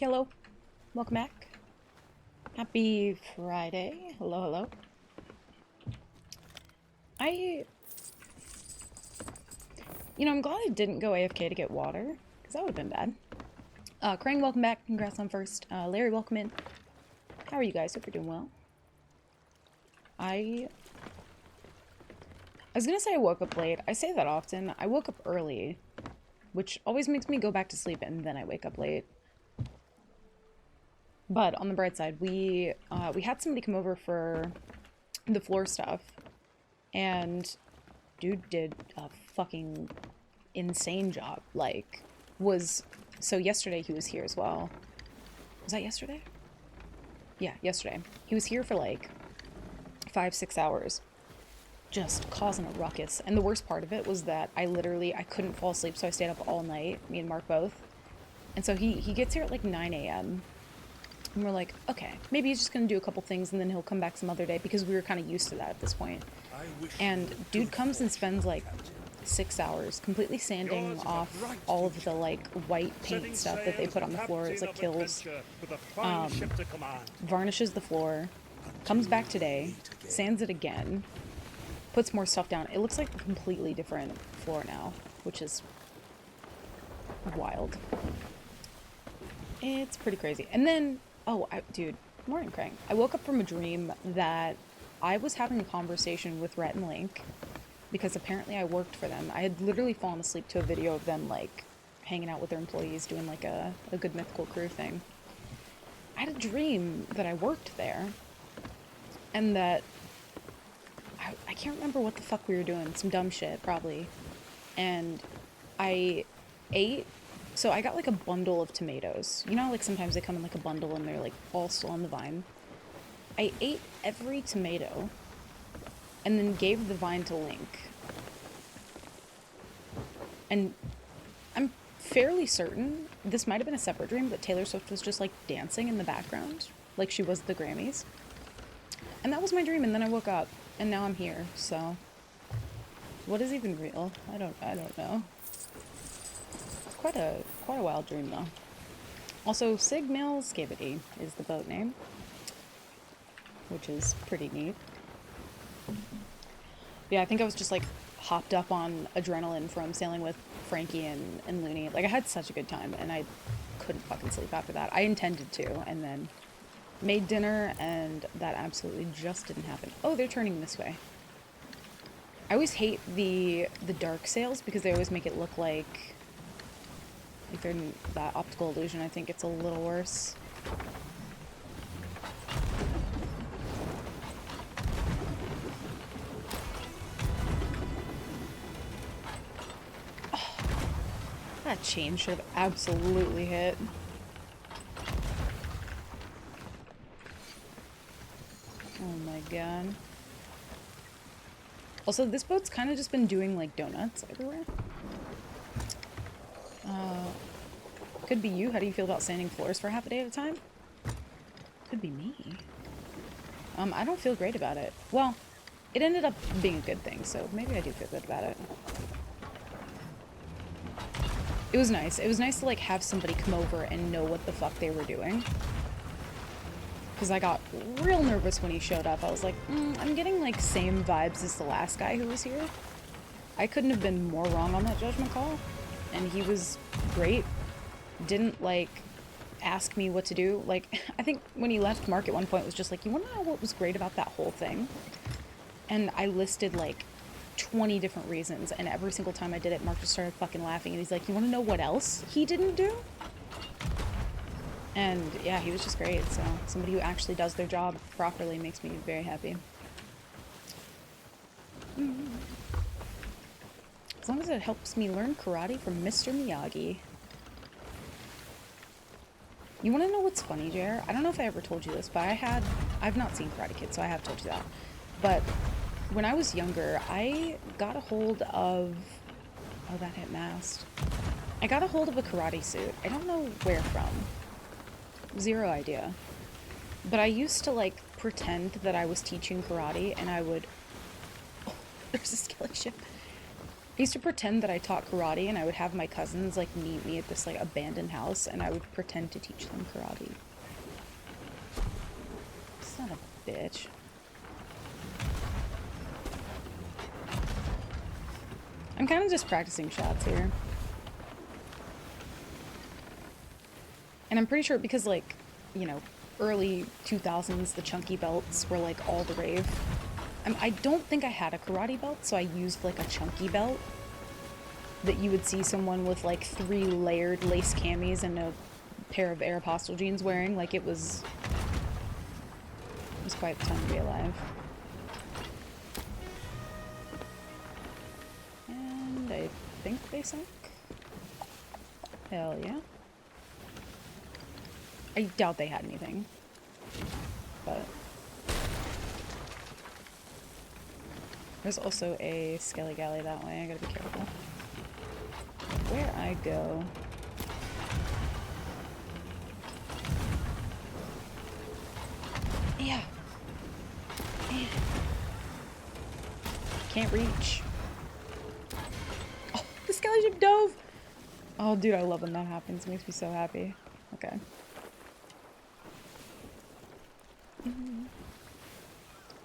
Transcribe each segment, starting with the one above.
Hello, welcome back. Happy Friday. Hello, hello. I, I'm glad I didn't go AFK to get water, because that would have been bad. Krang, welcome back. Congrats on first. Larry, welcome in. How are you guys? Hope you're doing well. I was gonna say I woke up late. I say that often. I woke up early, which always makes me go back to sleep and then I wake up late. But on the bright side, we had somebody come over for the floor stuff, and dude did a fucking insane job. Like, so yesterday he was here as well. Was that yesterday? Yeah, yesterday. He was here for like 5, 6 hours, just causing a ruckus. And the worst part of it was that I couldn't fall asleep, so I stayed up all night, me and Mark both. And so he gets here at like 9 a.m. And we're like, okay, maybe he's just gonna do a couple things and then he'll come back some other day, because we were kind of used to that at this point. And dude comes and spends like 6 hours completely sanding off all of the like white paint stuff that they put on the floor. It's like kills. Varnishes the floor, comes back today, sands it again, puts more stuff down. It looks like a completely different floor now, which is wild. It's pretty crazy. And then, dude, morning, Crank. I woke up from a dream that I was having a conversation with Rhett and Link, because apparently I worked for them. I had literally fallen asleep to a video of them, like, hanging out with their employees, doing, like, a good mythical crew thing. I had a dream that I worked there, and that I can't remember what the fuck we were doing. Some dumb shit, probably. And I ate... So I got, like, a bundle of tomatoes. You know, like, sometimes they come in, like, a bundle and they're, like, all still on the vine. I ate every tomato and then gave the vine to Link. And I'm fairly certain this might have been a separate dream, but Taylor Swift was just like dancing in the background, like she was at the Grammys. And that was my dream, and then I woke up, and now I'm here, so... What is even real? I don't know. It's quite a wild dream, though. Also, Sig Mills Skibidi is the boat name, which is pretty neat. Yeah, I think I was just like hopped up on adrenaline from sailing with Frankie and Looney. Like, I had such a good time, and I couldn't fucking sleep after that. I intended to, and then made dinner, and that absolutely just didn't happen. Oh, they're turning this way. I always hate the dark sails, because they always make it look like they're that optical illusion. I think it's a little worse. That chain should have absolutely hit. Oh my god. Also, this boat's kind of just been doing, like, donuts everywhere. Could be you. How do you feel about sanding floors for half a day at a time? Could be me. I don't feel great about it. Well, it ended up being a good thing, so maybe I do feel good about it. It was nice. It was nice to, like, have somebody come over and know what the fuck they were doing. Because I got real nervous when he showed up. I was like, I'm getting, like, same vibes as the last guy who was here. I couldn't have been more wrong on that judgment call. And he was great. Didn't, like, ask me what to do. Like, I think when he left, Mark at one point was just like, you want to know what was great about that whole thing? And I listed, like, 20 different reasons, and every single time I did it, Mark just started fucking laughing, and he's like, you want to know what else he didn't do? And yeah, he was just great. So somebody who actually does their job properly makes me very happy. As long as it helps me learn karate from Mr. Miyagi. You want to know what's funny, Jer? I don't know if I ever told you this, but I've not seen Karate Kid, so I have told you that. But when I was younger, I got a hold of... Oh, that hit mast. I got a hold of a karate suit. I don't know where from. Zero idea. But I used to, like, pretend that I was teaching karate, and I would... Oh, there's a skelly ship. I used to pretend that I taught karate, and I would have my cousins like meet me at this like abandoned house, and I would pretend to teach them karate. Son of a bitch. I'm kind of just practicing shots here. And I'm pretty sure because, like, you know, early 2000s, the chunky belts were, like, all the rave. I don't think I had a karate belt, so I used, like, a chunky belt that you would see someone with, like, 3 layered lace camis and a pair of Aeropostale jeans wearing. Like, it was quite the time to be alive. And I think they sunk. Hell yeah. I doubt they had anything, but there's also a Skelly Galley that way. I gotta be careful. Where I go. Yeah. Can't reach. Oh, the Skelly ship dove! Oh, dude, I love when that happens. It makes me so happy. Okay.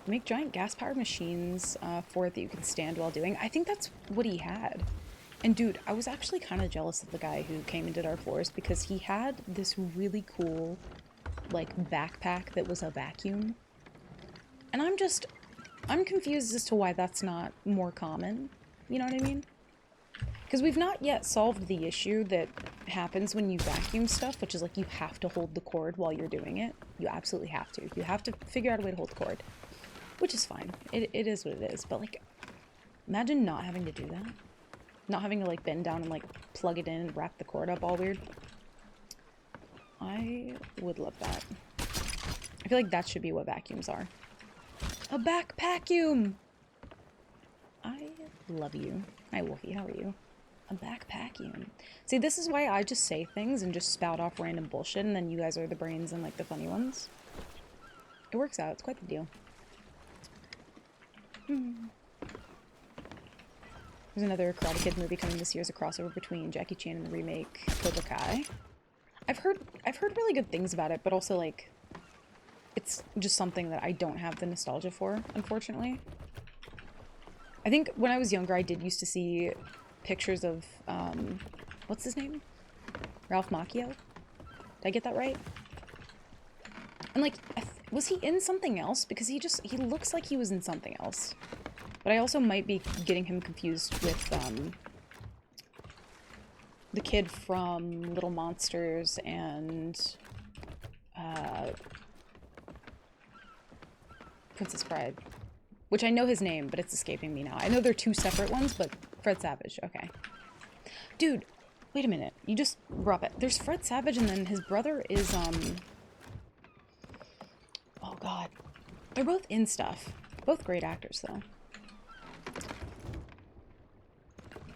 Make giant gas-powered machines for it that you can stand while doing. I think that's what he had. And dude, I was actually kind of jealous of the guy who came and did our floors because he had this really cool, like, backpack that was a vacuum. And I'm confused as to why that's not more common. You know what I mean? Because we've not yet solved the issue that happens when you vacuum stuff, which is like you have to hold the cord while you're doing it. You absolutely have to. You have to figure out a way to hold the cord. Which is fine. It is what it is. But, like, imagine not having to do that. Not having to, like, bend down and, like, plug it in and wrap the cord up all weird. I would love that. I feel like that should be what vacuums are. A back vacuum! I love you. Hi, Wolfie. How are you? A back vacuum. See, this is why I just say things and just spout off random bullshit, and then you guys are the brains and, like, the funny ones. It works out. It's quite the deal. There's another Karate Kid movie coming this year as a crossover between Jackie Chan and the remake Cobra Kai. I've heard really good things about it, but also, like, it's just something that I don't have the nostalgia for, unfortunately. I think when I was younger, I did used to see pictures of, what's his name? Ralph Macchio? Did I get that right? And, like, was he in something else? Because he looks like he was in something else. But I also might be getting him confused with, the kid from Little Monsters and, Princess Bride. Which I know his name, but it's escaping me now. I know they're 2 separate ones, but Fred Savage, okay. Dude, wait a minute. You just brought it. There's Fred Savage, and then his brother is, oh god. They're both in stuff. Both great actors, though.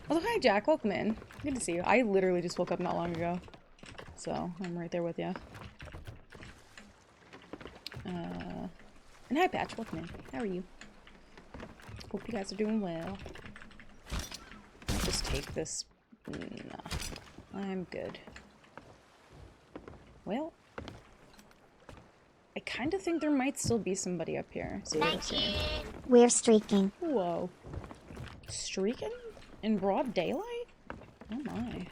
Oh, hi, Jack. Welcome in. Good to see you. I literally just woke up not long ago. So, I'm right there with you. And hi, Patch. Welcome in. How are you? Hope you guys are doing well. I'll just take this. Nah. I'm good. Well, I kind of think there might still be somebody up here. So we'll see. We're streaking. Whoa. Streaking? In broad daylight? Oh my.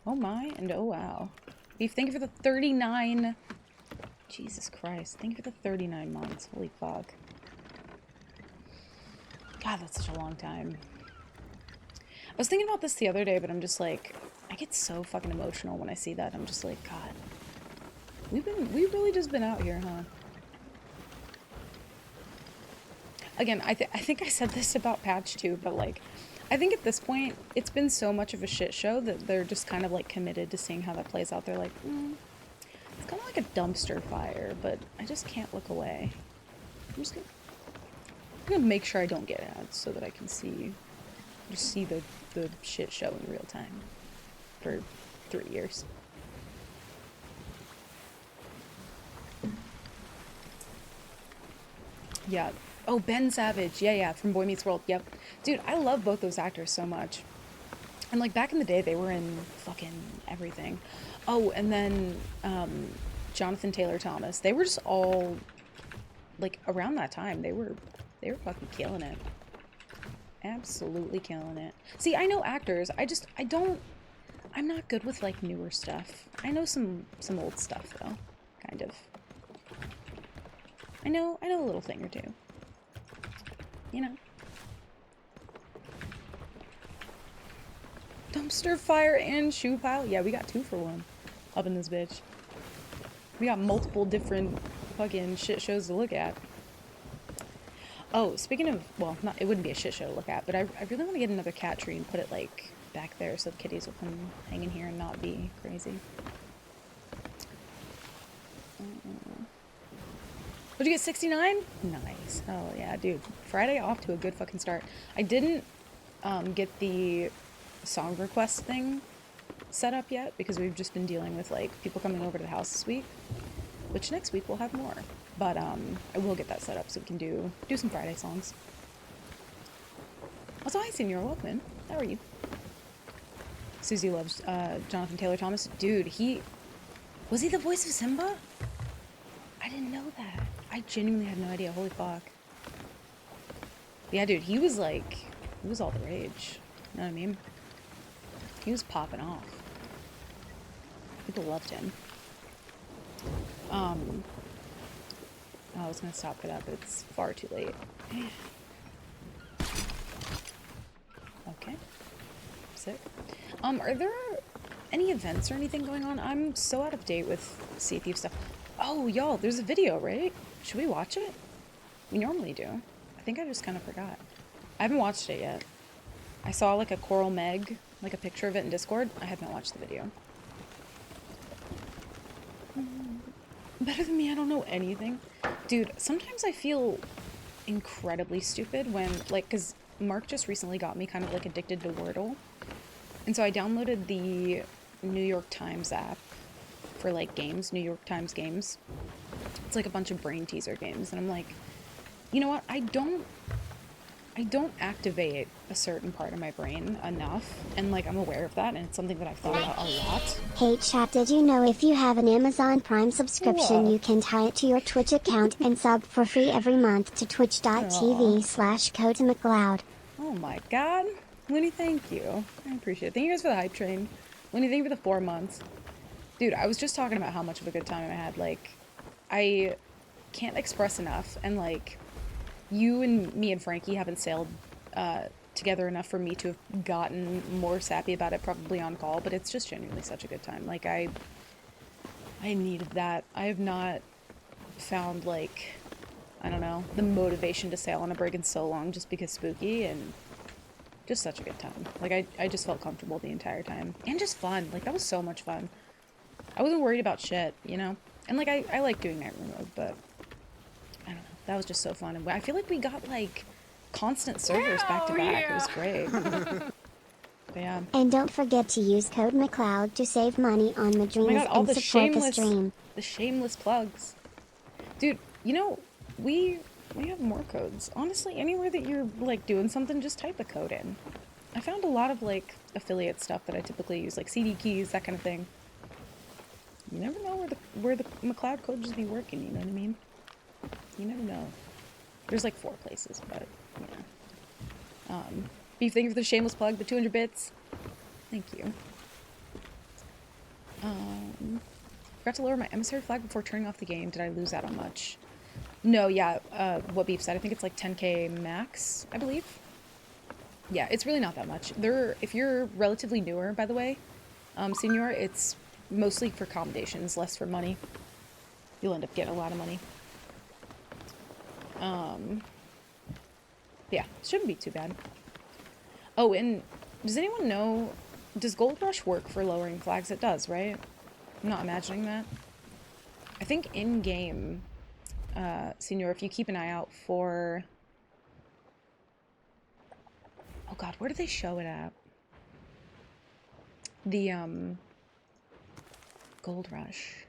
Oh my, and oh wow. Beef, thank you for the 39. Jesus Christ. Thank you for the 39 months. Holy fuck. God, that's such a long time. I was thinking about this the other day, but I'm just like, I get so fucking emotional when I see that. I'm just like, God. We've really just been out here, huh? Again, I think I said this about Patch too, but like, I think at this point, it's been so much of a shit show that they're just kind of like committed to seeing how that plays out. They're like, it's kind of like a dumpster fire, but I just can't look away. I'm gonna make sure I don't get ads so that I can see the shit show in real time for 3 years. Yeah, Oh, Ben Savage. Yeah, yeah, from Boy Meets World. Yep. Dude, I love both those actors so much. And like back in the day, they were in fucking everything. Oh, and then Jonathan Taylor Thomas. They were just all like around that time. They were fucking killing it. Absolutely killing it. See, I know actors. I don't I'm not good with like newer stuff. I know some old stuff though, kind of. I know a little thing or two. You know. Dumpster fire and shoe pile. Yeah, we got 2 for 1 up in this bitch. We got multiple different fucking shit shows to look at. Oh, speaking of, well, not, it wouldn't be a shit show to look at, but I really want to get another cat tree and put it like back there so the kitties will come hang in here and not be crazy. Would you get 69? Nice. Oh yeah, dude. Friday off to a good fucking start. I didn't get the song request thing set up yet because we've just been dealing with like people coming over to the house this week, which next week we'll have more. But I will get that set up so we can do some Friday songs. Also, hi, Senor. Welcome in. How are you? Susie loves Jonathan Taylor Thomas. Dude, was he the voice of Simba? I didn't know that. I genuinely had no idea. Holy fuck. Yeah, dude, he was all the rage. You know what I mean? He was popping off. People loved him. I was gonna stop for that, but it's far too late. Okay. Sick. Are there any events or anything going on? I'm so out of date with Sea Thief stuff. Oh, y'all, there's a video, right? Should we watch it? We normally do. I think I just kind of forgot. I haven't watched it yet. I saw like a Coral Meg, like a picture of it in Discord. I have not watched the video. Better than me, I don't know anything. Dude, sometimes I feel incredibly stupid when, like, because Mark just recently got me kind of like addicted to Wordle. And so I downloaded the New York Times app for like games, New York Times games. It's like a bunch of brain teaser games. And I'm like, you know what? I don't activate a certain part of my brain enough, and like I'm aware of that, and it's something that I've thought about a lot. Hey chat, did you know if you have an Amazon Prime subscription, Whoa. you can tie it to your Twitch account and sub for free every month to twitch.tv/CodeMcLeod. Oh my god. Looney, thank you. I appreciate it. Thank you guys for the hype train. Looney, thank you for the 4 months. Dude, I was just talking about how much of a good time I had. Like, I can't express enough, and like, you and me and Frankie haven't sailed together enough for me to have gotten more sappy about it probably on call, but it's just genuinely such a good time. Like, I needed that. I have not found, like, I don't know, the motivation to sail on a brig in so long just because spooky, and just such a good time. Like, I just felt comfortable the entire time. And just fun. Like, that was so much fun. I wasn't worried about shit, you know? And, like, I like doing night room mode, but I don't know. That was just so fun. And I feel like we got, like, constant servers back to back. Yeah. It was great. But yeah. And don't forget to use code McLeod to save money on the dreams and support the stream. The shameless plugs. Dude, you know, we have more codes. Honestly, anywhere that you're, like, doing something, just type a code in. I found a lot of, like, affiliate stuff that I typically use, like CD keys, that kind of thing. You never know where the McLeod code just be working, you know what I mean? You never know. There's like 4 places, but yeah. Beef, thank you for the shameless plug, the 200 bits. Thank you. Forgot to lower my emissary flag before turning off the game. Did I lose out on much? No, yeah, what Beef said, I think it's like 10k max, I believe. Yeah, it's really not that much. If you're relatively newer, by the way, Senor, it's mostly for accommodations, less for money. You'll end up getting a lot of money. Yeah, shouldn't be too bad. Oh, and does anyone know, does Gold Rush work for lowering flags? It does, right? I'm not imagining that. I think in-game, Senor, if you keep an eye out for... Oh god, where do they show it at? The, Gold Rush.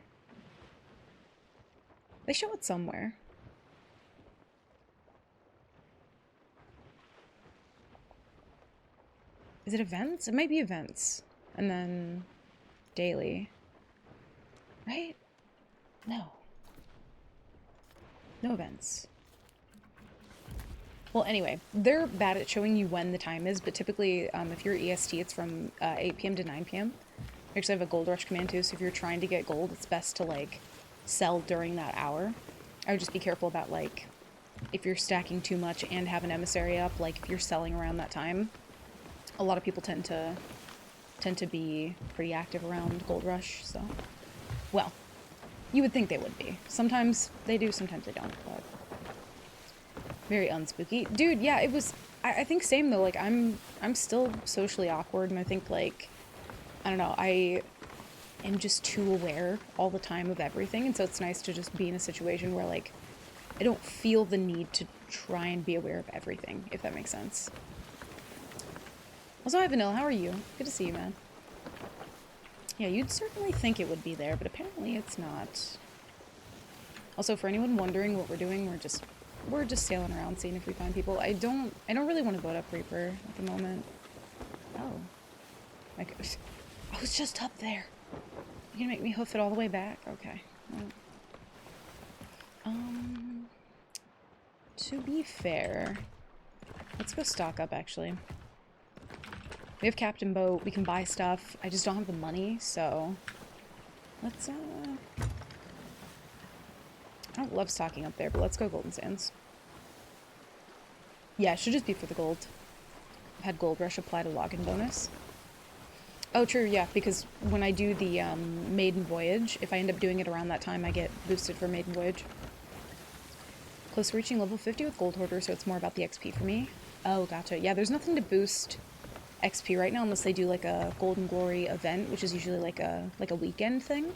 They show it somewhere. Is it events? It might be events. And then daily. Right? No. No events. Well, anyway, they're bad at showing you when the time is, but typically, if you're EST, it's from 8 p.m. to 9 p.m. I actually have a gold rush command too, so if you're trying to get gold, it's best to, like, sell during that hour. I would just be careful about, like, if you're stacking too much and have an emissary up, like, if you're selling around that time, a lot of people tend to be pretty active around gold rush, so, well, you would think they would be. Sometimes they do, sometimes they don't, but very unspooky. Dude, yeah, it was, I think same though, like, I'm still socially awkward, and I think, like, I don't know, I am just too aware all the time of everything, and so it's nice to just be in a situation where, like, I don't feel the need to try and be aware of everything, if that makes sense. Also, hi Vanilla, how are you? Good to see you, man. Yeah, you'd certainly think it would be there, but apparently it's not. Also, for anyone wondering what we're doing, we're just sailing around, seeing if we find people. I don't really want to vote up Reaper at the moment. Oh. Like, I was just up there. You're gonna make me hoof it all the way back? Okay. Well, to be fair, let's go stock up, actually. We have Captain Boat, we can buy stuff. I just don't have the money, so let's, I don't love stocking up there, but let's go Golden Sands. Yeah, it should just be for the gold. I've had Gold Rush apply to login bonus. Oh, true, yeah, because when I do the Maiden Voyage, if I end up doing it around that time, I get boosted for Maiden Voyage. Close to reaching level 50 with Gold Hoarder, so it's more about the XP for me. Oh, gotcha. Yeah, there's nothing to boost XP right now unless they do like a Golden Glory event, which is usually like a weekend thing.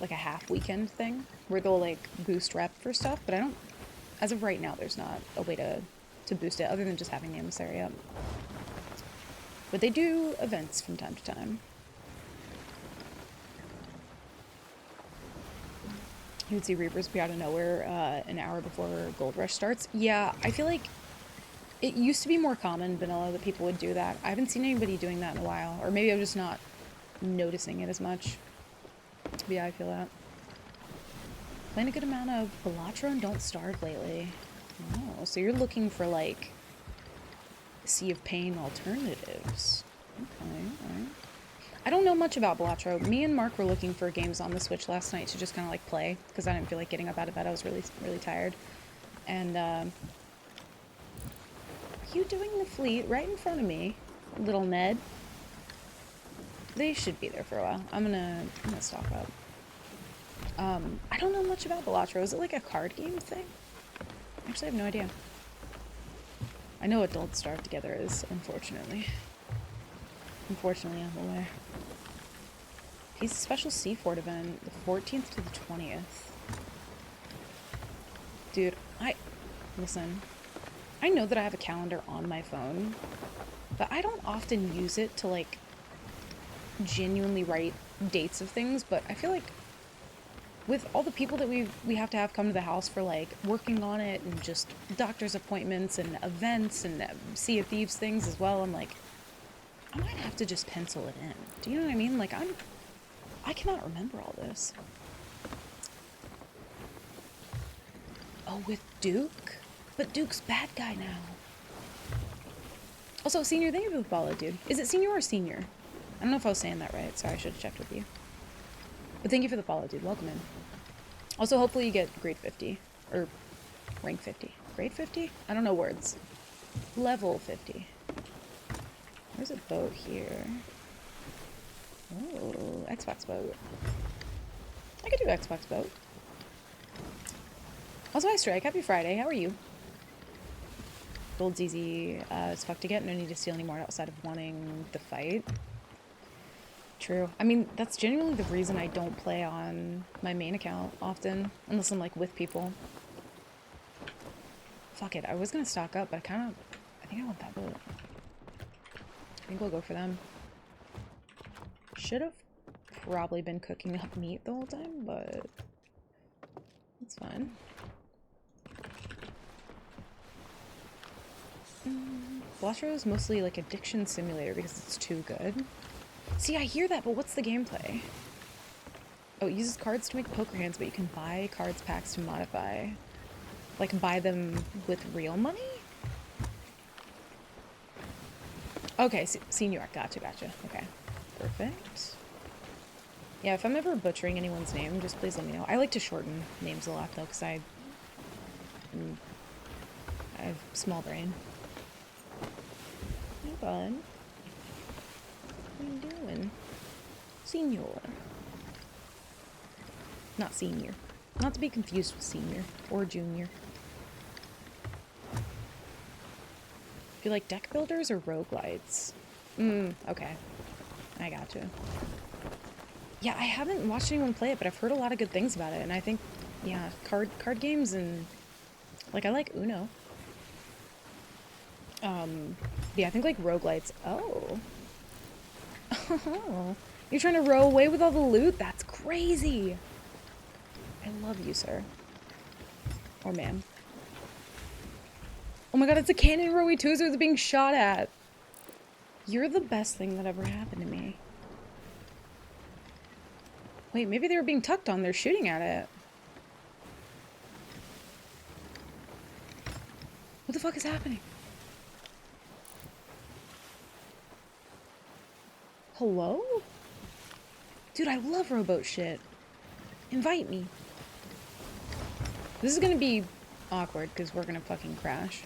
Like a half weekend thing, where they'll like boost rep for stuff, but I don't, as of right now, there's not a way to boost it other than just having the emissary up. But they do events from time to time. You would see Reapers be out of nowhere an hour before Gold Rush starts. Yeah, I feel like it used to be more common, vanilla, that people would do that. I haven't seen anybody doing that in a while. Or maybe I'm just not noticing it as much. But yeah, I feel that. Playing a good amount of Balatro and Don't Starve lately. Oh, so you're looking for, like, Sea of Pain alternatives. Okay, alright. I don't know much about Balatro. Me and Mark were looking for games on the Switch last night to just kind of, like, play, because I didn't feel like getting up out of bed. I was really, really tired. And, you doing the fleet right in front of me, little Ned. They should be there for a while. I'm gonna stock up. I don't know much about Balatro. Is it like a card game thing? Actually, I have no idea. I know what Don't Starve Together is, unfortunately. Unfortunately, I'm aware. He's a special Seafort event, the 14th to the 20th. Dude, listen. I know that I have a calendar on my phone, but I don't often use it to, like, genuinely write dates of things, but I feel like with all the people that we have to have come to the house for, like, working on it and just doctor's appointments and events and Sea of Thieves things as well, I'm like, I might have to just pencil it in. Do you know what I mean? Like, I cannot remember all this. Oh, with Duke? But Duke's bad guy now. Also, Senior, thank you for the follow, dude. Is it Senior or Senior? I don't know if I was saying that right. Sorry, I should have checked with you. But thank you for the follow, dude. Welcome in. Also, hopefully you get grade 50. Or rank 50. Grade 50? I don't know words. Level 50. There's a boat here. Oh, Xbox boat. I could do Xbox boat. Also, hi Strike. Happy Friday. How are you? Gold's easy as fuck to get. No need to steal anymore outside of wanting the fight. True. I mean, that's genuinely the reason I don't play on my main account often. Unless I'm, like, with people. Fuck it. I was gonna stock up, but I think I want that boat. I think we'll go for them. Should have probably been cooking up meat the whole time, but it's fine. Blatro is mostly like addiction simulator because it's too good. See, I hear that, but what's the gameplay? Oh, it uses cards to make poker hands, but you can buy cards packs to modify. Like, buy them with real money? Okay, Senior. Gotcha. Okay. Perfect. Yeah, if I'm ever butchering anyone's name, just please let me know. I like to shorten names a lot, though, because I have small brain. Hey, bud. What are you doing? Senior. Not senior. Not to be confused with senior or junior. Do you like deck builders or roguelites? Okay. I gotcha. Yeah, I haven't watched anyone play it, but I've heard a lot of good things about it, and I think, yeah, card games and, like, I like Uno. Yeah, I think, like, roguelites. Oh. Oh. You're trying to row away with all the loot? That's crazy! I love you, sir. Or ma'am. Oh my god, it's a cannon rowy too, so it's being shot at. You're the best thing that ever happened to me. Wait, maybe they were being tucked on. They're shooting at it. What the fuck is happening? Hello? Dude, I love rowboat shit. Invite me. This is gonna be awkward because we're gonna fucking crash.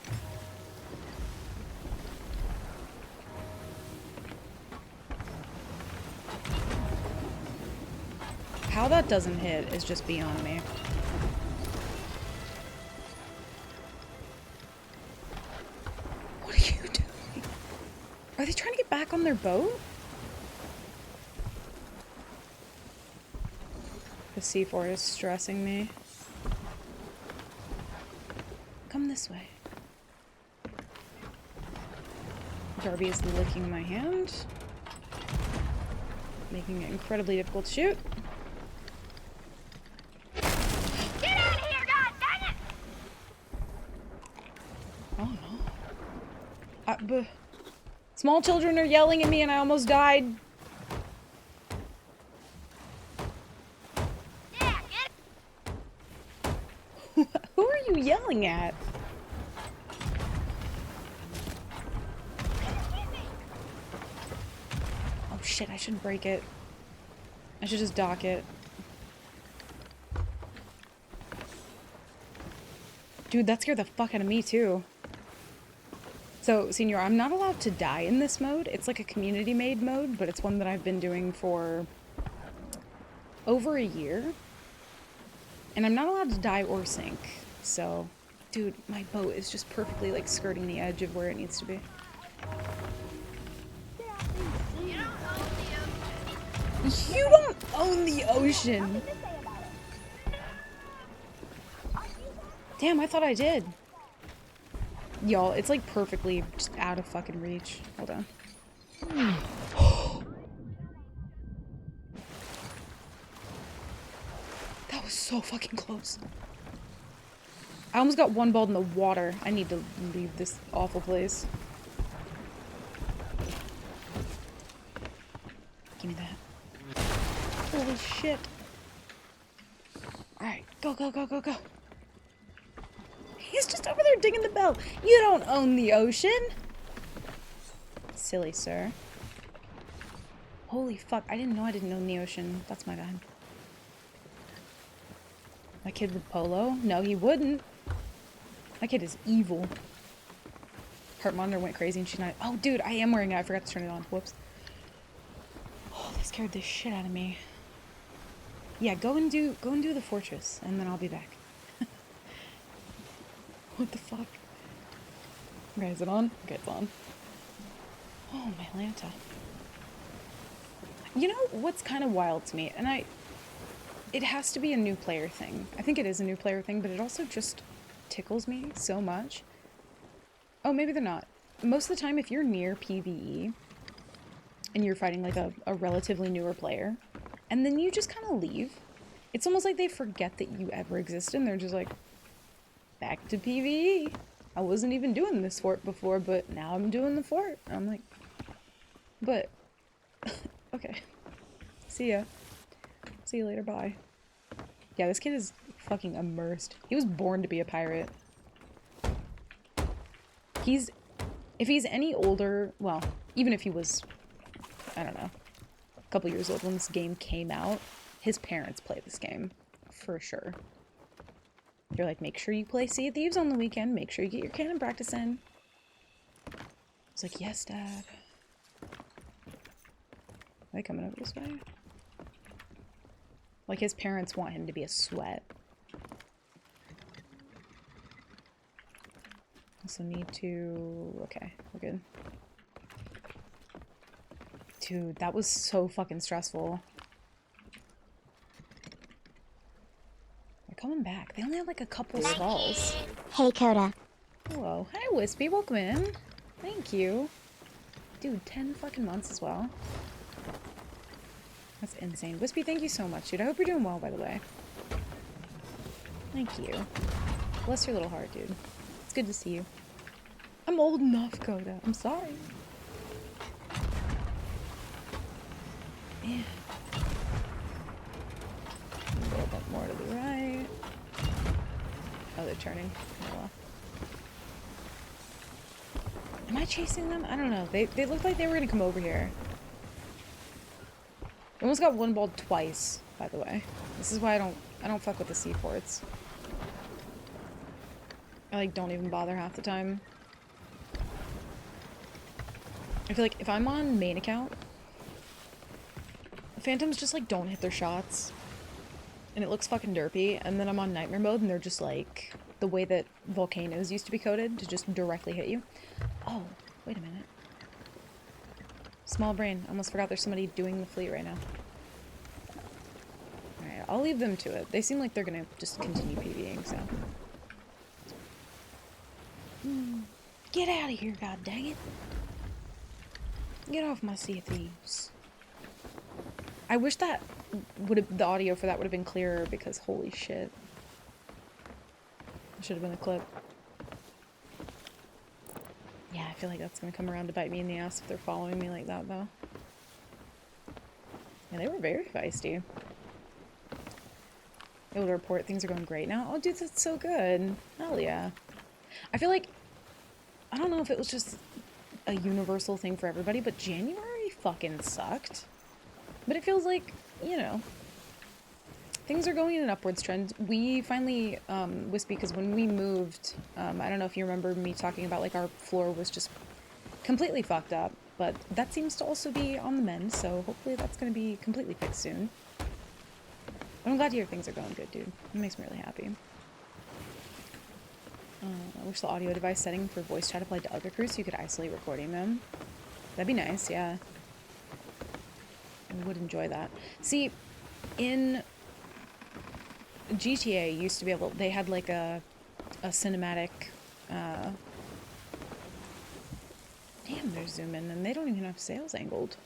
How that doesn't hit is just beyond me. What are you doing? Are they trying to get back on their boat? The C4 is stressing me. Come this way. Darby is licking my hand, making it incredibly difficult to shoot. Get out of here, god dang it! Oh no. Small children are yelling at me and I almost died. Yeah, get Who are you yelling at? Oh shit, I should break it. I should just dock it. Dude, that scared the fuck out of me too. So, Senior, I'm not allowed to die in this mode. It's like a community-made mode, but it's one that I've been doing for over a year. And I'm not allowed to die or sink. So, dude, my boat is just perfectly, like, skirting the edge of where it needs to be. You don't own the ocean! Damn, I thought I did. Y'all, it's like perfectly just out of fucking reach. Hold on. That was so fucking close. I almost got one ball in the water. I need to leave this awful place. Give me that. Holy shit. Alright, go, go, go, go, go. He's just over there digging the bell. You don't own the ocean. Silly sir. Holy fuck, I didn't know I didn't own the ocean. That's my bad. My kid with polo? No, he wouldn't. My kid is evil. Heart monitor went crazy and she's not. Oh, dude, I am wearing it. I forgot to turn it on. Whoops. Oh, that scared the shit out of me. Yeah, go and do the fortress, and then I'll be back. What the fuck? Okay, is it on? Okay, it's on. Oh, my Lanta. You know what's kind of wild to me, and it has to be a new player thing. I think it is a new player thing, but it also just tickles me so much. Oh, maybe they're not. Most of the time, if you're near PvE, and you're fighting like a relatively newer player, and then you just kind of leave, it's almost like they forget that you ever existed, and they're just like, back to PvE. I wasn't even doing this fort before, but now I'm doing the fort. I'm like, but, okay. See ya. See you later, bye. Yeah, this kid is fucking immersed. He was born to be a pirate. If he's any older, well, even if he was, I don't know, a couple years old when this game came out, his parents play this game, for sure. You're like, make sure you play Sea of Thieves on the weekend, make sure you get your cannon practice in. It's like, yes, Dad. Are they coming over this way? Like, his parents want him to be a sweat. Also need to... Okay, we're good. Dude, that was so fucking stressful. They're coming back. They only have like a couple stalls. Hey, Coda. Hello. Hi, Wispy. Welcome in. Thank you. Dude, 10 fucking months as well. That's insane. Wispy, thank you so much, dude. I hope you're doing well, by the way. Thank you. Bless your little heart, dude. It's good to see you. I'm old enough, Coda. I'm sorry. Yeah. A little bit more to the right. Oh, they're turning. Oh, well. Am I chasing them? I don't know. They looked like they were gonna come over here. I almost got one-balled twice, by the way. This is why I don't fuck with the sea forts. I like don't even bother half the time. I feel like if I'm on main account, Phantoms just like don't hit their shots. And it looks fucking derpy. And then I'm on nightmare mode and they're just like the way that volcanoes used to be coded to just directly hit you. Oh, wait a minute. Small brain. Almost forgot there's somebody doing the fleet right now. Alright, I'll leave them to it. They seem like they're gonna just continue PvEing, so. Get out of here, god dang it. Get off my Sea of Thieves. I wish that the audio for that would have been clearer because holy shit. That should have been a clip. Yeah, I feel like that's gonna come around to bite me in the ass if they're following me like that, though. Yeah, they were very feisty. Able to report things are going great now. Oh, dude, that's so good. Hell yeah. I feel like, I don't know if it was just a universal thing for everybody, but January fucking sucked. But it feels like, you know, things are going in an upwards trend. We finally, Wispy, because when we moved, I don't know if you remember me talking about, like, our floor was just completely fucked up, but that seems to also be on the mend, so hopefully that's going to be completely fixed soon. But I'm glad to hear things are going good, dude. It makes me really happy. I wish the audio device setting for voice chat applied to other crews so you could isolate recording them. That'd be nice, yeah. I would enjoy that. See, in GTA, you used to be able... They had, like, a cinematic... Damn, they're zooming, and they don't even have sails angled.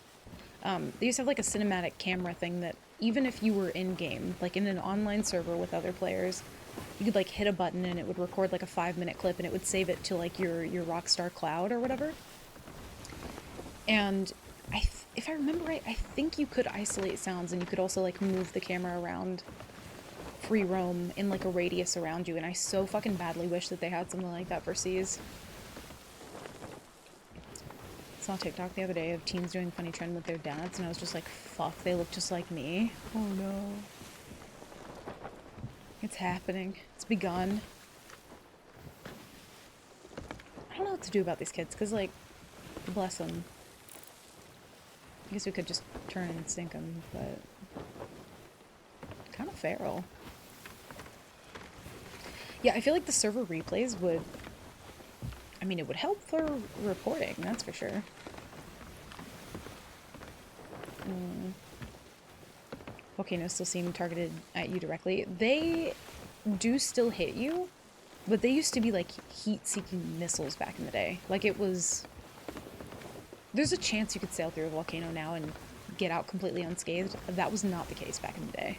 They used to have, like, a cinematic camera thing that even if you were in-game, like in an online server with other players, you could, like, hit a button and it would record, like, a 5-minute clip and it would save it to, like, your Rockstar Cloud or whatever. And if I remember right, I think you could isolate sounds and you could also, like, move the camera around free roam in, like, a radius around you, and I so fucking badly wish that they had something like that for Seas. I saw TikTok the other day of teens doing funny trend with their dads, and I was just like, fuck, they look just like me. Oh no. It's happening. It's begun. I don't know what to do about these kids, because, like, bless them. I guess we could just turn and sink them, but... kind of feral. Yeah, I feel like the server replays would... I mean, it would help for reporting, that's for sure. Volcanoes still seem targeted at you directly. They do still hit you, but they used to be, like, heat-seeking missiles back in the day. Like, it was... There's a chance you could sail through a volcano now and get out completely unscathed. That was not the case back in the day.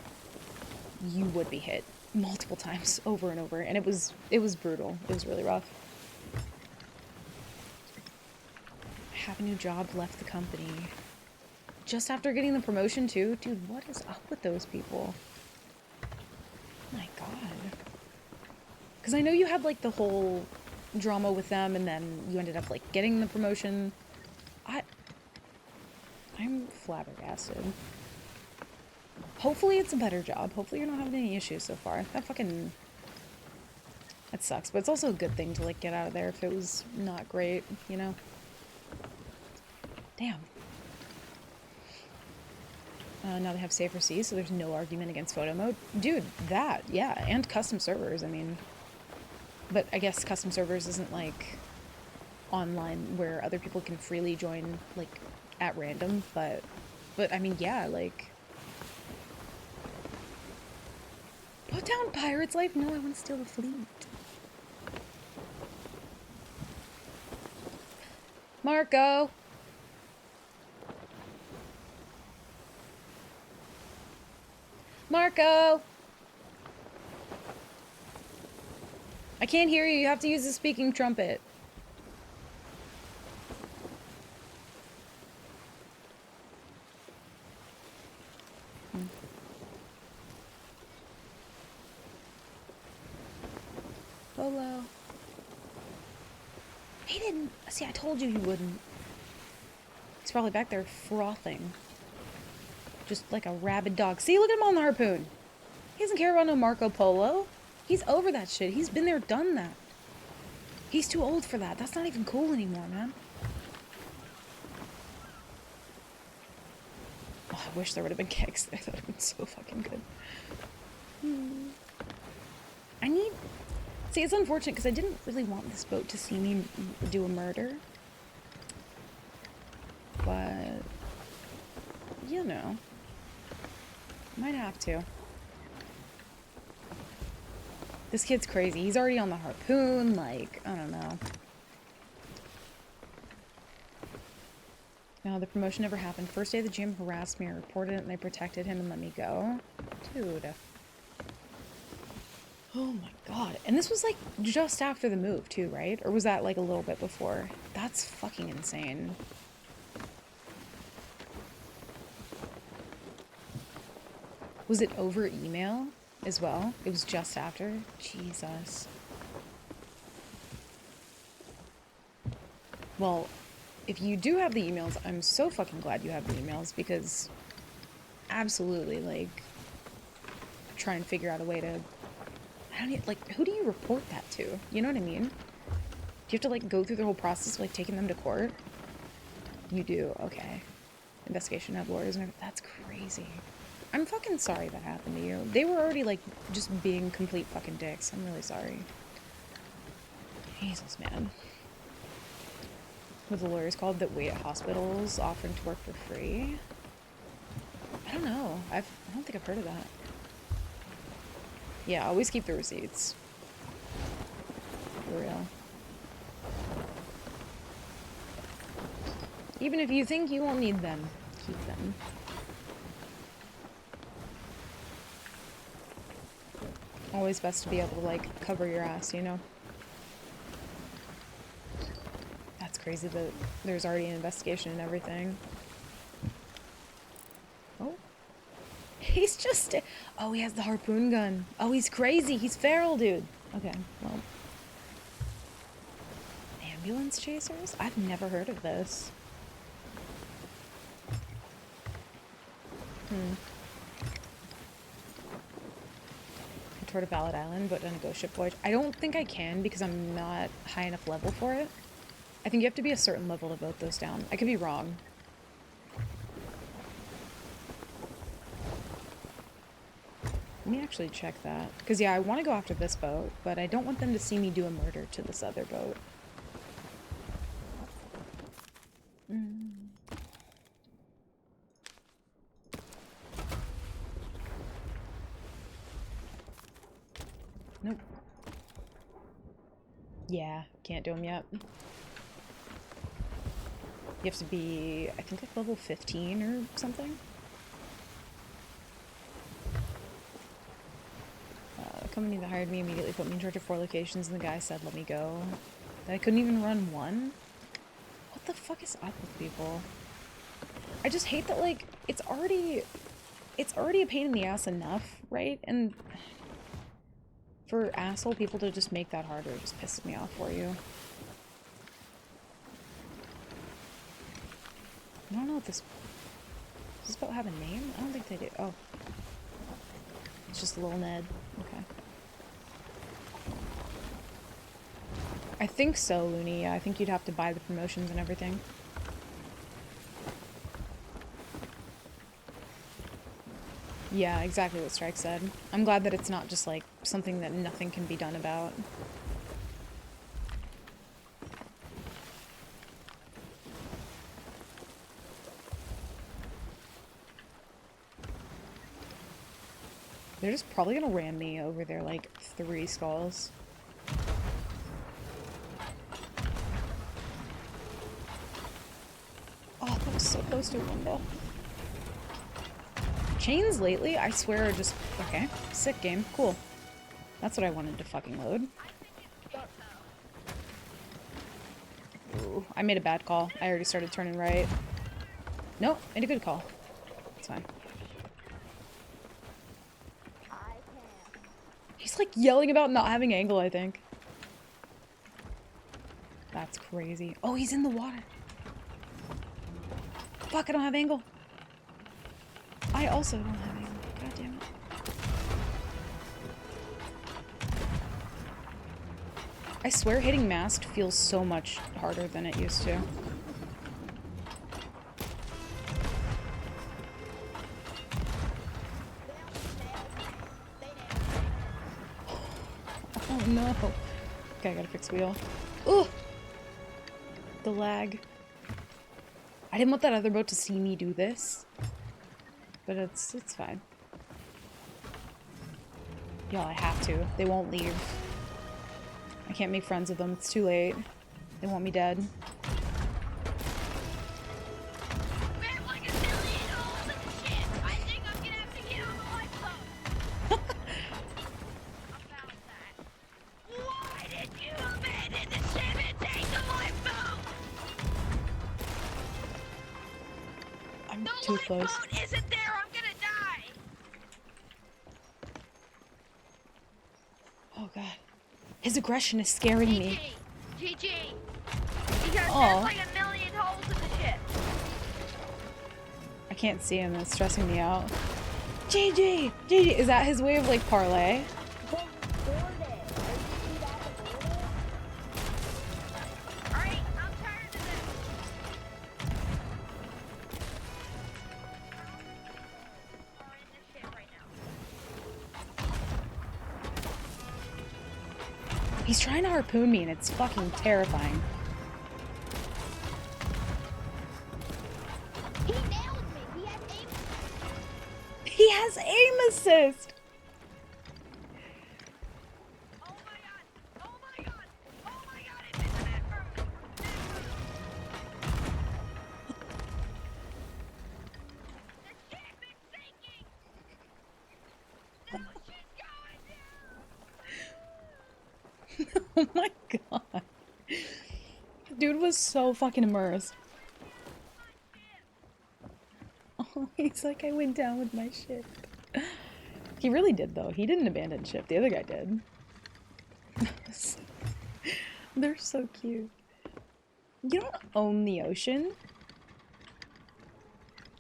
You would be hit multiple times, over and over, and it was brutal. It was really rough. Have a new job, left the company. Just after getting the promotion too? Dude, what is up with those people? My god. Because I know you had like the whole drama with them and then you ended up like getting the promotion. I'm flabbergasted. Hopefully it's a better job. Hopefully you're not having any issues so far. That sucks, but it's also a good thing to like get out of there if it was not great, you know? Damn. Now they have safer seas, so there's no argument against photo mode. Dude, that, yeah, and custom servers, I mean. But I guess custom servers isn't like online where other people can freely join like at random, but I mean, yeah, like put down Pirate's Life. No, I want to steal the fleet. Marco. Marco. I can't hear you. You have to use the speaking trumpet. Polo. He didn't. See, I told you he wouldn't. He's probably back there frothing. Just like a rabid dog. See, look at him on the harpoon. He doesn't care about no Marco Polo. He's over that shit. He's been there, done that. He's too old for that. That's not even cool anymore, man. Oh, I wish there would have been kicks there. That would have been so fucking good. I need... See, it's unfortunate because I didn't really want this boat to see me do a murder. But... you know. Might have to. This kid's crazy. He's already on the harpoon, like, I don't know. No, the promotion never happened. First day the gym harassed me, I reported it, and they protected him and let me go. Dude. Oh my god. And this was, like, just after the move, too, right? Or was that, like, a little bit before? That's fucking insane. Was it over email as well? It was just after? Jesus. Well, if you do have the emails, I'm so fucking glad you have the emails because absolutely, like, try and figure out a way to... I don't need, like, who do you report that to? You know what I mean? Do you have to, like, go through the whole process of, like, taking them to court? You do, okay. Investigation, have lawyers and everything. That's crazy. I'm fucking sorry that happened to you. They were already, like, just being complete fucking dicks. I'm really sorry. Jesus, man. What the lawyers called that wait at hospitals offering to work for free? I don't know. I don't think I've heard of that. Yeah, always keep the receipts. For real. Even if you think you won't need them, keep them. Always best to be able to, like, cover your ass, you know? That's crazy that there's already an investigation and everything. Oh. He's just... Oh, he has the harpoon gun. Oh, he's crazy. He's feral, dude. Okay, well. Ambulance chasers? I've never heard of this. Toward a Ballad Island, but on a ghost ship voyage. I don't think I can because I'm not high enough level for it. I think you have to be a certain level to vote those down. I could be wrong. Let me actually check that. Because, yeah, I want to go after this boat, but I don't want them to see me do a murder to this other boat. Nope. Yeah, can't do them yet. You have to be, I think, like level 15 or something. The company that hired me immediately put me in charge of 4 locations, and the guy said, let me go. That I couldn't even run one? What the fuck is up with people? I just hate that, like, it's already a pain in the ass enough, right? And for asshole people to just make that harder just pisses me off for you. I don't know what this... Does this boat have a name? I don't think they do. Oh. It's just Lil Ned. Okay. I think so, Looney. Yeah, I think you'd have to buy the promotions and everything. Yeah, exactly what Strike said. I'm glad that it's not just, like, something that nothing can be done about. They're just probably gonna ram me over their, like, 3 skulls. Oh, that was so close to a window. Chains lately, I swear, are just... Okay, sick game. Cool. That's what I wanted to fucking load. Ooh, I made a bad call. I already started turning right. Nope, made a good call. It's fine. He's like yelling about not having angle, I think. That's crazy. Oh, he's in the water. Fuck, I don't have angle. I also don't have angle. God damn it. I swear hitting masked feels so much harder than it used to. Oh no. Okay, I gotta fix wheel. Ugh! The lag. I didn't want that other boat to see me do this. But it's fine. Y'all, I have to. They won't leave. I can't make friends with them. It's too late. They want me dead. Too close. Lifeboat isn't there. I'm gonna die. Oh god. His aggression is scaring me. GG. Because Aw. there's like a million holes in the ship. I can't see him. It's stressing me out. GG! GG! Is that his way of like parlay? Alright, I'm tired of this. We're in this ship right now. He's trying to harpoon me and it's fucking terrifying. He nailed me. He has aim. He has aim assist! Oh my god. Oh my god. Oh my god. It's in the bedroom. The ship is sinking. No, she's going down. Oh my god. Dude was so fucking immersed. Oh, he's like, I went down with my ship. He really did, though. He didn't abandon ship. The other guy did. They're so cute. You don't own the ocean?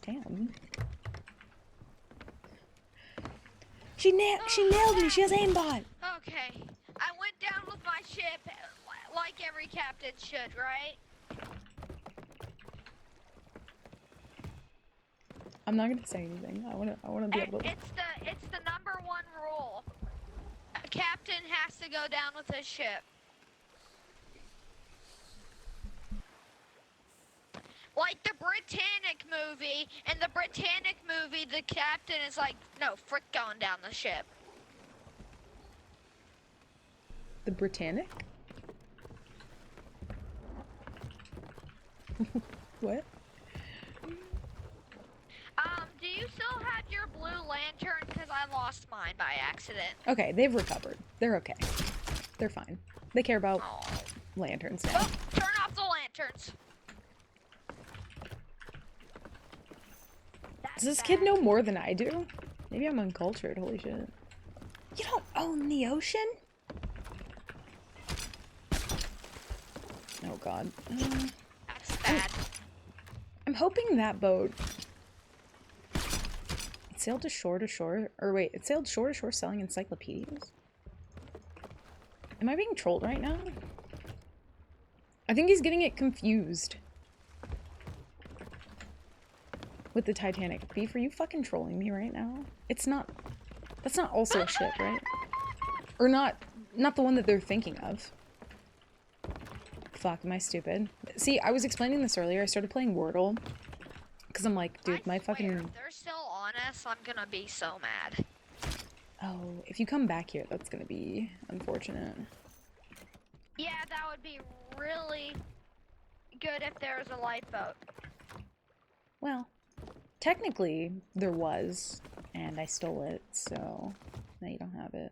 Damn. She nailed me. She has aimbot. Okay. I went down with my ship like every captain should, right? I'm not gonna say anything. I wanna be able to. It's the number one rule. A captain has to go down with his ship. Like the Britannic movie. In the Britannic movie, the captain is like, no, frick going down the ship. The Britannic? What? Do you still have your blue lantern? Because I lost mine by accident. Okay, they've recovered. They're okay. They're fine. They care about Oh. lanterns now. Oh, turn off the lanterns. Does this kid know more than I do? Maybe I'm uncultured, holy shit. You don't own the ocean? Oh god. That's bad. I'm hoping that boat... It sailed to shore, or wait, it sailed shore to shore selling encyclopedias? Am I being trolled right now? I think he's getting it confused. With the Titanic. Beef, are you fucking trolling me right now? It's not... That's not also a ship, right? Or not the one that they're thinking of. Fuck, am I stupid? See, I was explaining this earlier. I started playing Wordle. Because I'm like, dude, my fucking... If they're still on us, I'm gonna be so mad. Oh, if you come back here, that's gonna be unfortunate. Yeah, that would be really good if there was a lifeboat. Well, technically, there was, and I stole it, so now you don't have it.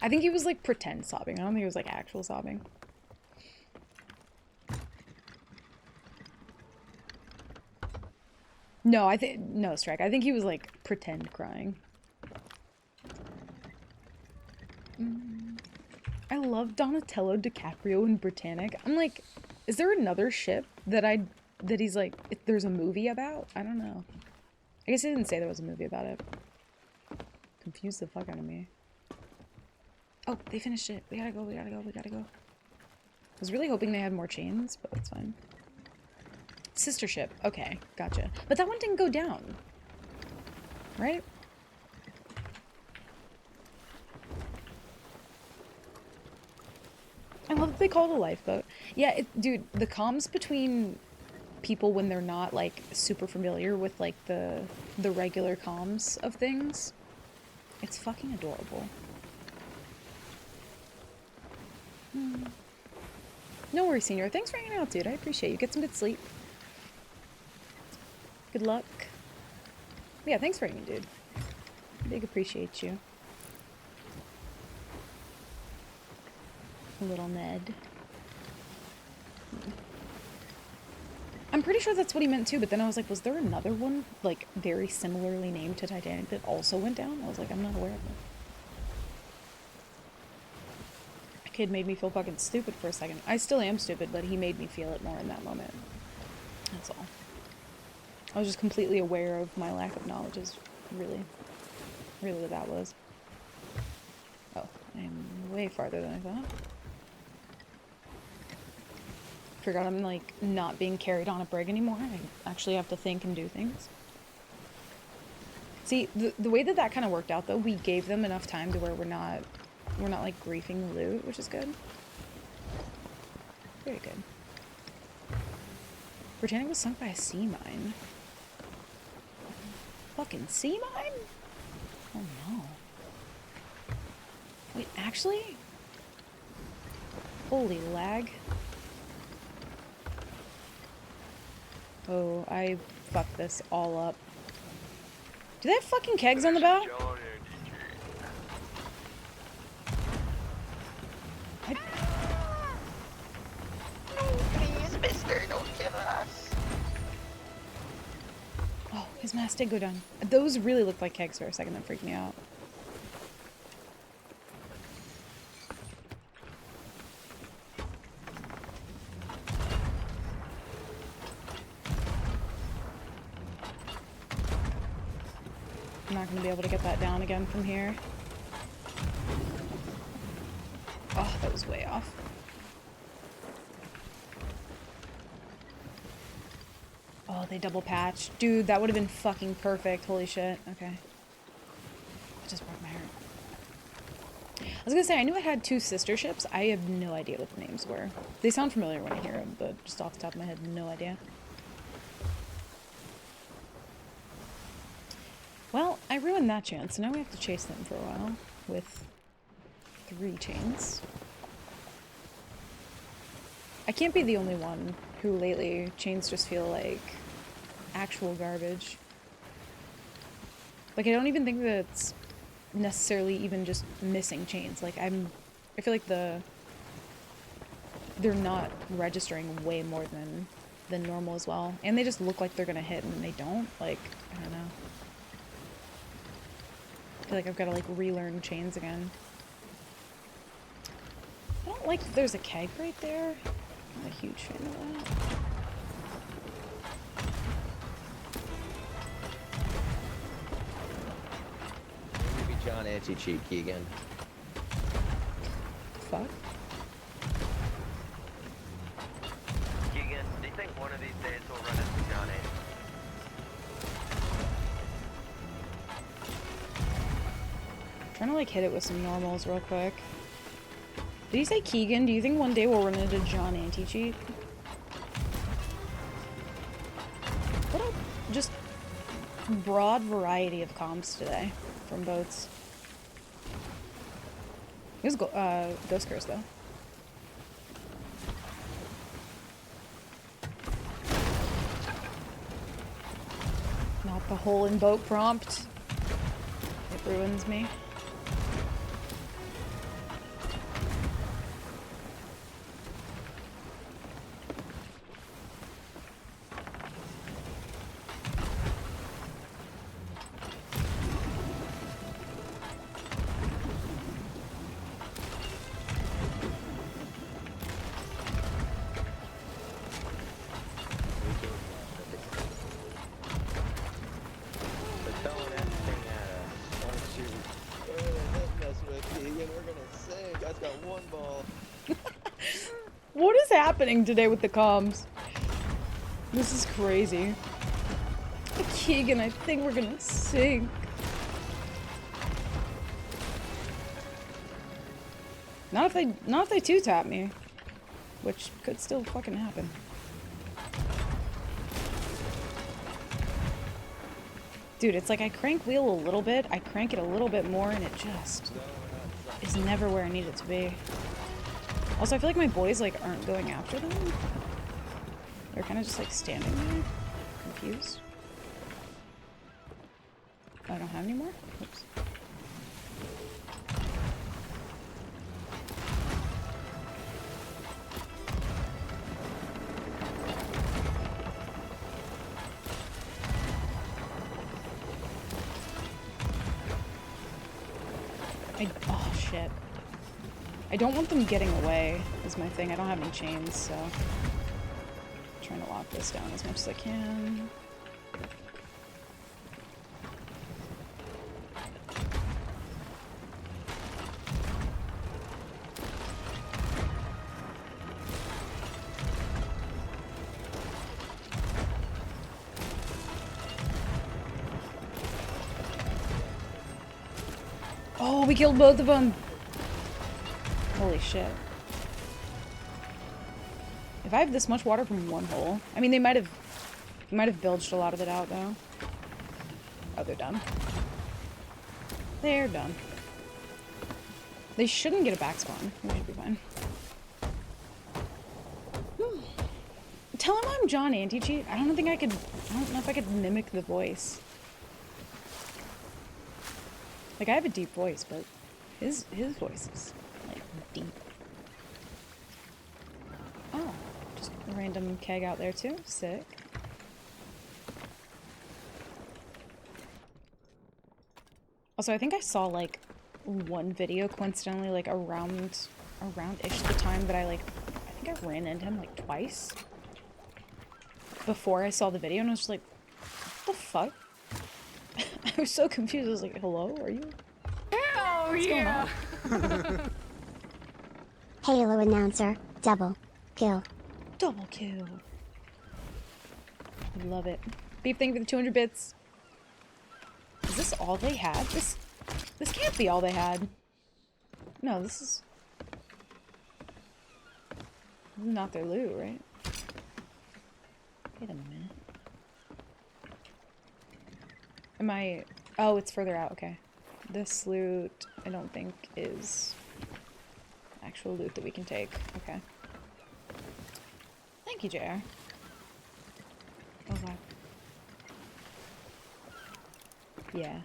I think he was, like, pretend sobbing. I don't think it was, like, actual sobbing. No, no, Strike. I think he was, like, pretend crying. I love Donatello, DiCaprio, and Britannic. I'm like, is there another ship that he's like, there's a movie about? I don't know. I guess he didn't say there was a movie about it. Confused the fuck out of me. Oh, they finished it. We gotta go, we gotta go, we gotta go. I was really hoping they had more chains, but that's fine. Sister ship. Okay, gotcha. But that one didn't go down. Right? I love that they call it a lifeboat. Yeah, dude, the comms between people when they're not, like, super familiar with, like, the regular comms of things, it's fucking adorable. No worries, Senior. Thanks for hanging out, dude. I appreciate you. Get some good sleep. Good luck. Yeah, thanks for hanging, dude. Big appreciate you. Little Ned. I'm pretty sure that's what he meant too, but then I was like, was there another one, like, very similarly named to Titanic that also went down? I was like, I'm not aware of it. The kid made me feel fucking stupid for a second. I still am stupid, but he made me feel it more in that moment. That's all. I was just completely aware of my lack of knowledge is really what that was. Oh, I'm way farther than I thought. Forgot I'm, like, not being carried on a brig anymore. I actually have to think and do things. See, the way that kind of worked out, though, we gave them enough time to where we're not, like, griefing the loot, which is good. Very good. Britannic was sunk by a sea mine. Fucking sea mine? Oh, no. Wait, actually? Holy lag. Oh, I fucked this all up. Do they have fucking kegs on the bow? Please, mister, don't kill us. Oh, his mask did go down. Those really looked like kegs for a second. That freaked me out. I'm not going to be able to get that down again from here. Oh, that was way off. Oh, they double patched. Dude, that would have been fucking perfect. Holy shit. Okay. I just broke my heart. I was gonna say, I knew it had two sister ships. I have no idea what the names were. They sound familiar when I hear them, but just off the top of my head, no idea. Well, I ruined that chance, so now we have to chase them for a while with 3 chains. I can't be the only one who lately chains just feel like actual garbage. Like, I don't even think that it's necessarily even just missing chains. Like I feel like they're not registering way more than normal as well. And they just look like they're gonna hit and then they don't. Like, I don't know. I feel like I've got to like relearn chains again. I don't like that there's a keg right there. I'm not a huge fan of that. Maybe John Anti-Cheat, Keegan. Fuck. Keegan, do you think one of these days we'll run into Johnny? Trying to like hit it with some normals real quick. Did you say Keegan? Do you think one day we'll run into John Anti-Cheat? What a just broad variety of comms today from boats. It was Ghost Curse though. Not the hole in boat prompt. It ruins me. What is happening today with the comms? This is crazy. Keegan, I think we're gonna sink. Not if they two-tap me. Which could still fucking happen. Dude, it's like I crank wheel a little bit, I crank it a little bit more, and it just is never where I need it to be. Also, I feel like my boys, like, aren't going after them. They're kind of just, like, standing there, confused. Oh, I don't have any more? Oops. Oh, shit. I don't want them getting away, is my thing. I don't have any chains, so... I'm trying to lock this down as much as I can. Oh, we killed both of them! Holy shit. If I have this much water from one hole... I mean, they might have bilged a lot of it out, though. Oh, they're done. They're done. They shouldn't get a back spawn. We should be fine. Tell him I'm John Anti-Cheat. I don't know if I could mimic the voice. Like, I have a deep voice, but his voice is, like, deep. Oh, just a random keg out there, too. Sick. Also, I think I saw, like, one video, coincidentally, like, around-ish the time that I think I ran into him, like, twice. Before I saw the video, and I was just like, what the fuck? I was so confused. I was like, hello? Are you? Hell yeah! Halo announcer, double kill. Double kill. Love it. Beep, thank you for the 200 bits. Is this all they had? This can't be all they had. No, this is not their loot, right? Wait a minute. Am I... Oh, it's further out, okay. This loot, I don't think is actual loot that we can take. Okay. Thank you, JR. Oh, wow. Yeah.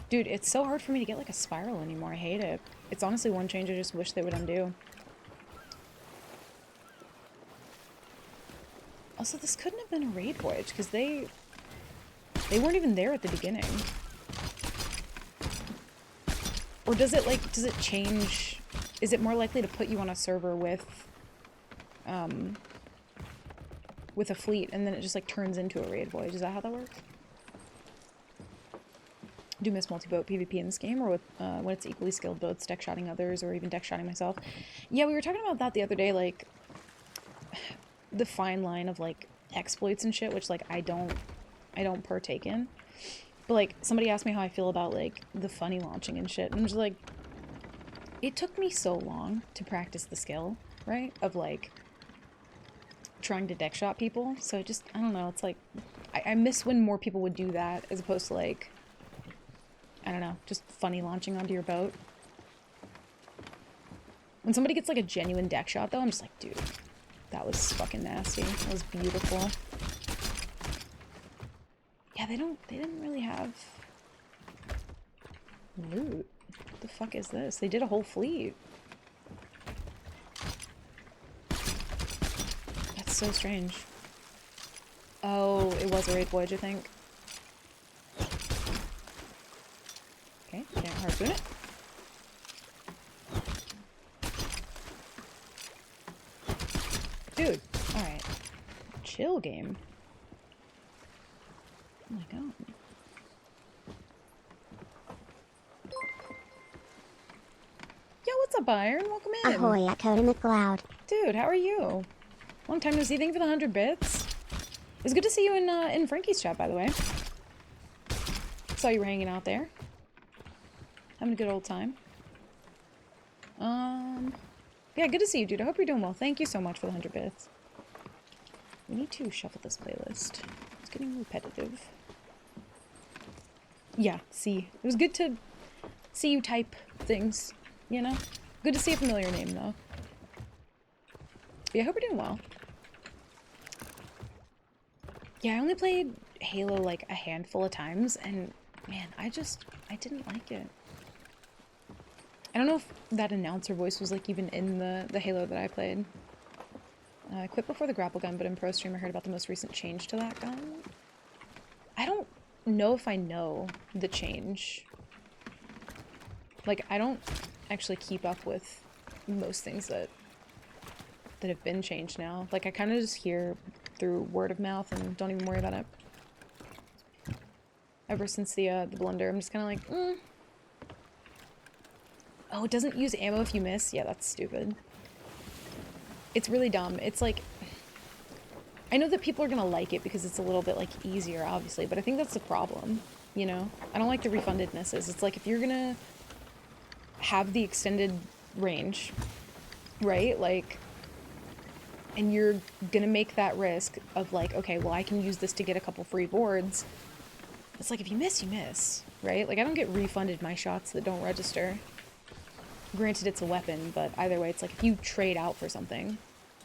Dude, it's so hard for me to get like a spiral anymore. I hate it. It's honestly one change I just wish they would undo. Also, this couldn't have been a raid voyage because they weren't even there at the beginning. Or does it change? Is it more likely to put you on a server with a fleet and then it just like turns into a raid voyage? Is that how that works? Do miss multi-boat PvP in this game, or with when it's equally skilled boats deck shotting others, or even deck shotting myself. Yeah, we were talking about that the other day, like the fine line of like exploits and shit, which like I don't partake in. But like somebody asked me how I feel about like the funny launching and shit, and I'm just like, it took me so long to practice the skill, right? Of like trying to deck shot people. So it just, I don't know, it's like I miss when more people would do that as opposed to like, I don't know, just funny launching onto your boat. When somebody gets like a genuine deck shot though, I'm just like, dude, that was fucking nasty. That was beautiful. Yeah, they didn't really have loot. What the fuck is this? They did a whole fleet. That's so strange. Oh, it was a raid voyage, I think. Okay, can't harpoon it. Dude, alright. Chill game. Oh my god. Yo, what's up, Iron? Welcome in. Ahoy, Cody McLeod. Dude, how are you? Long time no see. Thank you for the 100 bits. It was good to see you in Frankie's chat, by the way. Saw you were hanging out there. Having a good old time. Yeah, good to see you, dude. I hope you're doing well. Thank you so much for the 100 bits. We need to shuffle this playlist. It's getting repetitive. Yeah, see. It was good to see you type things, you know? Good to see a familiar name, though. But yeah, I hope you're doing well. Yeah, I only played Halo like a handful of times, and man, I didn't like it. I don't know if that announcer voice was like even in the Halo that I played. I quit before the grapple gun, but in Pro Stream I heard about the most recent change to that gun. I don't know if I know the change. Like, I don't actually keep up with most things that have been changed now. Like, I kind of just hear through word of mouth and don't even worry about it. Ever since the blunder, I'm just kind of like, Oh, it doesn't use ammo if you miss? Yeah, that's stupid. It's really dumb. It's like, I know that people are gonna like it because it's a little bit like easier, obviously, but I think that's the problem, you know? I don't like the refundednesses. It's like, if you're gonna have the extended range, right? Like, and you're gonna make that risk of like, okay, well, I can use this to get a couple free boards. It's like, if you miss, you miss, right? Like, I don't get refunded my shots that don't register. Granted, it's a weapon, but either way, it's like, if you trade out for something.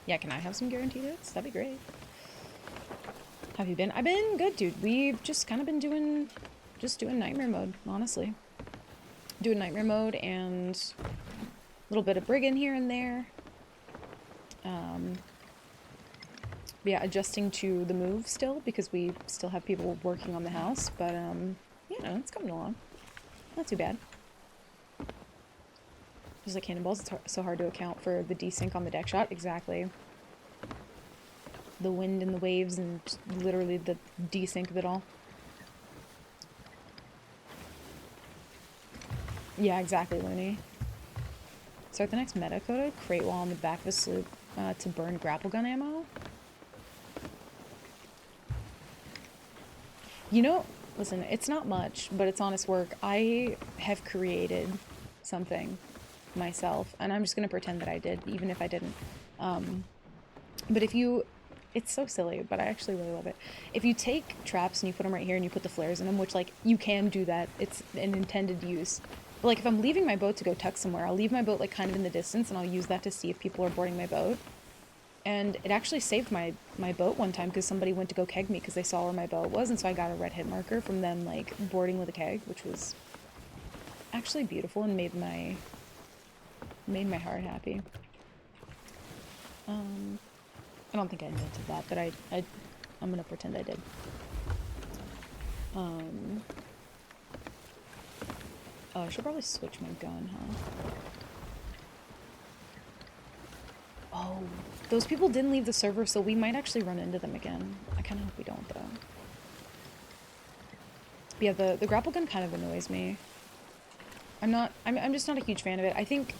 Yeah, can I have some guaranteed hits? That'd be great. Have you been? I've been good, dude. We've just kind of been doing nightmare mode, honestly. Doing nightmare mode and a little bit of brigand here and there. Yeah, adjusting to the move still, because we still have people working on the house, but, you know, it's coming along. Not too bad. Just like cannonballs, it's so hard to account for the desync on the deck shot. Exactly. The wind and the waves and literally the desync of it all. Yeah, exactly, Looney. Start the next meta coda, crate wall on the back of a sloop to burn grapple gun ammo. You know, listen, it's not much, but it's honest work. I have created something myself, and I'm just gonna pretend that I did, even if I didn't. But if you, it's so silly, but I actually really love it. If you take traps and you put them right here and you put the flares in them, which like you can do that, it's an intended use. But like if I'm leaving my boat to go tuck somewhere, I'll leave my boat like kind of in the distance and I'll use that to see if people are boarding my boat. And it actually saved my boat one time because somebody went to go keg me because they saw where my boat was, and so I got a red hit marker from them like boarding with a keg, which was actually beautiful and made my heart happy. I don't think I invented that, but I'm gonna pretend I did. Oh, I should probably switch my gun, huh? Oh, those people didn't leave the server, so we might actually run into them again. I kind of hope we don't, though. But yeah, the grapple gun kind of annoys me. I'm just not a huge fan of it. I think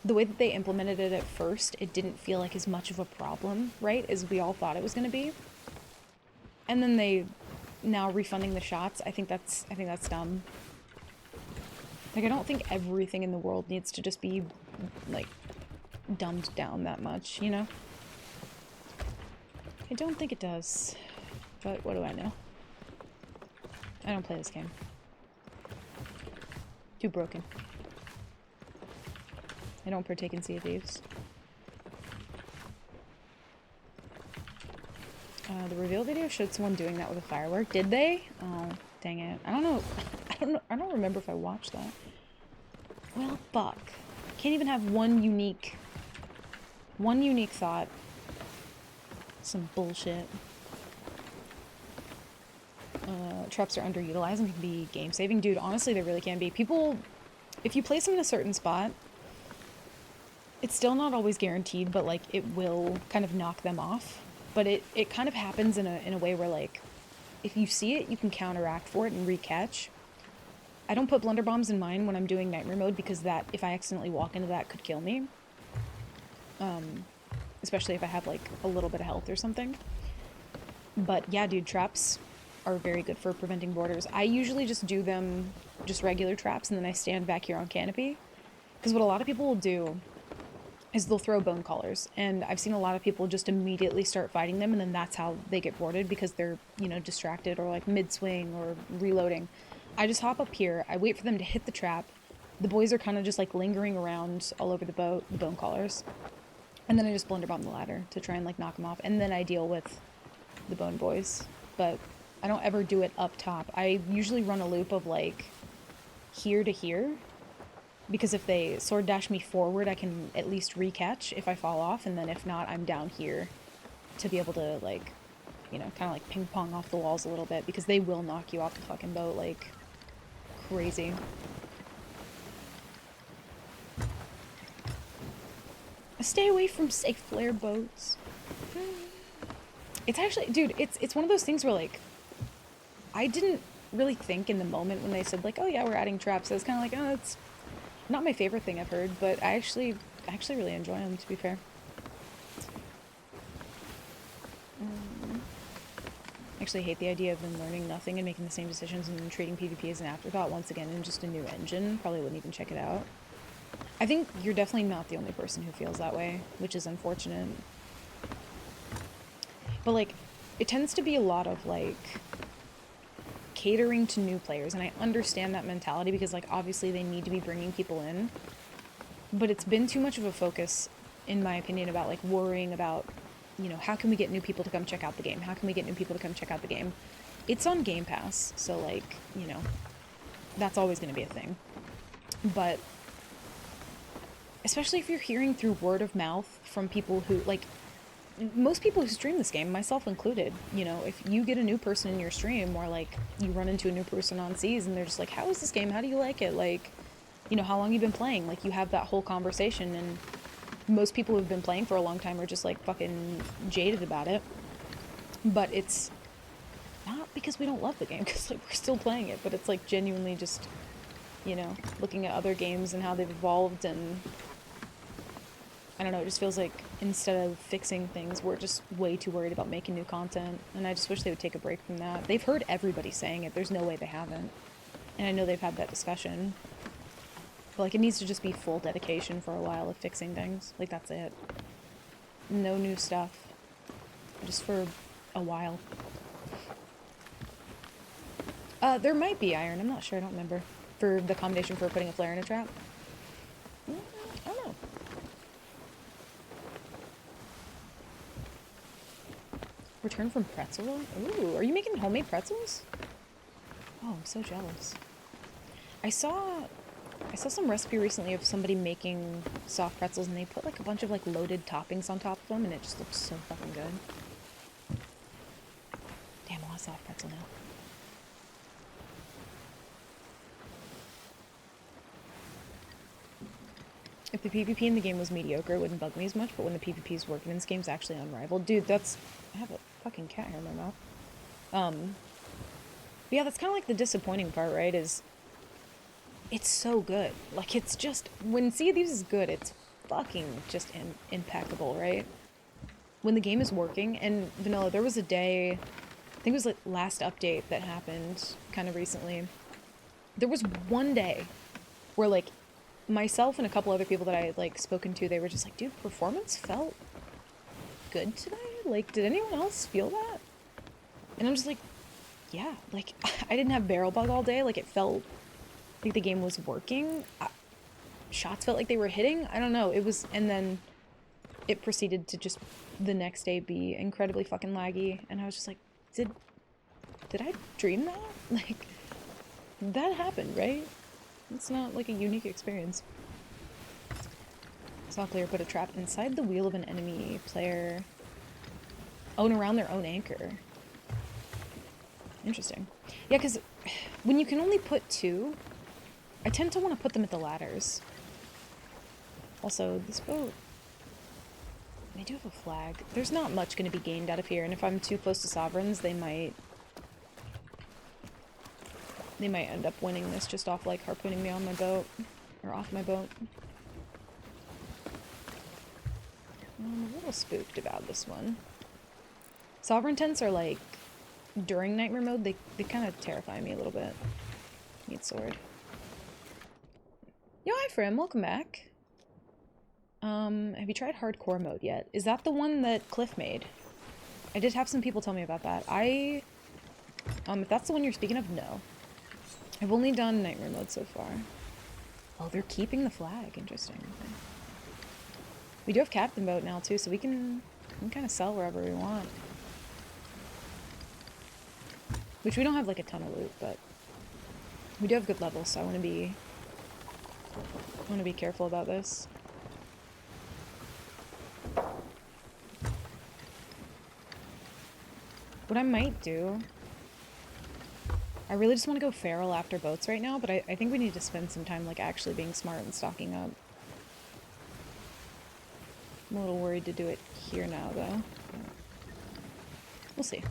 the way that they implemented it at first, it didn't feel like as much of a problem, right, as we all thought it was going to be. And then they now refunding the shots. I think that's dumb. Like, I don't think everything in the world needs to just be like dumbed down that much, you know? I don't think it does. But what do I know? I don't play this game. Too broken. I don't partake in Sea of Thieves. The reveal video showed someone doing that with a firework. Did they? Oh, dang it. I don't know. I don't remember if I watched that. Well, fuck. Can't even have one unique thought. Some bullshit. Traps are underutilized and can be game saving. Dude, honestly, they really can be. People, if you place them in a certain spot, it's still not always guaranteed, but like it will kind of knock them off. But it kind of happens in a way where, like, if you see it, you can counteract for it and recatch. I don't put blunderbombs in mine when I'm doing nightmare mode because that, if I accidentally walk into that, could kill me. Especially if I have like a little bit of health or something. But yeah, dude, traps are very good for preventing boarders. I usually just do them, just regular traps, and then I stand back here on canopy. Because what a lot of people will do is they'll throw bone collars, and I've seen a lot of people just immediately start fighting them, and then that's how they get boarded because they're, you know, distracted or like mid-swing or reloading. I just hop up here, I wait for them to hit the trap. The boys are kind of just like lingering around all over the boat, the bone collars. And then I just blunderbomb the ladder to try and like knock them off, and then I deal with the bone boys. But I don't ever do it up top. I usually run a loop of like here to here, because if they sword dash me forward, I can at least recatch if I fall off, and then if not, I'm down here to be able to, like, you know, kind of like ping pong off the walls a little bit, because they will knock you off the fucking boat like crazy. Stay away from safe flare boats. It's actually, dude, it's one of those things where, like, I didn't really think in the moment when they said, like, oh yeah, we're adding traps. I was kind of like, oh, it's not my favorite thing I've heard, but I actually really enjoy them, to be fair. I actually hate the idea of them learning nothing and making the same decisions and then treating PvP as an afterthought once again in just a new engine. Probably wouldn't even check it out. I think you're definitely not the only person who feels that way, which is unfortunate. But, like, it tends to be a lot of, like, catering to new players, and I understand that mentality because, like, obviously they need to be bringing people in. But it's been too much of a focus, in my opinion, about, like, worrying about, you know, how can we get new people to come check out the game? How can we get new people to come check out the game? It's on Game Pass, so, like, you know, that's always going to be a thing. But especially if you're hearing through word of mouth from people who, like, most people who stream this game, myself included, you know, if you get a new person in your stream, or, like, you run into a new person on Seas and they're just like, how is this game? How do you like it? Like, you know, how long you been playing? Like, you have that whole conversation, and most people who've been playing for a long time are just, like, fucking jaded about it. But it's not because we don't love the game, because, like, we're still playing it, but it's, like, genuinely just, you know, looking at other games and how they've evolved, and I don't know, it just feels like instead of fixing things, we're just way too worried about making new content, and I just wish they would take a break from that. They've heard everybody saying it, there's no way they haven't. And I know they've had that discussion. But, like, it needs to just be full dedication for a while of fixing things. Like, that's it. No new stuff. Just for a while. There might be iron, I'm not sure, I don't remember. For the combination for putting a flare in a trap. I don't know. Return from pretzel? Ooh, are you making homemade pretzels? Oh, I'm so jealous. I saw I saw some recipe recently of somebody making soft pretzels and they put like a bunch of like loaded toppings on top of them and it just looks so fucking good. Damn, I want a soft pretzel now. If the PvP in the game was mediocre, it wouldn't bug me as much, but when the PvP is working in this game, it's actually unrivaled. Dude, that's... I have a fucking cat hair in my mouth. But yeah, that's kind of like the disappointing part, right, is... It's so good. Like, it's just... When Sea of Thieves is good, it's fucking just impeccable, right? When the game is working, and Vanilla, there was a day... I think it was like last update that happened kind of recently. There was one day where, like, myself and a couple other people that I had, like, spoken to, they were just like, dude, performance felt good today? Like, did anyone else feel that? And I'm just like, yeah, like, I didn't have barrel bug all day, like, it felt like the game was working. Shots felt like they were hitting, I don't know, it was, and then it proceeded to just the next day be incredibly fucking laggy, and I was just like, did I dream that? Like, that happened, right? It's not like a unique experience. Saw a player put a trap inside the wheel of an enemy player. Oh, and around their own anchor. Interesting. Yeah, because when you can only put 2, I tend to want to put them at the ladders. Also, this boat... They do have a flag. There's not much going to be gained out of here, and if I'm too close to sovereigns, they might end up winning this just off, like, harpooning me on my boat. Or off my boat. I'm a little spooked about this one. Sovereign tents are, like, during nightmare mode, they kind of terrify me a little bit. Need sword. Yo, hi, Frim. Welcome back. Have you tried hardcore mode yet? Is that the one that Cliff made? I did have some people tell me about that. If that's the one you're speaking of, no. I've only done nightmare mode so far. Oh, they're keeping the flag. Interesting. Okay. We do have captain boat now too, so we can kind of sell wherever we want. Which we don't have like a ton of loot, but we do have good levels, so I want to be careful about this. What I might do... I really just want to go feral after boats right now, but I think we need to spend some time, like, actually being smart and stocking up. I'm a little worried to do it here now, though. We'll see.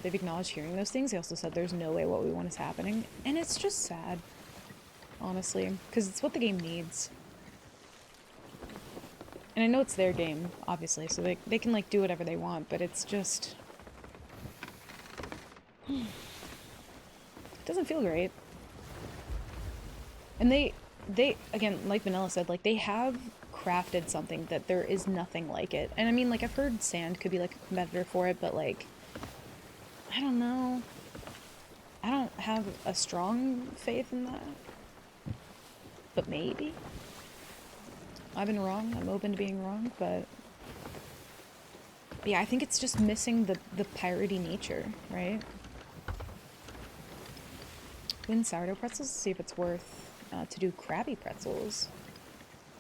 They've acknowledged hearing those things. They also said there's no way what we want is happening. And it's just sad, honestly, because it's what the game needs. And I know it's their game, obviously, so they can, like, do whatever they want, but it's just... It doesn't feel great. And they, again, like Vanilla said, like, they have crafted something that there is nothing like it. And I mean, like, I've heard sand could be, like, a competitor for it, but, like, I don't know. I don't have a strong faith in that. But maybe. I've been wrong. I'm open to being wrong, but yeah, I think it's just missing the piratey nature, right? Win sourdough pretzels to see if it's worth to do Krabby pretzels.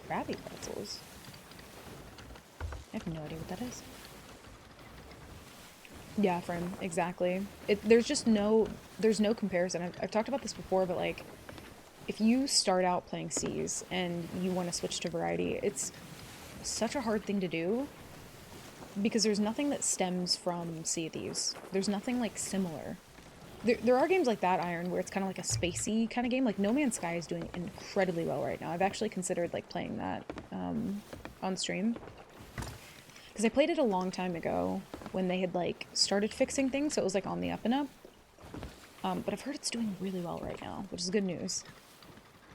Krabby pretzels? I have no idea what that is. Yeah, friend, exactly. There's just there's no comparison. I've talked about this before, but like, if you start out playing Seas and you want to switch to variety, it's such a hard thing to do because there's nothing that stems from Sea of Thieves. There's nothing like similar. There are games like that, Iron, where it's kind of like a spacey kind of game. Like No Man's Sky is doing incredibly well right now. I've actually considered like playing that on stream because I played it a long time ago when they had like started fixing things, so it was like on the up and up. But I've heard it's doing really well right now, which is good news.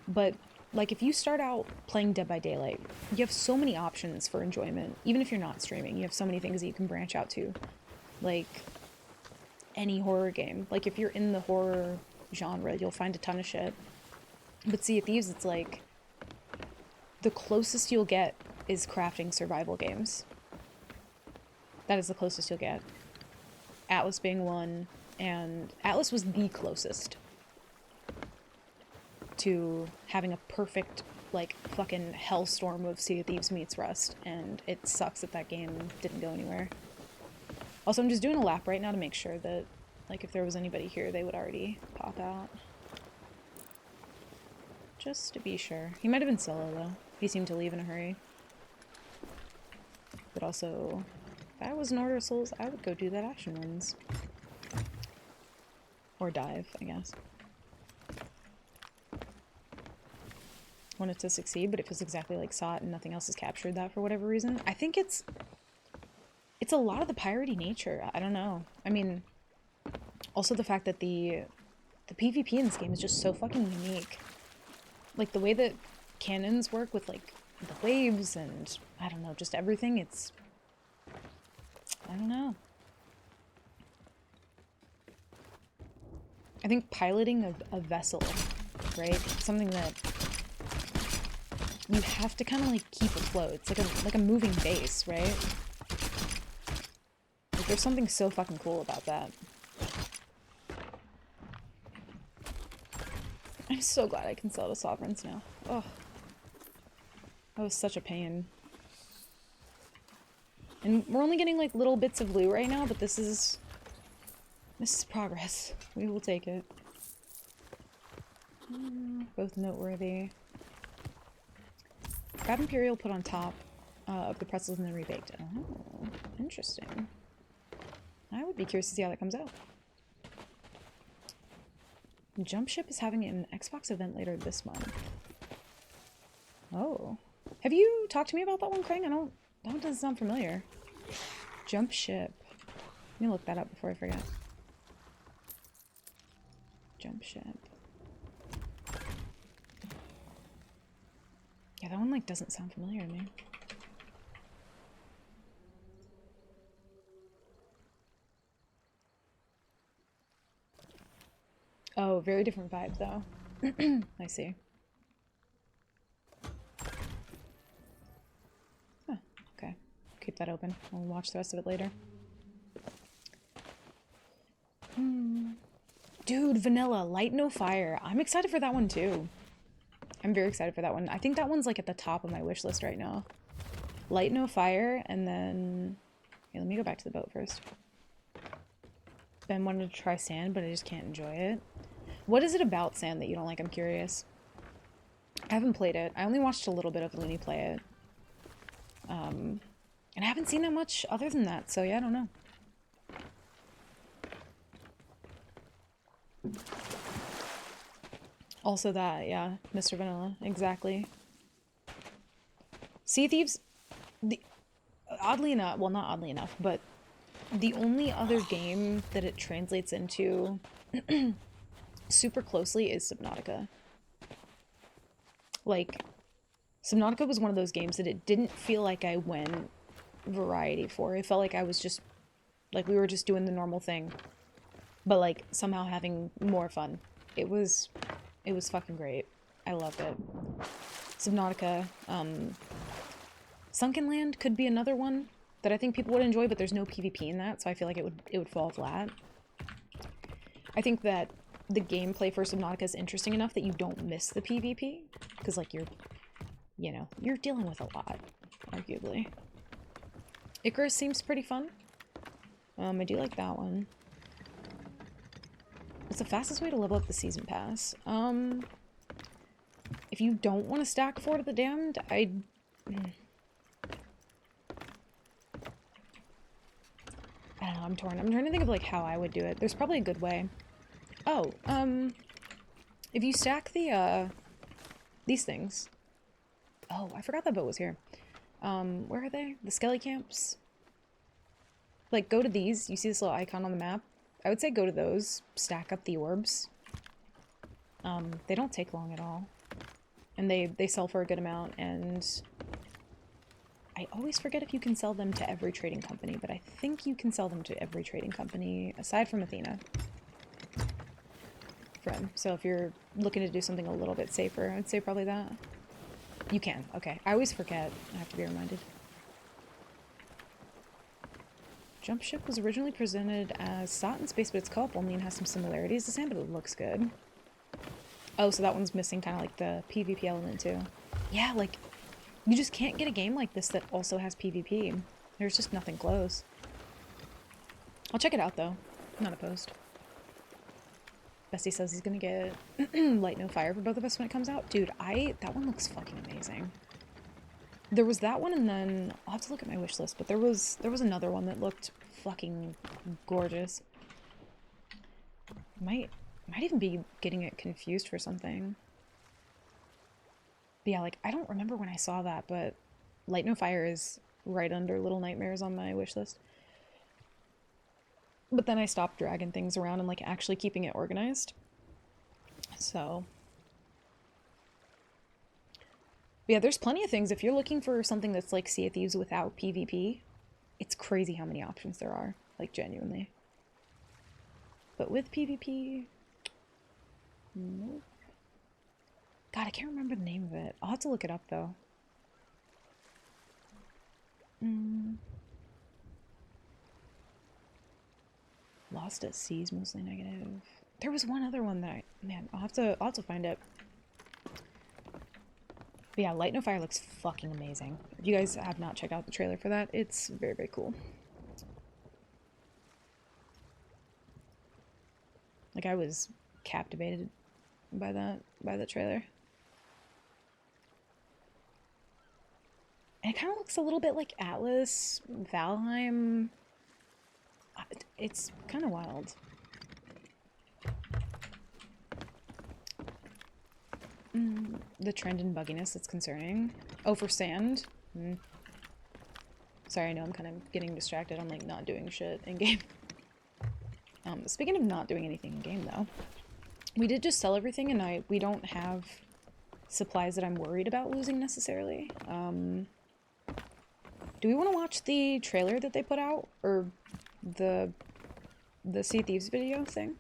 But like if you start out playing Dead by Daylight, you have so many options for enjoyment. Even if you're not streaming, you have so many things that you can branch out to. Like any horror game. Like if you're in the horror genre, you'll find a ton of shit. But Sea of Thieves, it's like the closest you'll get is crafting survival games. That is the closest you'll get. Atlas being one, and Atlas was the closest to having a perfect, like, fucking hellstorm of Sea of Thieves meets Rust, and it sucks that that game didn't go anywhere. Also, I'm just doing a lap right now to make sure that, like, if there was anybody here, they would already pop out. Just to be sure. He might have been solo, though. He seemed to leave in a hurry. But also, if I was an Order of Souls, I would go do that Ashen Winds. Or dive, I guess. Want it to succeed, but it feels exactly like SOT and nothing else has captured that for whatever reason. I think it's a lot of the piratey nature. I don't know. I mean, also the fact that the PvP in this game is just so fucking unique. Like, the way that cannons work with, like, the waves and, I don't know, just everything, it's... I don't know. I think piloting a vessel, right? Something that you have to kind of, like, keep afloat. It's like a moving base, right? Like, there's something so fucking cool about that. I'm so glad I can sell to Sovereigns now. Oh. That was such a pain. And we're only getting, like, little bits of loot right now, but this is progress. We will take it. Both noteworthy. Crab Imperial put on top of the pretzels and then rebaked. Oh, interesting. I would be curious to see how that comes out. Jump Ship is having an Xbox event later this month. Oh. Have you talked to me about that one, Krang? That one doesn't sound familiar. Jump Ship. Let me look that up before I forget. Jump Ship. Yeah, that one, like, doesn't sound familiar to me. Oh, very different vibes, though. I see. Huh, okay. Keep that open. I'll watch the rest of it later. Dude, Vanilla, Light No Fire. I'm excited for that one, too. I'm very excited for that one. I think that one's, like, at the top of my wish list right now. Light No Fire, and then... Okay, let me go back to the boat first. Ben wanted to try Sand, but I just can't enjoy it. What is it about Sand that you don't like? I'm curious. I haven't played it. I only watched a little bit of Looney play it. And I haven't seen that much other than that, so yeah, I don't know. Also that, yeah, Mr. Vanilla, exactly. Sea Thieves, oddly enough, well, not oddly enough, but the only other game that it translates into super closely is Subnautica. Like, Subnautica was one of those games that it didn't feel like I went variety for. It felt like I was just, like, we were just doing the normal thing, but, like, somehow having more fun. It was fucking great. I loved it. Subnautica, Sunken Land could be another one that I think people would enjoy, but there's no PvP in that, so I feel like it would fall flat. I think that the gameplay for Subnautica is interesting enough that you don't miss the PvP, because, like, you know, you're dealing with a lot, arguably. Icarus seems pretty fun. I do like that one. What's the fastest way to level up the Season Pass? If you don't want to stack Fort of the Damned, I don't know, I'm torn. I'm trying to think of, like, how I would do it. There's probably a good way. Oh, if you stack the, these things. Oh, I forgot that boat was here. Where are they? The Skelly Camps? Like, go to these. You see this little icon on the map? I would say go to those. Stack up the orbs. They don't take long at all. And they sell for a good amount, and I always forget if you can sell them to every trading company, but I think you can sell them to every trading company, aside from Athena. So if you're looking to do something a little bit safer, I'd say probably that. You can. Okay. I always forget. I have to be reminded. Jump Ship was originally presented as SOT in space, but it's co-op only and has some similarities to Sand, but it looks good. Oh, so that one's missing kind of like the PvP element too. Yeah, like, you just can't get a game like this that also has PvP. There's just nothing close. I'll check it out though. I'm not opposed. Bestie says he's gonna get Light No Fire for both of us when it comes out. Dude, that one looks fucking amazing. There was that one, and then I'll have to look at my wish list, but there was another one that looked fucking gorgeous. Might even be getting it confused for something. But yeah, like, I don't remember when I saw that, but Light No Fire is right under Little Nightmares on my wish list. But then I stopped dragging things around and, like, actually keeping it organized. So. But yeah, there's plenty of things. If you're looking for something that's like Sea of Thieves without PvP, it's crazy how many options there are. Like, genuinely. But with PvP... Nope. God, I can't remember the name of it. I'll have to look it up, though. Lost at Sea is mostly negative. There was one other one that man, I'll have to find it. But yeah, Light No Fire looks fucking amazing. If you guys have not checked out the trailer for that, it's very, very cool. Like, I was captivated by the trailer. And it kind of looks a little bit like Atlas, Valheim. It's kind of wild. The trend in bugginess that's concerning. Oh, for sand? Sorry, I know I'm kind of getting distracted on, like, not doing shit in-game. Speaking of not doing anything in-game, though, we did just sell everything, and we don't have supplies that I'm worried about losing, necessarily. Do we want to watch the trailer that they put out? Or the Sea Thieves video thing?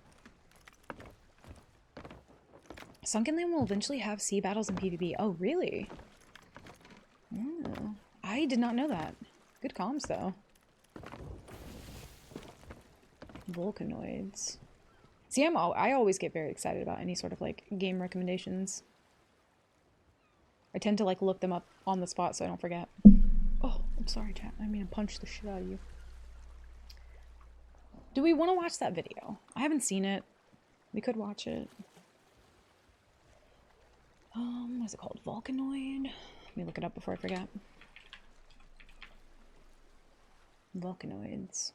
Sunken Land will eventually have sea battles and PvP. Oh, really? Oh, I did not know that. Good comms, though. Volcanoids. See, I always get very excited about any sort of, like, game recommendations. I tend to, like, look them up on the spot so I don't forget. Oh, I'm sorry, chat. I mean, I punched the shit out of you. Do we want to watch that video? I haven't seen it. We could watch it. What is it called? Volcanoid? Let me look it up before I forget. Volcanoids.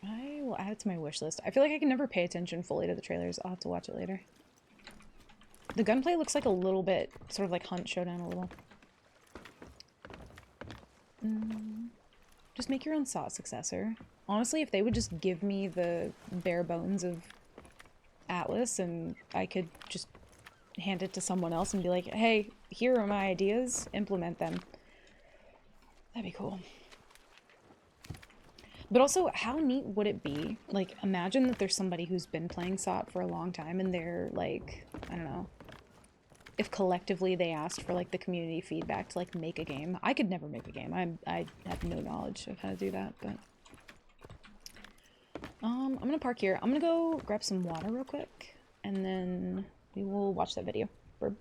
I will add it to my wish list. I feel like I can never pay attention fully to the trailers. I'll have to watch it later. The gunplay looks like a little bit, sort of like Hunt Showdown a little. Just make your own SOT successor. Honestly, if they would just give me the bare bones of Atlas and I could just hand it to someone else and be like, hey, here are my ideas, implement them. That'd be cool. But also, how neat would it be? Like, imagine that there's somebody who's been playing SOT for a long time and they're like, I don't know, if collectively they asked for, like, the community feedback to, like, make a game. I could never make a game. I have no knowledge of how to do that, but... I'm gonna park here. I'm gonna go grab some water real quick, and then we will watch that video. Burb.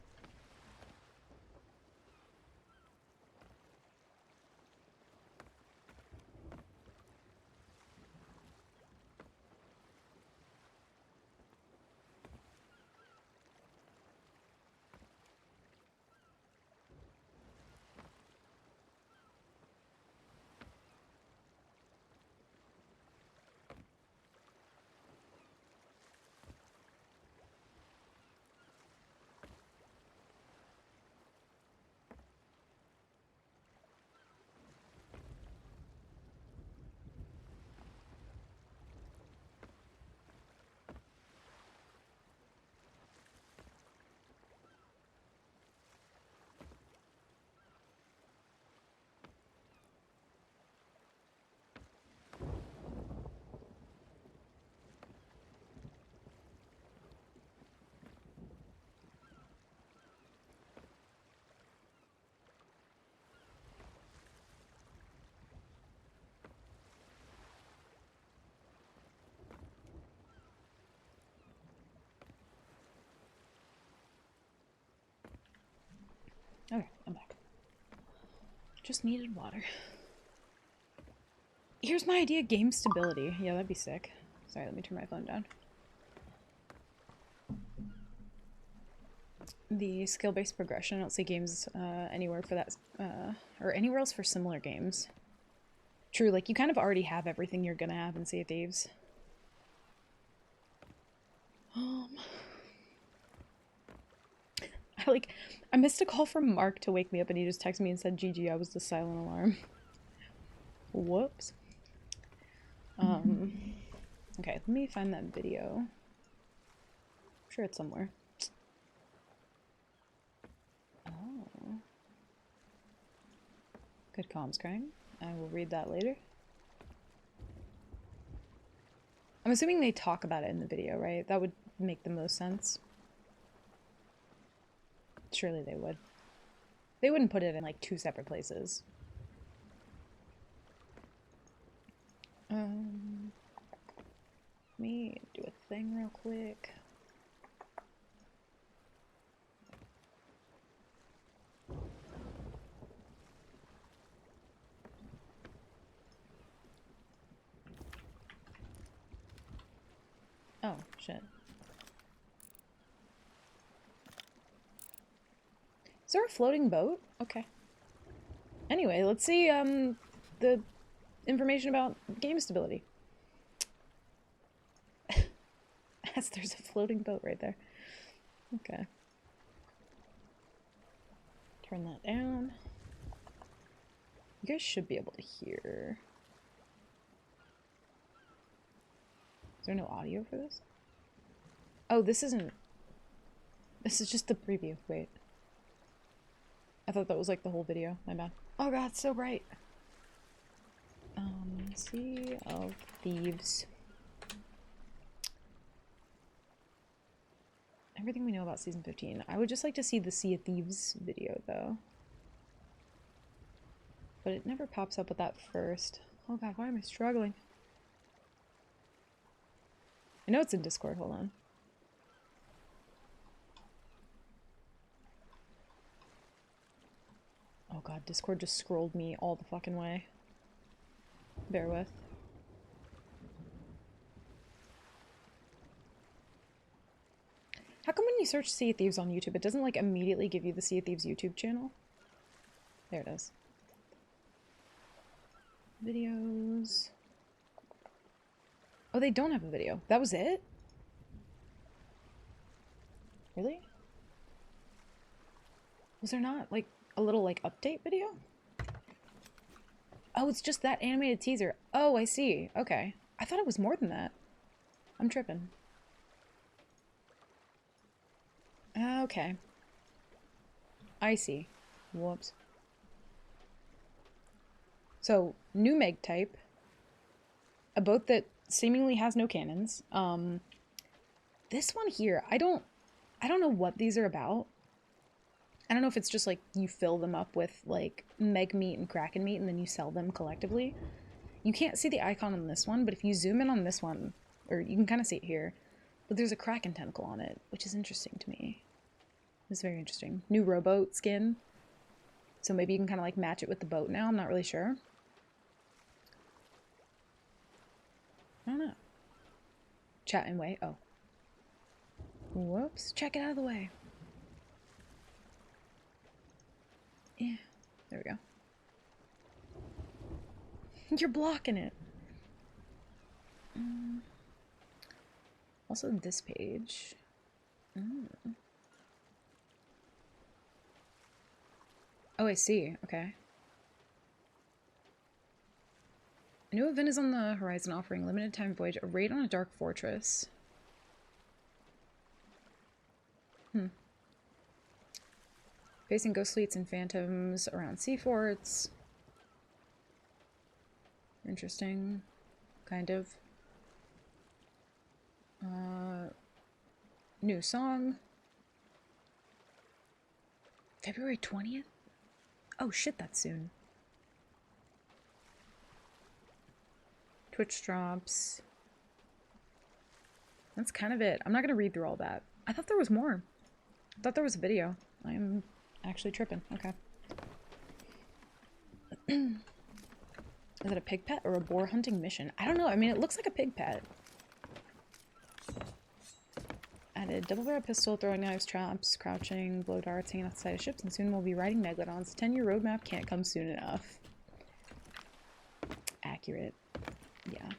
Okay, I'm back. Just needed water. Here's my idea, game stability. Yeah, that'd be sick. Sorry, let me turn my phone down. The skill-based progression. I don't see games anywhere for that, or anywhere else for similar games. True, like you kind of already have everything you're gonna have in Sea of Thieves. I missed a call from Mark to wake me up and he just texted me and said, GG, I was the silent alarm. Whoops. Okay, let me find that video. I'm sure it's somewhere. Oh. Good comms, Krang. I will read that later. I'm assuming they talk about it in the video, right? That would make the most sense. Surely they would. They wouldn't put it in like 2 separate places. Let me do a thing real quick. Oh, shit. Is there a floating boat? Okay. Anyway, let's see the information about game stability. Yes, there's a floating boat right there. Okay. Turn that down. You guys should be able to hear. Is there no audio for this? Oh, this isn't... This is just the preview. Wait. I thought that was like the whole video. My bad. Oh god, it's so bright. Sea of Thieves. Everything we know about Season 15. I would just like to see the Sea of Thieves video, though. But it never pops up with that first. Oh god, why am I struggling? I know it's in Discord, hold on. Oh god, Discord just scrolled me all the fucking way. Bear with. How come when you search Sea of Thieves on YouTube, it doesn't like immediately give you the Sea of Thieves YouTube channel? There it is. Videos. Oh, they don't have a video. That was it? Really? Was there not like a little like update video? Oh, it's just that animated teaser. Oh, I see. Okay. I thought it was more than that. I'm tripping. Okay. I see. Whoops. So, new Meg type. A boat that seemingly has no cannons. This one here, I don't know what these are about. I don't know if it's just like you fill them up with like Meg meat and Kraken meat and then you sell them collectively. You can't see the icon on this one, but if you zoom in on this one, or you can kind of see it here, but there's a Kraken tentacle on it, which is interesting to me. It's very interesting. New rowboat skin. So maybe you can kind of like match it with the boat now. I'm not really sure. I don't know. Chat and wait. Oh. Whoops. Check it out of the way. Yeah. There we go. You're blocking it. Also this page. Oh, I see. Okay. A new event is on the horizon offering limited time voyage, a raid on a dark fortress. Facing ghost fleets and phantoms around sea forts. Interesting. Kind of. New song. February 20th? Oh shit, that's soon. Twitch drops. That's kind of it. I'm not gonna read through all that. I thought there was more. I thought there was a video. I am actually actually tripping. Okay. Is it a pig pet or a boar hunting mission? I don't know. I mean, it looks like a pig pet. Added double barrel pistol, throwing knives, traps, crouching, blow darts, hanging outside of ships, and soon we'll be riding megalodons. 10-year roadmap can't come soon enough. Accurate. Yeah.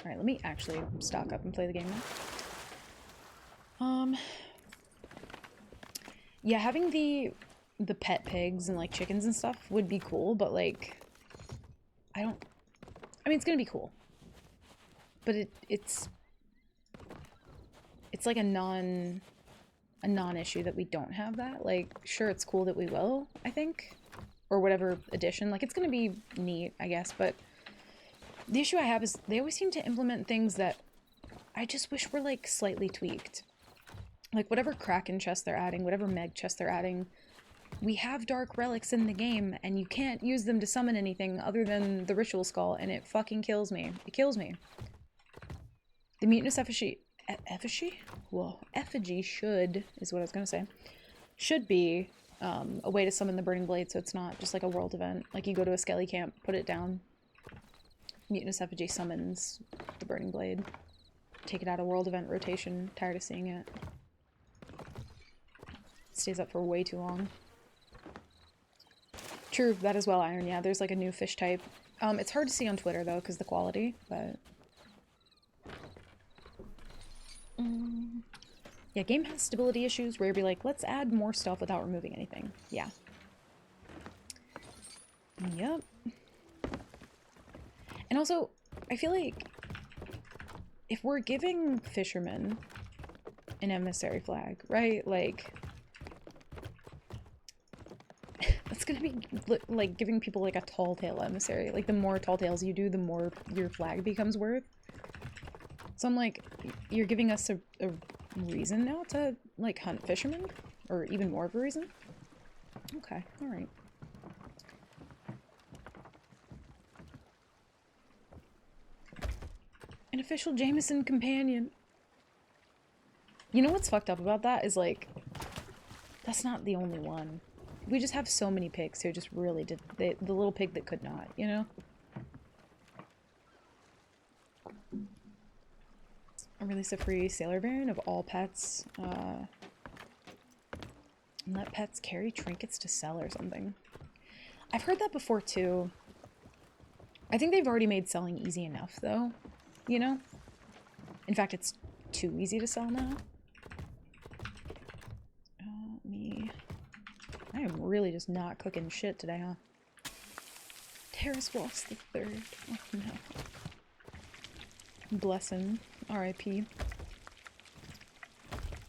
Alright, let me actually stock up and play the game now. Yeah, having the pet pigs and like chickens and stuff would be cool, but like I mean it's gonna be cool. But it's like a non-issue that we don't have that. Like, sure, it's cool that we will, I think. Or whatever edition. Like, it's gonna be neat, I guess, but the issue I have is they always seem to implement things that I just wish were, like, slightly tweaked. Like, whatever Kraken chest they're adding, whatever Meg chest they're adding, we have dark relics in the game, and you can't use them to summon anything other than the Ritual Skull, and it fucking kills me. It kills me. The Mutinous Effigy... Effigy? Whoa. Effigy should, is what I was gonna say, should be a way to summon the Burning Blade, so it's not just like a world event. Like, you go to a Skelly camp, put it down. Mutinous Effigy summons the Burning Blade. Take it out of world event rotation. Tired of seeing it. It stays up for way too long. True, that as well, Iron. Yeah, there's like a new fish type. It's hard to see on Twitter, though, because the quality, but... Yeah, game has stability issues where you'd be like, let's add more stuff without removing anything. Yeah. Yep. And also, I feel like if we're giving fishermen an emissary flag, right? Like, that's gonna be like giving people like a tall tale emissary. Like, the more tall tales you do, the more your flag becomes worth. So I'm like, you're giving us a reason now to, like, hunt fishermen? Or even more of a reason? Okay, alright. An official Jameson companion. You know what's fucked up about that is, like, that's not the only one. We just have so many pigs who just really did the little pig that could not, you know? Release a free sailor variant of all pets, and let pets carry trinkets to sell or something. I've heard that before too. I think they've already made selling easy enough though, you know? In fact, it's too easy to sell now. I am really just not cooking shit today, huh? Terrace Ross the Third. Oh no. Bless him. R.I.P.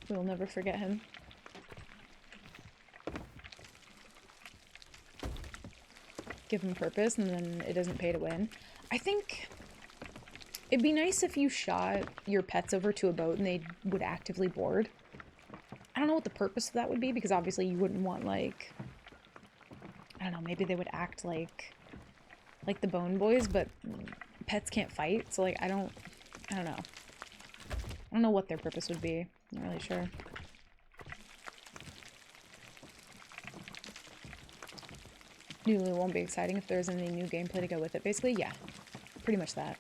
We'll never forget him. Give him purpose and then it doesn't pay to win. I think it'd be nice if you shot your pets over to a boat and they would actively board. I don't know what the purpose of that would be, because obviously you wouldn't want, like, I don't know, maybe they would act like the Bone Boys, but pets can't fight, so, like, I don't know. I don't know what their purpose would be. I'm not really sure. It won't be exciting if there's any new gameplay to go with it. Basically, yeah. Pretty much that.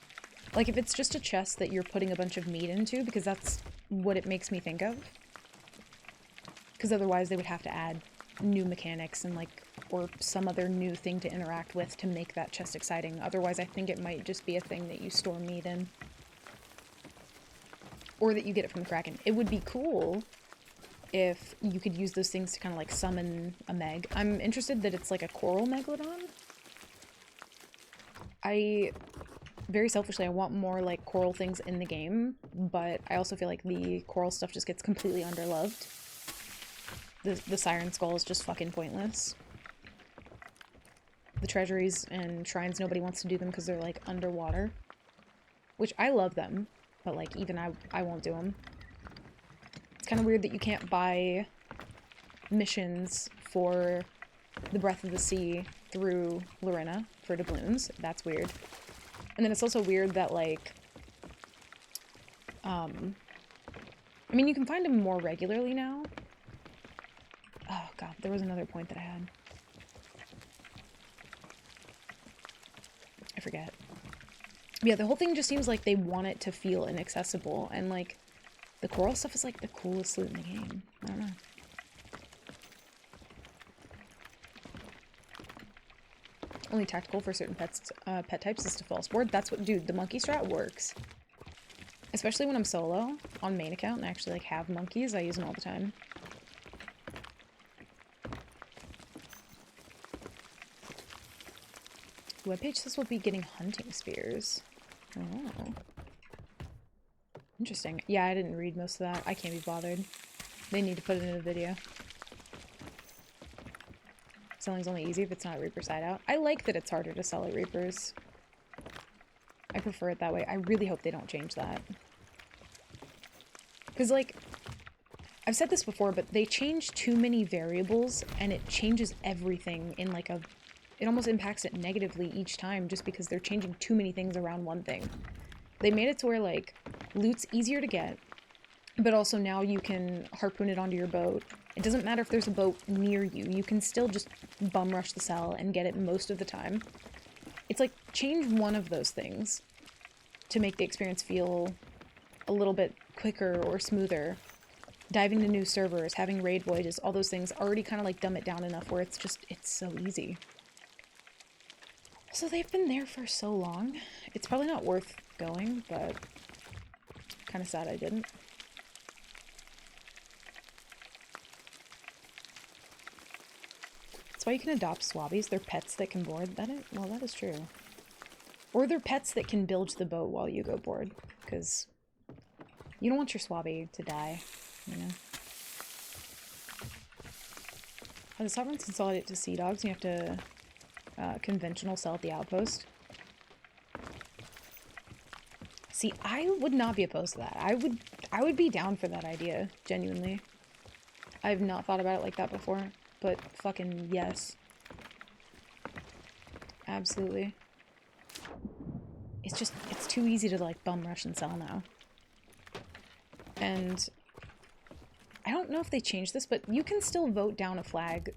Like, if it's just a chest that you're putting a bunch of meat into, because that's what it makes me think of. Because otherwise they would have to add new mechanics and, like, or some other new thing to interact with to make that chest exciting. Otherwise, I think it might just be a thing that you store meat in. Or that you get it from the Kraken. It would be cool if you could use those things to kind of like summon a Meg. I'm interested that it's like a coral megalodon. Very selfishly, I want more like coral things in the game, but I also feel like the coral stuff just gets completely underloved. The Siren Skull is just fucking pointless. The treasuries and shrines, nobody wants to do them because they're like underwater. Which I love them. But, like, even I won't do them. It's kind of weird that you can't buy missions for the Breath of the Sea through Lorena for doubloons. That's weird. And then it's also weird that, like, I mean, you can find them more regularly now. Oh, God, there was another point that I had. I forget. Yeah, the whole thing just seems like they want it to feel inaccessible, and like the coral stuff is like the coolest loot in the game. I don't know. Only tactical for certain pets, pet types is to false board. That's what, dude, the monkey strat works. Especially when I'm solo on main account and I actually like have monkeys. I use them all the time. Webpage says we'll be getting hunting spears. Oh. Interesting. Yeah, I didn't read most of that. I can't be bothered. They need to put it in a video. Selling's only easy if it's not Reaper side out. I like that it's harder to sell at Reapers. I prefer it that way. I really hope they don't change that. Because, like, I've said this before, but they change too many variables and it changes everything in, like, a... It almost impacts it negatively each time just because they're changing too many things around one thing. They made it to where, like, loot's easier to get, but also now you can harpoon it onto your boat. It doesn't matter if there's a boat near you. You can still just bum rush the cell and get it most of the time. It's like, change one of those things to make the experience feel a little bit quicker or smoother. Diving to new servers, having raid voyages, all those things already kind of like dumb it down enough where it's just, it's so easy. So they've been there for so long. It's probably not worth going, but kind of sad I didn't. That's why you can adopt swabbies. They're pets that can board. Well, that is true. Or they're pets that can bilge the boat while you go board. Because you don't want your swabby to die, you know? Oh, the sovereigns consolidate to sea dogs. You have to conventional sell at the outpost. See, I would not be opposed to that. I would be down for that idea, genuinely. I've not thought about it like that before, but fucking yes. Absolutely. It's just, it's too easy to like bum rush and sell now. And I don't know if they changed this, but you can still vote down a flag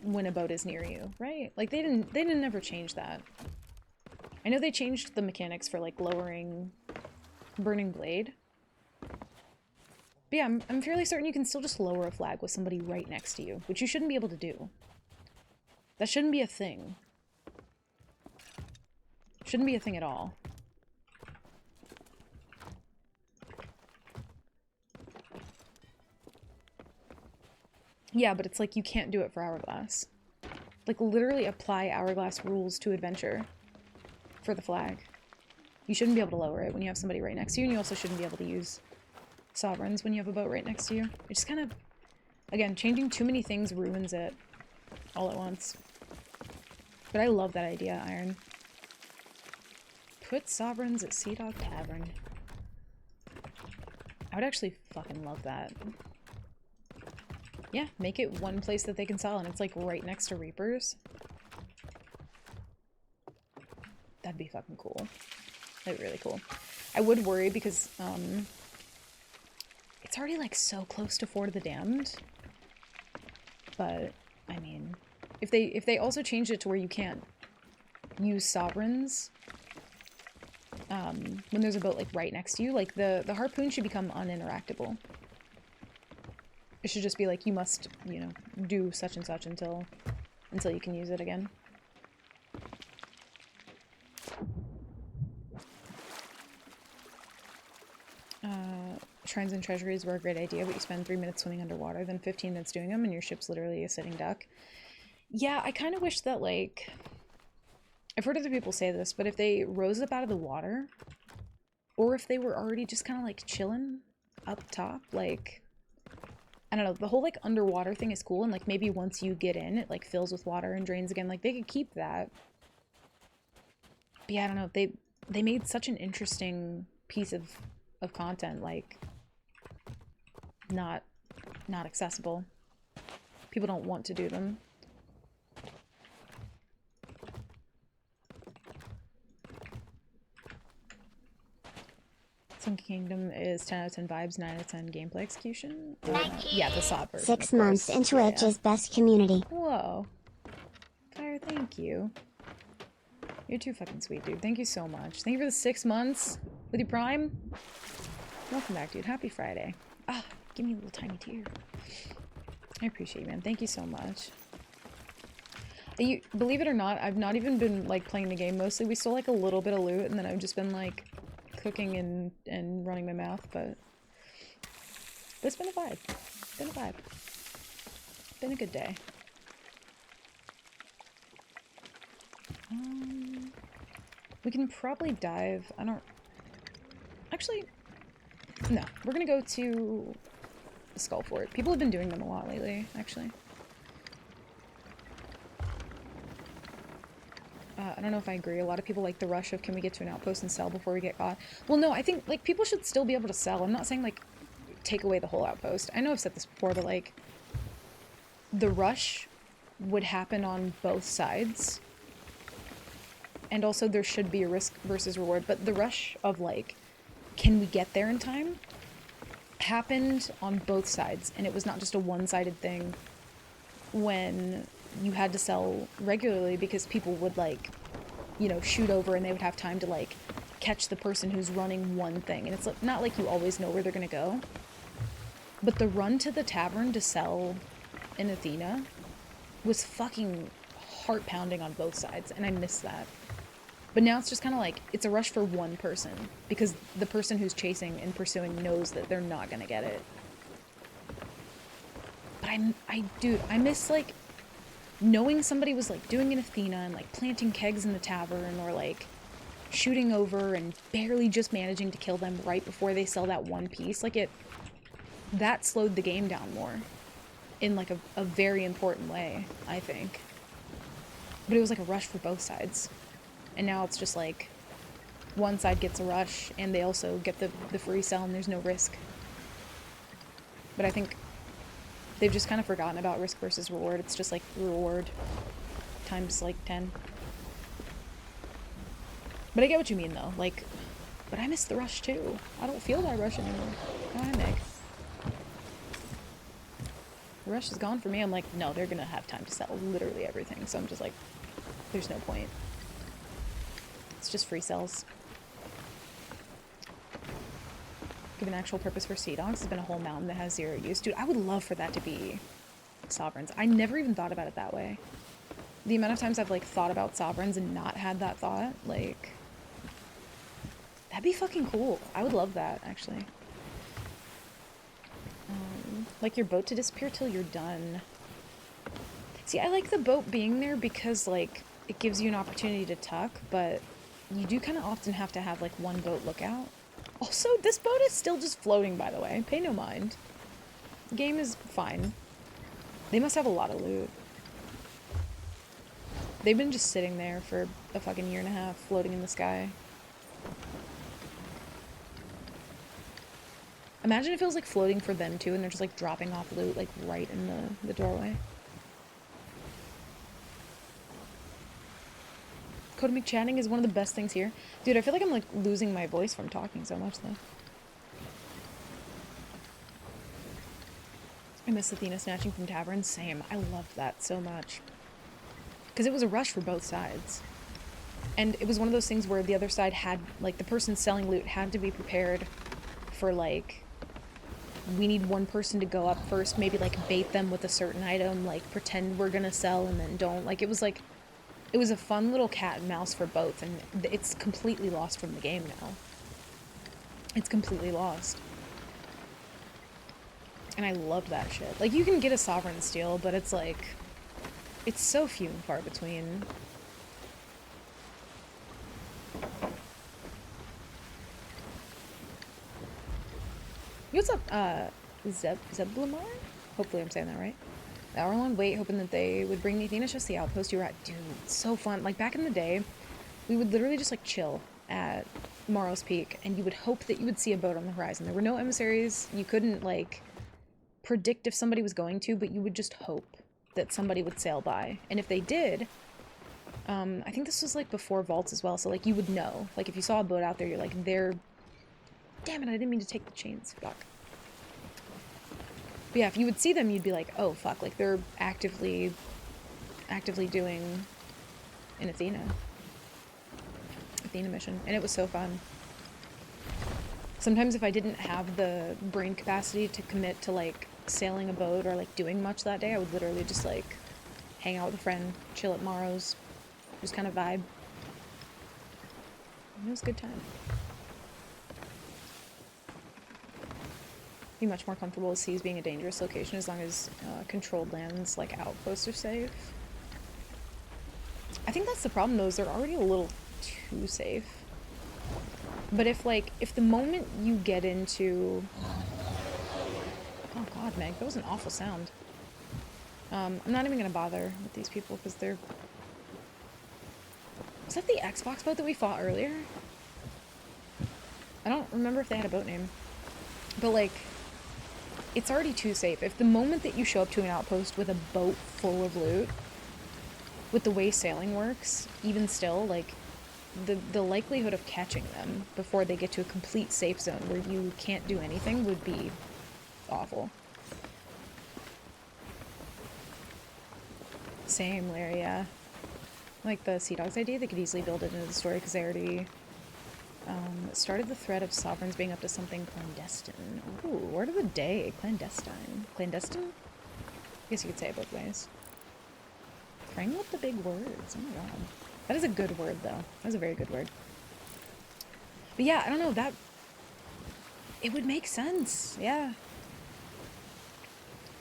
when a boat is near you, right? Like they didn't ever change that. I know they changed the mechanics for like lowering Burning Blade. But yeah, I'm fairly certain you can still just lower a flag with somebody right next to you, which you shouldn't be able to do. That shouldn't be a thing. Shouldn't be a thing at all. Yeah, but it's like you can't do it for Hourglass. Like, literally apply Hourglass rules to Adventure for the flag. You shouldn't be able to lower it when you have somebody right next to you, and you also shouldn't be able to use Sovereigns when you have a boat right next to you. It just kind of... Again, changing too many things ruins it all at once. But I love that idea, Iron. Put Sovereigns at Sea Dog Tavern. I would actually fucking love that. Yeah, make it one place that they can sell, and it's like right next to Reapers. That'd be fucking cool. That'd be really cool. I would worry because, it's already like so close to Fort of the Damned. But, I mean, if they also changed it to where you can't use Sovereigns, when there's a boat like right next to you, like the harpoon should become uninteractable. It should just be like, you must, you know, do such and such until you can use it again. Shrines and treasuries were a great idea, but you spend 3 minutes swimming underwater, then 15 minutes doing them, and your ship's literally a sitting duck. Yeah, I kind of wish that, like... I've heard other people say this, but if they rose up out of the water, or if they were already just kind of, like, chilling up top, like... I don't know, the whole, like, underwater thing is cool, and, like, maybe once you get in, it, like, fills with water and drains again. Like, they could keep that. But yeah, I don't know, they made such an interesting piece of content, like, not accessible. People don't want to do them. Sunken Kingdom is 10 out of 10 vibes, 9 out of 10 gameplay execution. Yeah, the sob version. 6 of months course. into Yeah, it, just best community. Whoa. Fire, thank you. You're too fucking sweet, dude. Thank you so much. Thank you for the 6 months with your Prime. Welcome back, dude. Happy Friday. Ah, give me a little tiny tear. I appreciate you, man. Thank you so much. You, believe it or not, I've not even been, like, playing the game. Mostly we stole, like, a little bit of loot, and then I've just been, like, cooking and running my mouth, but it's been a vibe. Been a vibe. Been a good day. We can probably dive. I don't... Actually, no. We're gonna go to Skull Fort. People have been doing them a lot lately, actually. I don't know if I agree. A lot of people like the rush of, can we get to an outpost and sell before we get caught? Well, no, I think, like, people should still be able to sell. I'm not saying, like, take away the whole outpost. I know I've said this before, but, like, the rush would happen on both sides. And also there should be a risk versus reward, but the rush of, like, can we get there in time, happened on both sides, and it was not just a one-sided thing when you had to sell regularly, because people would, like, you know, shoot over and they would have time to, like, catch the person who's running one thing, and it's like, not like you always know where they're gonna go. But the run to the tavern to sell in Athena was fucking heart-pounding on both sides, and I miss that. But now it's just kind of like, it's a rush for one person, because the person who's chasing and pursuing knows that they're not gonna get it. But dude, I miss, like, knowing somebody was, like, doing an Athena and, like, planting kegs in the tavern, or, like, shooting over and barely just managing to kill them right before they sell that one piece. Like, that slowed the game down more in, like, a very important way, I think. But it was like a rush for both sides. And now it's just like, one side gets a rush, and they also get the free sell, and there's no risk. But I think they've just kind of forgotten about risk versus reward. It's just like reward times, like, 10. But I get what you mean, though. Like, but I miss the rush, too. I don't feel that rush anymore. Oh, hi, Meg. The rush is gone for me. I'm like, no, they're gonna have time to sell literally everything. So I'm just like, there's no point. It's just free sells. Give an actual purpose for Sea Dogs has been a whole mountain that has 0 use. Dude, I would love for that to be sovereigns. I never even thought about it that way. The amount of times I've, like, thought about sovereigns and not had that thought, like, that'd be fucking cool. I would love that, actually. Like your boat to disappear till you're done. See, I like the boat being there because, like, it gives you an opportunity to tuck, but you do kind of often have to have, like, one boat lookout. Also, this boat is still just floating, by the way. Pay no mind. The game is fine. They must have a lot of loot. They've been just sitting there for a fucking 1.5 years, floating in the sky. Imagine if it was, like, floating for them, too, and they're just, like, dropping off loot, like, right in the doorway. Coda McChatting is one of the best things here. Dude, I feel like I'm, like, losing my voice from talking so much, though. I miss Athena snatching from taverns. Same. I loved that so much. Because it was a rush for both sides. And it was one of those things where the other side had, like, the person selling loot had to be prepared for, like, we need one person to go up first, maybe, like, bait them with a certain item, like, pretend we're gonna sell and then don't. Like, it was, like, it was a fun little cat and mouse for both, and it's completely lost from the game now. It's completely lost. And I love that shit. Like, you can get a sovereign steal, but it's, like, it's so few and far between. What's up, Zeblamar? Hopefully I'm saying that right. The hour-long wait, hoping that they would bring me Athena, just the outpost you were at. Dude, so fun. Like, back in the day, we would literally just, like, chill at Morrow's Peak, and you would hope that you would see a boat on the horizon. There were no emissaries. You couldn't, like, predict if somebody was going to, but you would just hope that somebody would sail by. And if they did, I think this was, like, before vaults as well, so, like, you would know. Like, if you saw a boat out there, you're like, they're Damn it, I didn't mean to take the chains. Fuck. But yeah, if you would see them, you'd be like, oh, fuck. Like, they're actively doing an Athena mission. And it was so fun. Sometimes if I didn't have the brain capacity to commit to, like, sailing a boat or, like, doing much that day, I would literally just, like, hang out with a friend, chill at Morrow's, just kind of vibe. It was a good time. Be much more comfortable with seas being a dangerous location as long as controlled lands like outposts are safe. I think that's the problem though, is they're already a little too safe. But if the moment you get into... Oh god, Meg, that was an awful sound. I'm not even gonna bother with these people because they're... Was that the Xbox boat that we fought earlier? I don't remember if they had a boat name. But like, it's already too safe. If the moment that you show up to an outpost with a boat full of loot, with the way sailing works, even still, like, the likelihood of catching them before they get to a complete safe zone where you can't do anything would be awful. Same, Larry, yeah. Like the Sea Dogs idea, they could easily build it into the story because they already started the thread of sovereigns being up to something clandestine. Ooh, word of the day, clandestine. Clandestine? I guess you could say it both ways. Praying with the big words, oh my god. That is a good word though. That is a very good word. But yeah, I don't know, that... It would make sense, yeah.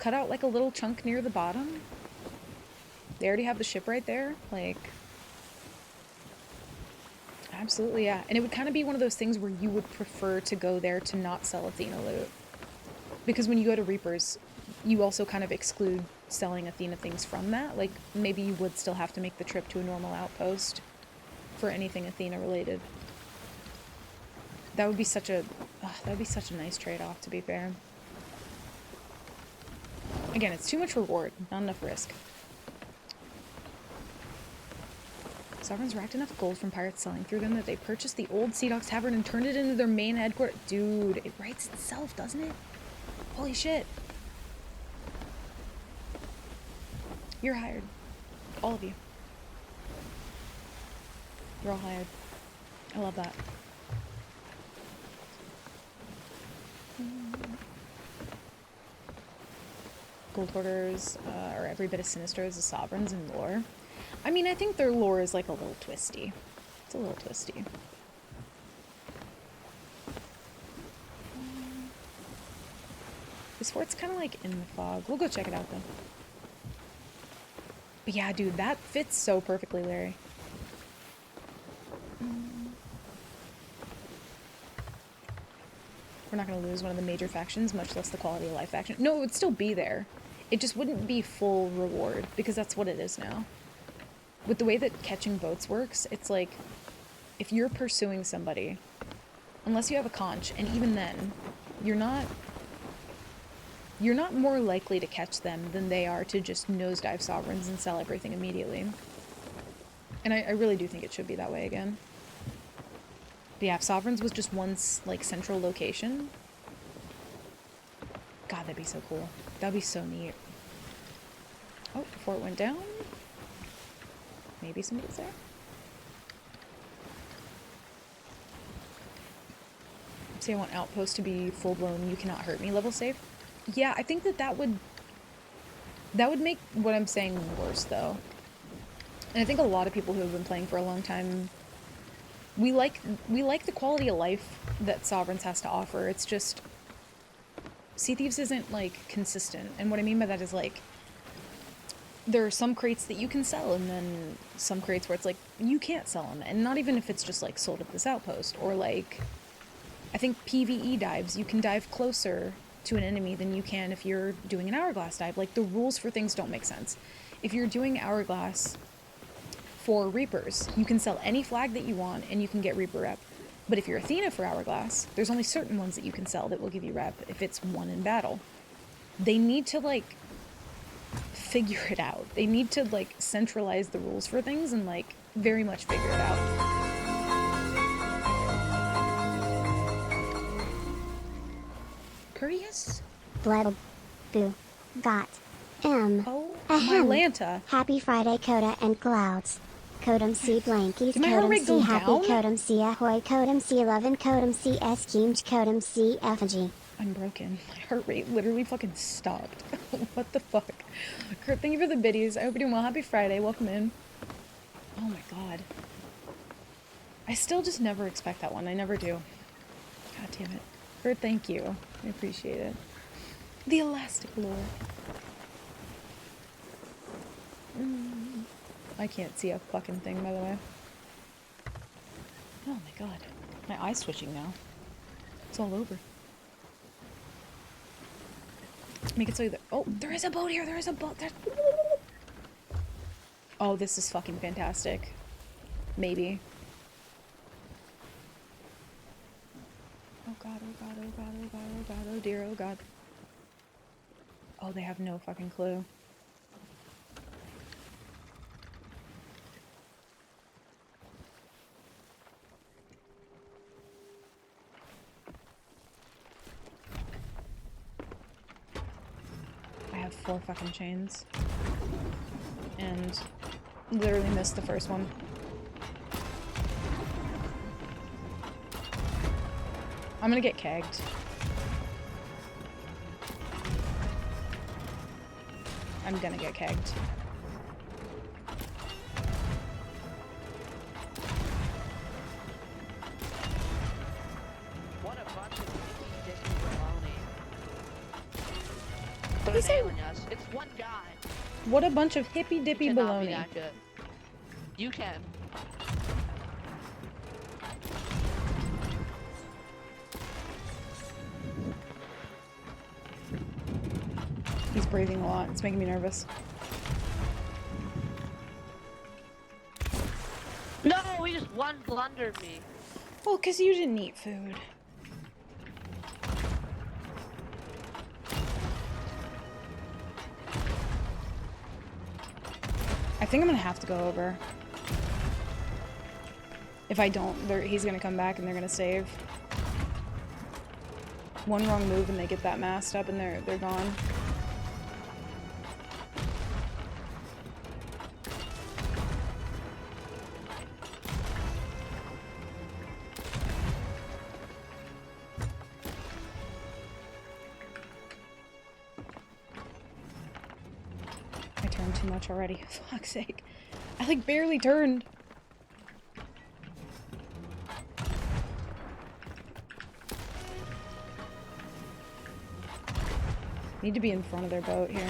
Cut out like a little chunk near the bottom. They already have the ship right there, like... Absolutely, yeah. And it would kind of be one of those things where you would prefer to go there to not sell Athena loot. Because when you go to Reapers, you also kind of exclude selling Athena things from that. Like, maybe you would still have to make the trip to a normal outpost for anything Athena related. That would be such a... that would be such a nice trade-off, to be fair. Again, it's too much reward, not enough risk. Sovereigns racked enough gold from pirates selling through them that they purchased the old Sea Dogs Tavern and turned it into their main headquarters. Dude, it writes itself, doesn't it? Holy shit. You're hired. All of you. You're all hired. I love that. Gold hoarders are every bit as sinister as the sovereigns in lore. I mean, I think their lore is like a little twisty. It's a little twisty. This fort's kind of like in the fog. We'll go check it out though. But yeah, dude, that fits so perfectly, Larry. We're not going to lose one of the major factions, much less the quality of life faction. No, it would still be there. It just wouldn't be full reward, because that's what it is now. With the way that catching boats works, it's like, if you're pursuing somebody, unless you have a conch, and even then, you're not more likely to catch them than they are to just nosedive sovereigns and sell everything immediately. And I really do think it should be that way again. But yeah, if sovereigns was just one, like, central location, God, that'd be so cool. That'd be so neat. Oh, before it went down, maybe somebody's there. See, I want Outpost to be full-blown, you cannot hurt me level safe. Yeah, I think that would make what I'm saying worse, though. And I think a lot of people who have been playing for a long time, we like the quality of life that Sovereigns has to offer. It's just, Sea Thieves isn't, like, consistent. And what I mean by that is, like, there are some crates that you can sell, and then some crates where it's like, you can't sell them. And not even if it's just, like, sold at this outpost. Or, like, I think PvE dives, you can dive closer to an enemy than you can if you're doing an Hourglass dive. Like, the rules for things don't make sense. If you're doing Hourglass for Reapers, you can sell any flag that you want, and you can get Reaper rep. But if you're Athena for Hourglass, there's only certain ones that you can sell that will give you rep if it's won in battle. They need to, like, figure it out. They need to, like, centralize the rules for things and, like, very much figure it out. this? Blood. Boo. Got. Oh, Ahem. my Lanta. Happy Friday, Coda and Clouds. Codem C blankies, Did my heart Codem rate C go happy, down? Codem C ahoy, Codem C 11, Codem C schemed, Codem C effigy. I'm broken. My heart rate literally fucking stopped. What the fuck? Kurt, thank you for the biddies. I hope you're doing well. Happy Friday. Welcome in. Oh my god. I still just never expect that one. I never do. God damn it. Kurt, thank you. I appreciate it. The Elastic Lord. I can't see a fucking thing, by the way. Oh my god. My eye's switching now. It's all over. Make it so that— oh, there is a boat here! There is a boat! There's— oh, this is fucking fantastic. Maybe. Oh god, oh god, oh god, oh god, oh god, oh dear, oh god. Oh, they have no fucking clue. I have 4 fucking chains. And literally missed the first one. I'm gonna get kegged. I'm gonna get kegged. What a bunch of dicky baloney. Put He's an a- alien us. It's one guy. What a bunch of hippy dippy You cannot be baloney. that good. You can. He's breathing a lot. It's making me nervous. No, he just one blundered me. Well, because you didn't eat food. I think I'm gonna have to go over. If I don't, he's gonna come back and they're gonna save. One wrong move and they get that masked up and they're gone. I turned too much already. Fuck's sake. I like barely turned. Need to be in front of their boat here.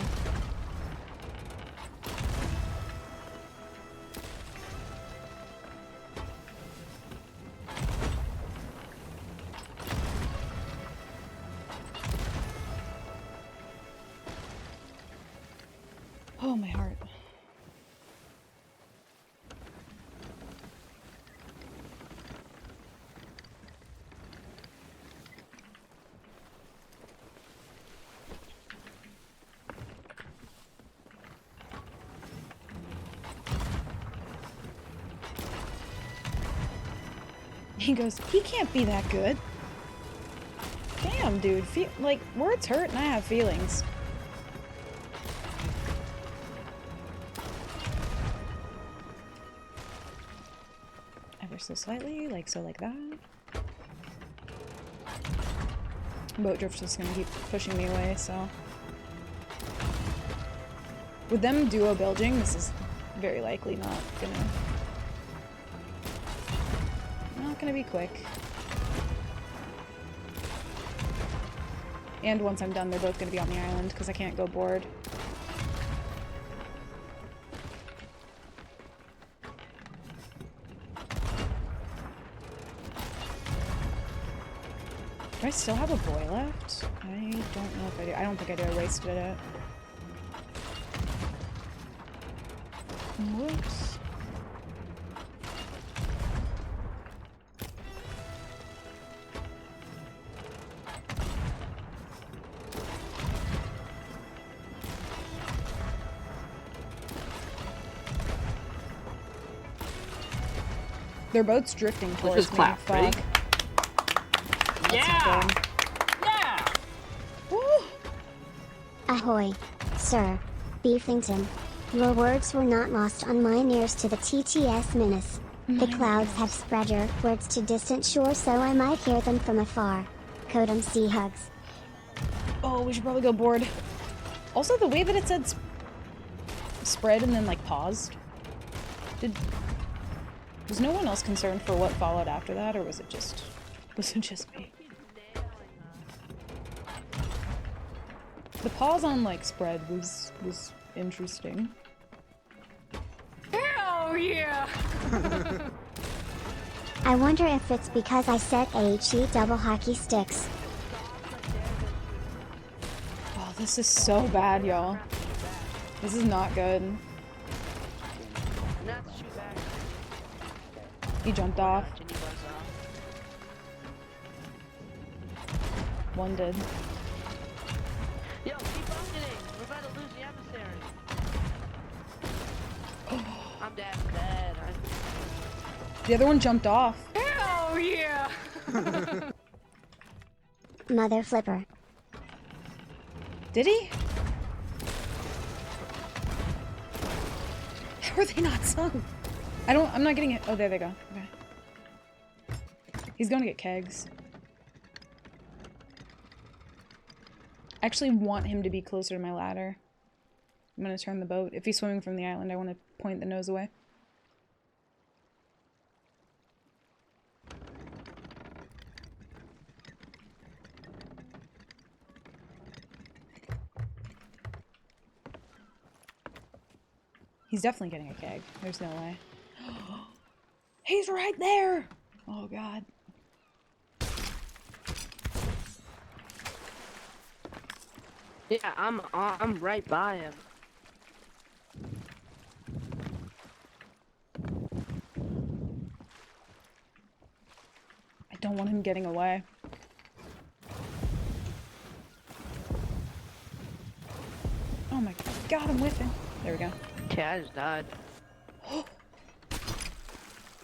Oh, my heart. He goes, he can't be that good. Damn, dude. Like, words hurt and I have feelings. Ever so slightly, like so, like that. Boat drift's just gonna keep pushing me away, so. With them duo bilging, this is very likely not gonna be quick. And once I'm done, they're both gonna be on the island because I can't go board. Do I still have a boy left? I don't know if I do. I don't think I do. I wasted it. Whoops. Their boat's drifting towards just me. clap. Fuck. Ready? That's Yeah! not good. Yeah! Woo! Ahoy, sir. Beefington. Your words were not lost on mine ears to the TTS menace. The clouds have spread your words to distant shores so I might hear them from afar. Codem sea hugs. Oh, we should probably go board. Also, the way that it said spread and then like paused. Was no one else concerned for what followed after that, or was it just me? The pause on like spread was interesting. Hell yeah! I wonder if it's because I said AHE double hockey sticks. Oh, this is so bad, y'all. This is not good. Not to shoot back. He jumped off. Jenny buzzed off. One did. Yo, keep bucketing. We're about to lose the adversary. I'm dead. I'm dead. The other one jumped off. Hell yeah! Mother flipper. Did he? How are they not sunk? I'm not getting it. Oh, there they go. Okay. He's gonna get kegs. I actually want him to be closer to my ladder. I'm gonna turn the boat. If he's swimming from the island, I want to point the nose away. He's definitely getting a keg. There's no way. He's right there! Oh god. Yeah, I'm right by him. I don't want him getting away. Oh my god, I'm whiffing. There we go. Yeah, I just died. Oh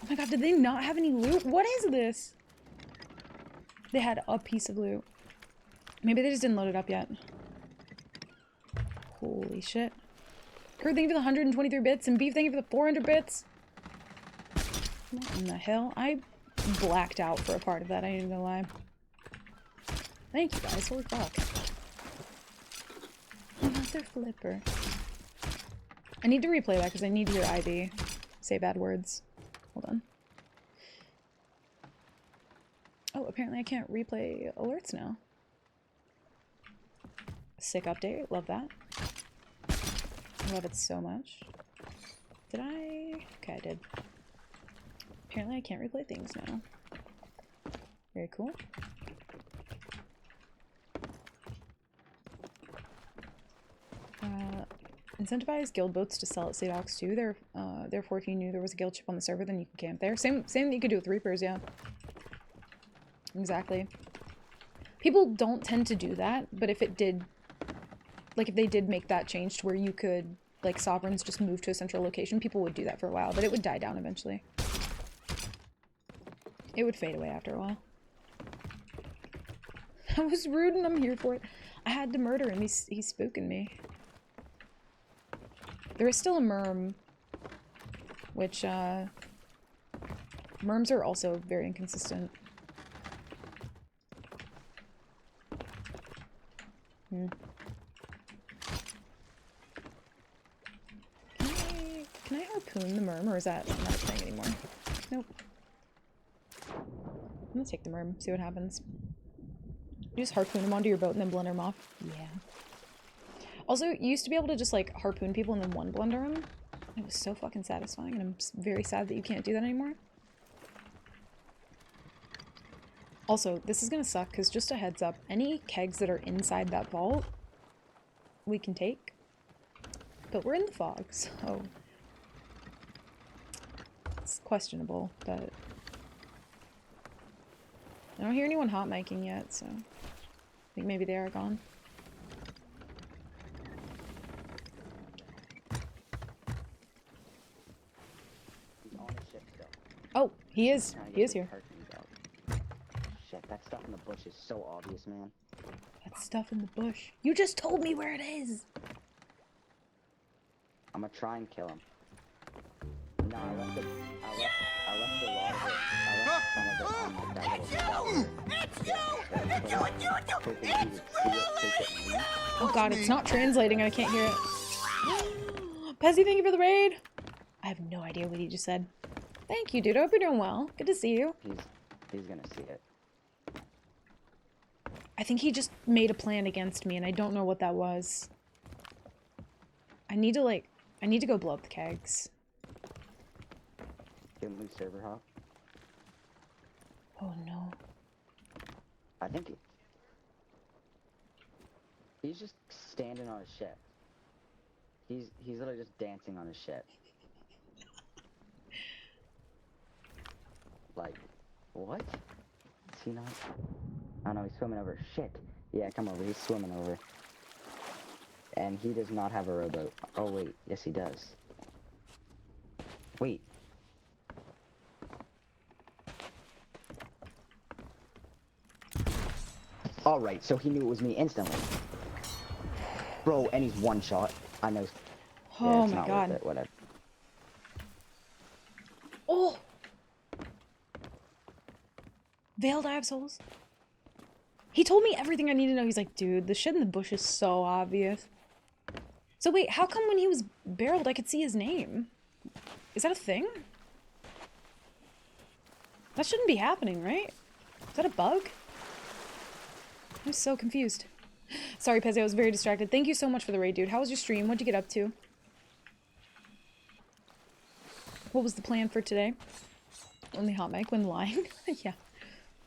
my god, did they not have any loot? What is this? They had a piece of loot. Maybe they just didn't load it up yet. Holy shit. Kurt, thank you for the 123 bits, and Beef, thank you for the 400 bits. What in the hell? I blacked out for a part of that, I ain't even gonna lie. Thank you guys, holy fuck. Another flipper. I need to replay that because I need to hear Ivy say bad words. Hold on. Oh, apparently I can't replay alerts now. Sick update. Love that. Love it so much. Did I? Okay, I did. Apparently I can't replay things now. Very cool. Incentivize guild boats to sell at Seedox too. Therefore, if you knew there was a guild ship on the server, then you can camp there. Same that you could do with Reapers, yeah. Exactly. People don't tend to do that, but if it did, like if they did make that change to where you could, like sovereigns just move to a central location, people would do that for a while, but it would die down eventually. It would fade away after a while. That was rude and I'm here for it. I had to murder him, he's spooking me. There is still a merm, which, merms are also very inconsistent. Can I harpoon the merm, or is that not a thing anymore? Nope. I'm gonna take the merm, see what happens. You just harpoon him onto your boat and then blender him off? Yeah. Also, you used to be able to just, like, harpoon people and then one blender them. It was so fucking satisfying, and I'm very sad that you can't do that anymore. Also, this is gonna suck, because just a heads up, any kegs that are inside that vault, we can take. But we're in the fog, so... it's questionable, but... I don't hear anyone hot micing yet, so... I think maybe they are gone. Oh, he is. He is here. Shit, that stuff in the bush is so obvious, man. That's stuff in the bush. You just told me where it is. I'm gonna try and kill him. No, I left a lot of it. I left some of it on like that little Oh god, it's not translating. I can't hear it. Pezzy, thank you for the raid. I have no idea what he just said. Thank you, dude. I hope you're doing well. Good to see you. He's gonna see it. I think he just made a plan against me, and I don't know what that was. I need to go blow up the kegs. Give him server hop. Oh no. I think he's just standing on his shit. He's literally just dancing on his shit. Like, what? Is he not? Oh no, he's swimming over. Shit. Yeah, come over. He's swimming over. And he does not have a rowboat. Oh wait, yes he does. Wait. Alright, so he knew it was me instantly. Bro, and he's one shot. I know. Oh it's my not god. worth it, whatever. Oh! Veiled Eye of Souls. He told me everything I need to know. He's like, dude, the shit in the bush is so obvious. So wait, how come when he was barreled I could see his name? Is that a thing? That shouldn't be happening, right? Is that a bug? I'm so confused. Sorry, Pezzy, I was very distracted. Thank you so much for the raid, dude. How was your stream? What'd you get up to? What was the plan for today? Only hot mic when lying? Yeah.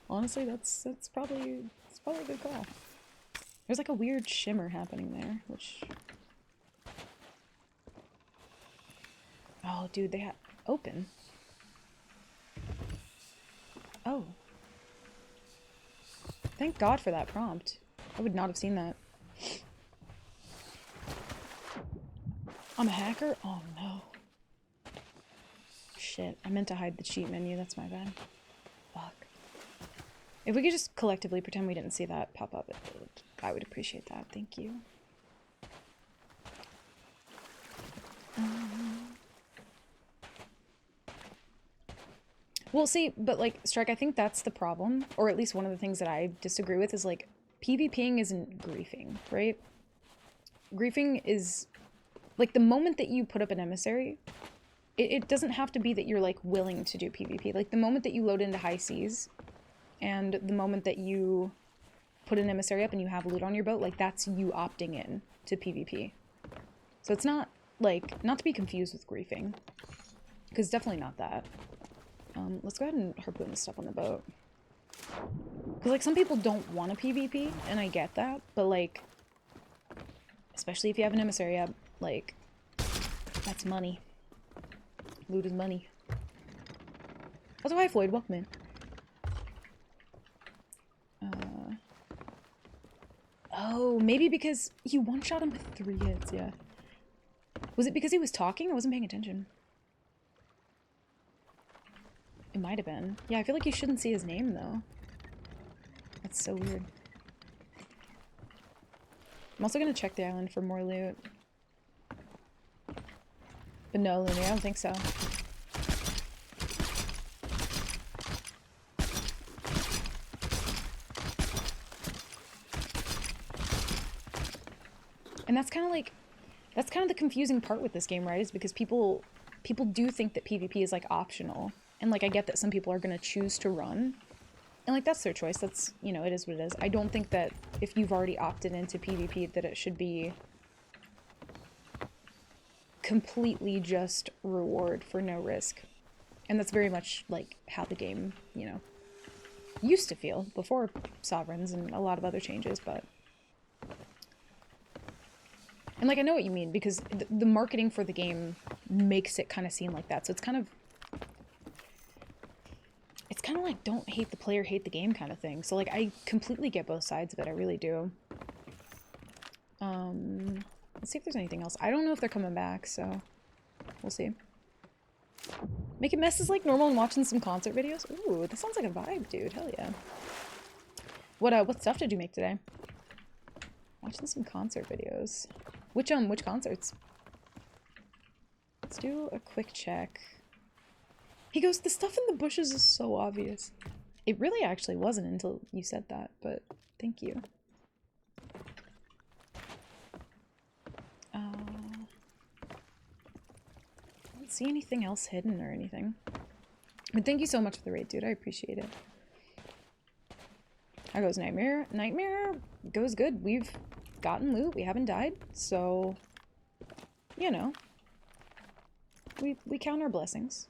Honestly, that's probably a good call. There's like a weird shimmer happening there, which... Oh, dude, they had... Open? Oh. Thank God for that prompt. I would not have seen that. I'm a hacker? Oh no. Shit, I meant to hide the cheat menu, that's my bad. Fuck. If we could just collectively pretend we didn't see that pop up, I would appreciate that. Thank you. Well, see, but like, Strike, I think that's the problem, or at least one of the things that I disagree with is like, PvPing isn't griefing, right? Griefing is, like, the moment that you put up an emissary, it doesn't have to be that you're like willing to do PvP. Like, the moment that you load into high seas, and the moment that you put an emissary up and you have loot on your boat, like, that's you opting in to PvP. So it's not, like, not to be confused with griefing, because definitely not that. Let's go ahead and harpoon this stuff on the boat. Because, like, some people don't want a PvP, and I get that, but, like, especially if you have an emissary up, like, that's money. Loot is money. Also, hi, Floyd. Welcome in. Oh, maybe because you one-shot him with 3 hits, yeah. Was it because he was talking? I wasn't paying attention. It might have been. Yeah, I feel like you shouldn't see his name, though. That's so weird. I'm also gonna check the island for more loot. But no, Looney, I don't think so. And that's kind of like... That's kind of the confusing part with this game, right? Is because people do think that PvP is, like, optional. And, like, I get that some people are gonna choose to run. And, like, that's their choice. That's, you know, it is what it is. I don't think that if you've already opted into PvP that it should be completely just reward for no risk. And that's very much, like, how the game, you know, used to feel before Sovereigns and a lot of other changes, but... And, like, I know what you mean, because the marketing for the game makes it kind of seem like that. So it's kind of... It's kind of like, don't hate the player, hate the game kind of thing. So, like, I completely get both sides of it. I really do. Let's see if there's anything else. I don't know if they're coming back, so we'll see. Make it messes like normal and watching some concert videos. Ooh, that sounds like a vibe, dude. Hell yeah. What stuff did you make today? Watching some concert videos. Which concerts? Let's do a quick check. He goes, the stuff in the bushes is so obvious. It really actually wasn't until you said that, but thank you. I don't see anything else hidden or anything. But thank you so much for the raid, dude. I appreciate it. How goes Nightmare? Nightmare goes good. We've gotten loot. We haven't died. So, you know. We count our blessings.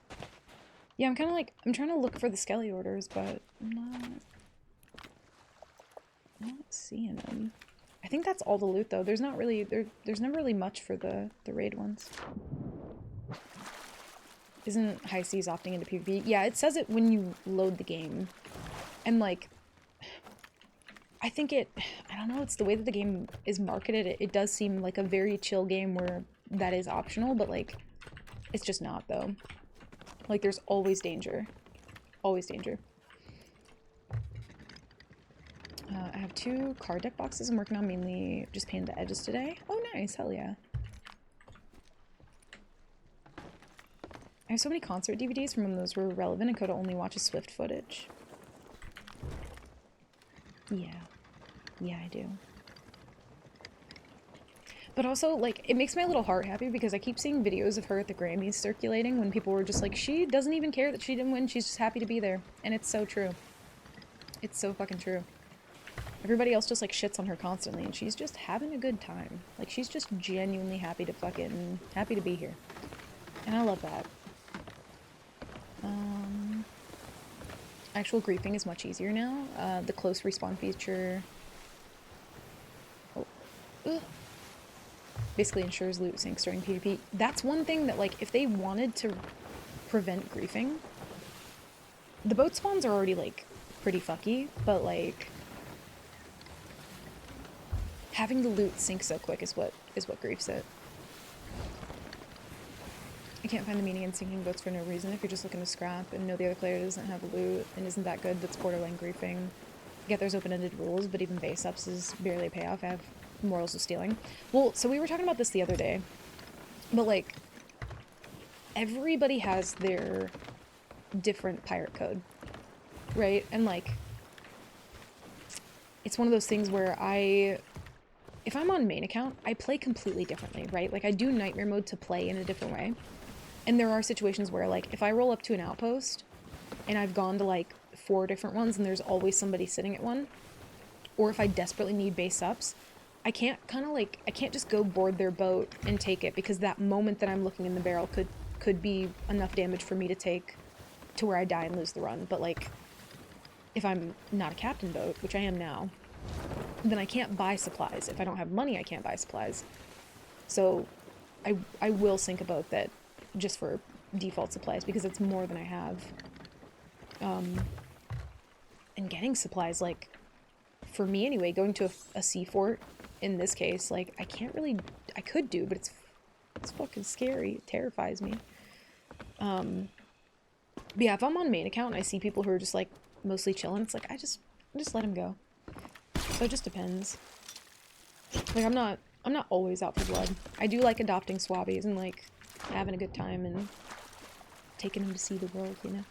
Yeah, I'm kind of like, I'm trying to look for the skelly orders, but I'm not seeing them. I think that's all the loot, though. There's not really, there's never really much for the raid ones. Isn't High Seas opting into PvP? Yeah, it says it when you load the game. And, like, I think I don't know, it's the way that the game is marketed. It does seem like a very chill game where that is optional, but, like, it's just not, though. Like, there's always danger. Always danger. I have 2 card deck boxes I'm working on, mainly just painting the edges today. Oh, nice. Hell yeah. I have so many concert DVDs from when those were relevant and could only watch Swift footage. Yeah. Yeah, I do. But also, like, it makes my little heart happy because I keep seeing videos of her at the Grammys circulating when people were just like, she doesn't even care that she didn't win, she's just happy to be there. And it's so true. It's so fucking true. Everybody else just, like, shits on her constantly, and she's just having a good time. Like, she's just genuinely happy to happy to be here. And I love that. Actual griefing is much easier now. The close respawn feature... Oh. Ugh. Basically ensures loot sinks during PvP. That's one thing that, like, if they wanted to prevent griefing, the boat spawns are already, like, pretty fucky, but, like, having the loot sink so quick is what griefs it. I can't find the meaning in sinking boats for no reason if you're just looking to scrap and know the other player doesn't have loot and isn't that good. That's borderline griefing. I get there's open-ended rules, but even base ups is barely a payoff. I have morals of stealing. Well, so we were talking about this the other day, but, like, everybody has their different pirate code, right? And, like, it's one of those things where if I'm on main account, I play completely differently, right? Like, I do nightmare mode to play in a different way. And there are situations where, like, if I roll up to an outpost and I've gone to, like, 4 different ones and there's always somebody sitting at one, or if I desperately need base ups, I can't I can't just go board their boat and take it, because that moment that I'm looking in the barrel could be enough damage for me to take to where I die and lose the run. But, like, if I'm not a captain boat, which I am now, then I can't buy supplies. If I don't have money, I can't buy supplies. So I will sink a boat that just for default supplies, because it's more than I have. And getting supplies, like, for me anyway, going to a sea fort in this case, like, I could do, but it's fucking scary. It terrifies me. But yeah, if I'm on main account and I see people who are just, like, mostly chilling, it's like, I just let them go. So it just depends. Like, I'm not always out for blood. I do like adopting swabbies and, like, having a good time and taking them to see the world, you know?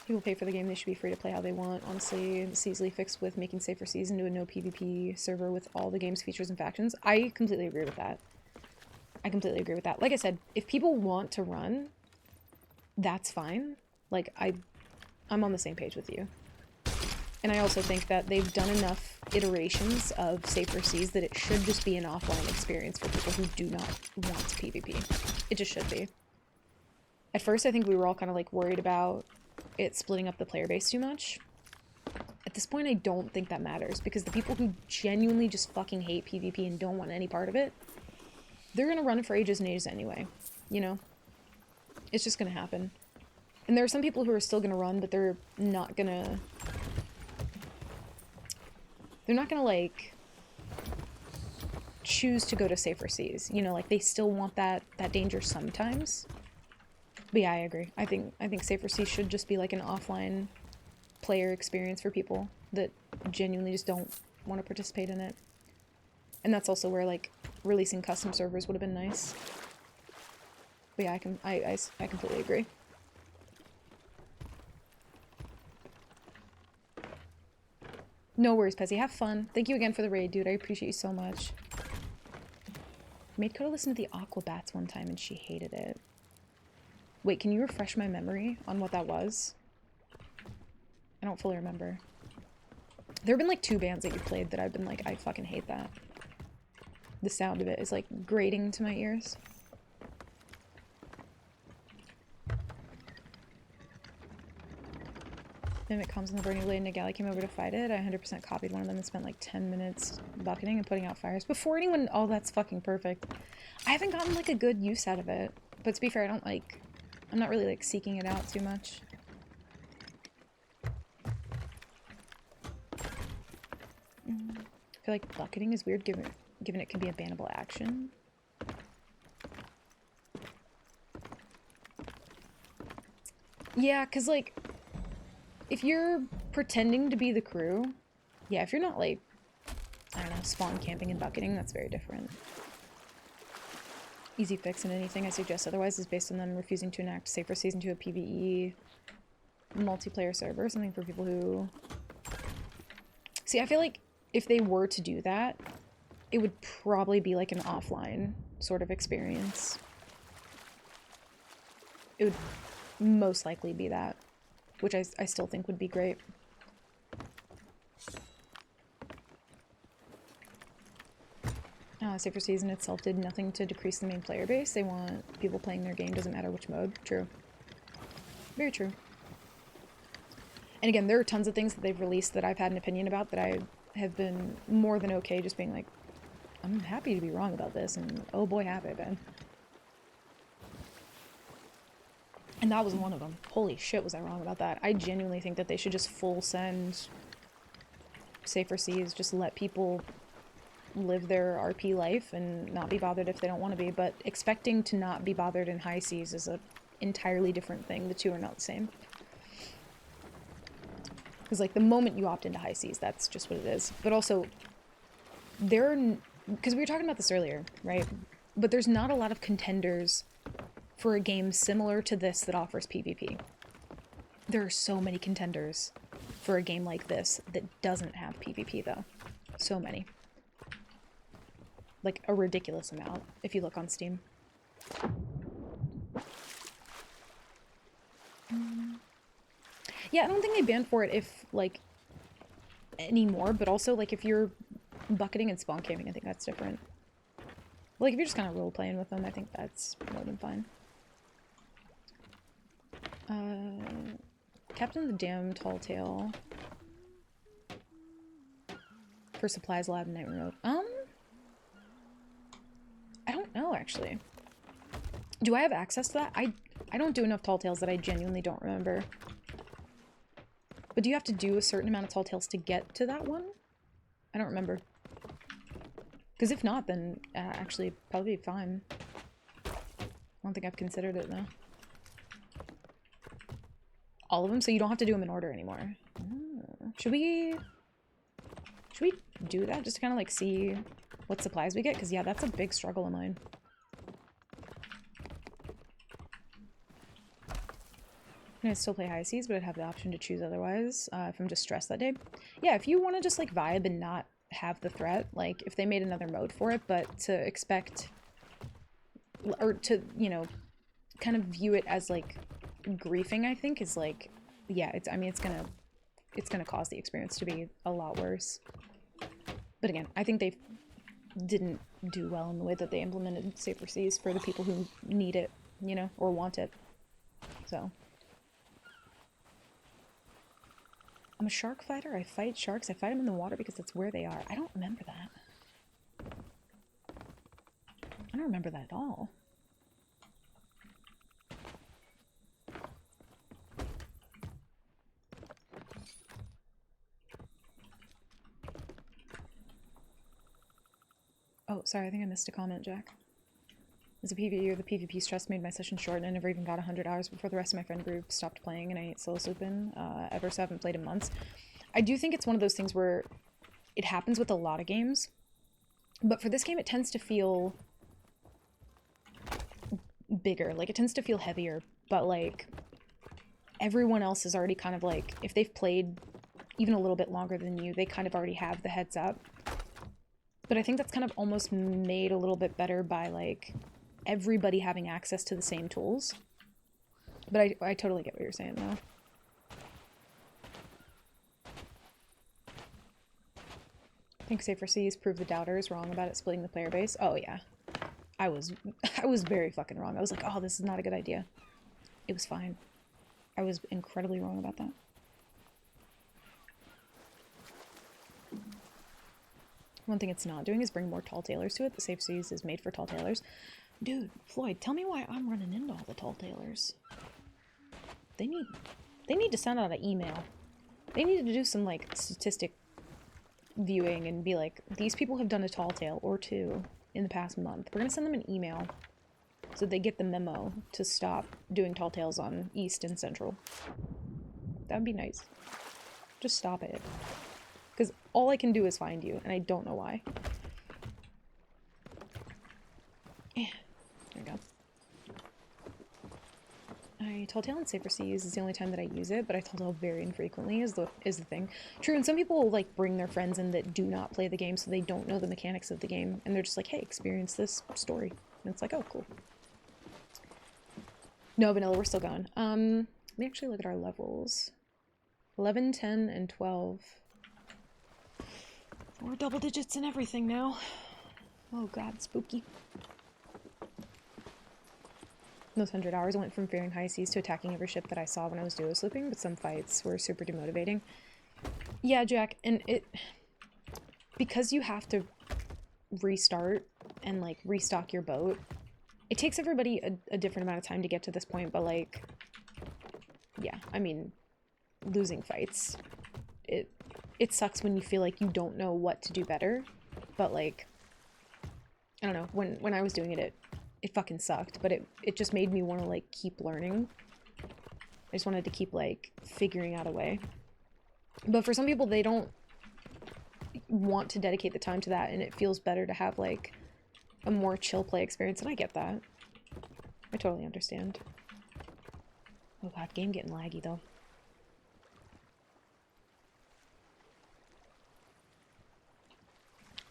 People pay for the game, they should be free to play how they want. Honestly, it's easily fixed with making Safer Seas into a no PvP server with all the game's features and factions. I completely agree with that. I completely agree with that. Like I said, if people want to run, that's fine. Like, I'm on the same page with you. And I also think that they've done enough iterations of Safer Seas that it should just be an offline experience for people who do not want PvP. It just should be. At first, I think we were all kind of, like, worried about it splitting up the player base too much. At this point, I don't think that matters, because the people who genuinely just fucking hate PvP and don't want any part of it, they're gonna run it for ages and ages anyway, you know? It's just gonna happen. And there are some people who are still gonna run, but they're not gonna, like, choose to go to Safer Seas. You know, like, they still want that danger sometimes. But yeah, I agree. I think Safer Seas should just be, like, an offline player experience for people that genuinely just don't want to participate in it. And that's also where like releasing custom servers would have been nice. But yeah, I completely agree. No worries, Pezzy. Have fun. Thank you again for the raid, dude. I appreciate you so much. Made Coda listen to the Aquabats one time and she hated it. Wait, can you refresh my memory on what that was? I don't fully remember. There have been like 2 bands that you played that I've been like, I fucking hate that. The sound of it is like grating to my ears. Mimic comes in the Burning Blade and Nagali came over to fight it. I 100% copied one of them and spent like 10 minutes bucketing and putting out fires. Before anyone... Oh, that's fucking perfect. I haven't gotten like a good use out of it. But to be fair, I don't like... I'm not really like seeking it out too much. I feel like bucketing is weird given it can be a bannable action. Yeah, because like... If you're pretending to be the crew, yeah, if you're not like, I don't know, spawn camping and bucketing, that's very different. Easy fix in anything I suggest otherwise is based on them refusing to enact Safer Seas into a PvE multiplayer server, something for people who... See, I feel like if they were to do that, it would probably be like an offline sort of experience. It would most likely be that. Which I still think would be great. Safer Season itself did nothing to decrease the main player base. They want people playing their game, doesn't matter which mode. True. Very true. And again, there are tons of things that they've released that I've had an opinion about that I have been more than okay just being like, I'm happy to be wrong about this, and oh boy have I been. And that was one of them. Holy shit, was I wrong about that. I genuinely think that they should just full send Safer Seas, just let people live their RP life and not be bothered if they don't want to be, but expecting to not be bothered in high seas is an entirely different thing. The two are not the same. Because like the moment you opt into high seas, that's just what it is. But also, because we were talking about this earlier, right? But there's not a lot of contenders for a game similar to this that offers PvP. There are so many contenders for a game like this that doesn't have PvP though. So many. Like a ridiculous amount if you look on Steam. Yeah, I don't think they banned for it if like anymore, but also like if you're bucketing and spawn camping, I think that's different. Like if you're just kind of role playing with them, I think that's more than fine. Captain of the Damned Tall Tale. For Supplies Lab and Nightmare Road. I don't know, actually. Do I have access to that? I don't do enough Tall Tales that I genuinely don't remember. But do you have to do a certain amount of Tall Tales to get to that one? I don't remember. Because if not, then actually probably fine. I don't think I've considered it, though. All of them? So you don't have to do them in order anymore. Oh. Should we do that? Just to kind of like see what supplies we get? Because yeah, that's a big struggle of mine. I'd still play high seas, but I'd have the option to choose otherwise if I'm just stressed that day. Yeah, if you want to just like vibe and not have the threat, like if they made another mode for it, but to expect or to, you know, kind of view it as like griefing, I think is like, yeah, I mean it's gonna cause the experience to be a lot worse. But again, I think they didn't do well in the way that they implemented Safer Seas for the people who need it, you know, or want it. So I'm a shark fighter. I fight sharks. I fight them in the water because that's where they are. I don't remember that. I don't remember that at all. Oh, sorry. I think I missed a comment, Jack. As a PvE, the PvP stress made my session short, and I never even got 100 hours before the rest of my friend group stopped playing, and I ain't solo sleeping ever, so I haven't played in months. I do think it's one of those things where it happens with a lot of games, but for this game it tends to feel bigger. Like, it tends to feel heavier, but like everyone else is already kind of like, if they've played even a little bit longer than you, they kind of already have the heads up. But I think that's kind of almost made a little bit better by like everybody having access to the same tools. But I totally get what you're saying though. I think Safer Seas proved the doubters wrong about it splitting the player base. Oh yeah. I was very fucking wrong. I was like, oh, this is not a good idea. It was fine. I was incredibly wrong about that. One thing it's not doing is bring more tall tailors to it. The Safe Seas is made for tall tailors. Dude, Floyd, tell me why I'm running into all the tall tailors. They need to send out an email. They need to do some like statistic viewing and be like, these people have done a tall tale or two in the past month. We're gonna send them an email so they get the memo to stop doing tall tales on East and Central. That'd be nice. Just stop it. Because all I can do is find you, and I don't know why. There we go. I tall tale in Safer Seas is the only time that I use it, but I tall tale very infrequently is the thing. True, and some people will like bring their friends in that do not play the game, so they don't know the mechanics of the game, and they're just like, hey, experience this story. And it's like, oh, cool. No, Vanilla, we're still going. Let me actually look at our levels. 11, 10, and 12. We're double digits and everything now. Oh god, spooky. Those 100 hours I went from fearing high seas to attacking every ship that I saw when I was duo sleeping, but some fights were super demotivating. Yeah, Jack, and because you have to restart and like restock your boat, it takes everybody a different amount of time to get to this point, but like, yeah, I mean, losing fights, it sucks when you feel like you don't know what to do better, but like, I don't know, when I was doing it, it fucking sucked, but it just made me want to like keep learning. I just wanted to keep like figuring out a way. But for some people, they don't want to dedicate the time to that, and it feels better to have like a more chill play experience, and I get that. I totally understand. Oh god, game getting laggy though.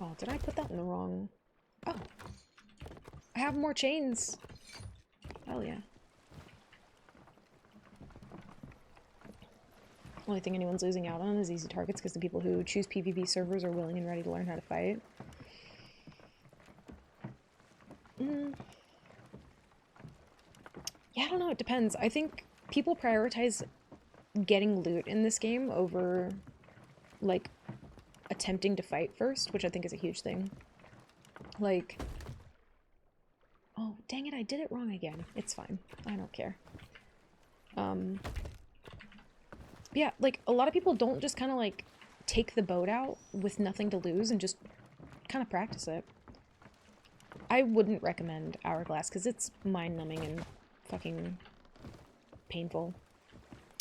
Oh, did I put that in the wrong... Oh. I have more chains. Hell yeah. Only thing anyone's losing out on is easy targets, because the people who choose PvP servers are willing and ready to learn how to fight. Yeah, I don't know, it depends. I think people prioritize getting loot in this game over, like, attempting to fight first, which I think is a huge thing. Like... Oh, dang it, I did it wrong again. It's fine. I don't care. Yeah, like, a lot of people don't just kind of, like, take the boat out with nothing to lose and just kind of practice it. I wouldn't recommend Hourglass, because it's mind-numbing and fucking painful.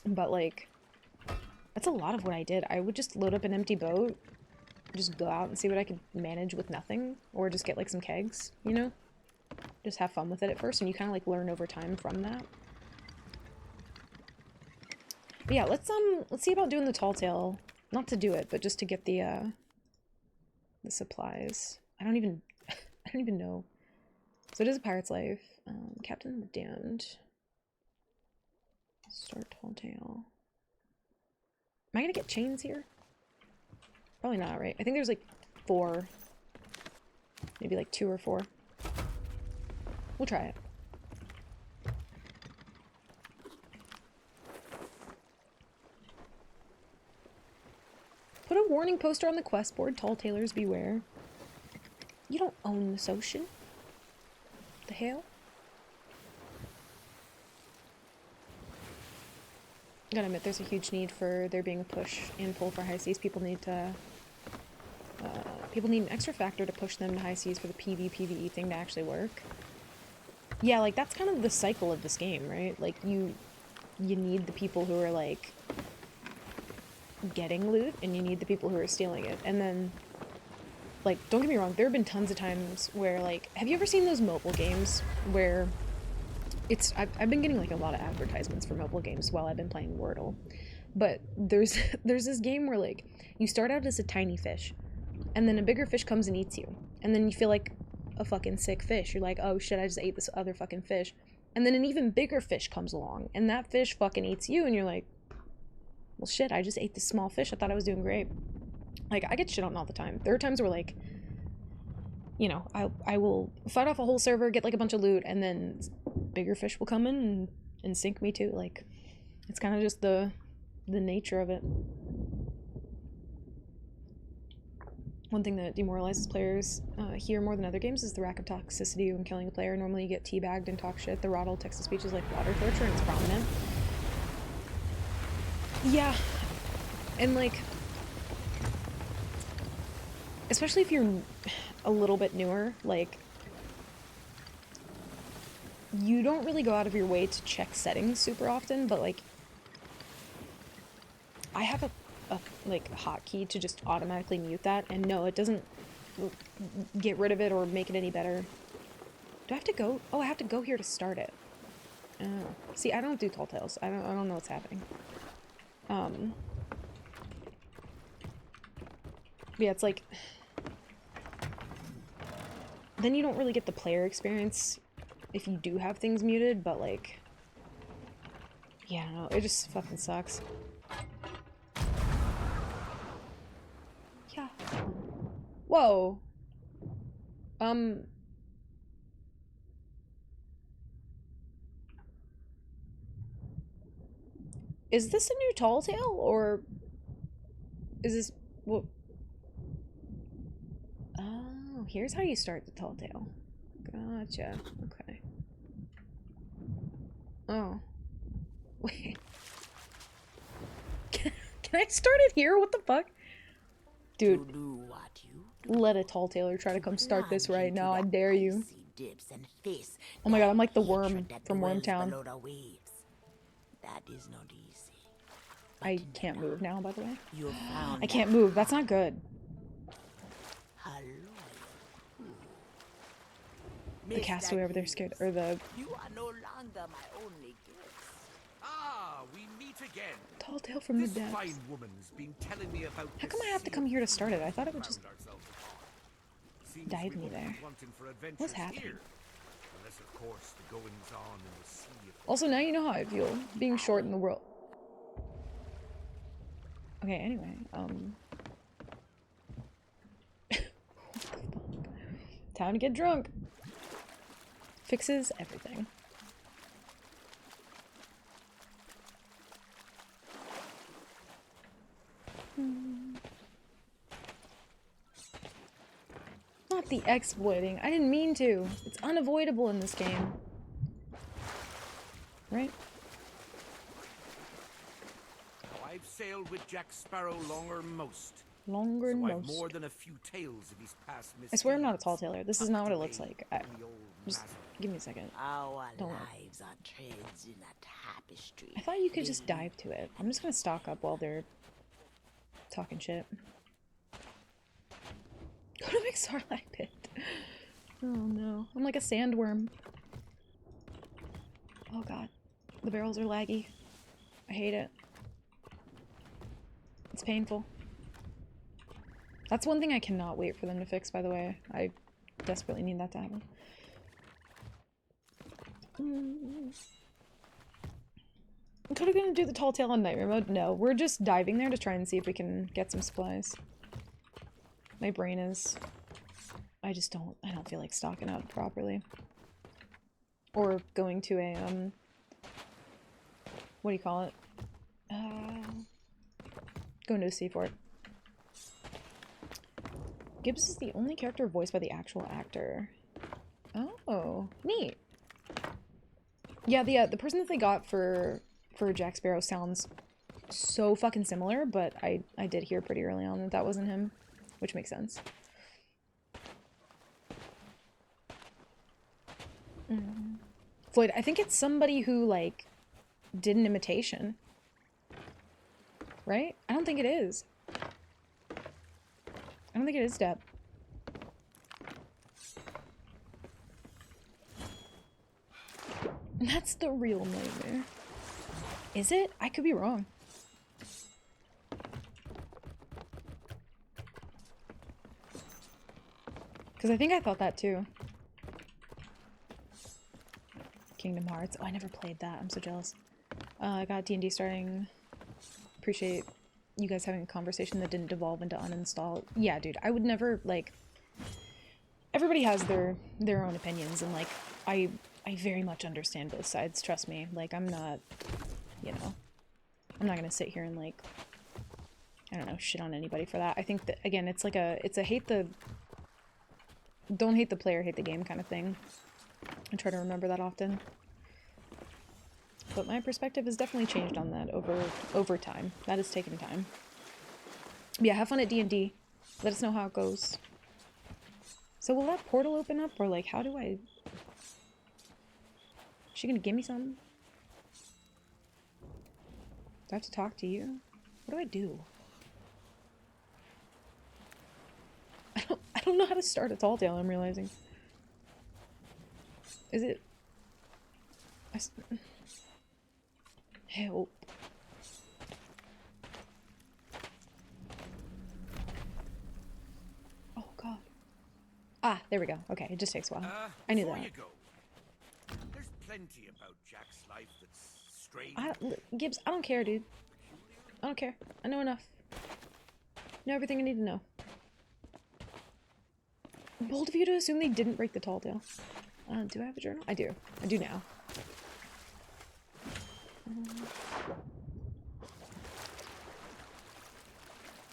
But, like, that's a lot of what I did. I would just load up an empty boat, just go out and see what I could manage with nothing, or just get, like, some kegs, you know? Just have fun with it at first, and you kind of, like, learn over time from that. But yeah, let's see about doing the tall tale. Not to do it, but just to get the supplies. I don't even know. So it is a pirate's life. Captain of the Damned. Start tall tale. Am I gonna get chains here? Probably not, right? I think there's like 4. Maybe like 2 or 4. We'll try it. Put a warning poster on the quest board. Tall tailors beware. You don't own this ocean. The hell? Gotta admit, there's a huge need for there being a push and pull for high seas. People need to... people need an extra factor to push them to high seas for the PvE thing to actually work. yeah, like that's kind of the cycle of this game, right? Like you need the people who are like getting loot and you need the people who are stealing it. And then like, don't get me wrong, there have been tons of times where like, have you ever seen those mobile games where I've been getting like a lot of advertisements for mobile games while I've been playing Wordle. But there's this game where like you start out as a tiny fish and then a bigger fish comes and eats you. And then you feel like a fucking sick fish. You're like, "Oh shit, I just ate this other fucking fish." And then an even bigger fish comes along and that fish fucking eats you and you're like, "Well shit, I just ate this small fish. I thought I was doing great." Like I get shit on all the time. There are times where like, you know, I will fight off a whole server, get like a bunch of loot, and then bigger fish will come in and sink me too. Like, it's kind of just the nature of it. One thing that demoralizes players here more than other games is the rack of toxicity when killing a player. Normally you get teabagged and talk shit. The Roddle text-to-speech is like water torture and it's prominent. Yeah. And like, especially if you're a little bit newer, like, you don't really go out of your way to check settings super often, but like, I have a like hotkey to just automatically mute that, and no, it doesn't get rid of it or make it any better. Do I have to go? Oh, I have to go here to start it. Oh. See, I don't do Tall Tales. I don't know what's happening. Yeah, it's like, then you don't really get the player experience if you do have things muted, but like, yeah, no, it just fucking sucks. Yeah. Whoa. Is this a new Tall Tale, or is this, what? Oh, here's how you start the Tall Tale. Gotcha. Okay. Oh. Wait. Can I start it here? What the fuck? Dude, let a Tall Tailor try to come start this right now. I dare you. Oh my god, I'm like the worm from Wormtown. That is not easy. I can't move now, by the way. I can't move. That's not good. The castaway over there scared, or the... You are no longer my only guest. Ah, we meet again. Tall Tale from the This depths. fine woman's been telling me about How come I have to come here to start it? I thought it would just dive me there. What's happening? Unless, of course, the goings on in the sea of... Also, now you know how I feel, being short in the world. Okay, anyway, what the fuck? Time to get drunk. Fixes everything. Not the exploiting. I didn't mean to. It's unavoidable in this game. Right? I've sailed with Jack Sparrow longer than most. Longer than So I've most. more than a few tales of his past I swear I'm not a misdeeds Tall Tailer. This is not what it looks like. tucked away in the old Just matter. give me a second. Our Don't worry. lives are threads in a tapestry. I thought you could just dive to it. I'm just gonna stock up while they're talking shit. Go to McStarlight Pit. Oh no. I'm like a sandworm. Oh god. The barrels are laggy. I hate it. It's painful. That's one thing I cannot wait for them to fix, by the way. I desperately need that to happen. I'm kind of gonna do the Tall Tale on Nightmare mode. No, we're just diving there to try and see if we can get some supplies. My brain is... I don't feel like stocking up properly. Or going to a, what do you call it? Going to a seaport. Gibbs is the only character voiced by the actual actor. Oh, neat. Yeah, the person that they got for Jack Sparrow sounds so fucking similar, but I did hear pretty early on that that wasn't him, which makes sense. Floyd, I think it's somebody who, like, did an imitation. Right? I don't think it is. I don't think it is Deb. That's the real nightmare. Is it? I could be wrong. Because I think I thought that too. Kingdom Hearts. Oh, I never played that. I'm so jealous. I got D&D starting. Appreciate you guys having a conversation that didn't devolve into uninstall. Yeah, dude. I would never, like... Everybody has their own opinions, and, like, I very much understand both sides. Trust me. Like, I'm not, you know... I'm not gonna sit here and, like... I don't know, shit on anybody for that. I think that, again, it's like a... It's a hate the... Don't hate the player, hate the game kind of thing. I try to remember that often. But my perspective has definitely changed on that over time. That has taken time. But yeah, have fun at D&D. Let us know how it goes. So will that portal open up, or like, how do I... Is she gonna give me something? Do I have to talk to you? What do I do? I don't know how to start a tall tale, I'm realizing. Is it... Help. Oh god. Ah, there we go. Okay, it just takes a while. I knew that. You go. There's plenty about Jack's life that's strange. Gibbs, I don't care, dude. I don't care. I know enough. Know everything I need to know. Bold of you to assume they didn't break the tall tale. Do I have a journal? I do. I do now.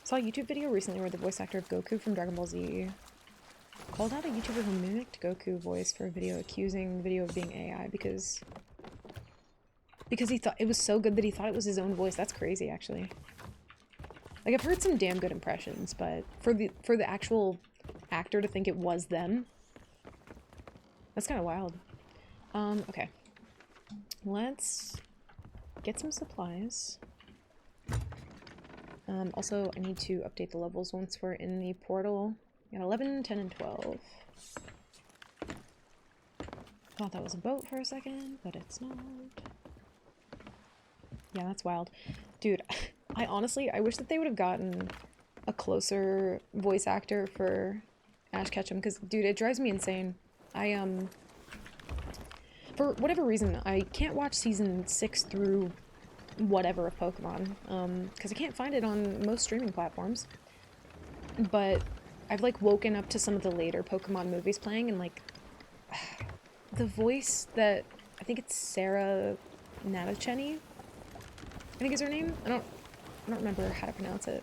Saw a YouTube video recently where the voice actor of Goku from Dragon Ball Z called out a YouTuber who mimicked Goku voice for a video, accusing the video of being AI because he thought it was so good that he thought it was his own voice. That's crazy, actually. Like, I've heard some damn good impressions, but for the actual actor to think it was them, that's kind of wild. Okay. Let's get some supplies. Also, I need to update the levels once we're in the portal. We got 11, 10, and 12. Thought that was a boat for a second, but it's not. Yeah, that's wild. Dude, I honestly wish that they would have gotten a closer voice actor for Ash Ketchum, because, dude, it drives me insane. For whatever reason, I can't watch season 6 through whatever of Pokemon, because I can't find it on most streaming platforms. But I've, like, woken up to some of the later Pokemon movies playing, and, like, the voice that, I think it's Sarah Natacheni, I think is her name? I don't remember how to pronounce it.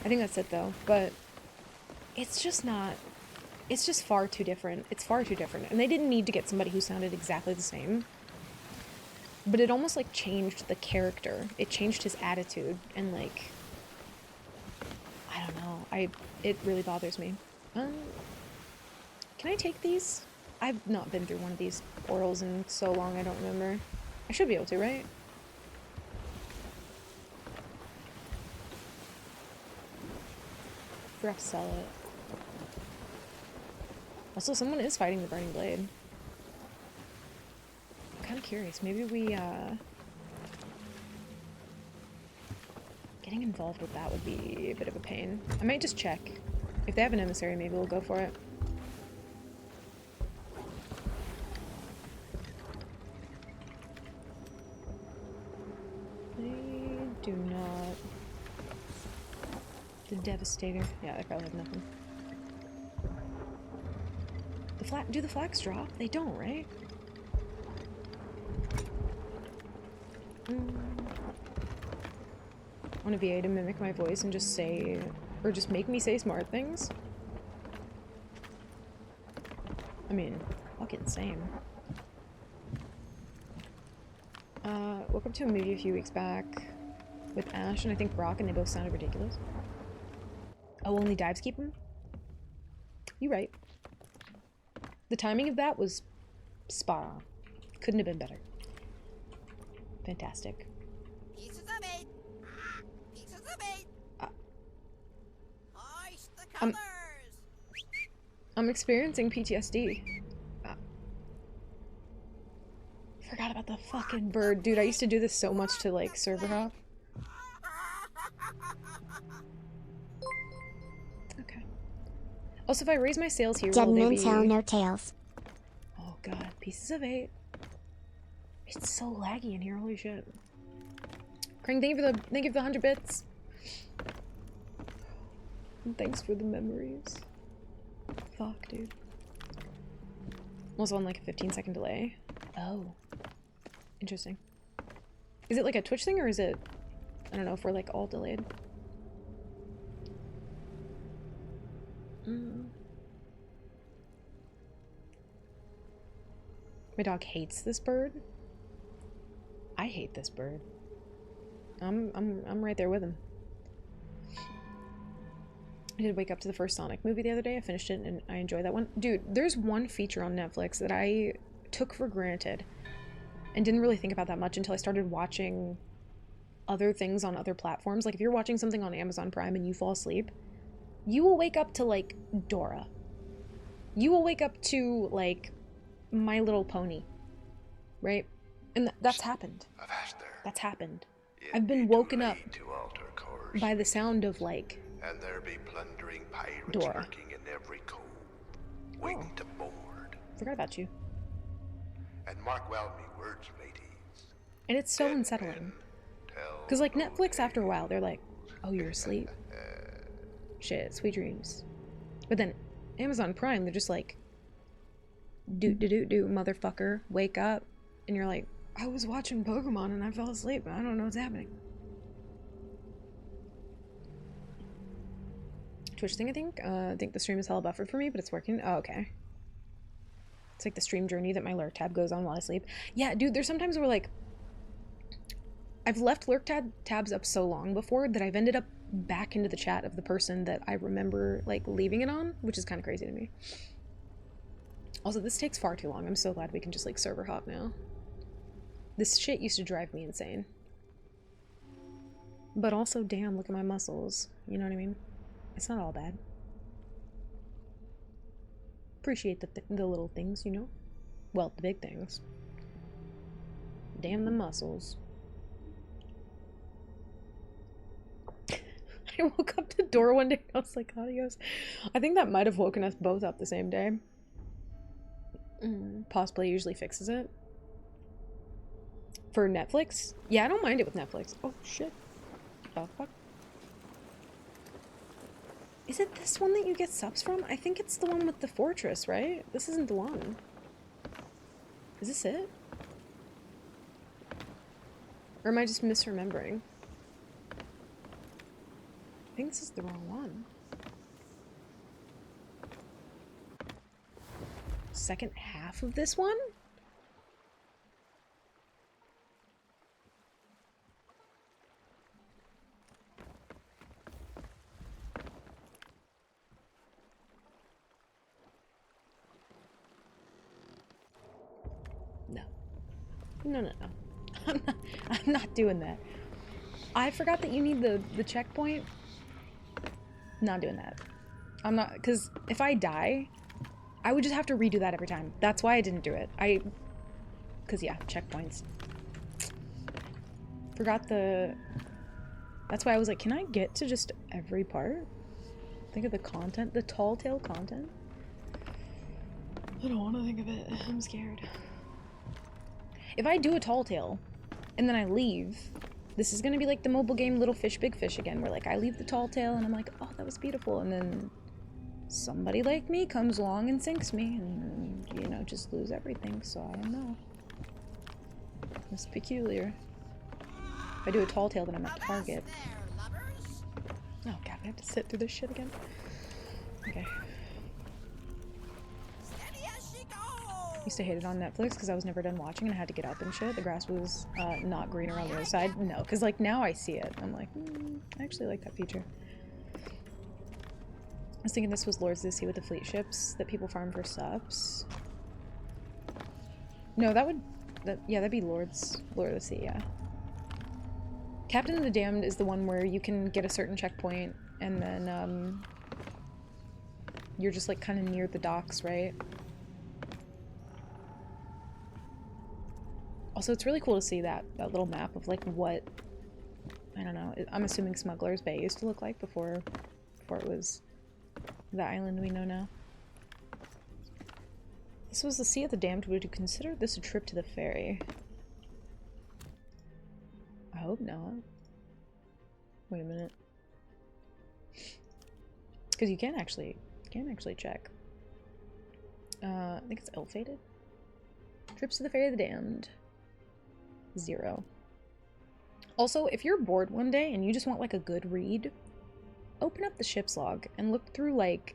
I think that's it, though, but it's just not... It's just far too different. It's far too different. And they didn't need to get somebody who sounded exactly the same. But it almost, like, changed the character. It changed his attitude. And, like... I don't know. It really bothers me. Can I take these? I've not been through one of these portals in so long, I don't remember. I should be able to, right? Forgot to sell it. Also, someone is fighting the Burning Blade. I'm kind of curious. Maybe we, getting involved with that would be a bit of a pain. I might just check. If they have an emissary, maybe we'll go for it. They do not. The Devastator. Yeah, they probably have nothing. Do the flags drop? They don't, right? I want a VA to mimic my voice and just say, or just make me say smart things. I mean, fucking same. Woke up to a movie a few weeks back with Ash and I think Brock, and they both sounded ridiculous. Oh, only dives keep them? You right. The timing of that was spot on. Couldn't have been better. Fantastic. Pieces of meat. Pieces of meat. Hoist the colors. I'm experiencing PTSD. Forgot about the fucking bird. Dude, I used to do this so much to, like, server hop. Okay. Also, if I raise my sails here, Dead will they men be... tell no tales. Oh god, pieces of 8. It's so laggy in here, holy shit. Krang, thank you for the 100 bits. And thanks for the memories. Fuck, dude. Also on like a 15-second delay. Oh. Interesting. Is it like a Twitch thing or is it... I don't know if we're like all delayed. My dog hates this bird. I hate this bird. I'm right there with him. I did wake up to the first Sonic movie the other day. I finished it and I enjoyed that one. Dude, there's one feature on Netflix that I took for granted and didn't really think about that much until I started watching other things on other platforms. Like if you're watching something on Amazon Prime and you fall asleep, you will wake up to like Dora. You will wake up to like My Little Pony, right? And that's happened. That's happened. I've been woken up by the sound of like And there be plundering pirates Dora. lurking in every cove, waiting to board. Forgot about you. And mark well me words, ladies. And it's so unsettling. Because like Netflix after a while, they're like, oh, you're asleep. Shit, sweet dreams. But then Amazon Prime, they're just like, do motherfucker, wake up. And you're like, I was watching Pokemon and I fell asleep. I don't know what's happening. Twitch thing, I think the stream is hella buffered for me, but it's working. Oh, okay. It's like the stream journey that my lurk tab goes on while I sleep. Yeah, dude, there's sometimes where like I've left lurk tabs up so long before that I've ended up back into the chat of the person that I remember like leaving it on, which is kind of crazy to me. Also, this takes far too long. I'm so glad we can just like server hop now. This shit used to drive me insane. But also, damn, look at my muscles. You know what I mean? It's not all bad. Appreciate the little things, you know? Well, the big things. Damn the muscles. I woke up to Dora one day and I was like, adios. I think that might have woken us both up the same day. Possibly usually fixes it. For Netflix? Yeah, I don't mind it with Netflix. Oh, shit. The fuck? Is it this one that you get subs from? I think it's the one with the fortress, right? This isn't the one. Is this it? Or am I just misremembering? I think this is the wrong one. Second half of this one? No. I'm not doing that. I forgot that you need the checkpoint. Not doing that. I'm not, because if I die, I would just have to redo that every time. That's why I didn't do it. Because yeah, checkpoints. Forgot that's why I was like, can I get to just every part? Think of the content, the tall tale content. I don't want to think of it. I'm scared. If I do a tall tale and then I leave, this is gonna be like the mobile game Little Fish Big Fish again, where like I leave the tall tale and I'm like, oh, that was beautiful, and then somebody like me comes along and sinks me and, you know, just lose everything. So I don't know. It's peculiar. If I do a tall tale, then I'm at target. Oh god, I have to sit through this shit again. Okay. Used to hate it on Netflix because I was never done watching and I had to get up and shit. The grass was not greener on the other side. No, because like now I see it. I'm like, I actually like that feature. I was thinking this was Lords of the Sea with the fleet ships that people farm for subs. No, that would Yeah, that'd be Lords. Lord of the Sea, yeah. Captain of the Damned is the one where you can get a certain checkpoint and then, you're just like kind of near the docks, right? Also, it's really cool to see that little map of like what, I don't know, I'm assuming Smuggler's Bay used to look like before it was the island we know now. This was the Sea of the Damned. Would you consider this a trip to the ferry? I hope not. Wait a minute. Because you can actually check. I think it's ill-fated. Trips to the Ferry of the Damned. 0. Also, if you're bored one day and you just want like a good read, open up the ship's log and look through like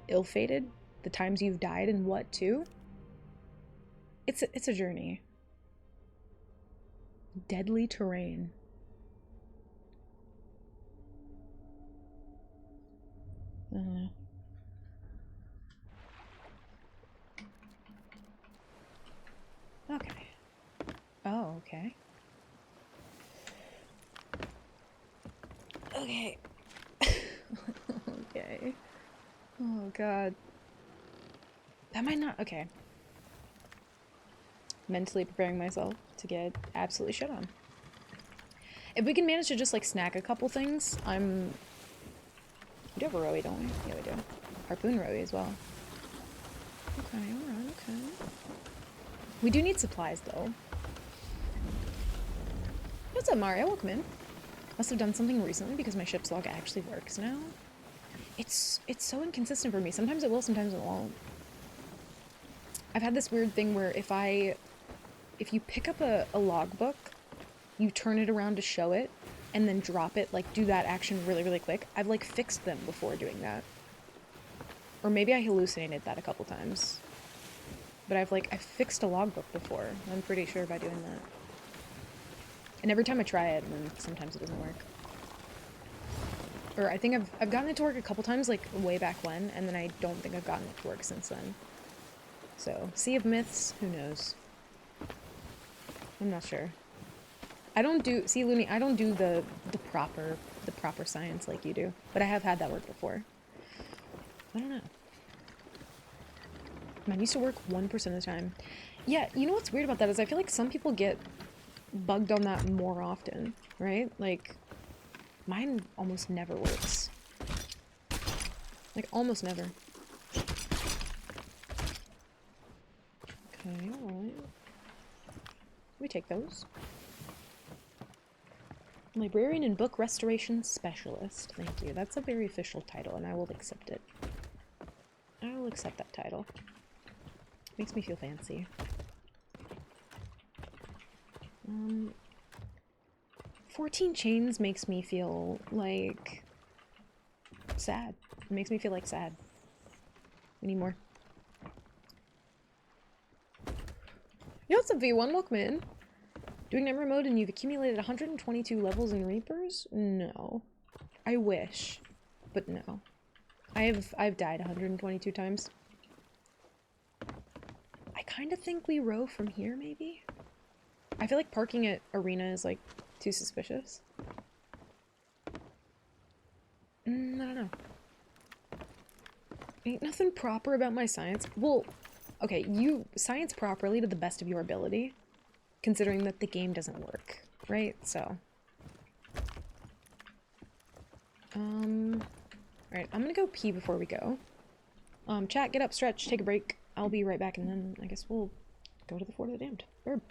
ill-fated, the times you've died and what too. It's a journey. Deadly terrain. I don't know. Okay. Oh, okay. Okay. Okay. Oh god. That might not— okay. Mentally preparing myself to get absolutely shit on. If we can manage to just like snack a couple things, we do have a rowie, don't we? Yeah, we do. Harpoon rowie as well. Okay, alright, okay. We do need supplies though. What's up, Mario? Welcome in. Must have done something recently because my ship's log actually works now. It's so inconsistent for me. Sometimes it will, sometimes it won't. I've had this weird thing where if you pick up a logbook, you turn it around to show it, and then drop it, like do that action really, really quick. I've like fixed them before doing that. Or maybe I hallucinated that a couple times. But I've fixed a logbook before. I'm pretty sure by doing that. And every time I try it, then sometimes it doesn't work. Or I think I've gotten it to work a couple times, like way back when, and then I don't think I've gotten it to work since then. So, Sea of Myths, who knows? I'm not sure. I don't do— see, Looney, I don't do the proper science like you do, but I have had that work before. I don't know. Mine used to work 1% of the time. Yeah, you know what's weird about that is I feel like some people get bugged on that more often, right? Like, mine almost never works. Like, almost never. Okay, alright. We take those. Librarian and Book Restoration Specialist. Thank you. That's a very official title, and I will accept it. I will accept that title. Makes me feel fancy. 14 chains makes me feel like sad. It makes me feel like sad. We need more. Yo, what's up, V1? Welcome in. Doing Never mode and you've accumulated 122 levels in Reapers? No. I wish, but no. I've died 122 times. I kind of think we row from here, maybe? I feel like parking at Arena is, like, too suspicious. I don't know. Ain't nothing proper about my science. Well, okay, you science properly to the best of your ability, considering that the game doesn't work, right? So. Alright, I'm gonna go pee before we go. Chat, get up, stretch, take a break. I'll be right back, and then I guess we'll go to the Fort of the Damned. Verb.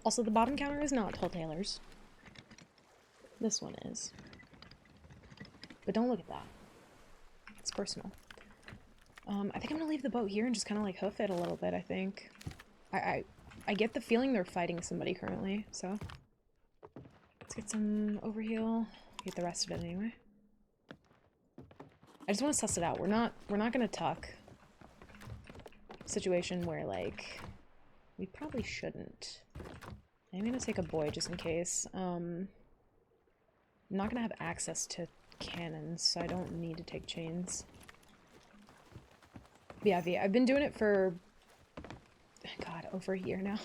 Also, the bottom counter is not Tall Taylor's. This one is. But don't look at that. It's personal. I think I'm gonna leave the boat here and just kind of like hoof it a little bit, I think. I get the feeling they're fighting somebody currently, so. Let's get some overheal. Get the rest of it anyway. I just want to suss it out. We're not gonna tuck. Situation where, like, we probably shouldn't. I'm gonna take a boy just in case. I'm not gonna have access to cannons, so I don't need to take chains. But yeah, V, I've been doing it for, God, over a year now.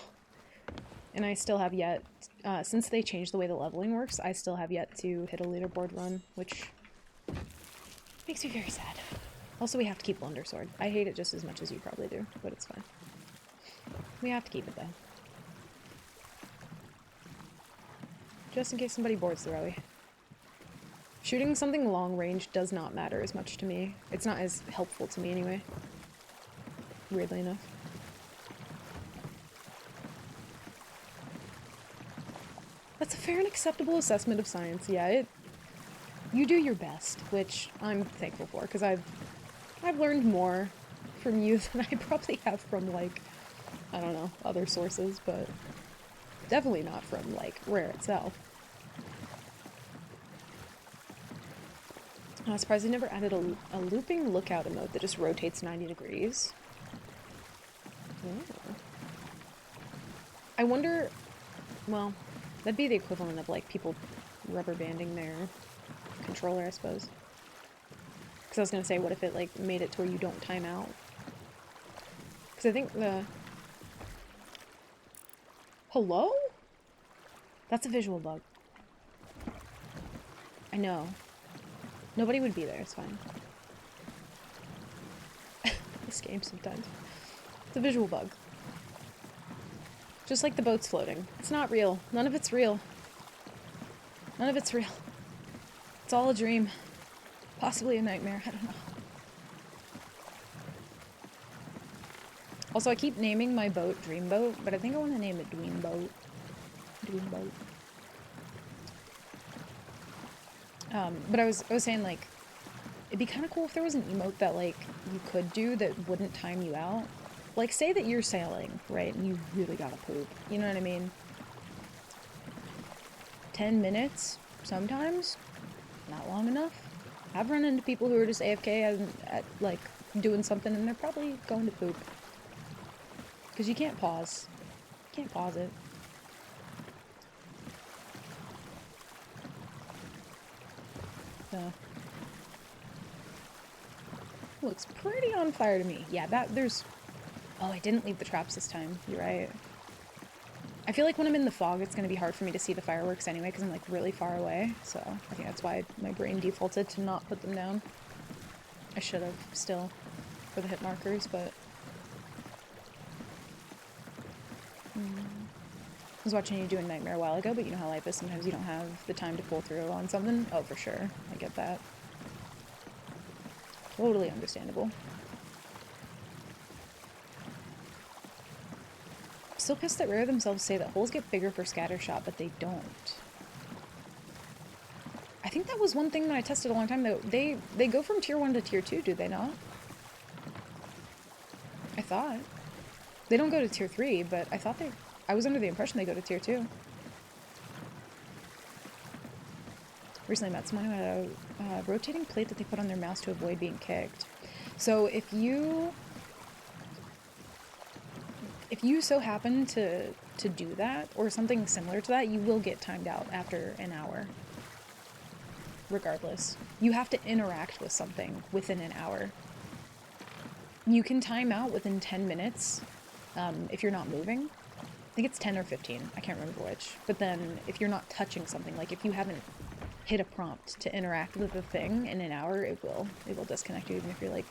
And I still have yet, since they changed the way the leveling works, I still have yet to hit a leaderboard run, which makes me very sad. Also, we have to keep Blunder Sword. I hate it just as much as you probably do, but it's fine. We have to keep it, though. Just in case somebody boards the Rowie. Shooting something long range does not matter as much to me. It's not as helpful to me anyway. Weirdly enough. That's a fair and acceptable assessment of science. Yeah, you do your best, which I'm thankful for, because I've learned more from you than I probably have from, like, I don't know, other sources, but definitely not from, like, Rare itself. I'm surprised they never added a looping lookout emote that just rotates 90 degrees. Ooh. I wonder, well, that'd be the equivalent of, like, people rubber banding their controller, I suppose. Because I was gonna say, what if it, like, made it to where you don't time out? Because I think the... Hello? That's a visual bug. I know. Nobody would be there, it's fine. This game sometimes. It's a visual bug. Just like the boat's floating. It's not real. None of it's real. None of it's real. It's all a dream. Possibly a nightmare, I don't know. Also, I keep naming my boat Dreamboat, but I think I want to name it Dweemboat. Dweemboat. But I was saying, like, it'd be kind of cool if there was an emote that, like, you could do that wouldn't time you out. Like, say that you're sailing, right, and you really gotta poop. You know what I mean? 10 minutes, sometimes, not long enough. I've run into people who are just AFK at like, doing something, and they're probably going to poop. Because you can't pause. You can't pause it. So. Looks pretty on fire to me. Yeah, there's... Oh, I didn't leave the traps this time. You're right. I feel like when I'm in the fog, it's going to be hard for me to see the fireworks anyway, because I'm, like, really far away. So, I think that's why my brain defaulted to not put them down. I should have, still, for the hit markers, but... I was watching you doing Nightmare a while ago, but you know how life is. Sometimes you don't have the time to pull through on something. Oh, for sure. I get that. Totally understandable. Still pissed that Rare themselves say that holes get bigger for scatter shot, but they don't. I think that was one thing that I tested a long time ago. They go from tier 1 to tier 2, do they not? I thought. They don't go to tier 3, but I thought I was under the impression they go to tier 2. Recently met someone who had a rotating plate that they put on their mouse to avoid being kicked. So if you so happen to do that, or something similar to that, you will get timed out after an hour. Regardless. You have to interact with something within an hour. You can time out within 10 minutes if you're not moving. I think it's 10 or 15. I can't remember which. But then if you're not touching something, like if you haven't hit a prompt to interact with the thing in an hour, it will disconnect you, even if you're like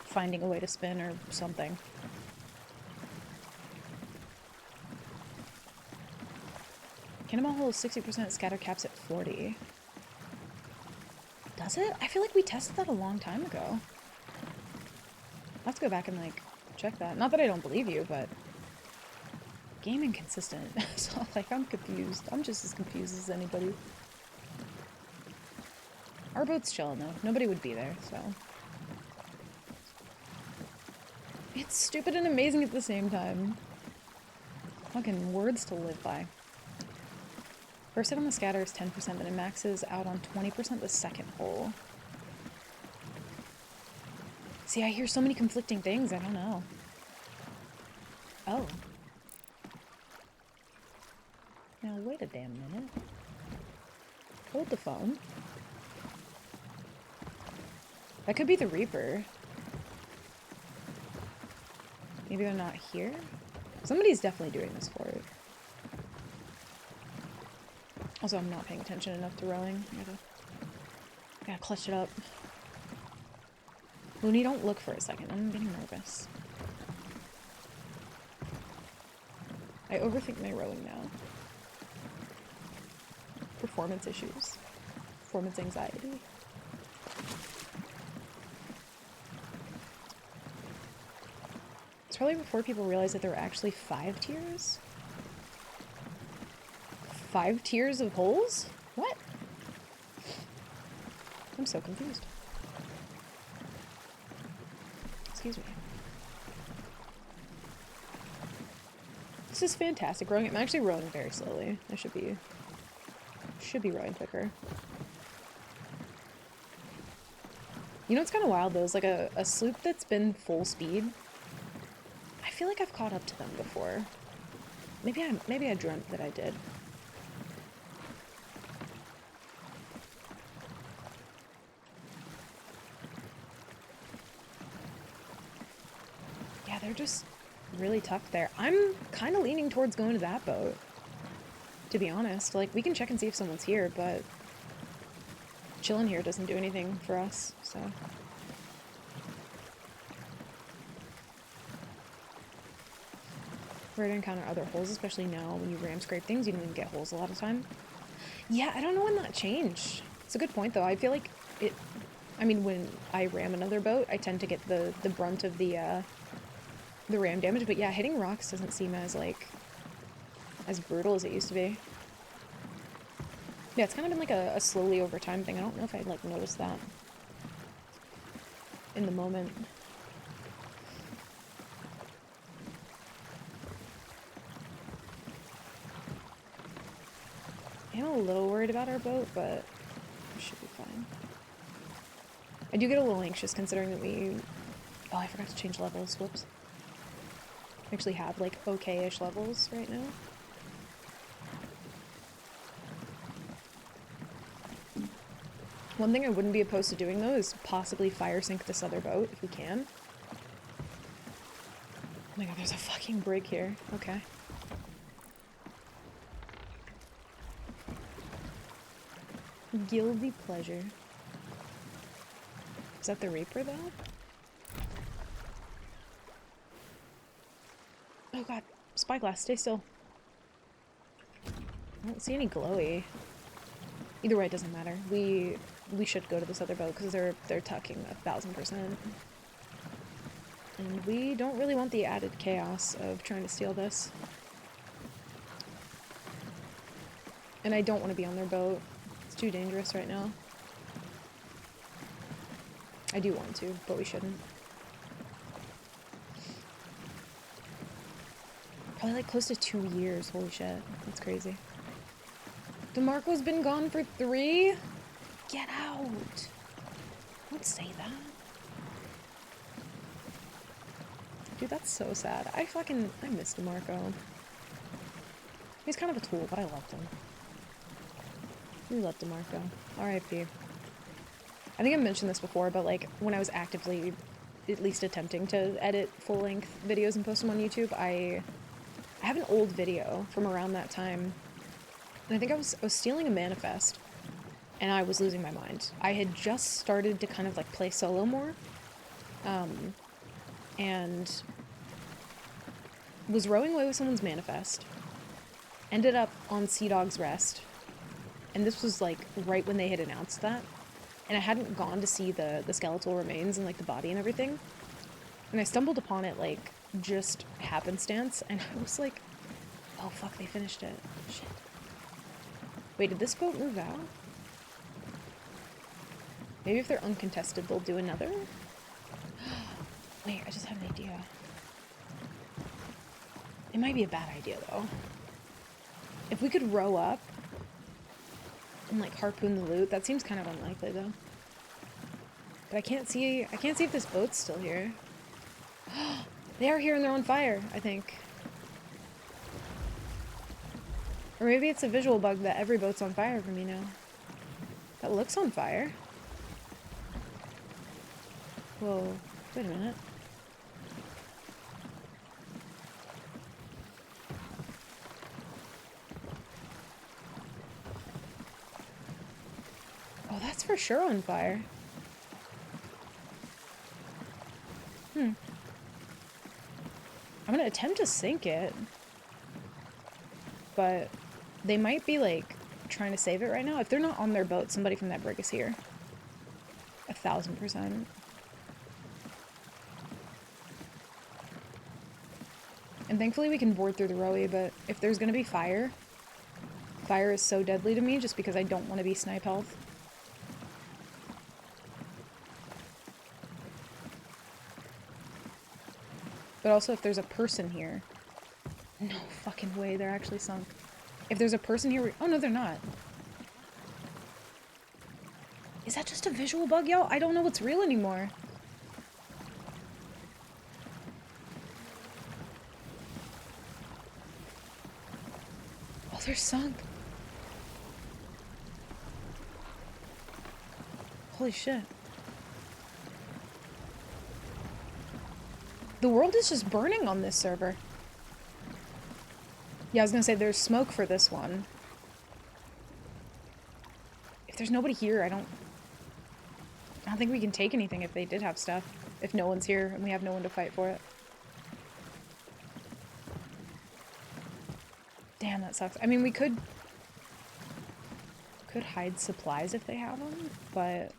finding a way to spin or something. Cannonball Hole is 60%, scatter caps at 40. Does it? I feel like we tested that a long time ago. I'll have to go back and, like, check that. Not that I don't believe you, but... game inconsistent. So, like, I'm confused. I'm just as confused as anybody. Our boat's chilling, though. Nobody would be there, so... It's stupid and amazing at the same time. Fucking words to live by. First hit on the scatter is 10%, then it maxes out on 20% the second hole. See, I hear so many conflicting things, I don't know. Oh. Now, wait a damn minute. Hold the phone. That could be the Reaper. Maybe they're not here? Somebody's definitely doing this for it. Also, I'm not paying attention enough to rowing. I gotta clutch it up. Looney, don't look for a second. I'm getting nervous. I overthink my rowing now. Performance issues. Performance anxiety. It's probably before people realize that there were actually 5 tiers? 5 tiers of holes? What? I'm so confused. Excuse me. This is fantastic rowing. I'm actually rowing very slowly. I should be rowing quicker. You know what's kind of wild though is like a sloop that's been full speed. I feel like I've caught up to them before. Maybe I dreamt that I did. Yeah, they're just really tucked there. I'm kind of leaning towards going to that boat, to be honest. Like, we can check and see if someone's here, but chilling here doesn't do anything for us, so. Rare to encounter other holes, especially now when you ram scrape things, you don't even get holes a lot of time. Yeah, I don't know when that changed. It's a good point, though. I feel like it... I mean, when I ram another boat, I tend to get the brunt of the ram damage, but yeah, hitting rocks doesn't seem as, like, as brutal as it used to be. Yeah, it's kind of been, like, a slowly over time thing. I don't know if I'd, like, noticed that in the moment. I'm a little worried about our boat, but it should be fine. I do get a little anxious considering that we... Oh, I forgot to change levels. Whoops. I actually have, like, okay-ish levels right now. One thing I wouldn't be opposed to doing, though, is possibly fire sink this other boat, if we can. Oh my god, there's a fucking brig here. Okay. Guilty pleasure. Is that the Reaper, though? Oh god, spyglass, stay still. I don't see any glowy. Either way, it doesn't matter. We should go to this other boat because they're tucking 1000%. And we don't really want the added chaos of trying to steal this. And I don't want to be on their boat. It's too dangerous right now. I do want to, but we shouldn't. Probably like close to 2 years. Holy shit. That's crazy. DeMarco's been gone for 3? Get out. Don't say that. Dude, that's so sad. I miss DeMarco. He's kind of a tool, but I loved him. We loved DeMarco. R.I.P. I think I've mentioned this before, but like when I was actively at least attempting to edit full-length videos and post them on YouTube, I have an old video from around that time. And I think I was stealing a manifest, and I was losing my mind. I had just started to kind of like play solo more, and was rowing away with someone's manifest. Ended up on Sea Dog's Rest, and this was like right when they had announced that. And I hadn't gone to see the skeletal remains and like the body and everything. And I stumbled upon it like just happenstance, and I was like Oh fuck, they finished it. Shit. Wait, did this boat move out? Maybe if they're uncontested, they'll do another? Wait, I just had an idea. It might be a bad idea, though. If we could row up and, like, harpoon the loot, that seems kind of unlikely, though. But I can't see if this boat's still here. They are here and they're on fire, I think. Or maybe it's a visual bug that every boat's on fire for me now. That looks on fire. Whoa, wait a minute. Oh, that's for sure on fire. I'm gonna attempt to sink it. But they might be, like, trying to save it right now. If they're not on their boat, somebody from that brig is here. 1000%. And thankfully we can board through the rowie, but if there's gonna be fire, fire is so deadly to me just because I don't want to be snipe health. But also if there's a person here. No fucking way, they're actually sunk. If there's a person here, oh no, they're not. Is that just a visual bug, y'all? I don't know what's real anymore. Oh, they're sunk. Holy shit. The world is just burning on this server. Yeah, I was gonna say there's smoke for this one. If there's nobody here, I don't think we can take anything if they did have stuff. If no one's here and we have no one to fight for it. Damn, that sucks. I mean, we could hide supplies if they have them, but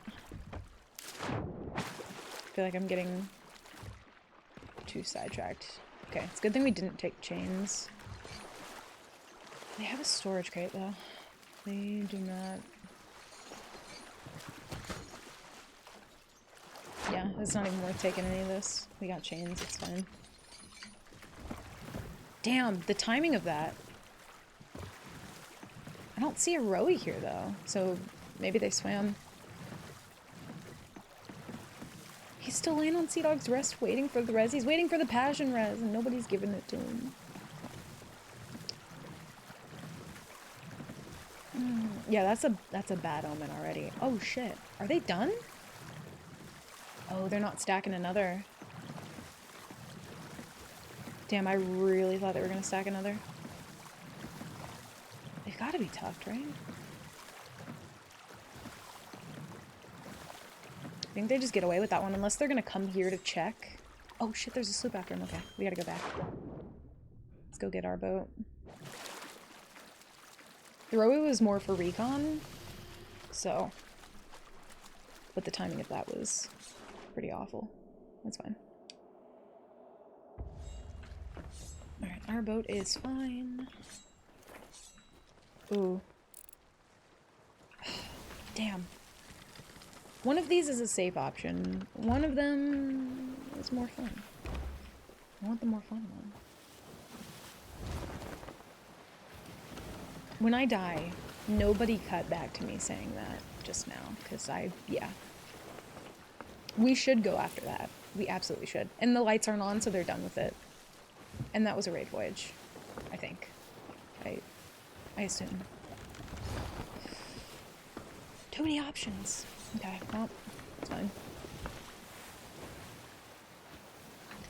I feel like I'm getting too sidetracked. Okay, it's a good thing we didn't take chains. They have a storage crate, though. They do not. Yeah, it's not even worth taking any of this. We got chains, it's fine. Damn, the timing of that. I don't see a rowie here, though, so maybe they swam. He's still laying on Sea Dog's Rest waiting for the res. He's waiting for the passion res, and nobody's giving it to him. Yeah, that's a bad omen already. Oh shit. Are they done? Oh, they're not stacking another. Damn, I really thought they were gonna stack another. They've gotta be tucked, right? I think they just get away with that one, unless they're gonna come here to check. Oh shit, there's a sloop after him. Okay, we gotta go back. Let's go get our boat. The rowie was more for recon, so... But the timing of that was pretty awful. That's fine. Alright, our boat is fine. Ooh. Damn. One of these is a safe option. One of them is more fun. I want the more fun one. When I die, nobody cut back to me saying that just now, because yeah. We should go after that. We absolutely should. And the lights aren't on, so they're done with it. And that was a raid voyage, I think. I assume. Too many options. Okay, well, it's fine.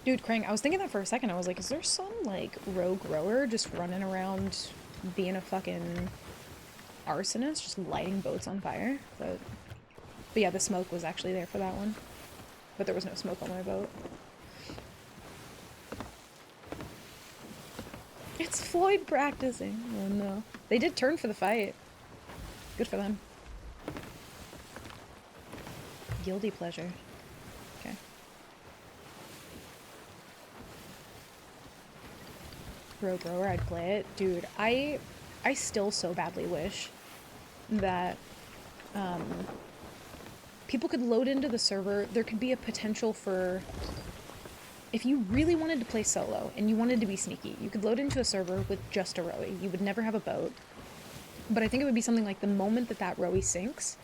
Dude, Krang, I was thinking that for a second. I was like, is there some, like, rogue rower just running around being a fucking arsonist, just lighting boats on fire? But yeah, the smoke was actually there for that one. But there was no smoke on my boat. It's Floyd practicing. Oh no. They did turn for the fight. Good for them. Guilty pleasure. Okay. Rogue Rower, I'd play it. Dude, I still so badly wish that people could load into the server. There could be a potential for, if you really wanted to play solo and you wanted to be sneaky, you could load into a server with just a rowie. You would never have a boat. But I think it would be something like the moment that that rowie sinks,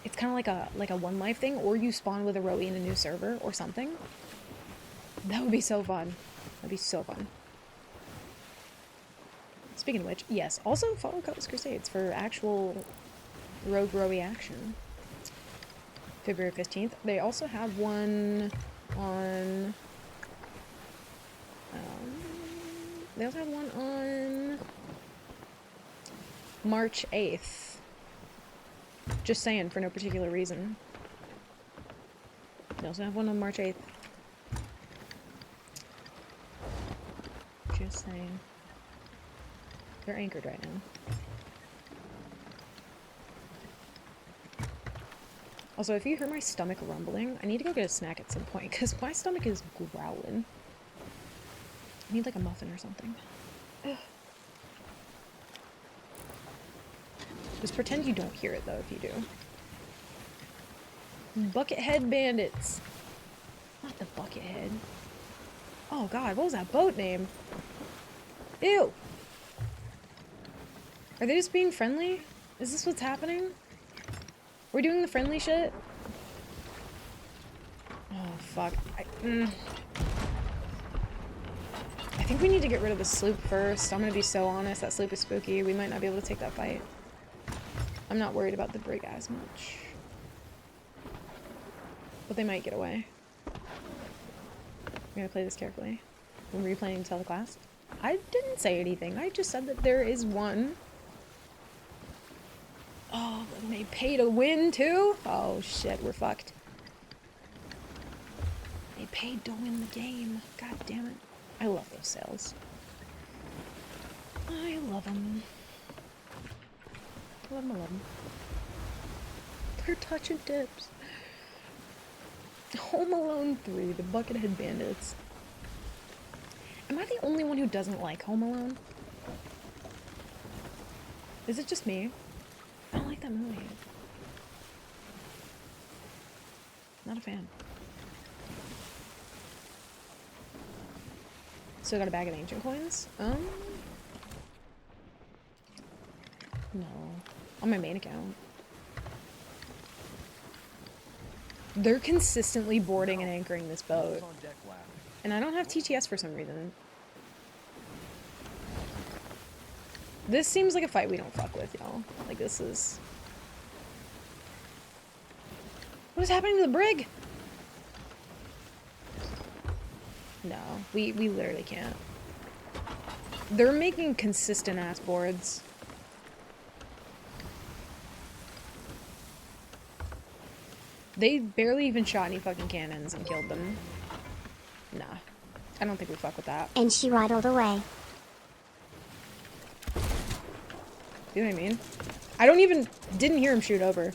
it's kind of like a one life thing, or you spawn with a rowie in a new server or something. That would be so fun. That'd be so fun. Speaking of which, yes, also follow Cutlass Crusades for actual Rogue Rowie action. February 15th. They also have one on... they also have one on March 8th. Just saying, for no particular reason. They also have one on March 8th. Just saying. They're anchored right now. Also, if you hear my stomach rumbling, I need to go get a snack at some point, because my stomach is growling. I need like a muffin or something. Ugh. Just pretend you don't hear it, though, if you do. Buckethead Bandits. Not the Buckethead. Oh god, what was that boat name? Ew! Are they just being friendly? Is this what's happening? We're doing the friendly shit? Oh, fuck. I think we need to get rid of the sloop first. I'm gonna be so honest, that sloop is spooky. We might not be able to take that fight. I'm not worried about the brig as much. But they might get away. I'm gonna play this carefully. When were you planning to tell the class? I didn't say anything. I just said that there is one. Oh, and they pay to win too? Oh shit, we're fucked. They paid to win the game. God damn it. I love those sales. I love them. I love them, I love them. They're touching tips. Home Alone 3, the Buckethead Bandits. Am I the only one who doesn't like Home Alone? Is it just me? I don't like that movie. Not a fan. Still got a bag of ancient coins? No. On my main account. They're consistently boarding and anchoring this boat. And I don't have TTS for some reason. This seems like a fight we don't fuck with, y'all. Like, this is... What is happening to the brig? No, we literally can't. They're making consistent ass boards. They barely even shot any fucking cannons and killed them. Nah. I don't think we fuck with that. And she waddled away. You know what I mean? Didn't hear him shoot over.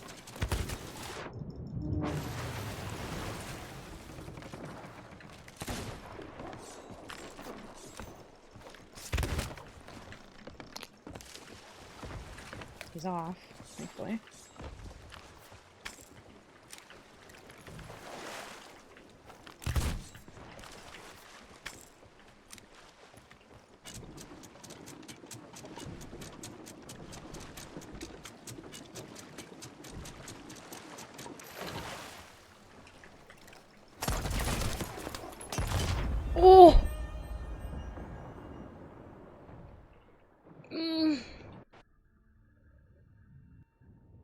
He's off, thankfully. Oh!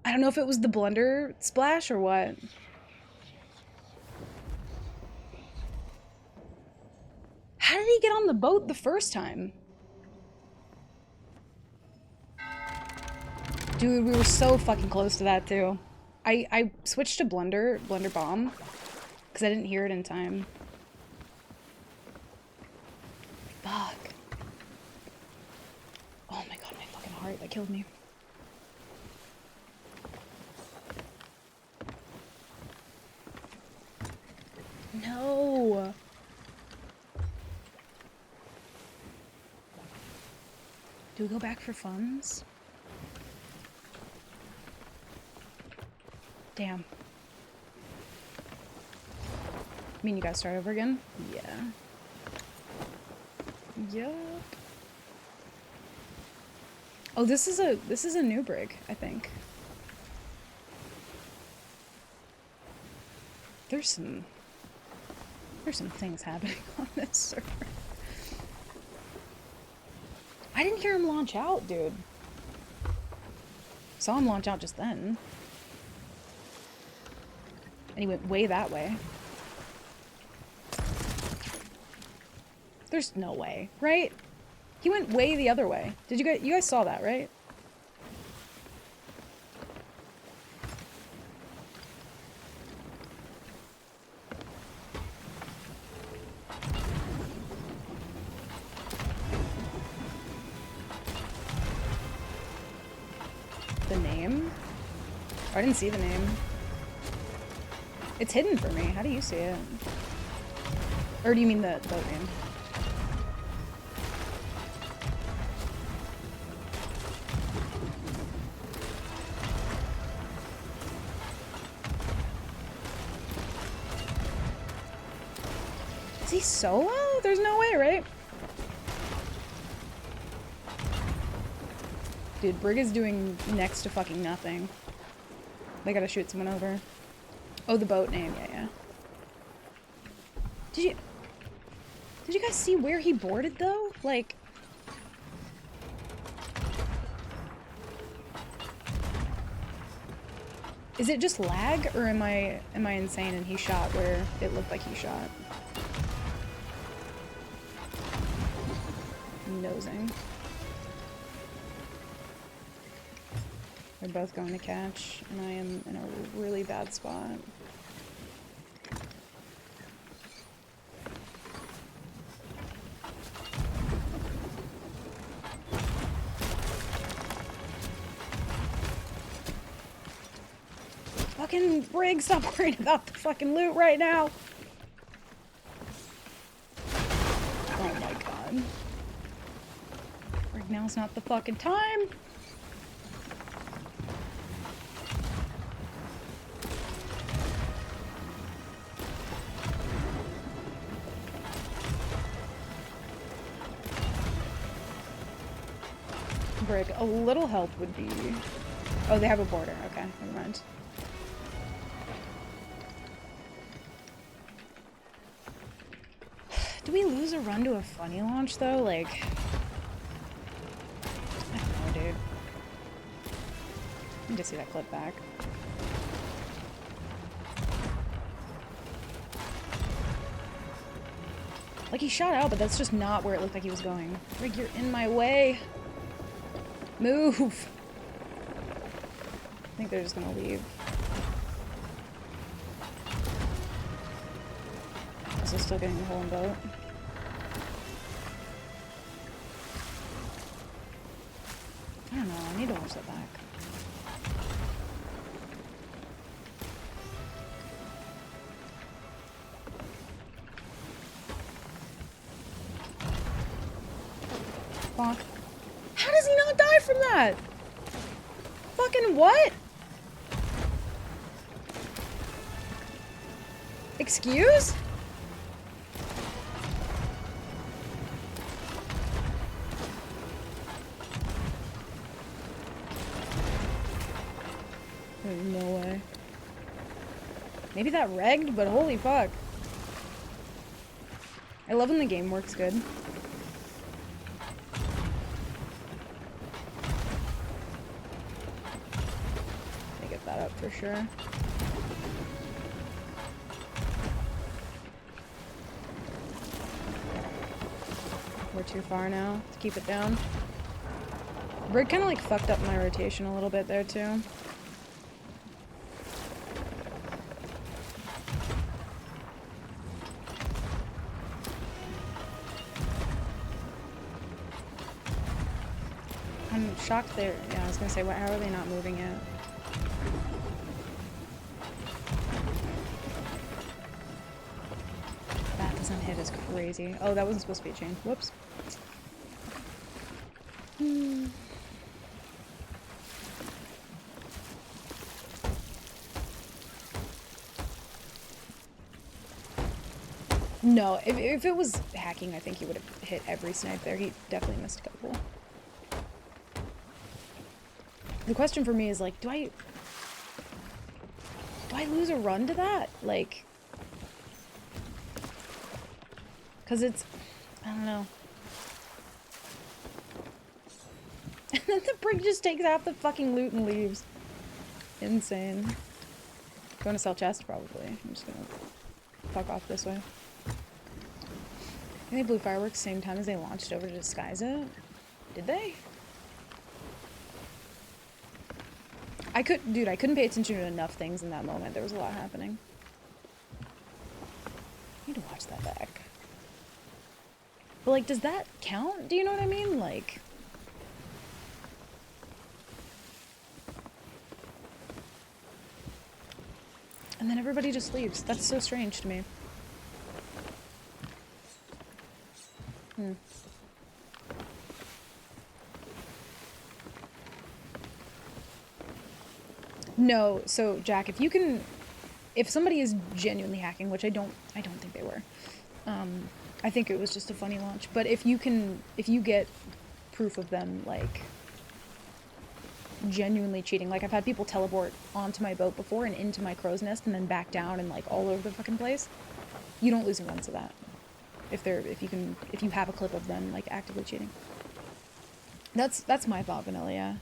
I don't know if it was the blunder splash or what. How did he get on the boat the first time? Dude, we were so fucking close to that too. I switched to blunder bomb, because I didn't hear it in time. Fuck. Oh my god, my fucking heart, that killed me. No. Do we go back for funds? Damn. I mean, you gotta start over again? Yeah. Yup. Oh, this is a new brig, I think. There's some things happening on this server. I didn't hear him launch out, dude. Saw him launch out just then. And he went way that way. There's no way, right? He went way the other way. Did you guys saw that, right? The name? Oh, I didn't see the name. It's hidden for me. How do you see it? Or do you mean the boat name? Is he solo? There's no way, right? Dude, Brig is doing next to fucking nothing. They gotta shoot someone over. Oh, the boat name, yeah. Did you guys see where he boarded though? Like, is it just lag, or am I insane and he shot where it looked like he shot? Nosing. They're both going to catch, and I am in a really bad spot. Fucking Brig, stop worrying about the fucking loot right now! Oh my god. Brig, now's not the fucking time! Brig, a little help would be... Oh, they have a border. Okay, never mind. Do we lose a run to a funny launch, though? Like... I don't know, dude. I need to see that clip back. Like, he shot out, but that's just not where it looked like he was going. Brig, you're in my way! Move! I think they're just gonna leave. Also still getting the hole in boat. I don't know, I need to watch that back. Bonk. How does he not die from that? Fucking what? Excuse? There's no way. Maybe that regged, but holy fuck. I love when the game works good. That up for sure. We're too far now to keep it down. Brig kind of like fucked up my rotation a little bit there too. I'm shocked they're, yeah, I was gonna say, how are they not moving yet? Hit is crazy. Oh, that wasn't supposed to be a chain. Whoops. No, if it was hacking, I think he would have hit every snipe there. He definitely missed a couple. The question for me is like, do I lose a run to that? Like, cause it's, I don't know. And then the brig just takes half the fucking loot and leaves. Insane. Going to sell chest probably. I'm just gonna fuck off this way. They blew fireworks same time as they launched over to disguise it. Did they? Dude, I couldn't pay attention to enough things in that moment. There was a lot happening. I need to watch that back. But like, does that count? Do you know what I mean? Like, and then everybody just leaves. That's so strange to me. Hmm. No, so Jack, if somebody is genuinely hacking, which I don't think they were. I think it was just a funny launch. But if you get proof of them, like, genuinely cheating, like I've had people teleport onto my boat before and into my crow's nest and then back down and like all over the fucking place, you don't lose a run to that. If you have a clip of them like actively cheating. That's my thought, Vanilla, yeah.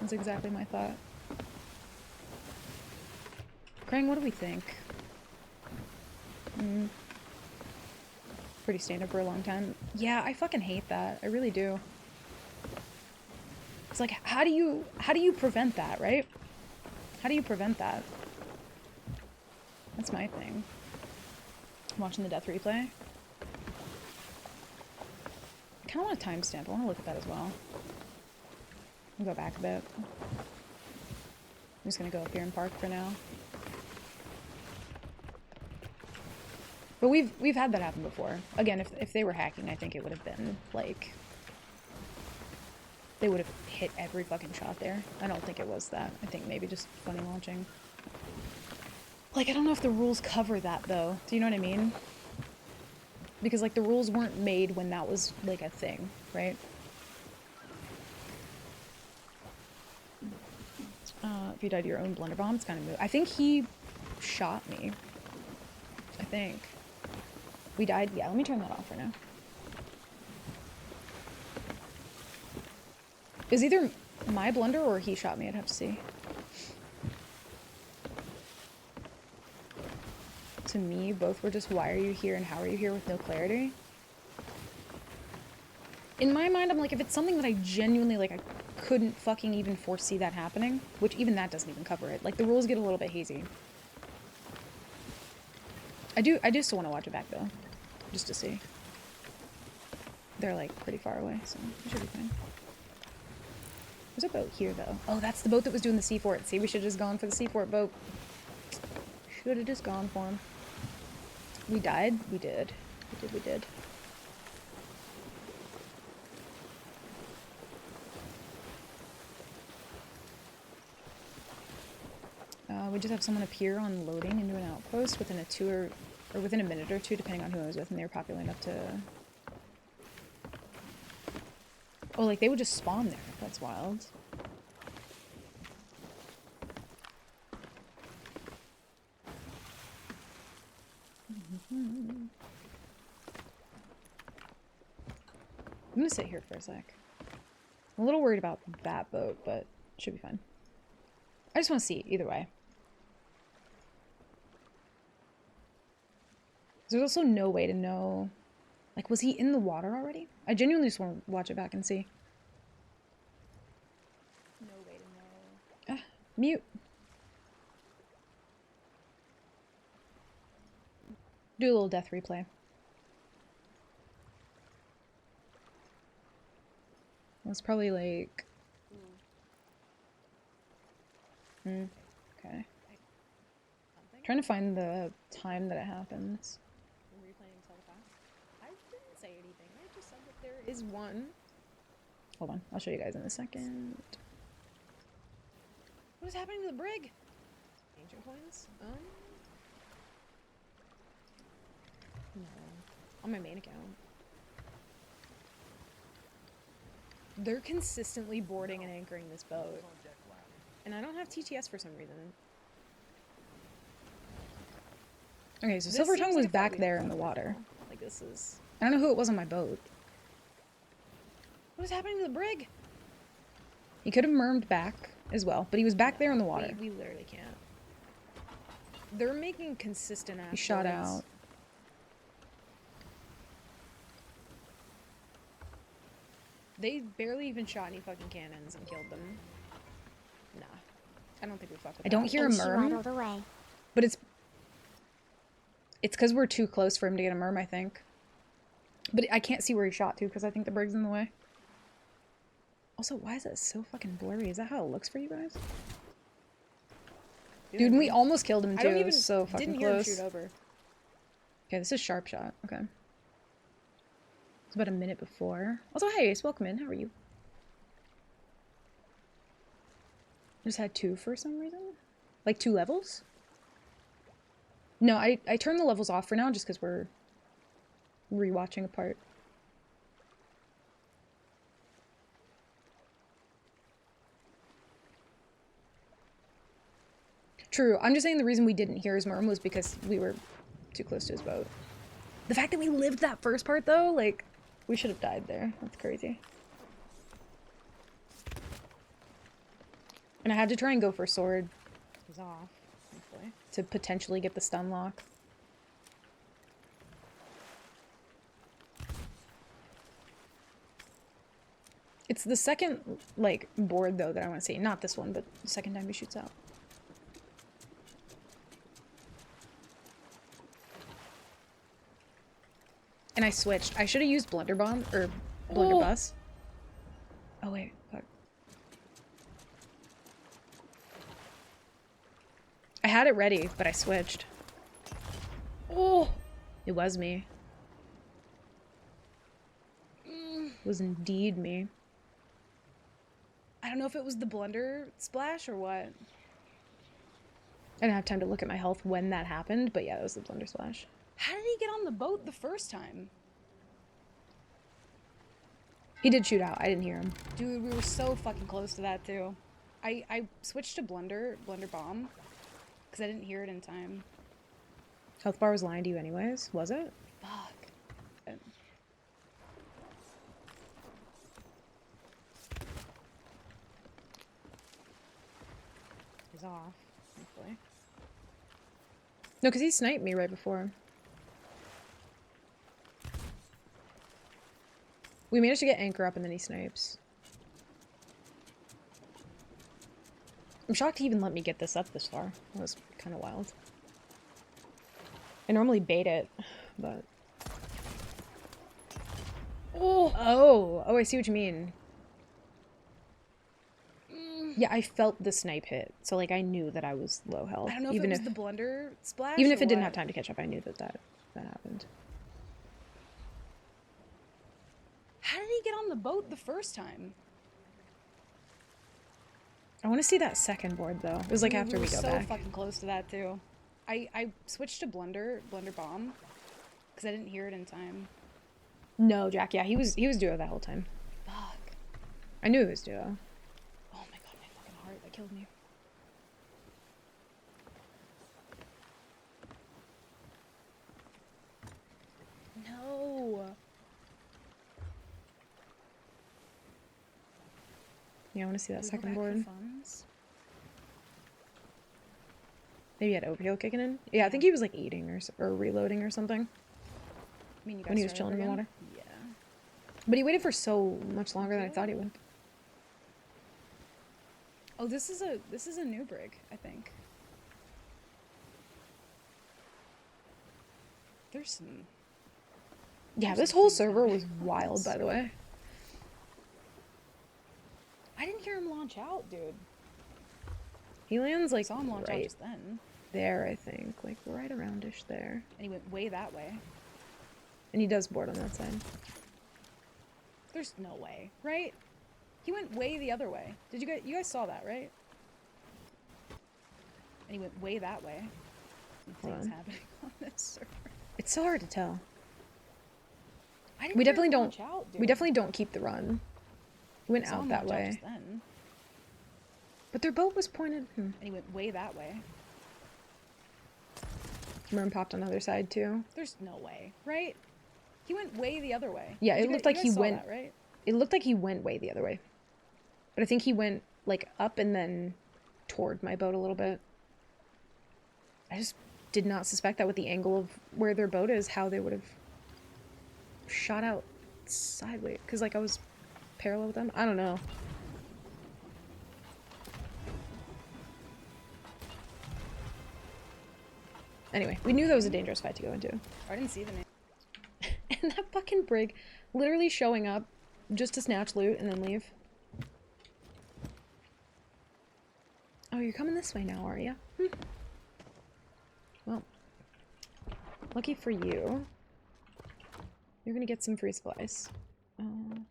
That's exactly my thought. Krang, what do we think? Pretty standard for a long time. Yeah, I fucking hate that. I really do. It's like, how do you prevent that, right? How do you prevent that? That's my thing. I'm watching the death replay. I kind of want a timestamp. I want to look at that as well. I'll go back a bit. I'm just gonna go up here and park for now. But we've had that happen before. Again, if they were hacking, I think it would have been like they would have hit every fucking shot there. I don't think it was that. I think maybe just funny launching. Like, I don't know if the rules cover that though. Do you know what I mean? Because like the rules weren't made when that was like a thing, right? If you died to your own blunderbomb, it's kind of moot. I think he shot me. I think. We died. Yeah, let me turn that off for now. It was either my blunder or he shot me. I'd have to see. To me, both were just why are you here and how are you here with no clarity. In my mind, I'm like, if it's something that I genuinely, like, I couldn't fucking even foresee that happening, which even that doesn't even cover it. Like, the rules get a little bit hazy. I do still want to watch it back, though. Just to see. They're, like, pretty far away, so it should be fine. There's a boat here, though. Oh, that's the boat that was doing the sea fort. See, we should have just gone for the sea fort boat. Should have just gone for him. We died? We did. We did. We just have someone appear on loading into an outpost within within a minute or two, depending on who I was with, and they were populating up to... Oh, like, they would just spawn there. That's wild. I'm gonna sit here for a sec. I'm a little worried about that boat, but it should be fine. I just want to see, either way. There's also no way to know... Like, was he in the water already? I genuinely just want to watch it back and see. No way to know. Ah, mute. Do a little death replay. It was probably like... Okay. Trying to find the time that it happens. I didn't say anything. I just said that there is one. Hold on. I'll show you guys in a second. What is happening to the brig? Ancient coins? No. On my main account. They're consistently boarding and anchoring this boat. And I don't have TTS for some reason. Okay, so This Silver seems Tongue like was a fight back we there have in the to have water. now. Like, this is... I don't know who it was on my boat. What is happening to the brig? He could have mermed back as well, but he was back there in the water. We literally can't. They're making consistent ass. He shot boards. out. They barely even shot any fucking cannons and killed them. Nah. I don't think we fucked with I don't hear a and she merm, waddled away. but it's because we're too close for him to get a merm, I think. But I can't see where he shot to because I think the brig's in the way. Also, why is that so fucking blurry? Is that how it looks for you guys? Dude, and we almost killed him too. I don't It even was so fucking didn't hear him close. shoot over. Okay, this is sharp shot. Okay. It's about a minute before. Also, hey, Ace, welcome in. How are you? Just had 2 for some reason? Like 2 levels? No, I turned the levels off for now just because we're rewatching a part. True. I'm just saying the reason we didn't hear his merm was because we were too close to his boat. The fact that we lived that first part, though, like, we should have died there. That's crazy. And I had to try and go for sword. He's off, thankfully. To potentially get the stun lock. It's the second, like, board, though, that I want to see. Not this one, but the second time he shoots out. And I switched. I should have used Blunderbomb, or Blunderbuss. Oh, wait. Fuck. I had it ready, but I switched. Oh! It was me. It was indeed me. I don't know if it was the blunder splash or what. I didn't have time to look at my health when that happened, but yeah, it was the blunder splash. How did he get on the boat the first time? He did shoot out. I didn't hear him. Dude, we were so fucking close to that too. I switched to blunder bomb because I didn't hear it in time. Health bar was lying to you anyways, was it? Fuck. He's off, hopefully. No, because he sniped me right before. We managed to get anchor up and then he snipes. I'm shocked he even let me get this up this far. That was kind of wild. I normally bait it, but... Oh, I see what you mean. Yeah, I felt the snipe hit, so like I knew that I was low health. I don't know if it was the blunder splash. Even if it didn't have time to catch up, I knew that happened. How did he get on the boat the first time? I want to see that second board though. It was like after we go back. We were so fucking close to that too. I switched to blunder bomb because I didn't hear it in time. No, Jack. Yeah, he was duo that whole time. Fuck. I knew he was duo. Oh my god, my fucking heart, that killed me. No. Yeah, I want to see that second board. Maybe he had overheal kicking in. Yeah, I think he was like eating or reloading or something. I mean, you guys when he was chilling in the water. Yeah. But he waited for so much longer than I thought he would. Oh, this is a new brig, I think. There's some. Yeah, this whole server was wild, by the way. I didn't hear him launch out, dude. He lands like saw him launch out just then. There, I think, like right around-ish there. And he went way that way. And he does board on that side. There's no way, right? He went way the other way. Did you guys saw that, right? And he went way that way. Some things happening on this server. It's so hard to tell. I didn't We hear definitely it don't. launch out, We dude. definitely don't keep the run. We went I saw out him that launch out way. just then. But their boat was pointed. And he went way that way. Merm popped on the other side too. There's no way, right? He went way the other way. Yeah, You it guys- looked like you he guys saw went. that, right? It looked like he went way the other way. But I think he went like up and then toward my boat a little bit. I just did not suspect that with the angle of where their boat is, how they would have shot out sideways. Because like I was parallel with them. I don't know. Anyway, we knew that was a dangerous fight to go into. I didn't see the name. And that fucking brig literally showing up just to snatch loot and then leave. Oh, you're coming this way now, are you? Well, lucky for you, you're gonna get some free supplies. And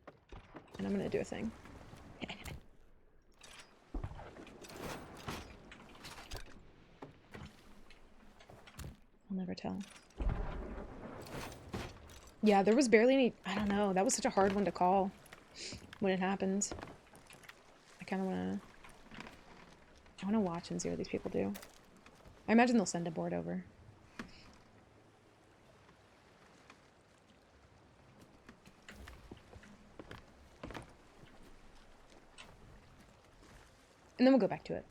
I'm gonna do a thing. I'll never tell. Yeah, there was barely any. I don't know. That was such a hard one to call when it happens. I kind of want to watch and see what these people do. I imagine they'll send a board over. And then we'll go back to it.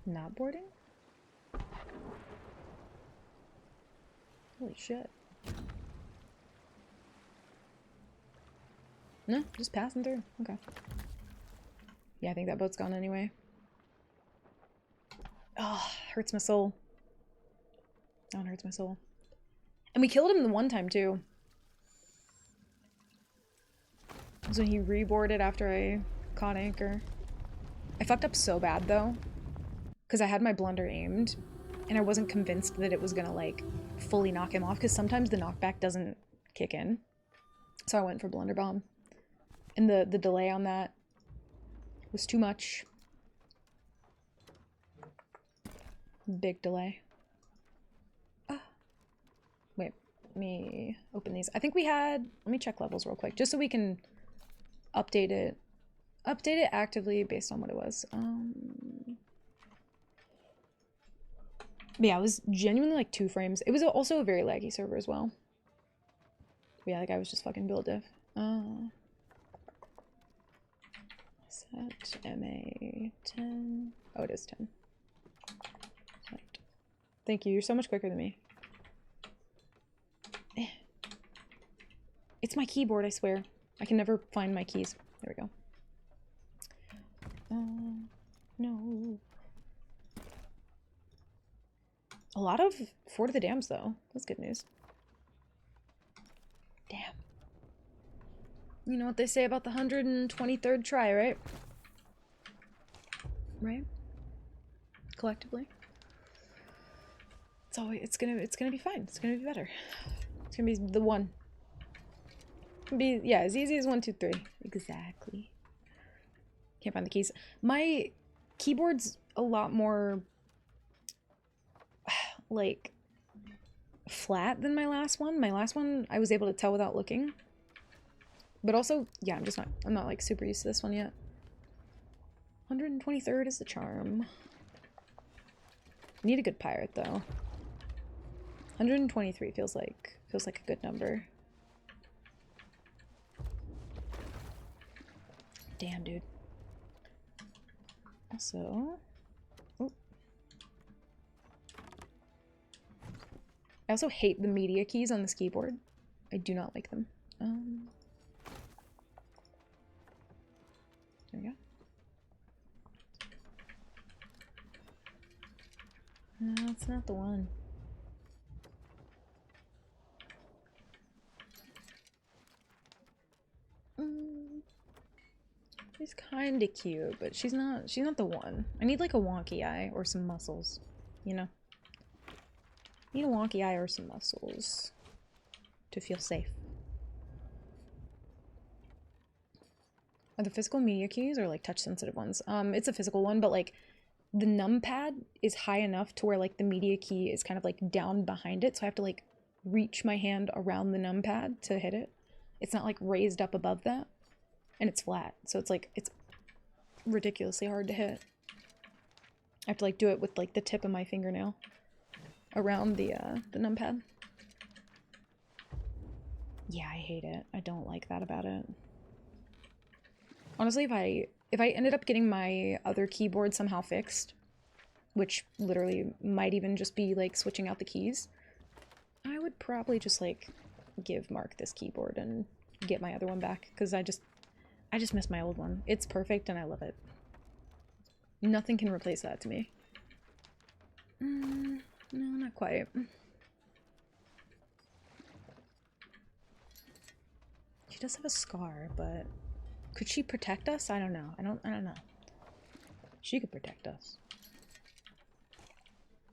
Not boarding? Holy shit. No, just passing through. Okay. Yeah, I think that boat's gone anyway. Oh, hurts my soul. That one hurts my soul. And we killed him the one time too. It was when he reboarded after I caught anchor. I fucked up so bad though, because I had my blunder aimed and I wasn't convinced that it was gonna like fully knock him off, because sometimes the knockback doesn't kick in. So I went for blunder bomb. And the delay on that was too much. Big delay. Ah. Wait, let me open these. I think we had, let me check levels real quick, just so we can update it actively based on what it was. But yeah, it was genuinely like 2 frames. It was also a very laggy server as well. But yeah, that guy was just fucking build diff. Set MA 10. Oh, it is 10. Right. Thank you. You're so much quicker than me. It's my keyboard, I swear. I can never find my keys. There we go. No. A lot of Fort of the Dams, though. That's good news. Damn. You know what they say about the 123rd try, right? Right? Collectively. It's gonna be fine. It's gonna be better. It's gonna be the one. Be, yeah, as easy as 1, 2, 3. Exactly. Can't find the keys. My keyboard's a lot more like flat than my last one. My last one I was able to tell without looking. But also, yeah, I'm not like super used to this one yet. 123rd is the charm. Need a good pirate though. 123 feels like a good number. Damn, dude. Also, oh. I also hate the media keys on this keyboard. I do not like them. There we go. No, it's not the one. She's kinda cute, but she's not the one. I need like a wonky eye or some muscles, you know? Need a wonky eye or some muscles to feel safe. Are the physical media keys or like touch sensitive ones? It's a physical one, but like the numpad is high enough to where like the media key is kind of like down behind it, so I have to like reach my hand around the numpad to hit it. It's not like raised up above that, and it's flat, so it's like it's ridiculously hard to hit. I have to like do it with like the tip of my fingernail around the numpad. Yeah, I hate it. I don't like that about it. Honestly, if I ended up getting my other keyboard somehow fixed, which literally might even just be like switching out the keys, I would probably just like give Mark this keyboard and get my other one back, because I just miss my old one. It's perfect and I love it. Nothing can replace that to me. No, not quite. She does have a scar, but could she protect us? I don't know. I don't know. She could protect us.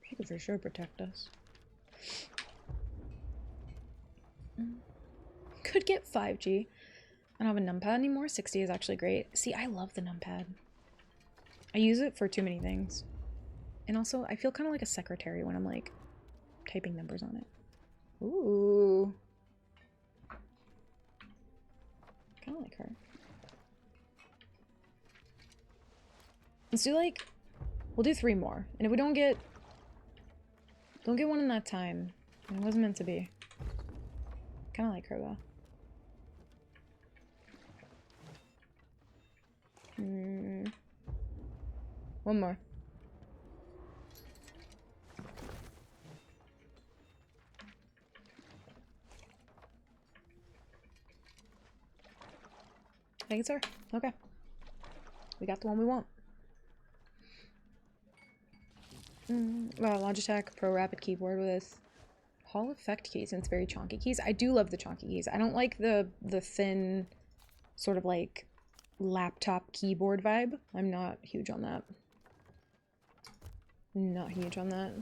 She could for sure protect us. Could get 5G. I don't have a numpad anymore. 60 is actually great. See, I love the numpad. I use it for too many things. And also, I feel kind of like a secretary when I'm like typing numbers on it. Ooh. Kind of like her. Let's do like, we'll do 3 more. And if we don't get one in that time, it wasn't meant to be. Kind of like her though. One more. I think it's her. Okay. We got the one we want. Wow, Logitech Pro Rapid keyboard with Hall effect keys, and it's very chonky keys. I do love the chonky keys. I don't like the thin sort of like laptop keyboard vibe. I'm not huge on that. Not huge on that.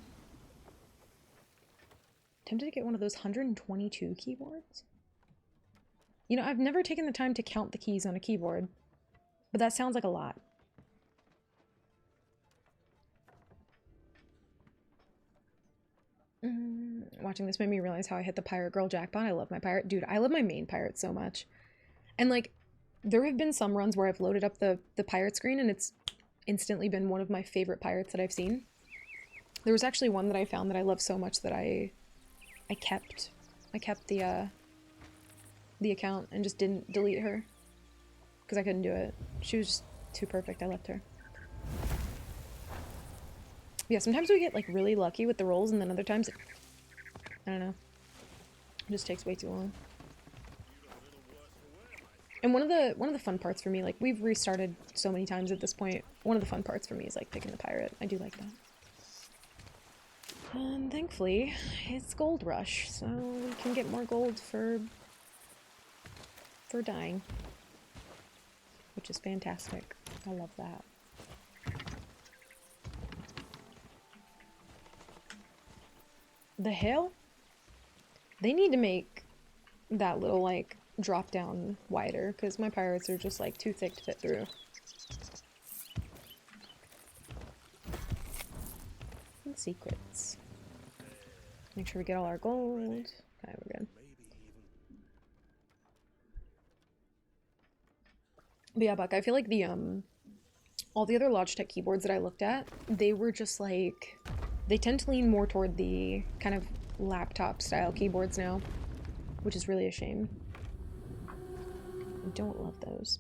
Tempted to get one of those 122 keyboards. You know, I've never taken the time to count the keys on a keyboard, but that sounds like a lot. Watching this made me realize how I hit the Pirate Girl jackpot. I love my pirate. Dude, I love my main pirate so much. And like, there have been some runs where I've loaded up the pirate screen and it's instantly been one of my favorite pirates that I've seen. There was actually one that I found that I love so much that I kept the account and just didn't delete her because I couldn't do it. She was just too perfect. I left her. Yeah, sometimes we get like really lucky with the rolls, and then other times I don't know. It just takes way too long. And one of the fun parts for me, like we've restarted so many times at this point, one of the fun parts for me is like picking the pirate. I do like that. And thankfully, it's Gold Rush, so we can get more gold for dying. Which is fantastic. I love that. The Hail? They need to make that little, like, drop down wider, because my pirates are just, like, too thick to fit through. And secrets. Make sure we get all our gold. Okay, we're good. But yeah, Buck, I feel like the, all the other Logitech keyboards that I looked at, they were just, like, they tend to lean more toward the kind of laptop style keyboards now, which is really a shame. I don't love those.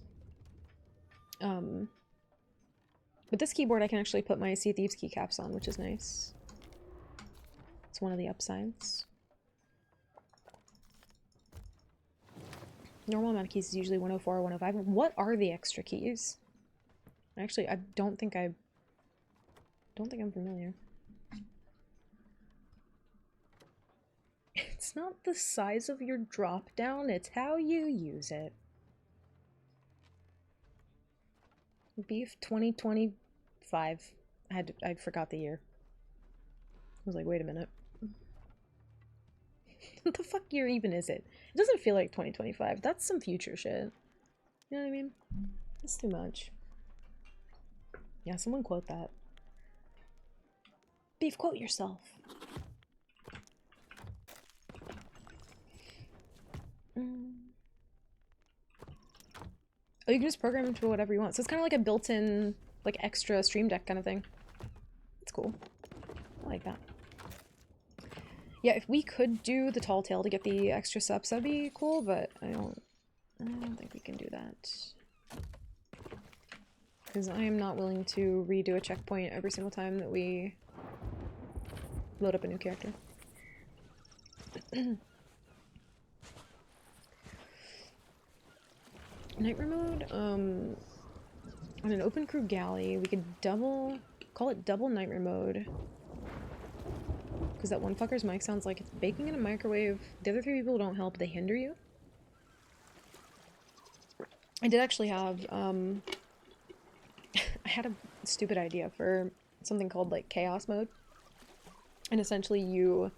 But this keyboard I can actually put my Sea Thieves keycaps on, which is nice. It's one of the upsides. Normal amount of keys is usually 104 or 105. What are the extra keys? Actually, I don't think I'm familiar. It's not the size of your drop down, it's how you use it. Beef 2025. I forgot the year. I was like, wait a minute. What the fuck year even is it? It doesn't feel like 2025. That's some future shit. You know what I mean? That's too much. Yeah, someone quote that. Beef, quote yourself. Oh, you can just program him to whatever you want. So it's kind of like a built-in, like, extra Stream Deck kind of thing. It's cool. I like that. Yeah, if we could do the tall tale to get the extra subs, that'd be cool, but I don't think we can do that. Because I am not willing to redo a checkpoint every single time that we load up a new character. Nightmare mode, on an open crew galley, we could call it double nightmare mode. Because that one fucker's mic sounds like it's baking in a microwave. The other 3 people don't help, they hinder you. I did actually have, I had a stupid idea for something called, like, chaos mode. And essentially you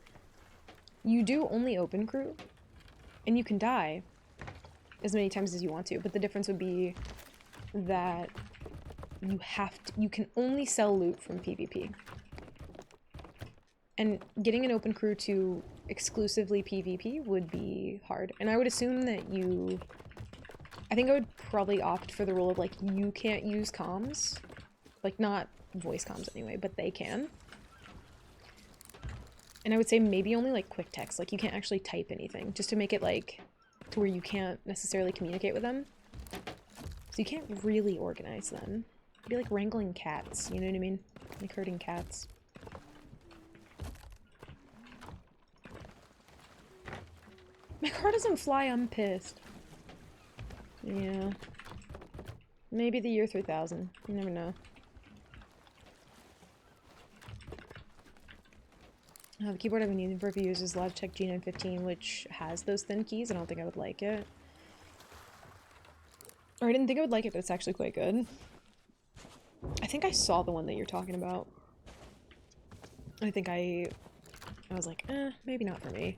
do only open crew, and you can die as many times as you want to, but the difference would be that you can only sell loot from PvP. And getting an open crew to exclusively PvP would be hard. And I would assume that I think I would probably opt for the rule of, like, you can't use comms. Like, not voice comms anyway, but they can. And I would say maybe only, like, quick text. Like, you can't actually type anything, just to make it, like, to where you can't necessarily communicate with them. So you can't really organize them. It'd be like wrangling cats, you know what I mean? Like herding cats. My car doesn't fly, I'm pissed. Yeah. Maybe the year 3000. You never know. The keyboard I've been using for a few years is Logitech G915, which has those thin keys. I don't think I would like it. Or I didn't think I would like it, but it's actually quite good. I think I saw the one that you're talking about. I think I was like, maybe not for me.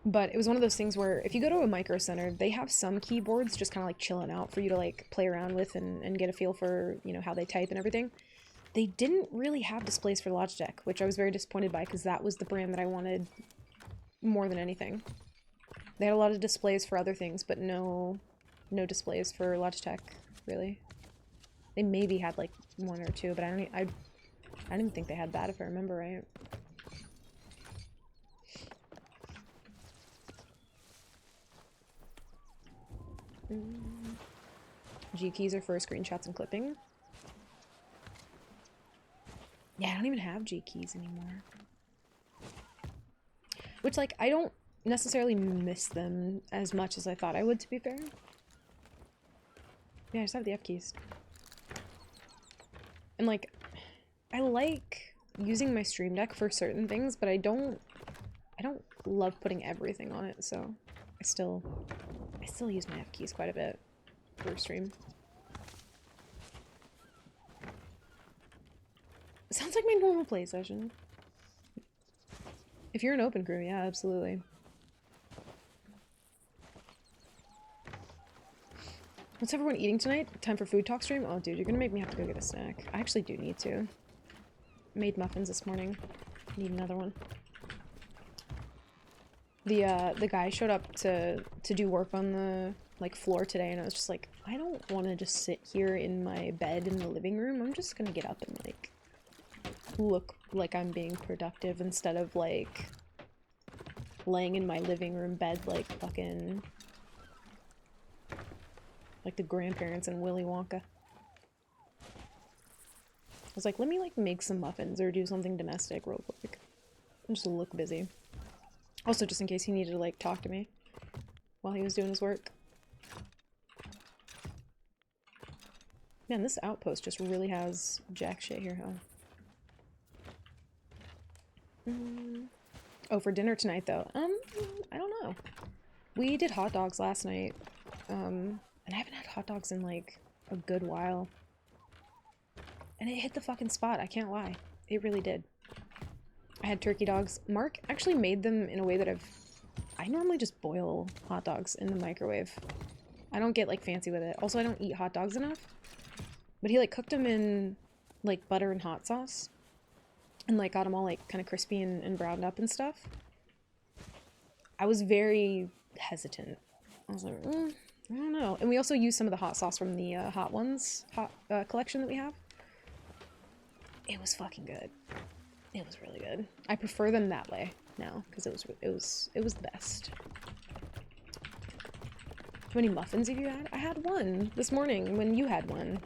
But it was one of those things where if you go to a Micro Center, they have some keyboards just kind of like chilling out for you to like play around with and get a feel for, you know, how they type and everything. They didn't really have displays for Logitech, which I was very disappointed by because that was the brand that I wanted more than anything. They had a lot of displays for other things, but no displays for Logitech, really. They maybe had like 1 or 2, but I didn't even think they had that if I remember right. G keys are for screenshots and clipping. Yeah, I don't even have G keys anymore. Which, like, I don't necessarily miss them as much as I thought I would, to be fair. Yeah, I just have the F keys. And, like, I like using my Stream Deck for certain things, but I don't love putting everything on it, so I still use my F keys quite a bit for stream. Sounds like my normal play session. If you're an open crew, yeah, absolutely. What's everyone eating tonight? Time for food talk stream? Oh, dude, you're gonna make me have to go get a snack. I actually do need to. Made muffins this morning. Need another one. The guy showed up to do work on the like floor today, and I was just like, I don't want to just sit here in my bed in the living room. I'm just gonna get up and like look like I'm being productive instead of like laying in my living room bed like fucking like the grandparents in Willy Wonka. I was like, let me like make some muffins or do something domestic real quick. And just look busy. Also, just in case he needed to like talk to me while he was doing his work. Man, this outpost just really has jack shit here, huh? Oh, for dinner tonight though, I don't know. We did hot dogs last night, and I haven't had hot dogs in like a good while. And it hit the fucking spot, I can't lie. It really did. I had turkey dogs. Mark actually made them in a way that I normally just boil hot dogs in the microwave. I don't get like fancy with it. Also, I don't eat hot dogs enough. But he like cooked them in like butter and hot sauce. and like got them all like kind of crispy and browned up and stuff, I was very hesitant. I was like, I don't know. And we also used some of the hot sauce from the Hot Ones collection that we have. It was fucking good. It was really good. I prefer them that way now because it was the best. How many muffins have you had? I had one this morning when you had one.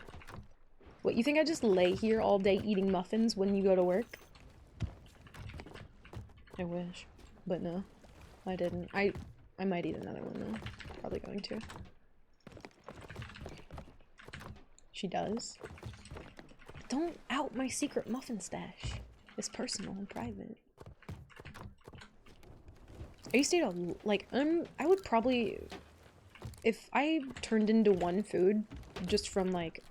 What, you think I just lay here all day eating muffins when you go to work? I wish, but no, I didn't. I might eat another one though. Probably going to. She does. Don't out my secret muffin stash. It's personal and private. I used to eat a, like, I would probably, if I turned into one food just from like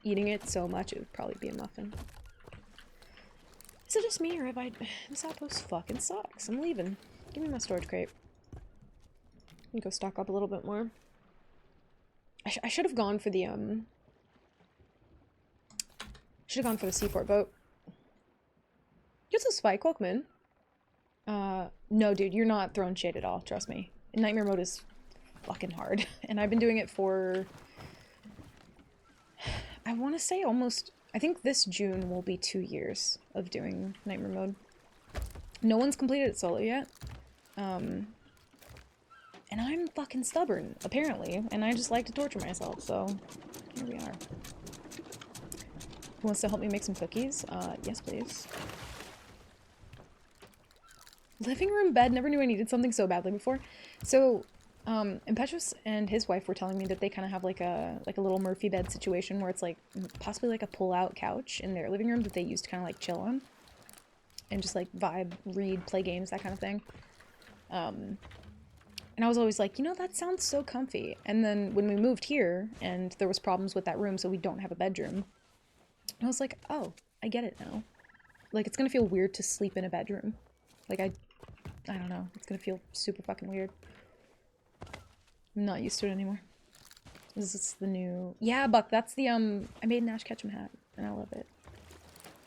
eating it so much, it would probably be a muffin. Is it just me, or have I... This outpost fucking sucks. I'm leaving. Give me my storage crate. Let me go stock up a little bit more. I should have gone for the, should have gone for the seaport boat. It's a spike, welcome in. No, dude, you're not throwing shade at all. Trust me. Nightmare mode is fucking hard. And I've been doing it for... I want to say almost... I think this June will be 2 years of doing Nightmare mode. No one's completed it solo yet. And I'm fucking stubborn, apparently. And I just like to torture myself, so here we are. Who wants to help me make some cookies? Yes, please. Living room bed, never knew I needed something so badly before. So, Impetuous and his wife were telling me that they kind of have like a little Murphy bed situation where it's like possibly like a pull-out couch in their living room that they use to kind of like chill on. And just like vibe, read, play games, that kind of thing. And I was always like, you know, that sounds so comfy. And then when we moved here and there was problems with that room, so we don't have a bedroom, I was like, oh, I get it now. Like, it's gonna feel weird to sleep in a bedroom. Like, I don't know. It's gonna feel super fucking weird. I'm not used to it anymore. This is the new... Yeah, Buck, that's the, I made an Ash Ketchum hat, and I love it.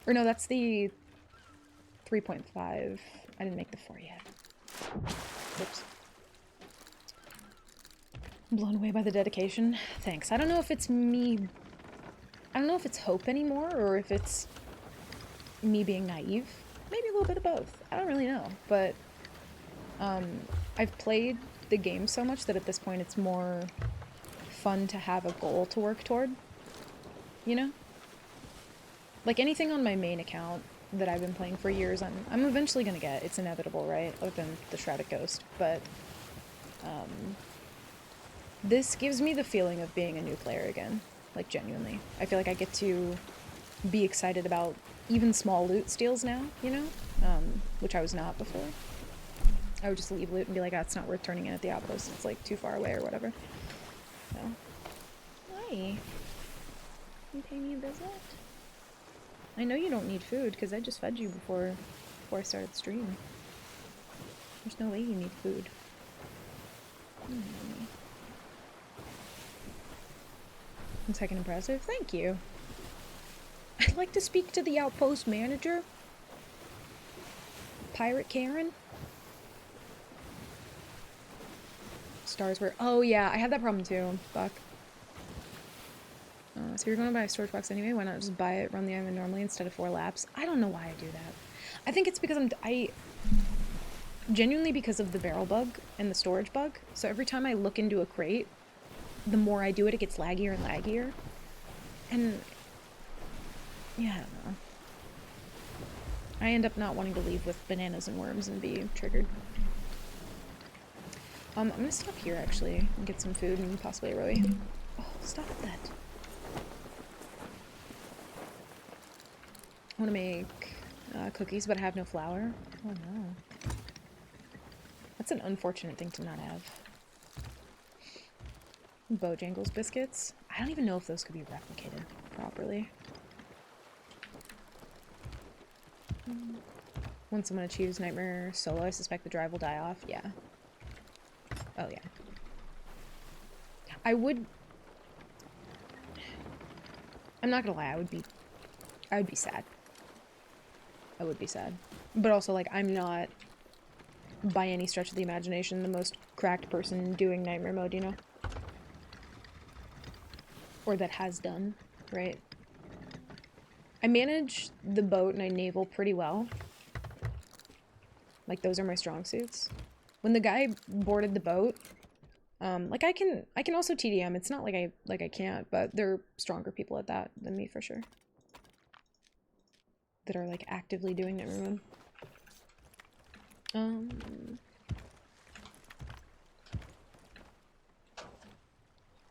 Or no, that's the 3.5. I didn't make the 4 yet. Whoops. I'm blown away by the dedication. Thanks. I don't know if it's me... I don't know if it's hope anymore, or if it's me being naive. Maybe a little bit of both. I don't really know, but I've played the game so much that at this point it's more fun to have a goal to work toward, you know? Like anything on my main account that I've been playing for years, I'm eventually gonna get. It's inevitable, right? Other than the Shrouded Ghost, but this gives me the feeling of being a new player again, like genuinely. I feel like I get to be excited about even small loot steals now, you know? Which I was not before. I would just leave loot and be like, oh, it's not worth turning in at the outpost. It's like too far away or whatever. So. Hi. You pay me a visit? I know you don't need food because I just fed you before I started the stream. There's no way you need food. One second impressive. Thank you. I'd like to speak to the outpost manager. Pirate Karen. Stars were... Oh yeah, I had that problem too. Fuck. So you're going to buy a storage box anyway? Why not just buy it, run the island normally instead of 4 laps? I don't know why I do that. I think it's because I genuinely because of the barrel bug and the storage bug. So every time I look into a crate, the more I do it, it gets laggier and laggier. And yeah, I don't know. I end up not wanting to leave with bananas and worms and be triggered. I'm gonna stop here actually and get some food and possibly a rowie. Oh, stop that. I want to make cookies, but I have no flour. Oh no. That's an unfortunate thing to not have. Bojangles biscuits. I don't even know if those could be replicated properly. Once I'm gonna choose Nightmare solo, I suspect the drive will die off. Yeah. Oh yeah. I would... I'm not gonna lie, I would be sad. I would be sad. But also, like, I'm not, by any stretch of the imagination, the most cracked person doing nightmare mode, you know? Or that has done, right? I manage the boat and I naval pretty well. Like, those are my strong suits. When the guy boarded the boat, like, I can also TDM. It's not like I can't, but there are stronger people at that than me, for sure. That are, like, actively doing nightmare mode. I'm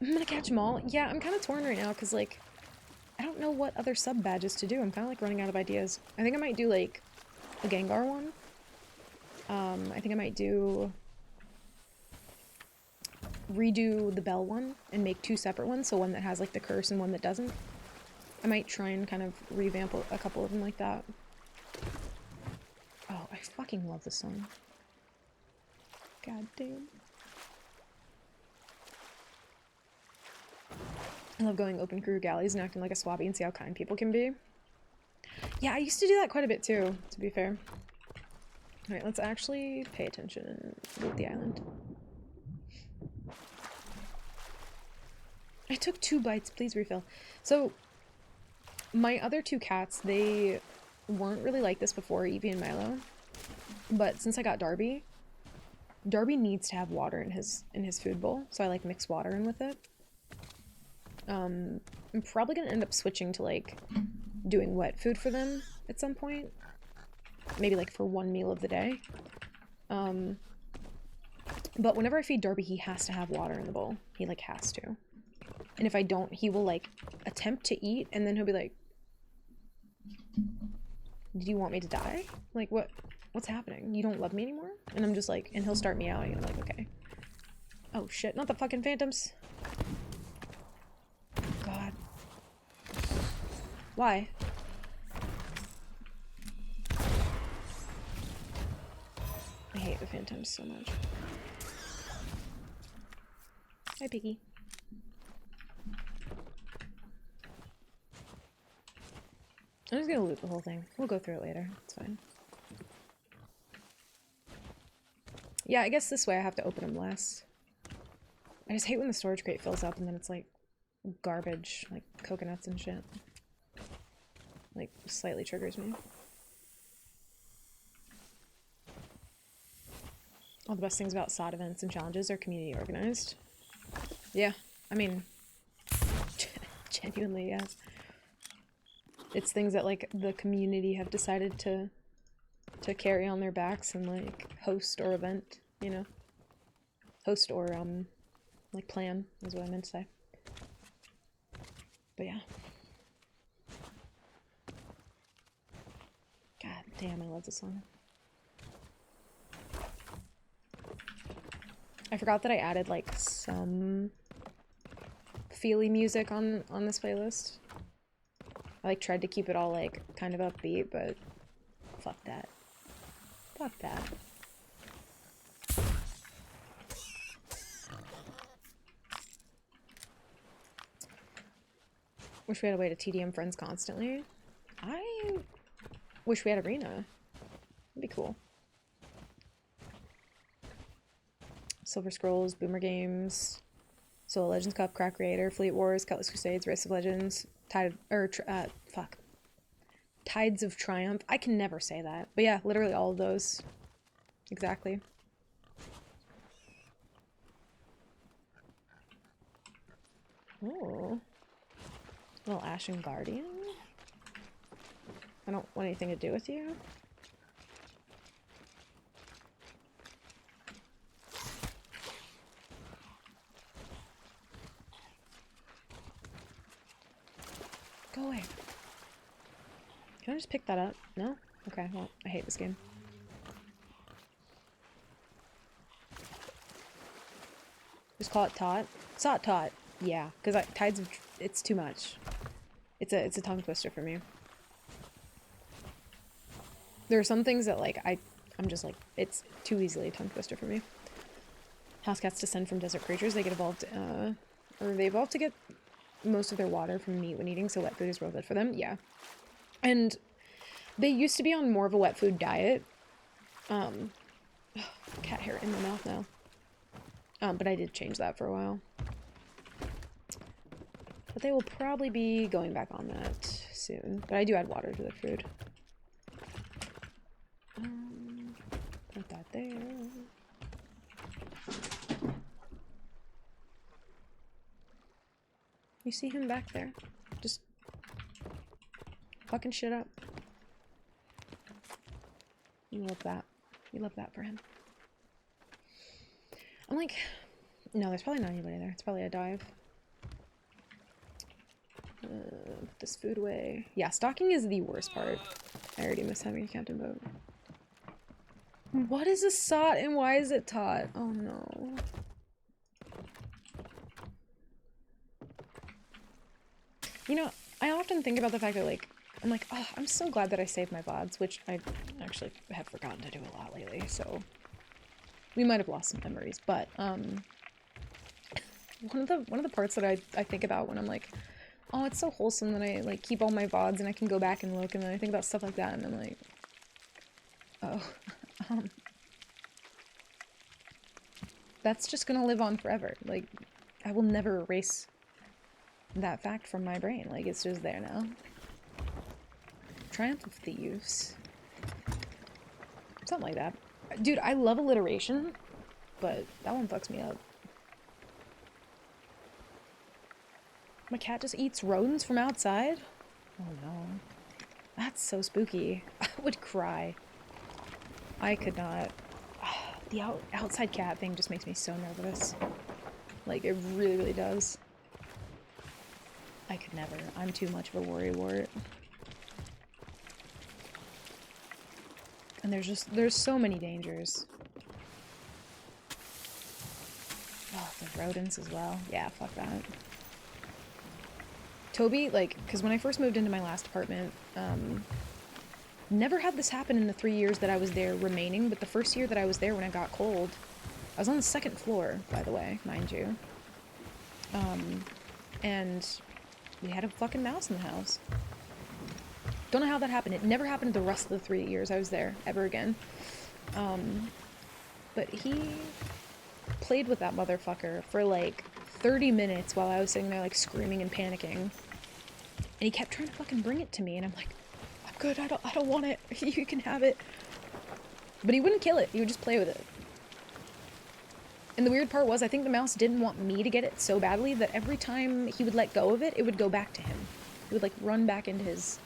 gonna catch them all. Yeah, I'm kind of torn right now, because, like, I don't know what other sub badges to do. I'm kind of, like, running out of ideas. I think I might do, like, a Gengar one. I think I might redo the Bell one and make 2 separate ones, so one that has, like, the curse and one that doesn't. I might try and kind of revamp a couple of them like that. Oh, I fucking love this song. God damn. I love going open crew galleys and acting like a swabby and see how kind people can be. Yeah, I used to do that quite a bit too, to be fair. Alright, let's actually pay attention and loot the island. I took 2 bites, please refill. So, my other 2 cats, they weren't really like this before, Evie and Milo. But since I got Darby, Darby needs to have water in his food bowl, so I, like, mix water in with it. I'm probably gonna end up switching to, like, doing wet food for them at some point. Maybe, like, for 1 meal of the day. But whenever I feed Darby, he has to have water in the bowl. He, like, has to. And if I don't, he will, like, attempt to eat, and then he'll be like, "Did you want me to die? Like, what's happening? You don't love me anymore?" And I'm just like, and he'll start meowing, and I'm like, okay. Oh shit, not the fucking phantoms. God. Why? I hate the phantoms so much. Hi, Piggy. I'm just gonna loot the whole thing. We'll go through it later. It's fine. Yeah, I guess this way I have to open them less. I just hate when the storage crate fills up and then it's like garbage, like coconuts and shit. Like, slightly triggers me. All the best things about SOD events and challenges are community organized. Yeah, I mean, genuinely, yes. It's things that, like, the community have decided to carry on their backs and, like, host or event, you know? Host or, like, plan is what I meant to say. But yeah. God damn, I love this song. I forgot that I added, like, some feely music on this playlist. I, like, tried to keep it all, like, kind of upbeat, but fuck that. Fuck that. Wish we had a way to TDM friends constantly. I wish we had Arena. That'd be cool. Silver Scrolls, Boomer Games, Soul Legends Cup, Crack Creator, Fleet Wars, Cutlass Crusades, Race of Legends, Tides of Triumph. I can never say that. But yeah, literally all of those. Exactly. Oh. Little Ashen Guardian. I don't want anything to do with you. Go away. Can I just pick that up? No? Okay, well, I hate this game. Just call it Tot. Saw it Tot. Yeah, because Tides of... it's too much. It's a tongue twister for me. There are some things that, like, I'm just like, it's too easily a tongue twister for me. House cats descend from desert creatures. They get evolved, or they evolve to get most of their water from meat when eating, so wet food is real good for them. Yeah. And They used to be on more of a wet food diet. Cat hair in my mouth now. But I did change that for a while. But they will probably be going back on that soon. But I do add water to their food. Put that there. You see him back there? Just fucking shit up. You love that. You love that for him. I'm like, no, there's probably not anybody there. It's probably a dive. Put this food away. Yeah, stalking is the worst part. I already miss having a captain boat. What is a SOT and why is it taught? Oh no. You know, I often think about the fact that, like, I'm like, oh, I'm so glad that I saved my VODs, which I actually have forgotten to do a lot lately, so we might have lost some memories, but one of the parts that I think about when I'm like, oh, it's so wholesome that I like keep all my VODs and I can go back and look, and then I think about stuff like that and I'm like, oh, that's just gonna live on forever. Like, I will never erase that fact from my brain. Like, it's just there now. Triumph of Thieves. Something like that. Dude, I love alliteration, but that one fucks me up. My cat just eats rodents from outside? Oh no. That's so spooky. I would cry. I could not. The outside cat thing just makes me so nervous. Like, it really, really does. I could never. I'm too much of a worrywart. And there's so many dangers. Oh, the rodents as well. Yeah, fuck that. Toby, like, because when I first moved into my last apartment, never had this happen in the 3 years that I was there remaining, but the first year that I was there when it got cold, I was on the 2nd floor, by the way, mind you. And we had a fucking mouse in the house. Don't know how that happened. It never happened the rest of the 3 years I was there, ever again. But he played with that motherfucker for like 30 minutes while I was sitting there like screaming and panicking. And he kept trying to fucking bring it to me, and I'm like, I'm good, I don't want it. You can have it. But he wouldn't kill it. He would just play with it. And the weird part was, I think the mouse didn't want me to get it so badly that every time he would let go of it, it would go back to him. It would like run back into his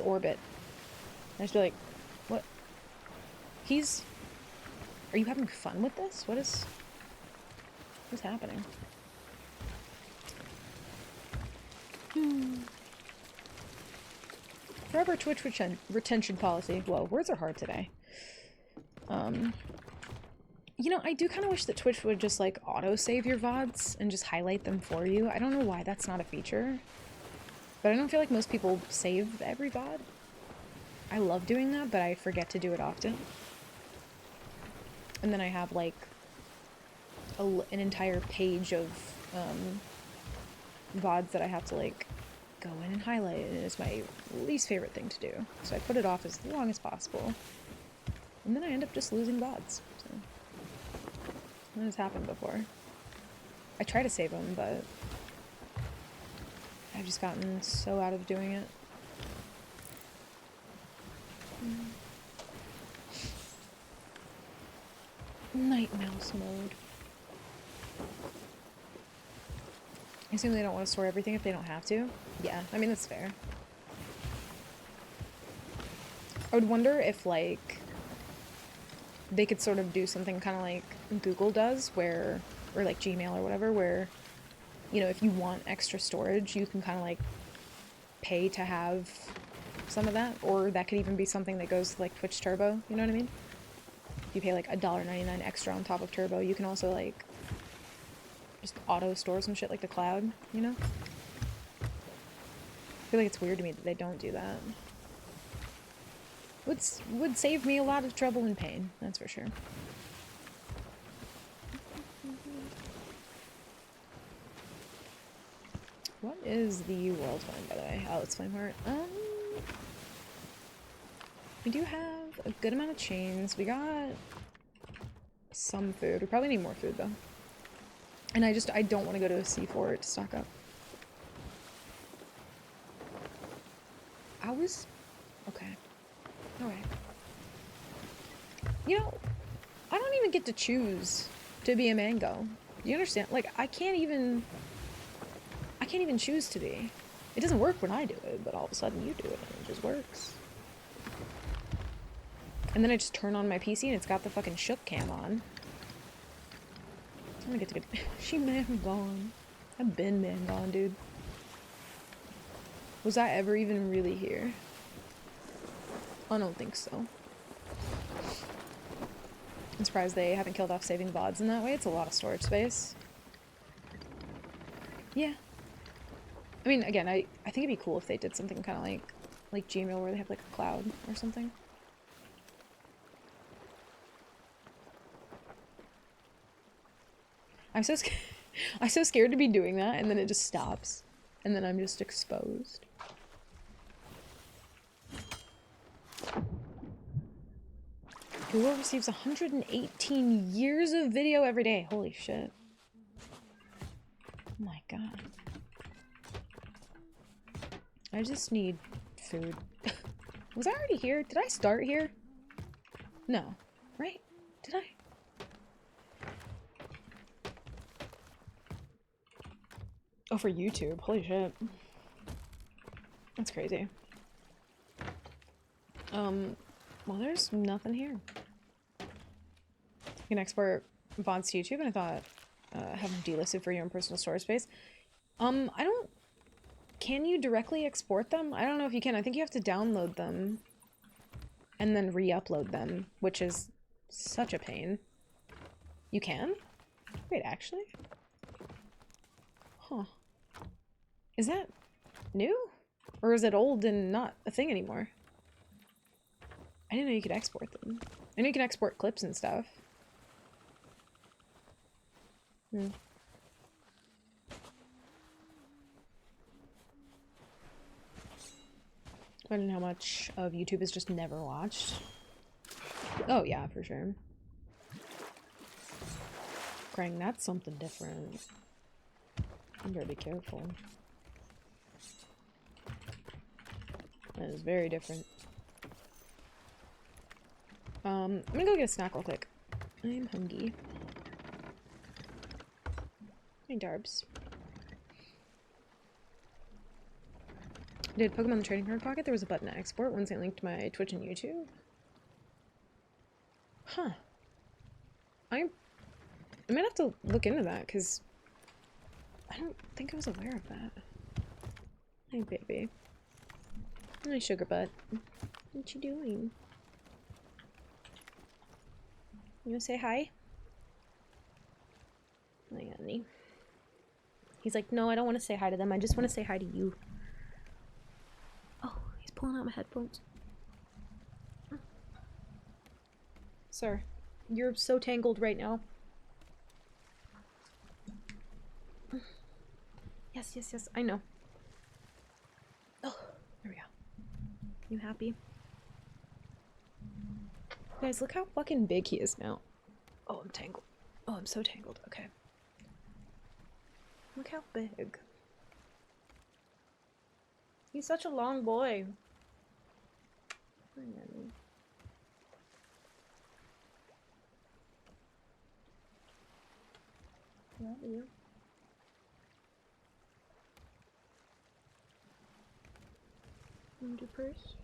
orbit. And I'd just be like, what? Are you having fun with this? What's happening? Forever Twitch retention policy. Whoa, words are hard today. You know, I do kind of wish that Twitch would just like auto-save your VODs and just highlight them for you. I don't know why that's not a feature. But I don't feel like most people save every VOD. I love doing that, but I forget to do it often. And then I have like an entire page of VODs that I have to like go in and highlight, and it's my least favorite thing to do. So I put it off as long as possible. And then I end up just losing VODs. So that has happened before. I try to save them, but I've just gotten so out of doing it. Night mouse mode. I assume they don't want to store everything if they don't have to. Yeah, I mean, that's fair. I would wonder if, like, they could sort of do something kind of like Google does, where, or like Gmail or whatever, where, you know, if you want extra storage, you can kind of like pay to have some of that, or that could even be something that goes to like Twitch Turbo, you know what I mean? If you pay like $1.99 extra on top of Turbo, you can also like just auto store some shit like the cloud, you know? I feel like it's weird to me that they don't do that. Would save me a lot of trouble and pain, that's for sure. What is the world flame, by the way? Oh, it's Flameheart. I do have a good amount of chains. We got some food. We probably need more food though. And I don't want to go to a C4 to stock up. Okay. Alright. You know, I don't even get to choose to be a mango. You understand? Like, I can't even choose to be. It doesn't work when I do it, but all of a sudden you do it and it just works. And then I just turn on my PC and it's got the fucking shook cam on. I'm gonna get to be- She man gone. I've been man gone, dude. Was I ever even really here? I don't think so. I'm surprised they haven't killed off saving VODs in that way. It's a lot of storage space. Yeah. I mean, again, I think it'd be cool if they did something kind of like Gmail where they have like a cloud or something. I'm so scared to be doing that, and then it just stops. And then I'm just exposed. Google receives 118 years of video every day. Holy shit. Oh my god. I just need food. Was I already here? Did I start here? No. Right? Did I? Oh, for YouTube. Holy shit. That's crazy. Well, there's nothing here. You can export VODs to YouTube, and I thought, have them delisted for your own personal storage space. I don't... Can you directly export them? I don't know if you can. I think you have to download them and then re-upload them, which is such a pain. You can? Wait, actually? Huh. Is that new? Or is it old and not a thing anymore? I didn't know you could export them. I know you can export clips and stuff. I don't know how much of YouTube is just never watched. Oh yeah, for sure. Krang, that's something different. You better be careful. That is very different. I'm gonna go get a snack real quick. I'm hungry. Hey, Darbs. Did Pokemon the Trading Card Pocket? There was a button to export once I linked my Twitch and YouTube. Huh. I might have to look into that, because I don't think I was aware of that. Hey, baby. Hi, sugar butt. What you doing? You wanna say hi? Hi, honey. He's like, no, I don't want to say hi to them. I just want to say hi to you. Oh, he's pulling out my headphones. Sir, you're so tangled right now. Yes, yes, yes, I know. Oh, there we go. You happy? Guys, look how fucking big he is now. Oh, I'm tangled. Oh, I'm so tangled. Okay. Look how big. He's such a long boy. Love you. Want your purse?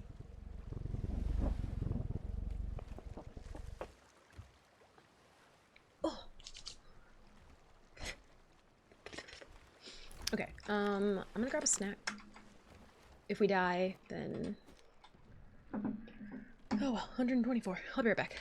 Oh. Okay, I'm gonna grab a snack. If we die, then... Oh well, 124. I'll be right back.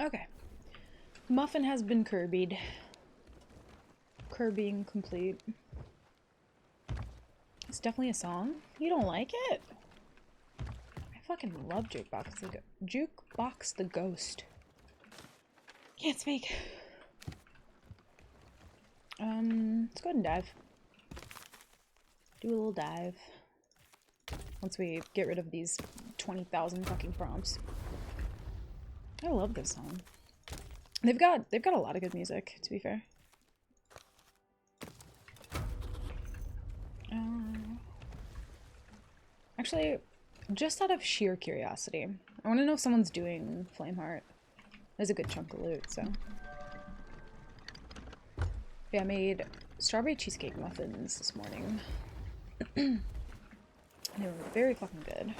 Okay. Muffin has been Kirby'd. Kirbying complete. It's definitely a song. You don't like it? I fucking love Jukebox the Ghost. Can't speak. Let's go ahead and dive. Do a little dive. Once we get rid of these 20,000 fucking prompts. I love this song. They've got a lot of good music, to be fair. Actually, just out of sheer curiosity, I want to know if someone's doing Flameheart. There's a good chunk of loot, so. Yeah, I made strawberry cheesecake muffins this morning. They were very fucking good.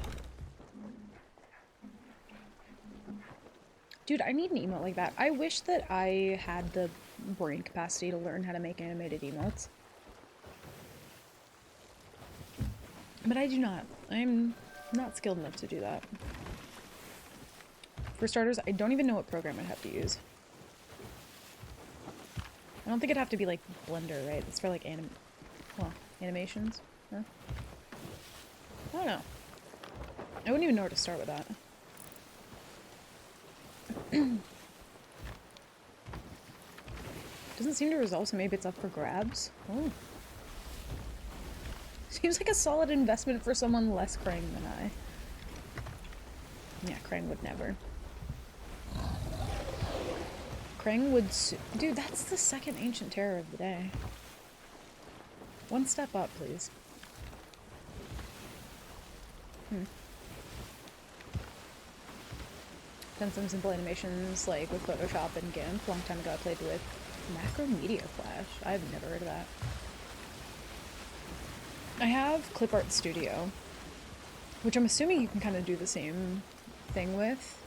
Dude, I need an emote like that. I wish that I had the brain capacity to learn how to make animated emotes. But I do not. I'm not skilled enough to do that. For starters, I don't even know what program I'd have to use. I don't think it'd have to be like Blender, right? It's for like animations? Huh? I don't know. I wouldn't even know where to start with that. Doesn't seem to resolve, so maybe it's up for grabs. Oh. Seems like a solid investment for someone less Krang than I. Yeah, Krang would never. Krang would dude, that's the second ancient terror of the day. One step up, please. Done some simple animations, like with Photoshop and GIMP. A long time ago I played with Macromedia Flash. I've never heard of that. I have Clip Art Studio, which I'm assuming you can kind of do the same thing with.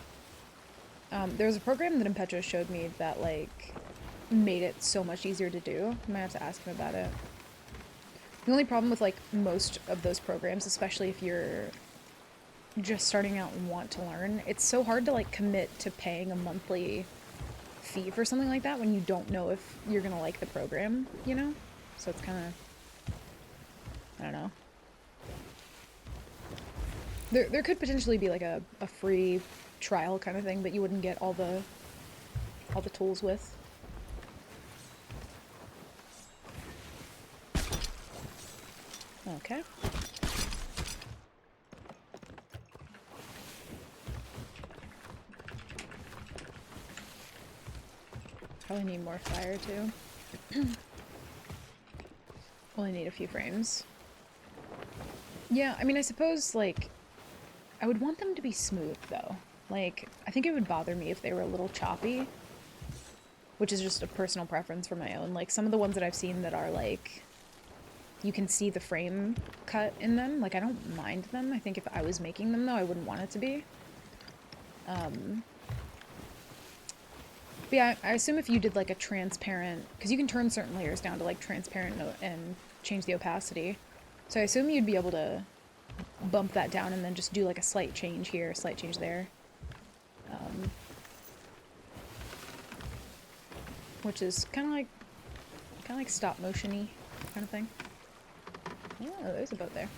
There was a program that Impetra showed me that, like, made it so much easier to do. I might have to ask him about it. The only problem with, like, most of those programs, especially if you're just starting out and want to learn, it's so hard to, like, commit to paying a monthly fee for something like that when you don't know if you're gonna like the program, you know? So it's kind of... I don't know. There could potentially be like a free trial kind of thing, but you wouldn't get all the tools with. Okay. Probably need more fire too. Only need a few frames. Yeah, I mean, I suppose, like, I would want them to be smooth, though. Like, I think it would bother me if they were a little choppy, which is just a personal preference for my own. Like, some of the ones that I've seen that are, like, you can see the frame cut in them, like, I don't mind them. I think if I was making them, though, I wouldn't want it to be. But yeah, I assume if you did, like, a transparent... Because you can turn certain layers down to, like, transparent and change the opacity. So I assume you'd be able to bump that down and then just do like a slight change here, a slight change there. Which is kind of like stop motion-y kind of thing. Oh, there's a boat there.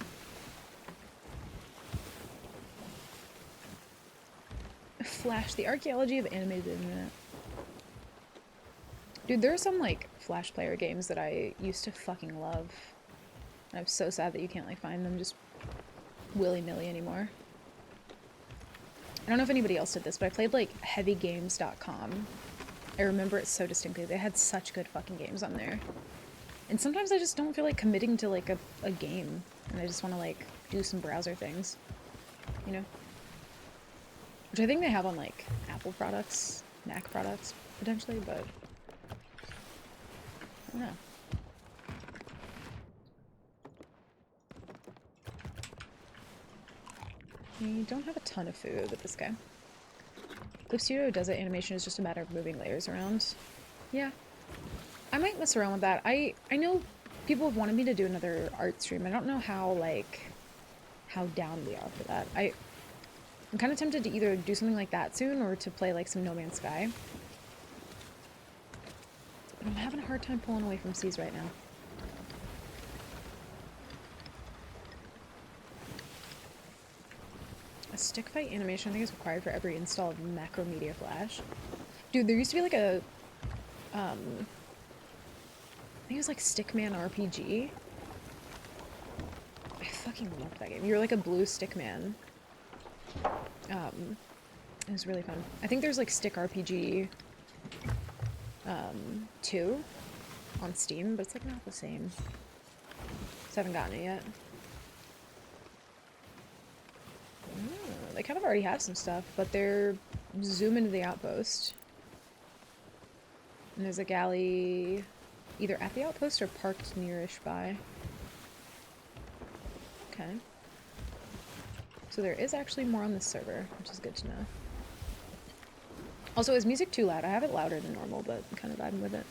Flash, the archaeology of animated internet. Dude, there are some like Flash player games that I used to fucking love. I'm so sad that you can't, like, find them just willy-nilly anymore. I don't know if anybody else did this, but I played, like, heavygames.com. I remember it so distinctly. They had such good fucking games on there. And sometimes I just don't feel like committing to, like, a game. And I just want to, like, do some browser things. You know? Which I think they have on, like, Apple products, Mac products, potentially, but... I don't know. We don't have a ton of food with this guy. Clip Studio does it. Animation is just a matter of moving layers around. Yeah. I might mess around with that. I know people have wanted me to do another art stream. I don't know how, like, how down we are for that. I'm kind of tempted to either do something like that soon or to play like some No Man's Sky. But I'm having a hard time pulling away from seas right now. A stick fight animation I think is required for every install of Macromedia Flash. Dude, there used to be like a I think it was like Stickman RPG. I fucking loved that game. You were like a blue Stickman. It was really fun. I think there's like Stick RPG 2 on Steam, but it's like not the same. Just haven't gotten it yet. Oh, they kind of already have some stuff, but they're zoom into the outpost. And there's a galley either at the outpost or parked nearish by. Okay. So there is actually more on this server, which is good to know. Also, is music too loud? I have it louder than normal, but I'm kind of vibing with it.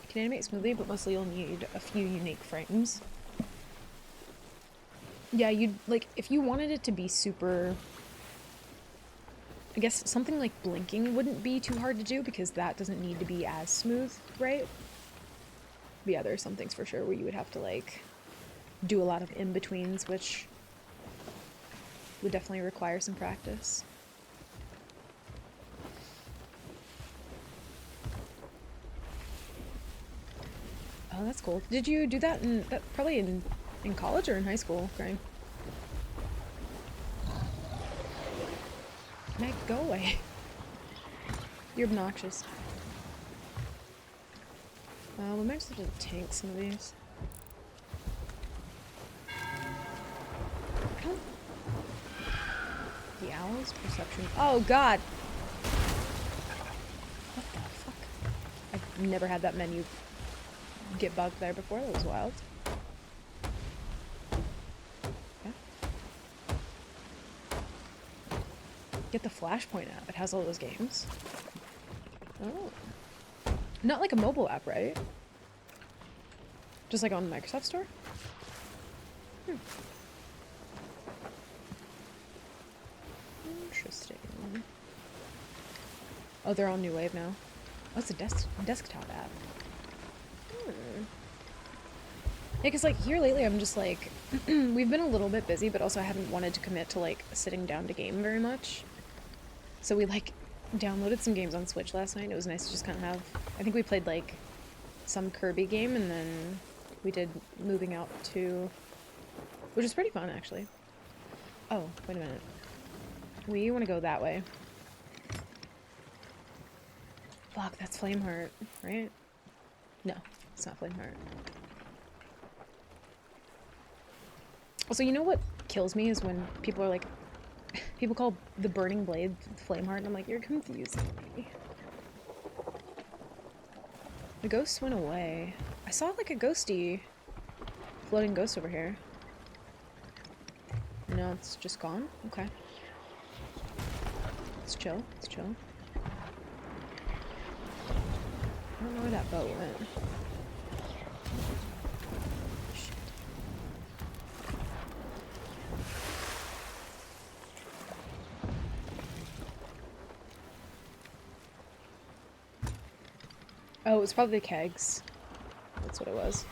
Can animate smoothly, but mostly you'll need a few unique frames. Yeah, you'd, like, if you wanted it to be super... I guess something like blinking wouldn't be too hard to do because that doesn't need to be as smooth, right? But yeah, there are some things for sure where you would have to, like, do a lot of in-betweens, which would definitely require some practice. Oh, that's cool. Did you do that in, probably in college or in high school, Greg? Meg, go away. You're obnoxious. We might just have to tank some of these. I don't... The owl's perception. Oh, God! What the fuck? I've never had that menu get bugged there before. That was wild. Okay. Get the Flashpoint app. It has all those games. Oh. Not like a mobile app, right? Just like on the Microsoft Store? Interesting. Oh, they're on New Wave now. Oh, it's a desktop app. Yeah, because like here lately I'm just like, we've been a little bit busy, but also I haven't wanted to commit to like sitting down to game very much. So we like downloaded some games on Switch last night. It was nice to just kind of have, I think we played like some Kirby game and then we did Moving Out 2, which is pretty fun actually. Oh, wait a minute. We want to go that way. Fuck, that's Flameheart, right? No, it's not Flameheart. Also, you know what kills me is when people are like, people call the Burning Blade Flameheart, and I'm like, you're confusing me. The ghosts went away. I saw like a ghosty, floating ghost over here. No, it's just gone? Okay. It's chill, it's chill. I don't know where that boat went. Shit. Oh, it was probably the kegs. That's what it was.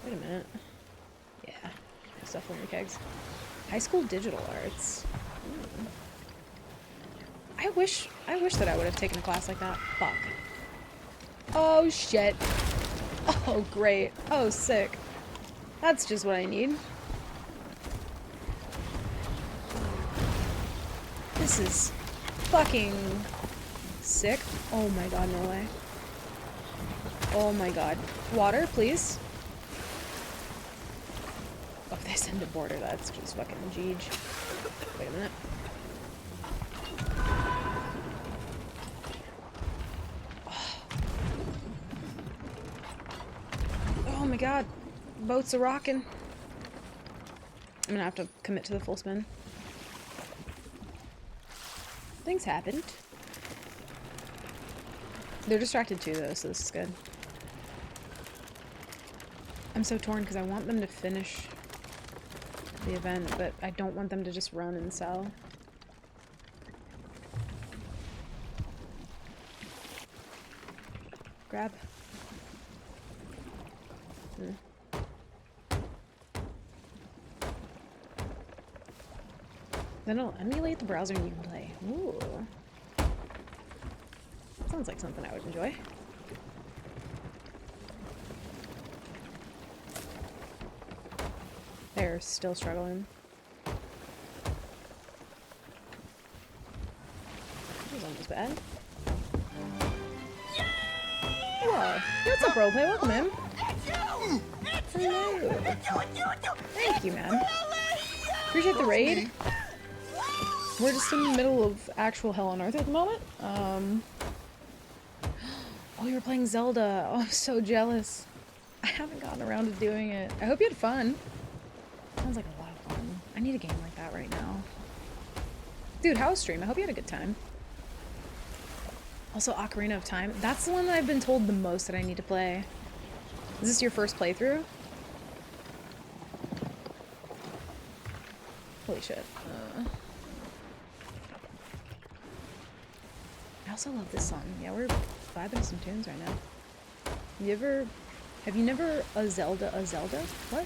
Wait a minute. Yeah, it's definitely the kegs. High school digital arts. Ooh. I wish that I would have taken a class like that. Fuck. Oh shit. Oh great. Oh sick. That's just what I need. This is fucking sick. Oh my god, no way. Oh my god. Water, please. Oh, if they send a border, that's just fucking Jeej. Wait a minute. Oh my god. Boats are rocking. I'm gonna have to commit to the full spin. Things happened. They're distracted too though, so this is good. I'm so torn because I want them to finish the event, but I don't want them to just run and sell. Grab. Then it'll emulate the browser and you can play. Ooh. Sounds like something I would enjoy. They're still struggling. That was almost bad. Whoa. What's up, roleplay? Welcome in. Hello. Thank you, man. Appreciate the raid. We're just in the middle of actual hell on earth at the moment. Oh, you were playing Zelda. Oh, I'm so jealous. I haven't gotten around to doing it. I hope you had fun. Sounds like a lot of fun. I need a game like that right now. Dude, how was stream? I hope you had a good time. Also, Ocarina of Time. That's the one that I've been told the most that I need to play. Is this your first playthrough? Holy shit. I also love this song. Yeah, we're vibing to some tunes right now. Have you never a Zelda? What?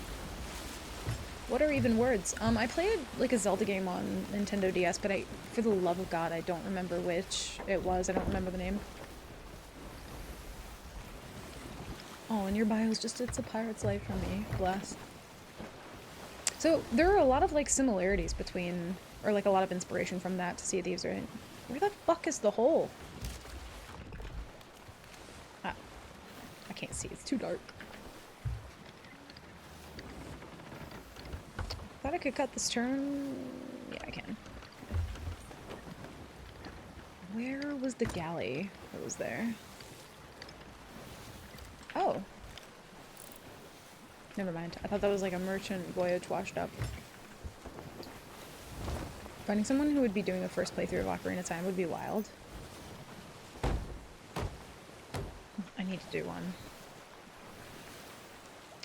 What are even words? I played like a Zelda game on Nintendo DS, but for the love of God, I don't remember which it was. I don't remember the name. Oh, and your bio is just, it's a pirate's life for me. Bless. So there are a lot of like similarities between, or like a lot of inspiration from that to Sea of Thieves, right? Where the fuck is the hole? Ah, I can't see, it's too dark. Thought I could cut this turn. Yeah, I can. Where was the galley that was there? Oh. Never mind. I thought that was like a merchant voyage washed up. Finding someone who would be doing a first playthrough of Ocarina of Time would be wild. I need to do one.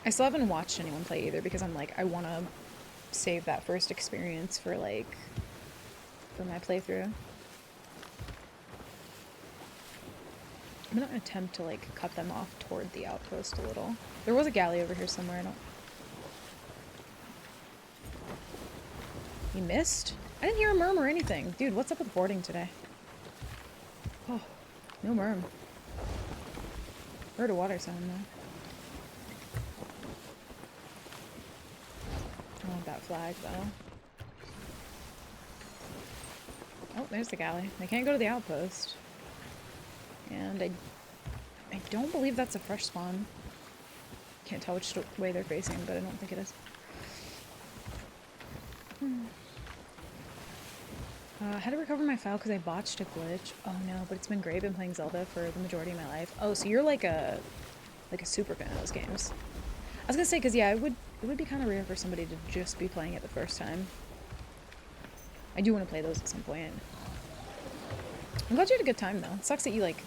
I still haven't watched anyone play either because I'm like, I want to save that first experience for like, for my playthrough. I'm gonna attempt to like cut them off toward the outpost a little. There was a galley over here somewhere. I don't... You missed? I didn't hear a murmur or anything. Dude, what's up with boarding today? Oh, no murmur. Heard a water sound though. I want that flag though. Oh, there's the galley. They can't go to the outpost. And I don't believe that's a fresh spawn. Can't tell which way they're facing, but I don't think it is. How to recover my file because I botched a glitch. Oh no, but it's been great. I've been playing Zelda for the majority of my life. Oh, so you're like a super fan of those games. I was gonna say, because yeah, it would be kind of rare for somebody to just be playing it the first time. I do want to play those at some point. I'm glad you had a good time though. It sucks that you like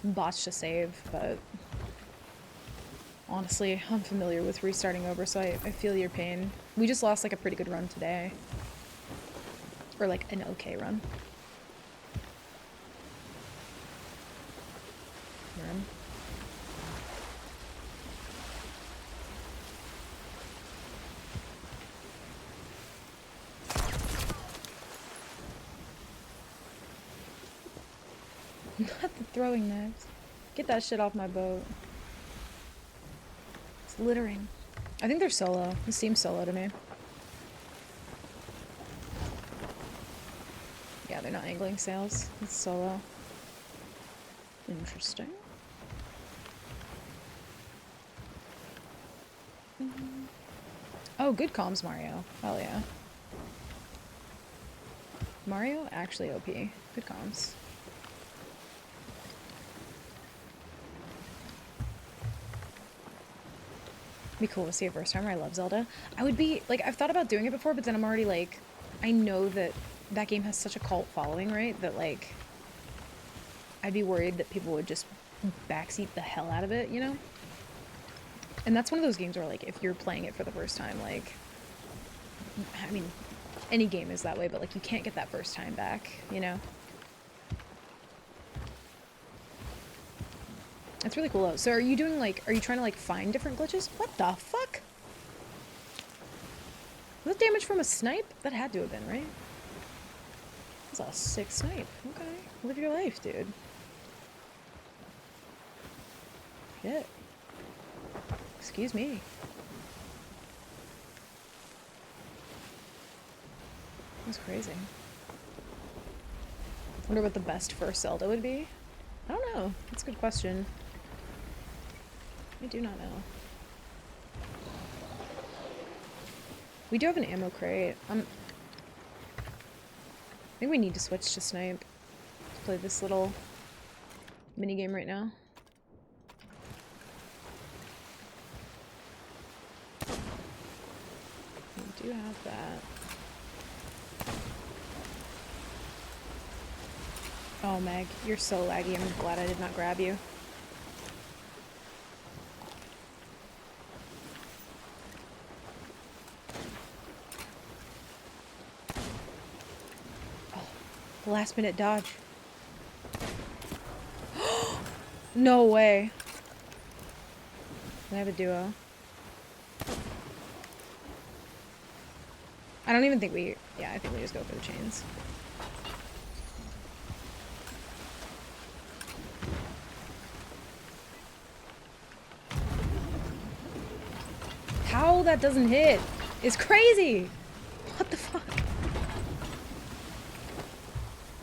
botched a save, but honestly, I'm familiar with restarting over, so I feel your pain. We just lost like a pretty good run today. Or like an okay run. Not the throwing knives. Get that shit off my boat. It's littering. I think they're solo. It seems solo to me. Yeah, they're not angling sails. It's solo. Interesting. Oh, good comms, Mario. Hell yeah. Mario actually OP. Good comms. Be cool to see a first timer. I love Zelda. I would be like, I've thought about doing it before, but then I'm already like, I know that that game has such a cult following, right? That like, I'd be worried that people would just backseat the hell out of it, you know? And that's one of those games where, like, if you're playing it for the first time, like, I mean, any game is that way, but, like, you can't get that first time back, you know? That's really cool, though. So are you doing, like, are you trying to, like, find different glitches? What the fuck? Was that damage from a snipe? That had to have been, right? That's a sick snipe. Okay. Live your life, dude. Shit. Excuse me. That's crazy. Wonder what the best first Zelda would be? I don't know. That's a good question. I do not know. We do have an ammo crate. I think we need to switch to snipe. Let's play this little mini game right now. We do have that. Oh, Meg, you're so laggy. I'm glad I did not grab you. Oh, the last minute dodge. No way. I have a duo. I don't even think we... Yeah, I think we just go for the chains. How that doesn't hit is crazy! What the fuck?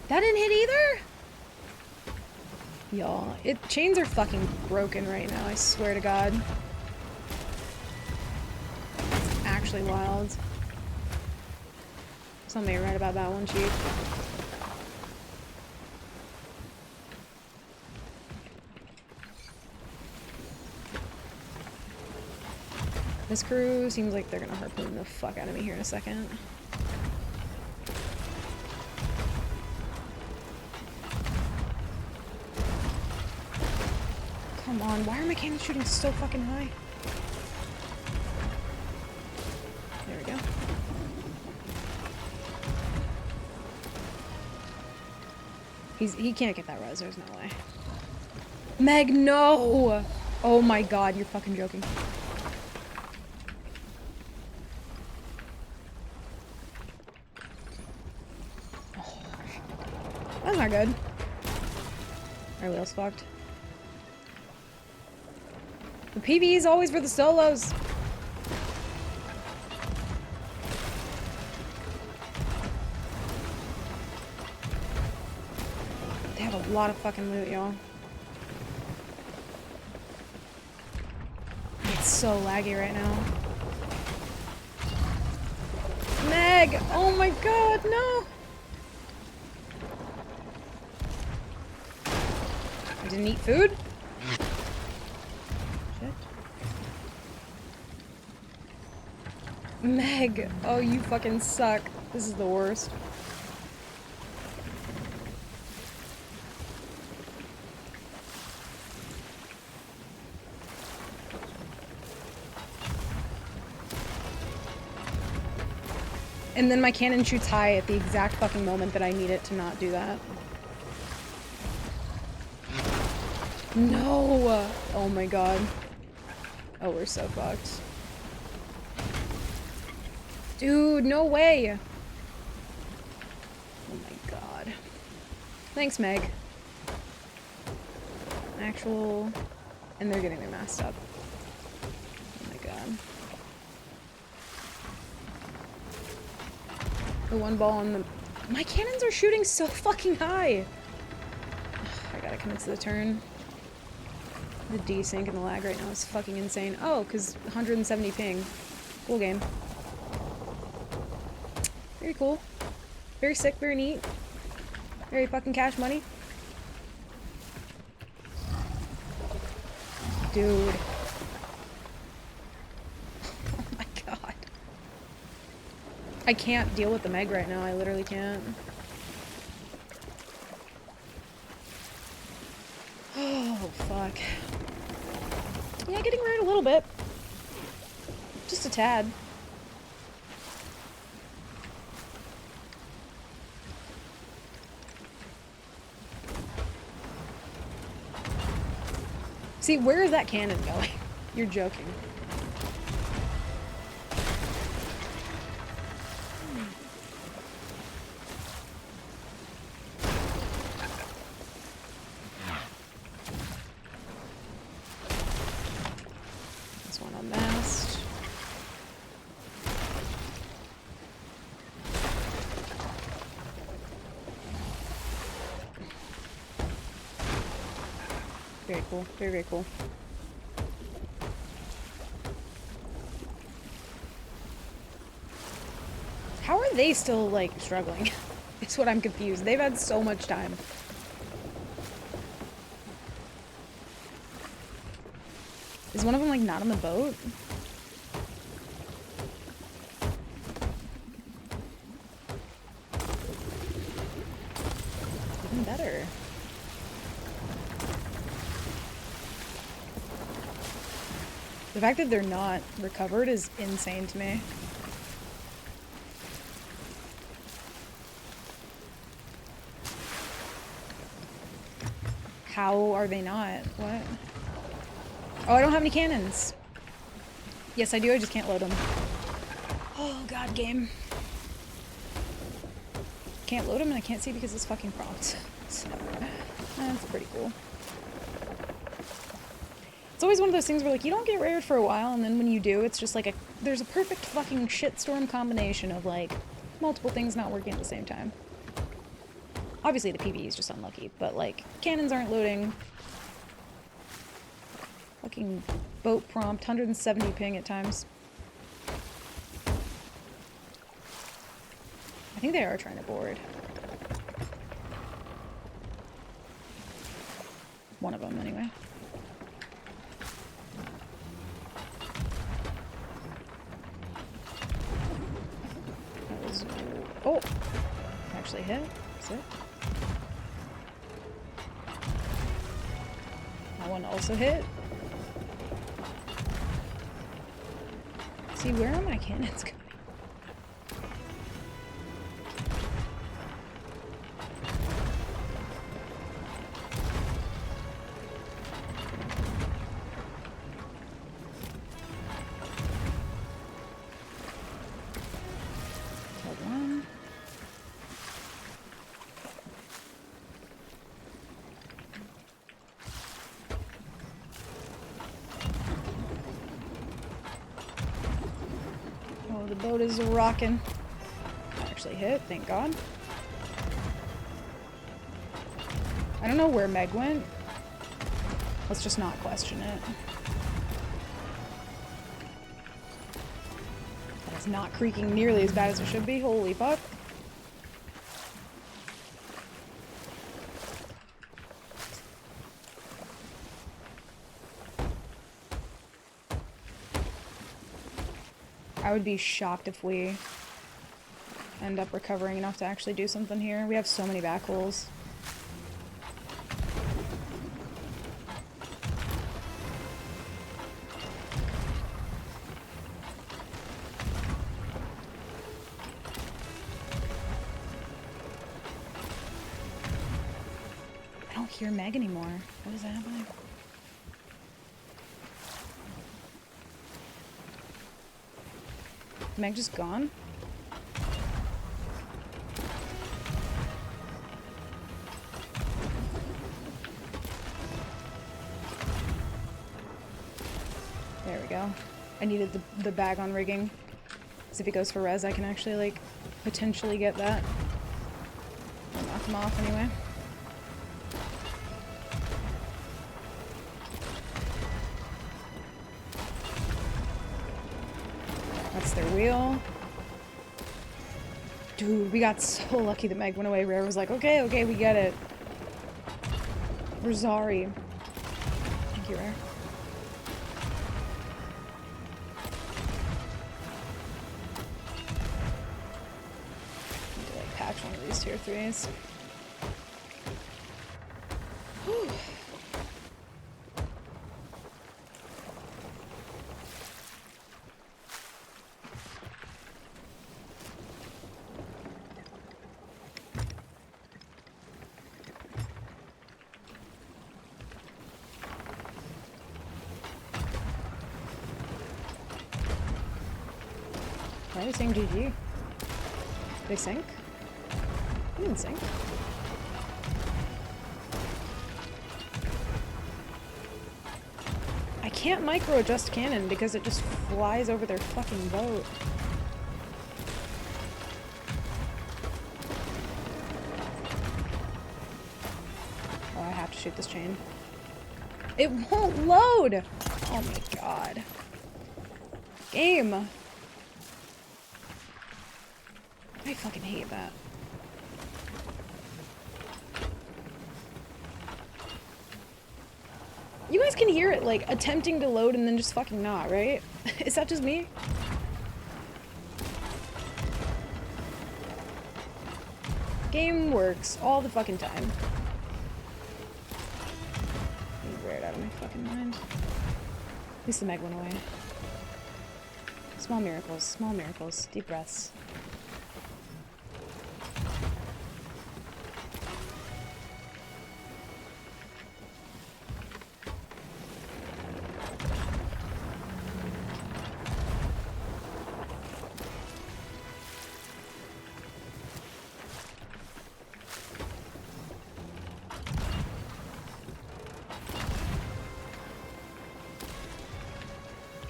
That didn't hit either? Y'all, chains are fucking broken right now, I swear to God. It's actually wild. Something right about that one, Chief. This crew seems like they're gonna harpoon the fuck out of me here in a second. Come on, why are my cannons shooting so fucking high? There we go. He can't get that res, there's no way. Meg, no! Oh my god, you're fucking joking. Oh, that's not good. Are we else fucked? The PvE is always for the solos. They have a lot of fucking loot, y'all. It's so laggy right now. Meg! Oh my god, no! I didn't eat food? Shit. Meg! Oh, you fucking suck. This is the worst. And then my cannon shoots high at the exact fucking moment that I need it to not do that. No! Oh my god. Oh, we're so fucked. Dude, no way! Oh my god. Thanks, Meg. Actual... And they're getting their masked up. Oh my god. The one ball on the... My cannons are shooting so fucking high! I gotta commit to the turn. The desync and the lag right now is fucking insane. Oh, because 170 ping. Cool game. Very cool. Very sick, very neat. Very fucking cash money. Dude. Oh my god. I can't deal with the Meg right now. I literally can't. Oh, fuck. Yeah, getting right a little bit. Just a tad. See, where is that cannon going? You're joking. This one unmasked. Very cool. Very, very cool. How are they still, like, struggling? It's what I'm confused. They've had so much time. Is one of them, like, not on the boat? Even better. The fact that they're not recovered is insane to me. How are they not? What? Oh, I don't have any cannons. Yes, I do. I just can't load them. Oh, God, game. Can't load them and I can't see because it's fucking prompt. So, that's pretty cool. It's always one of those things where, like, you don't get rared for a while, and then when you do, it's just like there's a perfect fucking shitstorm combination of, like, multiple things not working at the same time. Obviously, the PvE is just unlucky, but, like, cannons aren't loading. Fucking boat prompt, 170 ping at times. I think they are trying to board. One of them, anyway. That was... Oh! Actually hit. Is it? That one also hit. See, where are my cannons going? Killed one. The boat is rocking. Actually hit, thank God. I don't know where Meg went. Let's just not question it. That is not creaking nearly as bad as it should be. Holy fuck. I would be shocked if we end up recovering enough to actually do something here. We have so many back holes. I don't hear Meg anymore. What is happening? Meg just gone? There we go. I needed the bag on rigging. Because if he goes for res, I can actually, like, potentially get that. I'll knock him off anyway. That's their wheel. Dude, we got so lucky that Meg went away. Rare was like, okay, okay, we get it. Rosari. Thank you, Rare. Need to, like, patch one of these tier 3s. Whew. Why are they saying GG? Did they sink? They didn't sink. I can't micro adjust cannon because it just flies over their fucking boat. Oh, I have to shoot this chain. It won't load! Oh my god. Game! I fucking hate that. You guys can hear it, like, attempting to load and then just fucking not, right? Is that just me? Game works all the fucking time. I wear it out of my fucking mind. At least the Meg went away. Small miracles, deep breaths.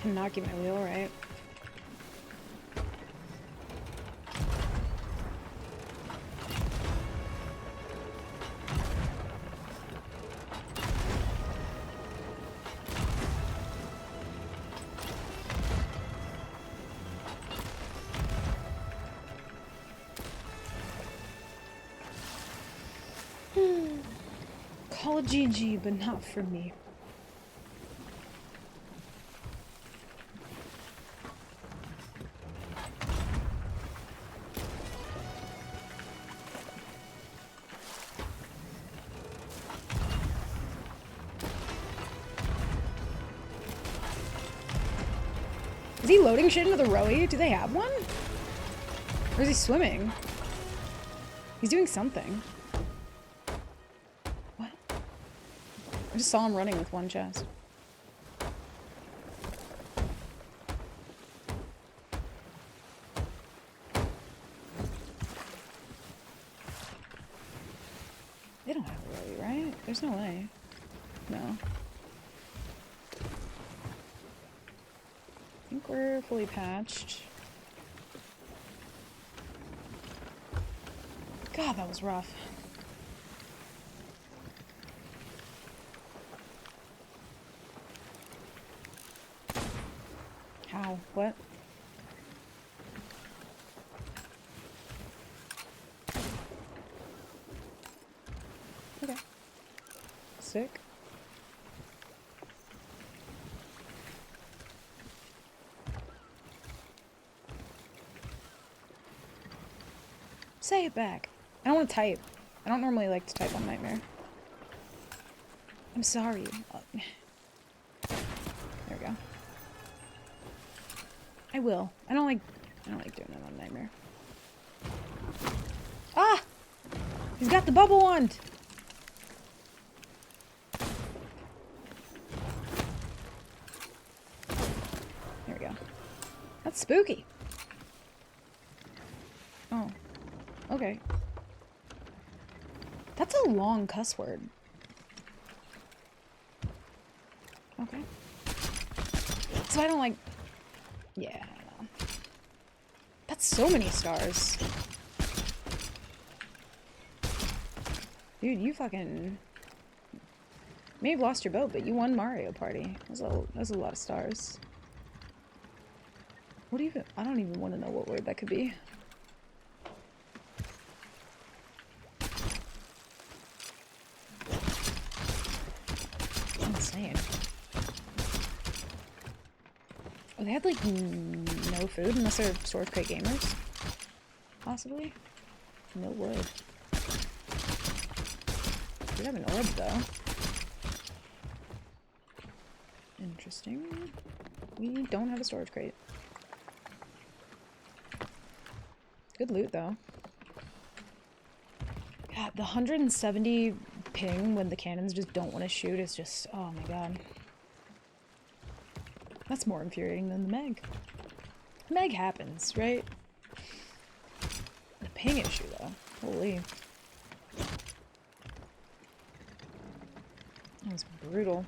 Cannot get my wheel right. Call a GG, but not for me. Is he loading shit into the rowie? Do they have one? Or is he swimming? He's doing something. What? I just saw him running with one chest. They don't have a rowie, right? There's no way. No. I think we're fully patched. God, that was rough. How? What? Okay. Sick. Say it back. I don't want to type. I don't normally like to type on Nightmare. I'm sorry. There we go. I will. I don't like doing that on Nightmare. Ah! He's got the bubble wand! There we go. That's spooky. Oh. Okay. That's a long cuss word. Okay. So I don't like... Yeah, I don't know. That's so many stars. Dude, you fucking... may have lost your boat, but you won Mario Party. That's a lot of stars. What even... I don't even want to know what word that could be. Insane. Oh, they had like no food unless they're Sword Crate gamers. Possibly. No wood. We have an orb though. Interesting. We don't have a storage crate. Good loot though. God, the 170 ping when the cannons just don't want to shoot is just, oh my god. That's more infuriating than the Meg. Meg happens, right? The ping issue, though. Holy. That was brutal.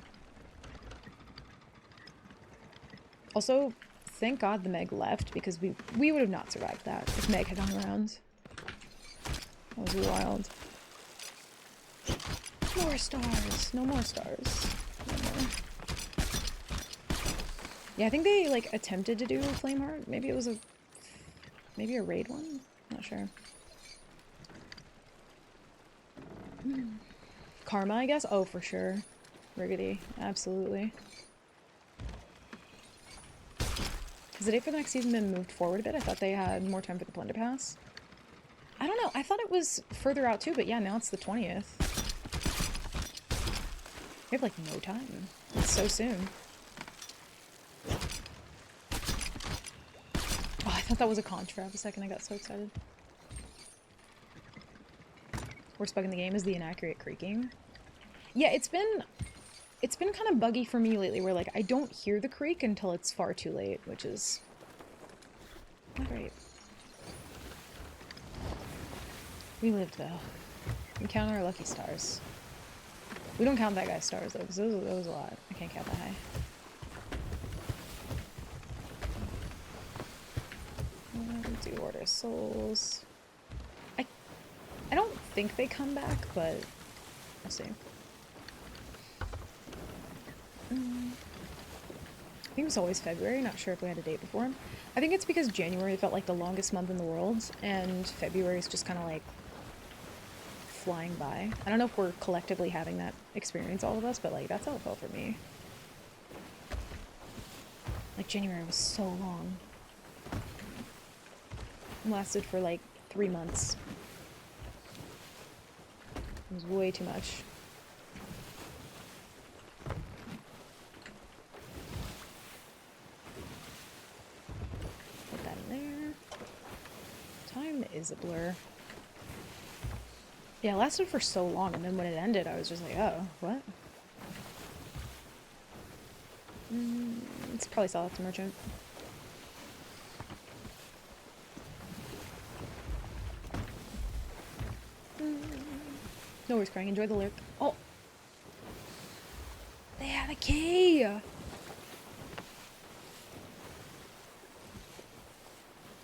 Also, thank God the Meg left, because we would have not survived that if Meg had hung around. That was wild. More stars. No more stars. No more. Yeah, I think they, like, attempted to do a Flameheart. Maybe it was a... Maybe a raid one? Not sure. Karma, I guess? Oh, for sure. Riggedy. Absolutely. Has the date for the next season been moved forward a bit? I thought they had more time for the Plunder Pass. I don't know. I thought it was further out too, but yeah, now it's the 20th. We have like no time. It's so soon. Oh, I thought that was a conch for a second. I got so excited. Worst bug in the game is the inaccurate creaking. Yeah, it's been kind of buggy for me lately where like I don't hear the creak until it's far too late, which is not great. We lived though. We count our lucky stars. We don't count that guy's stars though, because that was a lot. I can't count that high. Do order souls. I don't think they come back, but we'll see. I think it was always February, not sure if we had a date before him. I think it's because January felt like the longest month in the world, and February is just kind of like flying by. I don't know if we're collectively having that experience, all of us, but like that's how it felt for me. Like January was so long. It lasted for like 3 months. It was way too much. Put that in there. Time is a blur. Yeah, it lasted for so long, and then when it ended, I was just like, oh, what? Let's probably sell it to Merchant. No worries, crying. Enjoy the lyric. Oh! They had a key!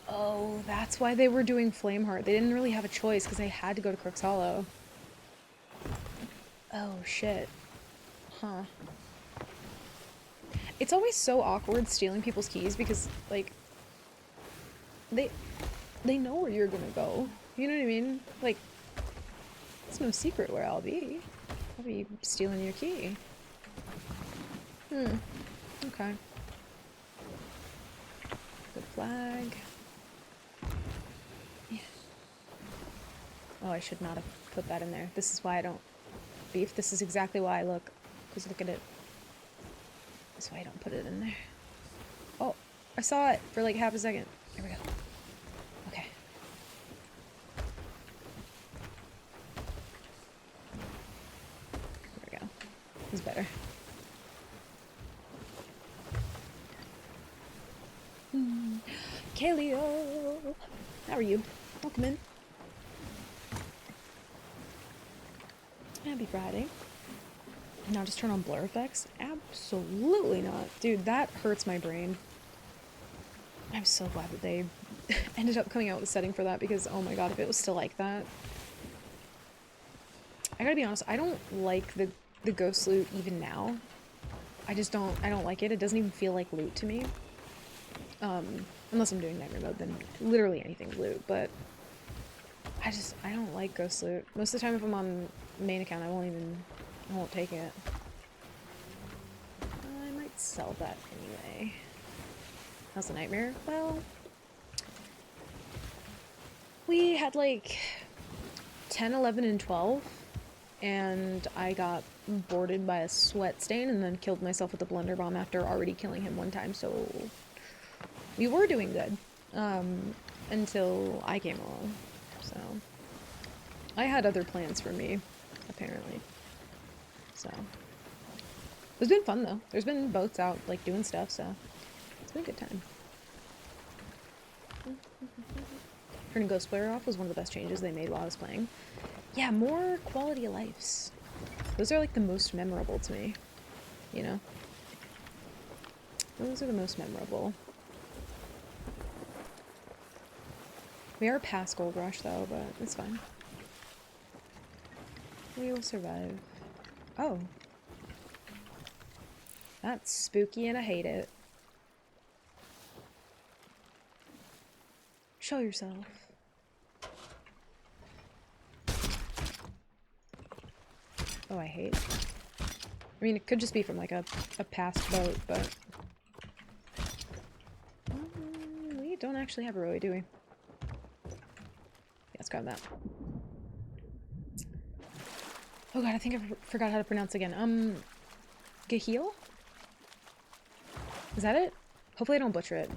Oh, that's why they were doing Flameheart. They didn't really have a choice because they had to go to Crook's Hollow. Oh, shit. Huh. It's always so awkward stealing people's keys because, like, they know where you're gonna go. You know what I mean? Like, it's no secret where I'll be. I'll be stealing your key. Okay. Good flag. Yeah. Oh, I should not have put that in there. This is why I don't beef. This is exactly why I look. Because look at it. That's why I don't put it in there. Oh, I saw it for like half a second. Here we go. Okay. There we go. It's better. Kaleo! How are you? Welcome in. Happy Friday. Now just turn on blur effects? Absolutely not. Dude, that hurts my brain. I'm so glad that they ended up coming out with a setting for that because, oh my god, if it was still like that. I gotta be honest, I don't like the ghost loot even now. I don't like it. It doesn't even feel like loot to me. Unless I'm doing nightmare mode, then literally anything's loot, but I don't like ghost loot. Most of the time if I'm on main account, I won't take it. I might sell that anyway. How's the nightmare? Well, we had like 10, 11, and 12, and I got boarded by a sweat stain and then killed myself with a blender bomb after already killing him one time, so we were doing good, until I came along, so I had other plans for me, apparently, so it's been fun though. There's been boats out, like, doing stuff, so it's been a good time. Turning Ghost Player off was one of the best changes they made while I was playing. Yeah, more quality of lives. Those are like the most memorable to me, you know? Those are the most memorable. We are past Gold Rush though, but it's fine. We will survive. Oh. That's spooky and I hate it. Show yourself. Oh, I hate it. I mean, it could just be from like a past boat, but... we don't actually have a Roy, do we? Yeah, let's grab that. Oh god, I think I forgot how to pronounce it again. Gaheel? Is that it? Hopefully I don't butcher it.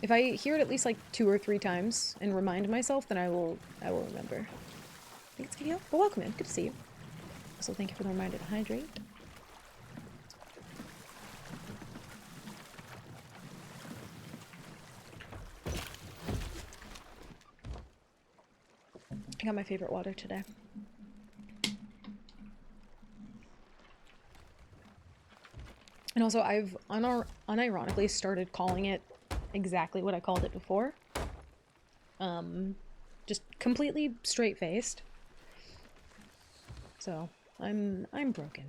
If I hear it at least like 2 or 3 times and remind myself, then I will remember. I think it's Gaheel. Well, welcome in. Good to see you. Also, thank you for the reminder to hydrate. I got my favorite water today. And also, I've unironically started calling it exactly what I called it before. Just completely straight-faced. So, I'm broken.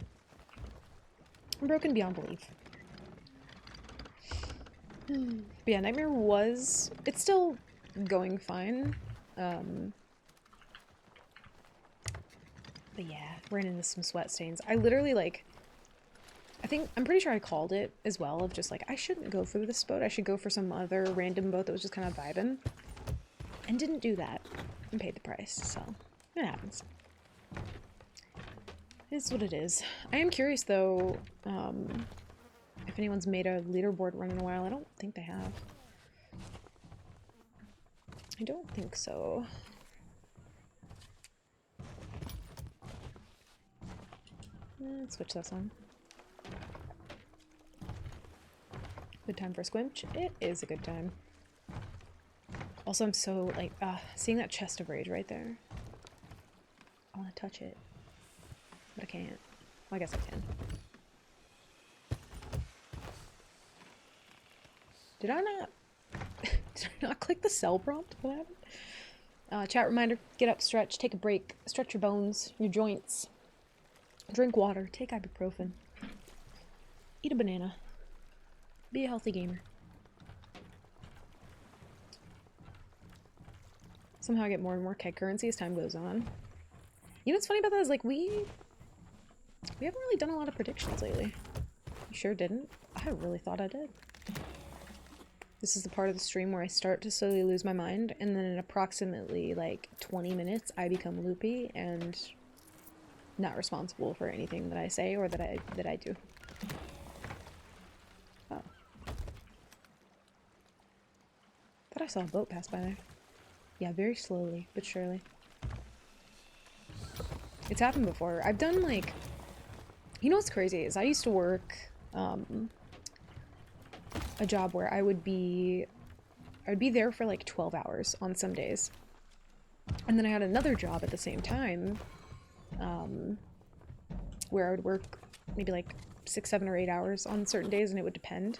I'm broken beyond belief. But yeah, Nightmare was... it's still going fine. But yeah, ran into some sweat stains. I literally, like... I'm pretty sure I called it as well, of just like, I shouldn't go for this boat, I should go for some other random boat that was just kind of vibing. And didn't do that. And paid the price, so it happens. It is what it is. I am curious though, if anyone's made a leaderboard run in a while. I don't think they have. I don't think so. Let's switch this on. Good time for a squinch. It is a good time. Also, I'm so, like, seeing that chest of rage right there. I want to touch it. But I can't. Well, I guess I can. Did I not... did I not click the cell prompt? What happened? Chat reminder, get up, stretch, take a break, stretch your bones, your joints. Drink water, take ibuprofen. Eat a banana. Be a healthy gamer. Somehow I get more and more keg currency as time goes on. You know what's funny about that is, like, we haven't really done a lot of predictions lately. You sure didn't? I really thought I did. This is the part of the stream where I start to slowly lose my mind, and then in approximately, like, 20 minutes, I become loopy and not responsible for anything that I say or that I do. Oh. Thought I saw a boat pass by there. Yeah, very slowly, but surely. It's happened before. I've done, like... You know what's crazy is I used to work a job where I would be there for like 12 hours on some days. And then I had another job at the same time where I would work maybe like 6, 7, or 8 hours on certain days, and it would depend.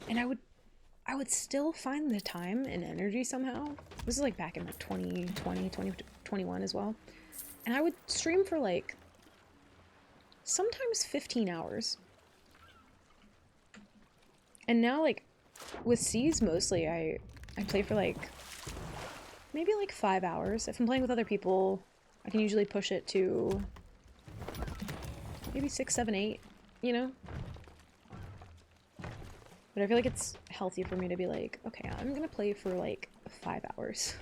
And I would still find the time and energy somehow. This is like back in like 2020, 2021 as well. And I would stream for like sometimes 15 hours. And now, like, with C's mostly, I play for like maybe like 5 hours. If I'm playing with other people, I can usually push it to maybe 6, 7, 8, you know? But I feel like it's healthy for me to be like, okay, I'm gonna play for like 5 hours.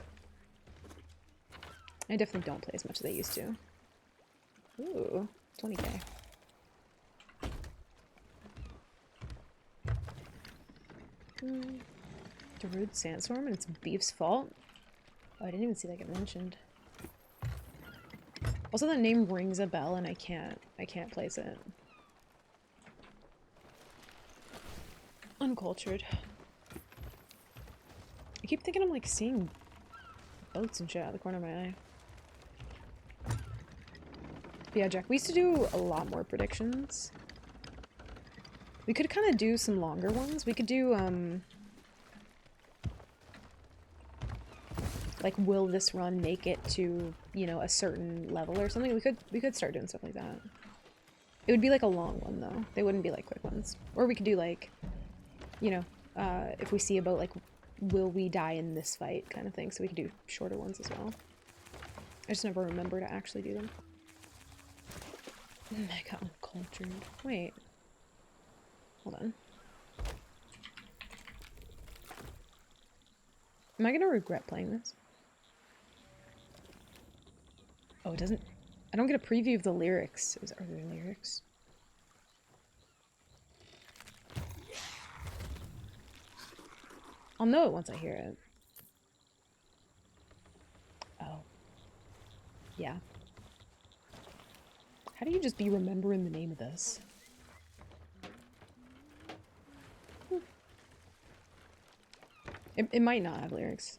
I definitely don't play as much as I used to. Ooh, 20k. Darude Sandstorm, and it's Beef's fault? Oh, I didn't even see that get mentioned. Also, that name rings a bell, and I can't place it. Uncultured. I keep thinking I'm like seeing boats and shit out of the corner of my eye. But yeah, Jack, we used to do a lot more predictions. We could kind of do some longer ones. We could do, like, will this run make it to, you know, a certain level or something? We could start doing stuff like that. It would be like a long one though. They wouldn't be like quick ones. Or we could do like, you know, if we see a boat, like, will we die in this fight kind of thing. So we could do shorter ones as well. I just never remember to actually do them. Mega uncultured. Wait. Hold on. Am I gonna regret playing this? Oh, it doesn't... I don't get a preview of the lyrics. Are there lyrics? I'll know it once I hear it. Oh. Yeah. How do you just be remembering the name of this? It might not have lyrics.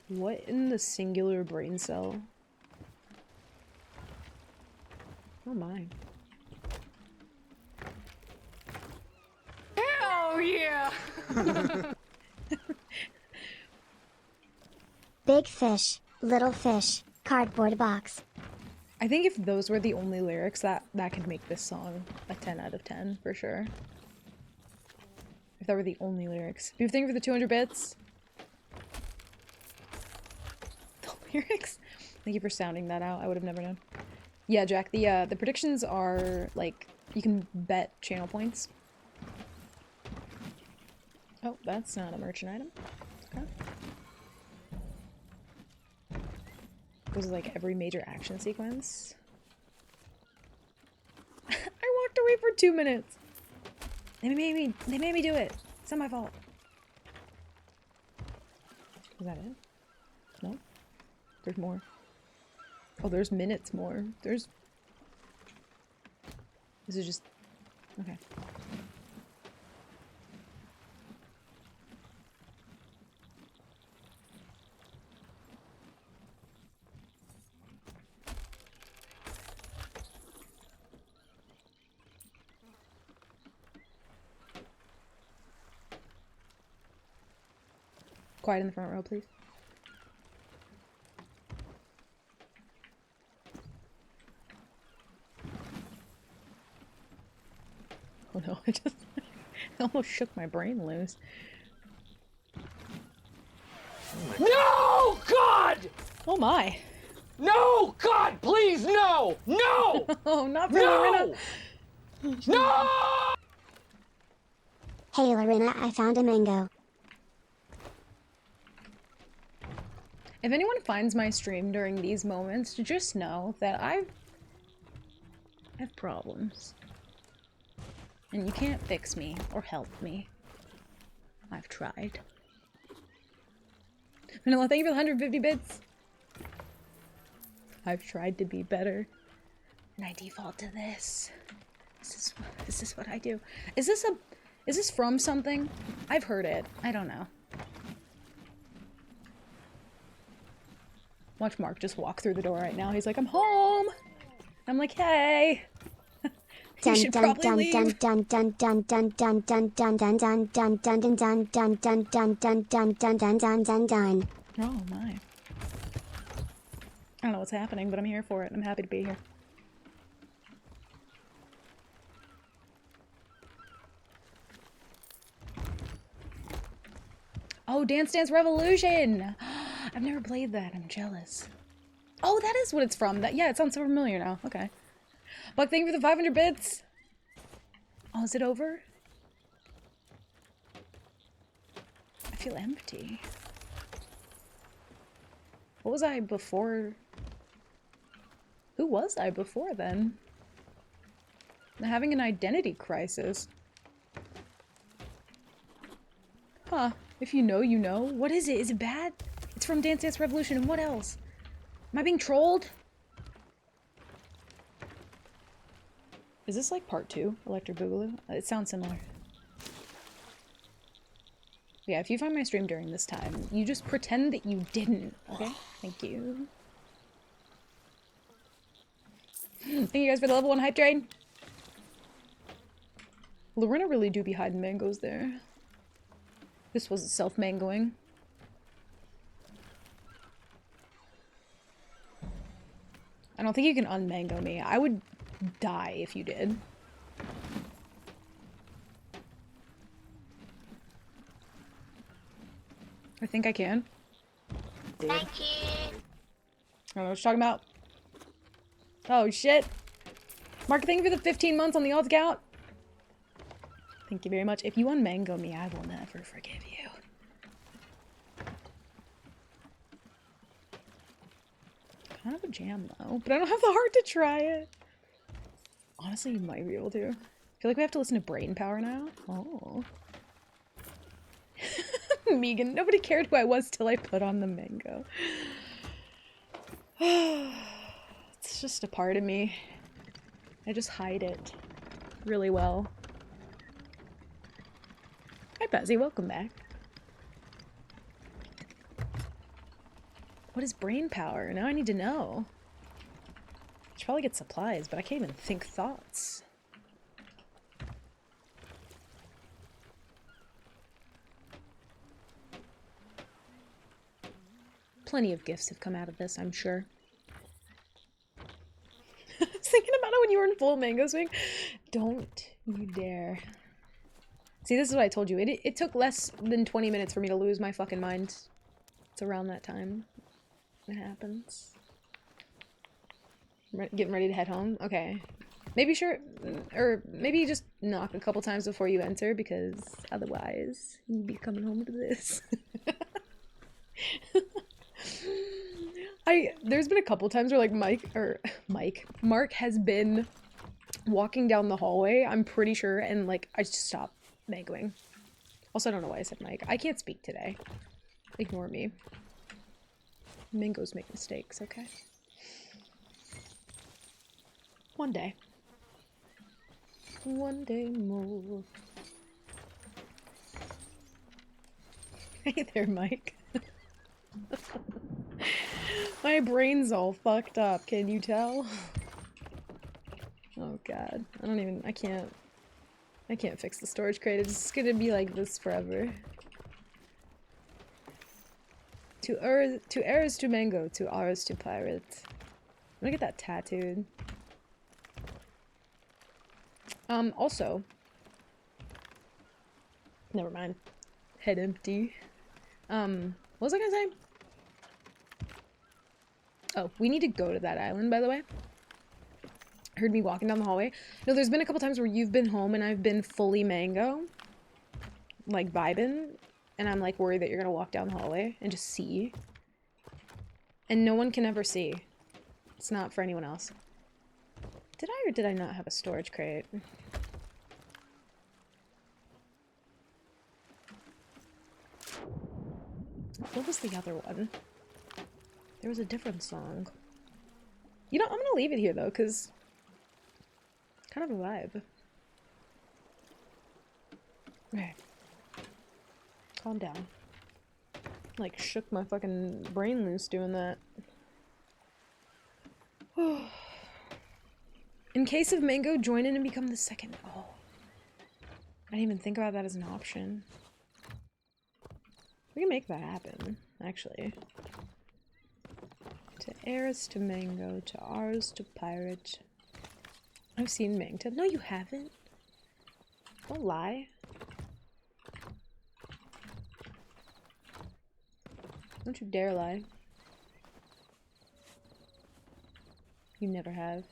What in the singular brain cell? Oh my. Hell yeah! Big fish, little fish, cardboard box. I think if those were the only lyrics, that could make this song a 10 out of 10 for sure. If that were the only lyrics. Do you think for the 200 bits? The lyrics? Thank you for sounding that out. I would have never known. Yeah, Jack, the predictions are, like, you can bet channel points. Oh, that's not a merchant item. Okay. This is like every major action sequence. I walked away for 2 minutes. They made me do it. It's not my fault. Is that it? No? There's more. Oh, there's minutes more. This is just... Okay. Quiet in the front row, please. Oh no, I almost shook my brain loose. No, God! Oh my. No, God, please, no! No! Oh, not for No! Lorena. No! Hey Lorena, I found a mango. If anyone finds my stream during these moments, just know that I have problems. And you can't fix me or help me. I've tried. Vanilla, thank you for the 150 bits. I've tried to be better. And I default to this. This is what I do. Is this from something? I've heard it. I don't know. Watch Mark just walk through the door right now. He's like, I'm home. I'm like, hey. You should probably leave. Oh my. I don't know what's happening, but I'm here for it. I'm happy to be here. Oh, Dance Dance Revolution! I've never played that. I'm jealous. Oh, that is what it's from. Yeah, it sounds so familiar now. Okay. Buck, thank you for the 500 bits. Oh, is it over? I feel empty. What was I before? Who was I before then? I'm having an identity crisis. Huh. If you know, you know. What is it? Is it bad? It's from Dance Dance Revolution, and what else? Am I being trolled? Is this like part 2? Electric Boogaloo? It sounds similar. Yeah, if you find my stream during this time, you just pretend that you didn't, okay? Thank you. Thank you guys for the level 1 hype train. Lorena really do be hiding mangoes there. This was self-mangoing. I don't think you can unmango me. I would die if you did. I think I can. Thank you. I don't know what you're talking about. Oh shit. Mark, thank you for the 15 months on the alt account. Thank you very much. If you unmango me, I will never forgive you. Kind of a jam though, but I don't have the heart to try it. Honestly, you might be able to. I feel like we have to listen to Brain Power now. Oh. Megan, nobody cared who I was till I put on the mango. It's just a part of me. I just hide it really well. Hi Buzzy, welcome back. What is brain power? Now I need to know. I should probably get supplies, but I can't even think thoughts. Plenty of gifts have come out of this, I'm sure. I was thinking about it when you were in full mango swing. Don't you dare. See, this is what I told you. It took less than 20 minutes for me to lose my fucking mind. It's around that time. It happens. Getting ready to head home? Okay. Maybe or maybe just knock a couple times before you enter, because otherwise you'd be coming home to this. There's been a couple times where like Mark has been walking down the hallway, I'm pretty sure, and like I just stopped mangoing. Also, I don't know why I said Mike. I can't speak today. Ignore me. Mangoes make mistakes, okay? One day. One day more. Hey there, Mike. My brain's all fucked up, can you tell? Oh god. I can't fix the storage crate. It's gonna be like this forever. To errors to mango, to ours to pirate. I'm gonna get that tattooed. Also, never mind. Head empty. What was I gonna say? Oh, we need to go to that island, by the way. Heard me walking down the hallway. No, there's been a couple times where you've been home and I've been fully mango, like vibing, and I'm like worried that you're gonna walk down the hallway and just see. And no one can ever see. It's not for anyone else. Did I or did I not have a storage crate? What was the other one? There was a different song. You know, I'm gonna leave it here though, because kind of a vibe. Okay. Calm down. Like, shook my fucking brain loose doing that. In case of mango, join in and become the second. Oh. I didn't even think about that as an option. We can make that happen, actually. To heirs to mango, to ours to pirate. I've seen Mangta. No, you haven't. Don't lie. Don't you dare lie. You never have.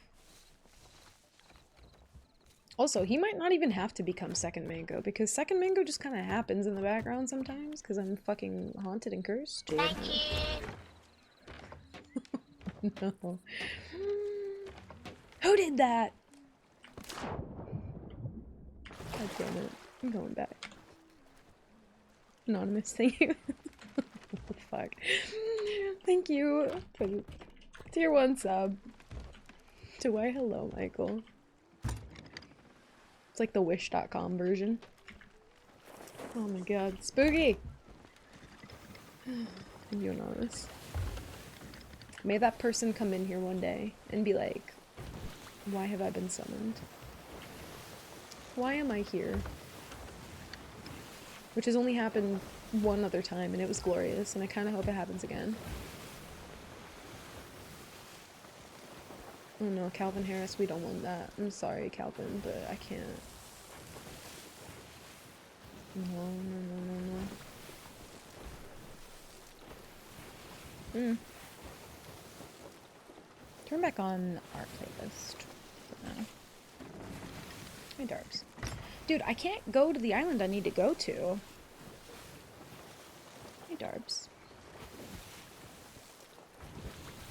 Also, he might not even have to become second mango, because second mango just kind of happens in the background sometimes, because I'm fucking haunted and cursed. Thank you. No. Who did that? God damn it. I'm going back. Anonymous, thank you. What the fuck? Thank you for the tier 1 sub. To why hello, Michael. It's like the wish.com version. Oh my god, spooky! You know this. May that person come in here one day and be like, why have I been summoned? Why am I here? Which has only happened one other time and it was glorious, and I kind of hope it happens again. Oh no, Calvin Harris, we don't want that. I'm sorry, Calvin, but I can't. No, no, no, no, no. Turn back on our playlist for now. Hey, Darbs. Dude, I can't go to the island I need to go to. Hey, Darbs.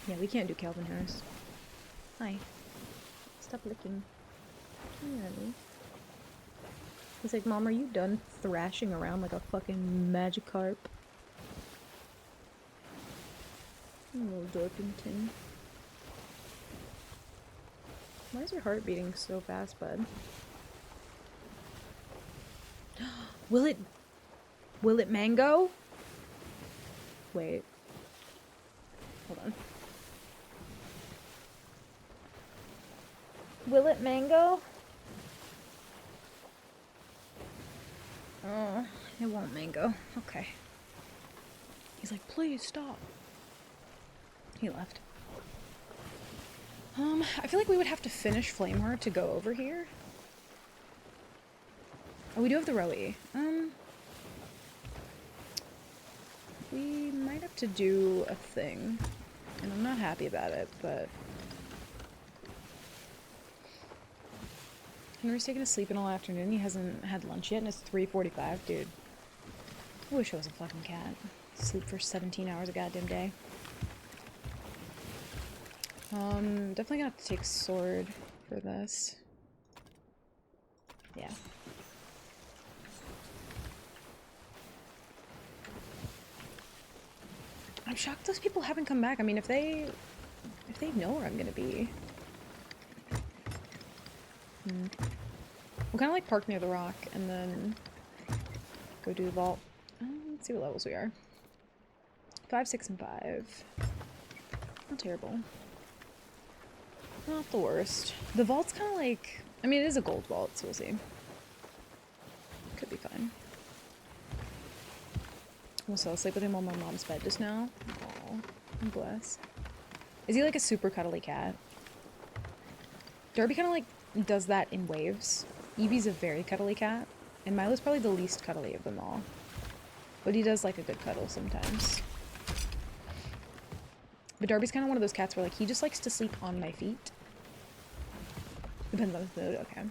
Yeah, we can't do Calvin Harris. Hi. Stop licking. Yeah. He's like, Mom, are you done thrashing around like a fucking Magikarp? Oh, Dorkington. Why is your heart beating so fast, bud? Will it mango? Wait. Hold on. Will it mango? Oh, it won't mango. Okay. He's like, please stop. He left. I feel like we would have to finish Flameheart to go over here. Oh, we do have the Rowie. We might have to do a thing. And I'm not happy about it, but... Henry's taking a sleep in all afternoon. He hasn't had lunch yet, and it's 3:45, dude. I wish I was a fucking cat. Sleep for 17 hours a goddamn day. Definitely gonna have to take sword for this. Yeah. I'm shocked those people haven't come back. I mean, if they know where I'm gonna be. We'll kind of like park near the rock and then go do the vault. Let's see what levels we are. 5, 6, and 5. Not terrible. Not the worst. The vault's kind of like... I mean, it is a gold vault, so we'll see. Could be fine. Also, I'll sleep with him on my mom's bed just now. Aww. Bless. Is he like a super cuddly cat? Derby kind of like does that in waves. Evie's a very cuddly cat, and Milo's probably the least cuddly of them all. But he does like a good cuddle sometimes. But Darby's kind of one of those cats where like he just likes to sleep on my feet. Depends on his mood, okay.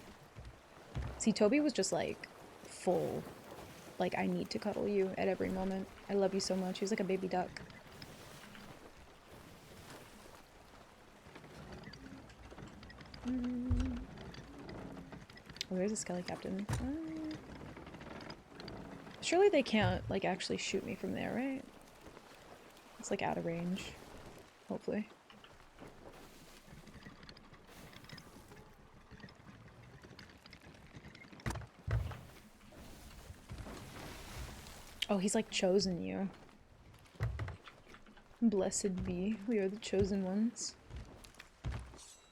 See, Toby was just like full, like I need to cuddle you at every moment. I love you so much. He was like a baby duck. Oh, there's a Skelly Captain. Surely they can't like actually shoot me from there, right? It's like out of range. Hopefully. Oh, he's like chosen you. Blessed be, we are the chosen ones.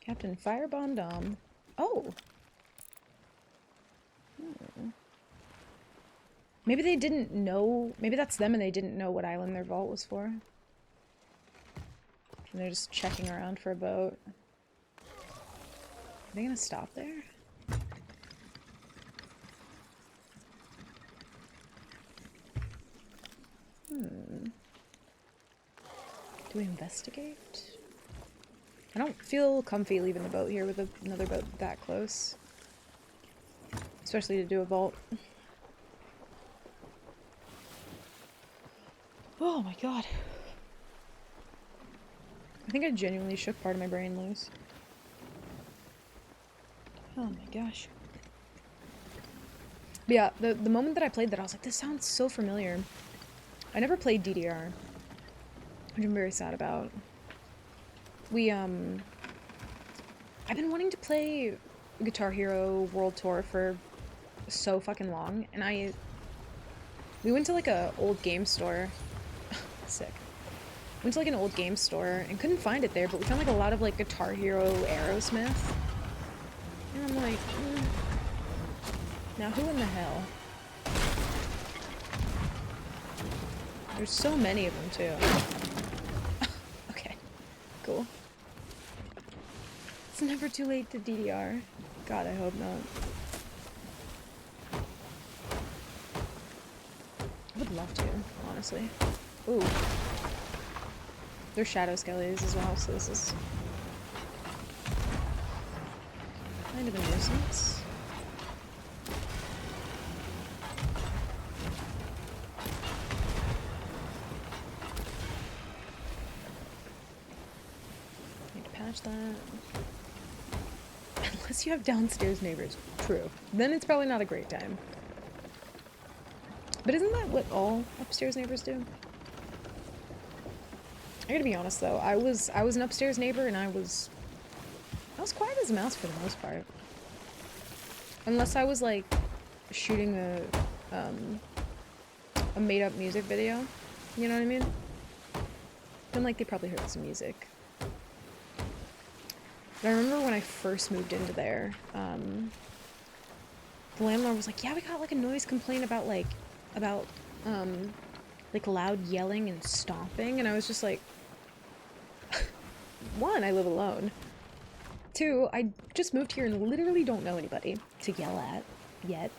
Captain Firebomb Dom. Oh! Maybe they didn't know, maybe that's them and they didn't know what island their vault was for. And they're just checking around for a boat. Are they gonna stop there? Do we investigate? I don't feel comfy leaving the boat here with another boat that close. Especially to do a vault. Oh my god. I think I genuinely shook part of my brain loose. Oh my gosh. But yeah, the moment that I played that, I was like, this sounds so familiar. I never played DDR, which I'm very sad about. I've been wanting to play Guitar Hero World Tour for so fucking long, and I We went to like a old game store. Sick. Went to like an old game store and couldn't find it there, but we found like a lot of like Guitar Hero Aerosmith. And I'm like, now who in the hell? There's so many of them too. Okay, cool. It's never too late to DDR. God, I hope not. I would love to, honestly. Ooh. There's shadow skellies as well, so this is kind of a nuisance. Need to patch that. Unless you have downstairs neighbors. True. Then it's probably not a great time. But isn't that what all upstairs neighbors do? I gotta be honest though, I was an upstairs neighbor and I was quiet as a mouse for the most part. Unless I was like shooting a made up music video. You know what I mean? Then like they probably heard some music. But I remember when I first moved into there, the landlord was like, yeah, we got like a noise complaint about like loud yelling and stomping, and I was just like, one, I live alone. Two, I just moved here and literally don't know anybody to yell at yet.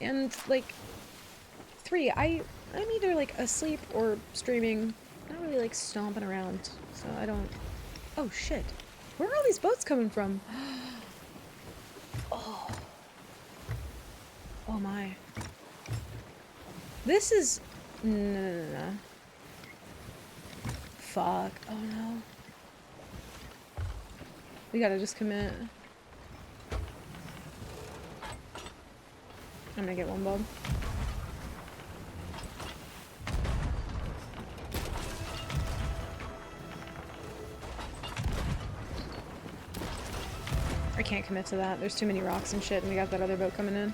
And like, three, I'm either like asleep or streaming, not really like stomping around, so I don't. Oh shit, where are all these boats coming from? Oh. Oh my. This is... No. Fuck. Oh no. We gotta just commit. I'm gonna get one bulb. I can't commit to that. There's too many rocks and shit, and we got that other boat coming in.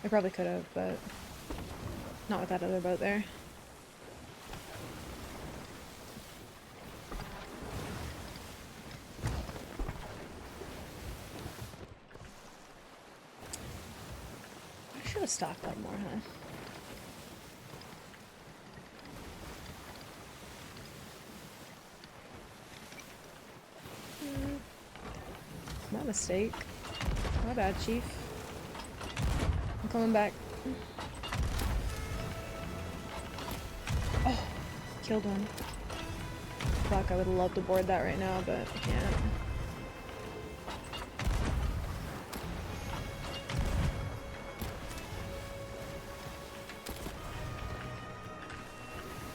I probably could have, but not with that other boat there. I should have stocked up more, huh? My mistake. My bad, Chief. I'm coming back. Oh, killed one. Fuck, I would love to board that right now, but I can't.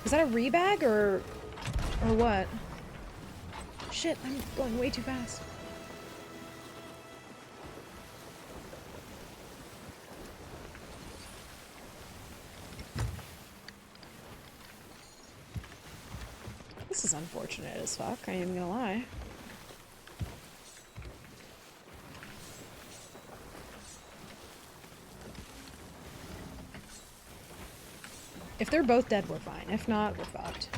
Is that a rebag or what? Shit, I'm going way too fast. This is unfortunate as fuck, I ain't even gonna lie. If they're both dead, we're fine. If not, we're fucked.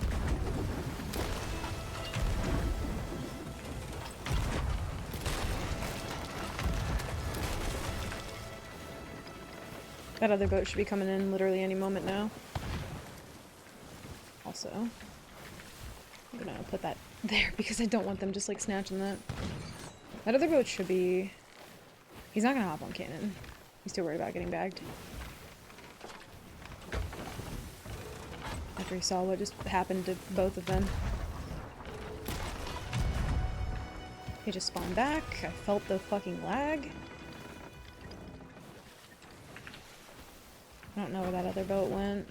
That other boat should be coming in literally any moment now. Also, I'm gonna put that there because I don't want them just like snatching that. That other boat should be... He's not gonna hop on cannon. He's too worried about getting bagged. After he saw what just happened to both of them. He just spawned back. I felt the fucking lag. I don't know where that other boat went.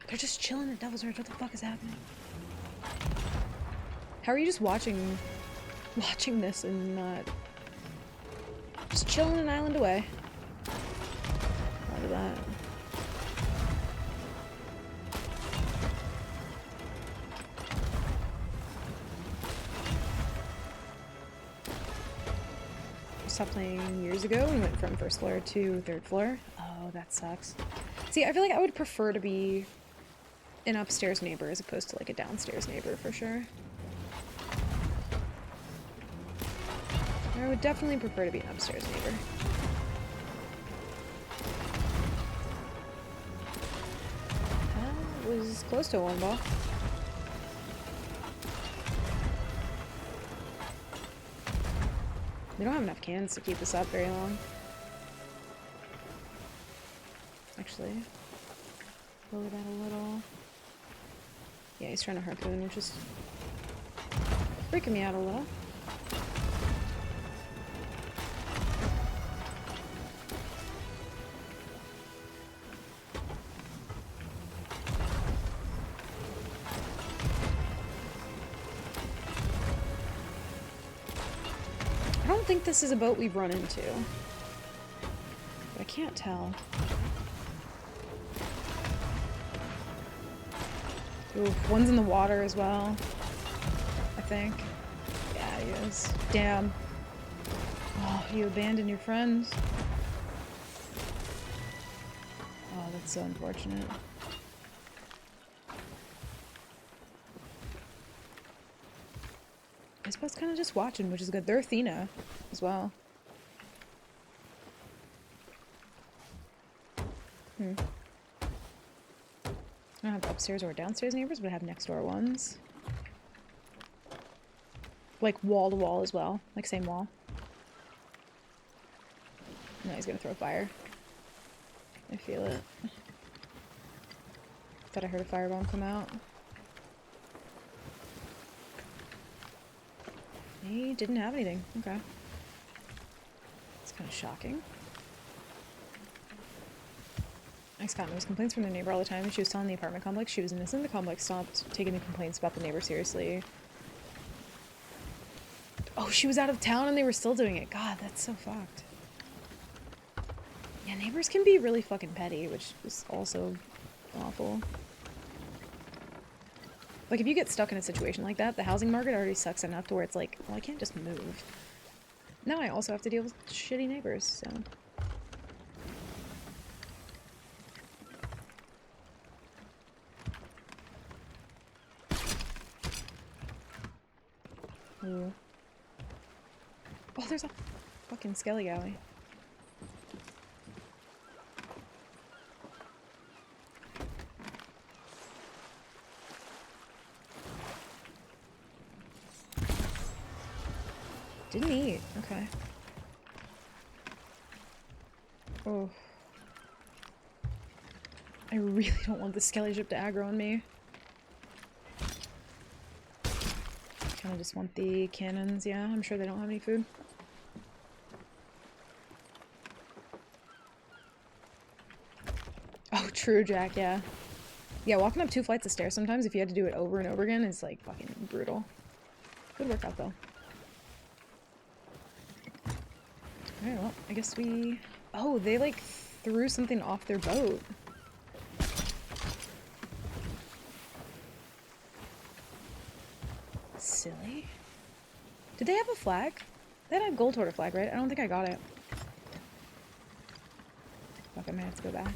They're just chilling at Devil's Ridge. What the fuck is happening? How are you just watching this and not just chilling an island away? Roger that. stopped playing years ago and went from first floor to third floor. Oh, that sucks. See, I feel like I would prefer to be an upstairs neighbor as opposed to like a downstairs neighbor for sure. I would definitely prefer to be an upstairs neighbor. That was close to a one ball. We don't have enough cans to keep this up very long. Actually, lower that a little. Yeah, he's trying to hurt through them, which is freaking me out a little. I don't think this is a boat we've run into, but I can't tell. Ooh, one's in the water as well, I think. Yeah, he is. Damn. Oh, you abandoned your friends. Oh, that's so unfortunate. I suppose kind of just watching, which is good. They're Athena as well. I don't have upstairs or downstairs neighbors, but I have next door ones. Like wall to wall as well. Like same wall. No, he's gonna throw fire. I feel it. Thought I heard a firebomb come out. He didn't have anything. Okay. It's kind of shocking. I got those complaints from the neighbor all the time, and she was telling the apartment complex she was innocent. The complex stopped taking the complaints about the neighbor seriously. Oh, she was out of town and they were still doing it. God, that's so fucked. Yeah, neighbors can be really fucking petty, which is also awful. Like, if you get stuck in a situation like that, the housing market already sucks enough to where it's like, well, I can't just move. Now I also have to deal with shitty neighbors, so... Ooh. Oh, there's a fucking skelly galley. Didn't eat. Okay. Oh. I really don't want the skelly ship to aggro on me. I just want the cannons, yeah. I'm sure they don't have any food. Oh, true, Jack, yeah. Yeah, walking up 2 flights of stairs sometimes, if you had to do it over and over again, is like fucking brutal. Good workout, though. Alright, well, I guess we... Oh, they like threw something off their boat. Silly. Did they have a flag? They had a gold hoarder flag, right? I don't think I got it. Fuck, I might have to go back.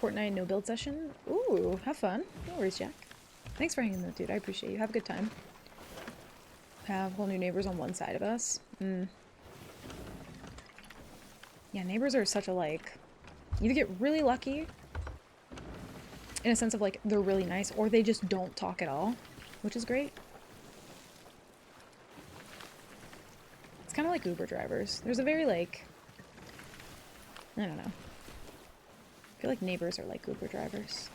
Fortnite no build session? Ooh, have fun. No worries, Jack. Thanks for hanging out, dude. I appreciate you. Have a good time. Have whole new neighbors on one side of us. Yeah, neighbors are such a, like... You either get really lucky, in a sense of, like, they're really nice, or they just don't talk at all, which is great. It's kind of like Uber drivers. There's a very, like... I don't know. I feel like neighbors are like Uber drivers.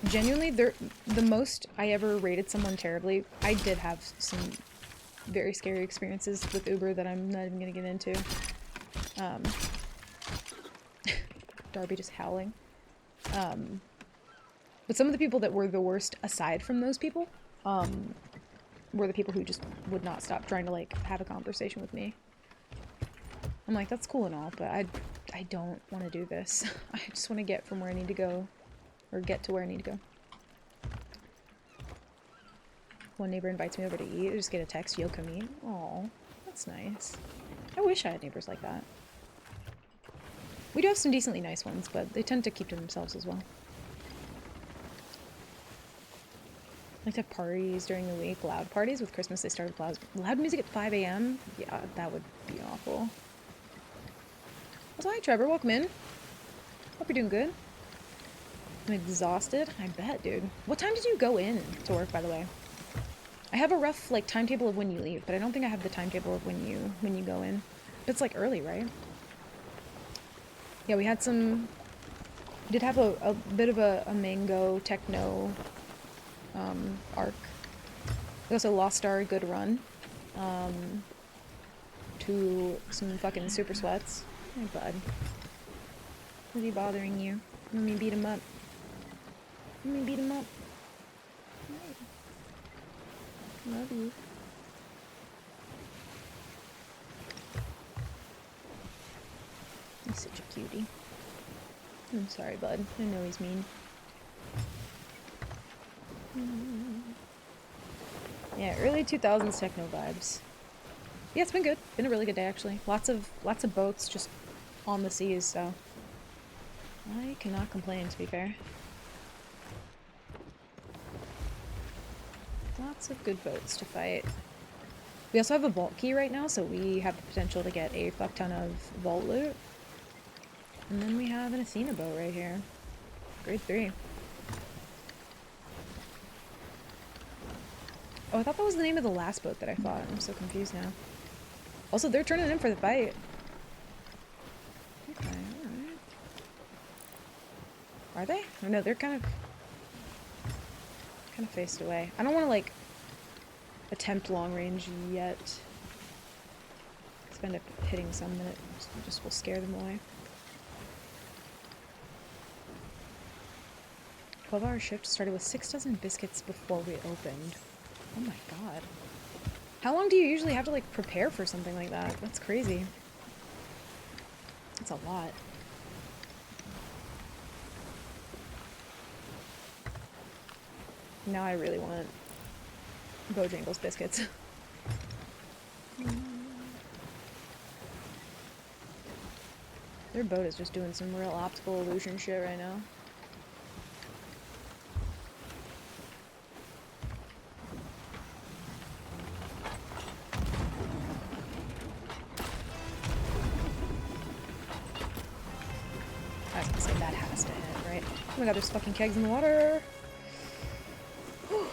Genuinely, they're the most I ever rated someone terribly. I did have some very scary experiences with Uber that I'm not even gonna get into. Darby just howling. But some of the people that were the worst, aside from those people, were the people who just would not stop trying to, like, have a conversation with me. I'm like, that's cool and all, but I don't want to do this. I just want to get from where I need to go. Or get to where I need to go. One neighbor invites me over to eat. I just get a text, yo, come eat. Aw, that's nice. I wish I had neighbors like that. We do have some decently nice ones, but they tend to keep to themselves as well. I like to have parties during the week. Loud parties. With Christmas, they start with loud music at 5 a.m. Yeah, that would be awful. Also, hi, Trevor. Welcome in. Hope you're doing good. I'm exhausted. I bet, dude. What time did you go in to work, by the way? I have a rough, like, timetable of when you leave, but I don't think I have the timetable of when you go in. It's, like, early, right? Yeah, we had some... We did have a bit of a mango techno arc. We also lost our good run to some fucking super sweats. Hey, bud. Is he bothering you? Let me beat him up. Let me beat him up. Love you. He's such a cutie. I'm sorry, bud. I know he's mean. Yeah, early 2000s techno vibes. Yeah, it's been good. Been a really good day, actually. Lots of boats just on the seas, so I cannot complain, to be fair. Lots of good boats to fight. We also have a vault key right now, so we have the potential to get a fuck ton of vault loot. And then we have an Athena boat right here. Grade 3. Oh, I thought that was the name of the last boat that I fought. I'm so confused now. Also, they're turning in for the fight. Okay, alright. Are they? Oh, no, they're kind of faced away. I don't want to, like, attempt long range yet. If I end up hitting some, then it just will scare them away. 12-hour shift started with 6 dozen biscuits before we opened. Oh my god. How long do you usually have to, like, prepare for something like that? That's crazy. That's a lot. Now I really want Bojangles biscuits. Their boat is just doing some real optical illusion shit right now. I was gonna say that has to hit, right? Oh my god, there's fucking kegs in the water! Whew.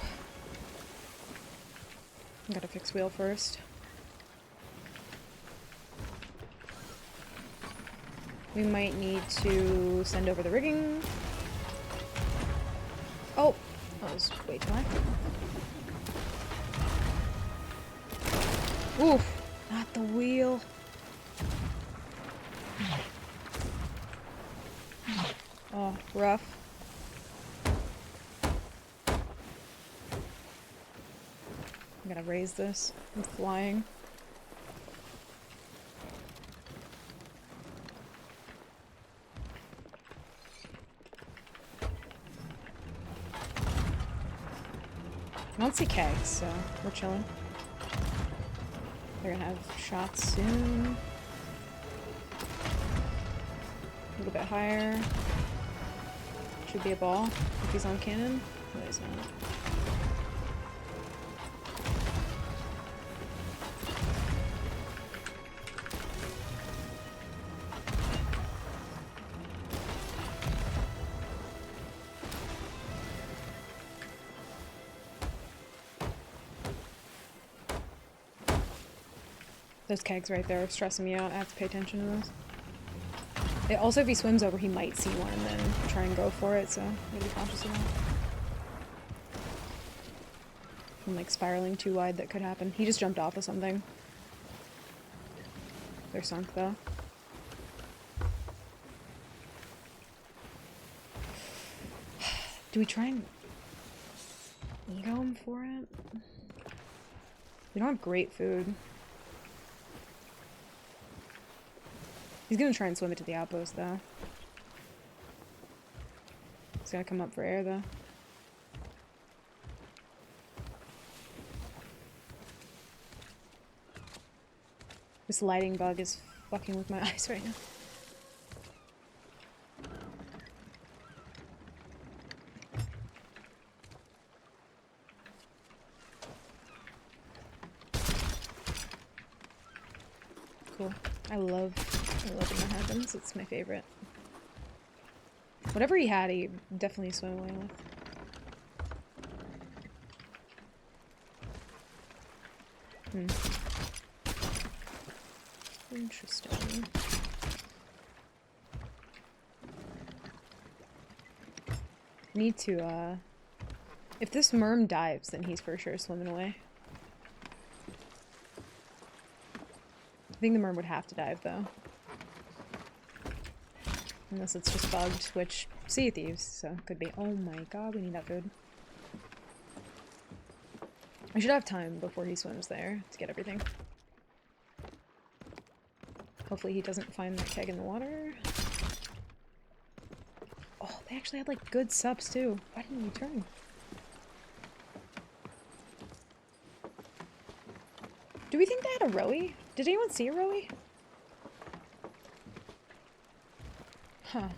Gotta fix wheel first. We might need to send over the rigging. Oh! That was way too high. Oof! Not the wheel. Oh, rough. I gotta raise this. I'm flying. I don't see kegs, so we're chilling. They're gonna have shots soon. A little bit higher. Should be a ball if he's on cannon. No, he's not. Those kegs right there are stressing me out. I have to pay attention to those. Also, if he swims over, he might see one and then try and go for it, so I'm gonna be cautious of that. I'm like spiraling too wide, that could happen. He just jumped off of something. They're sunk though. Do we try and eat him for it? We don't have great food. He's gonna try and swim it to the outpost, though. He's gonna come up for air, though. This lighting bug is fucking with my eyes right now. Cool. I love when that happens. It's my favorite. Whatever he had, he definitely swam away with. Interesting. Need to, if this merm dives, then he's for sure swimming away. I think the merm would have to dive, though. Unless it's just bugged, which, sea thieves, so could be. Oh my god, we need that food. I should have time before he swims there to get everything. Hopefully he doesn't find that keg in the water. Oh, they actually had, like, good subs, too. Why didn't you turn? Do we think they had a rowie? Did anyone see a rowie? Huh.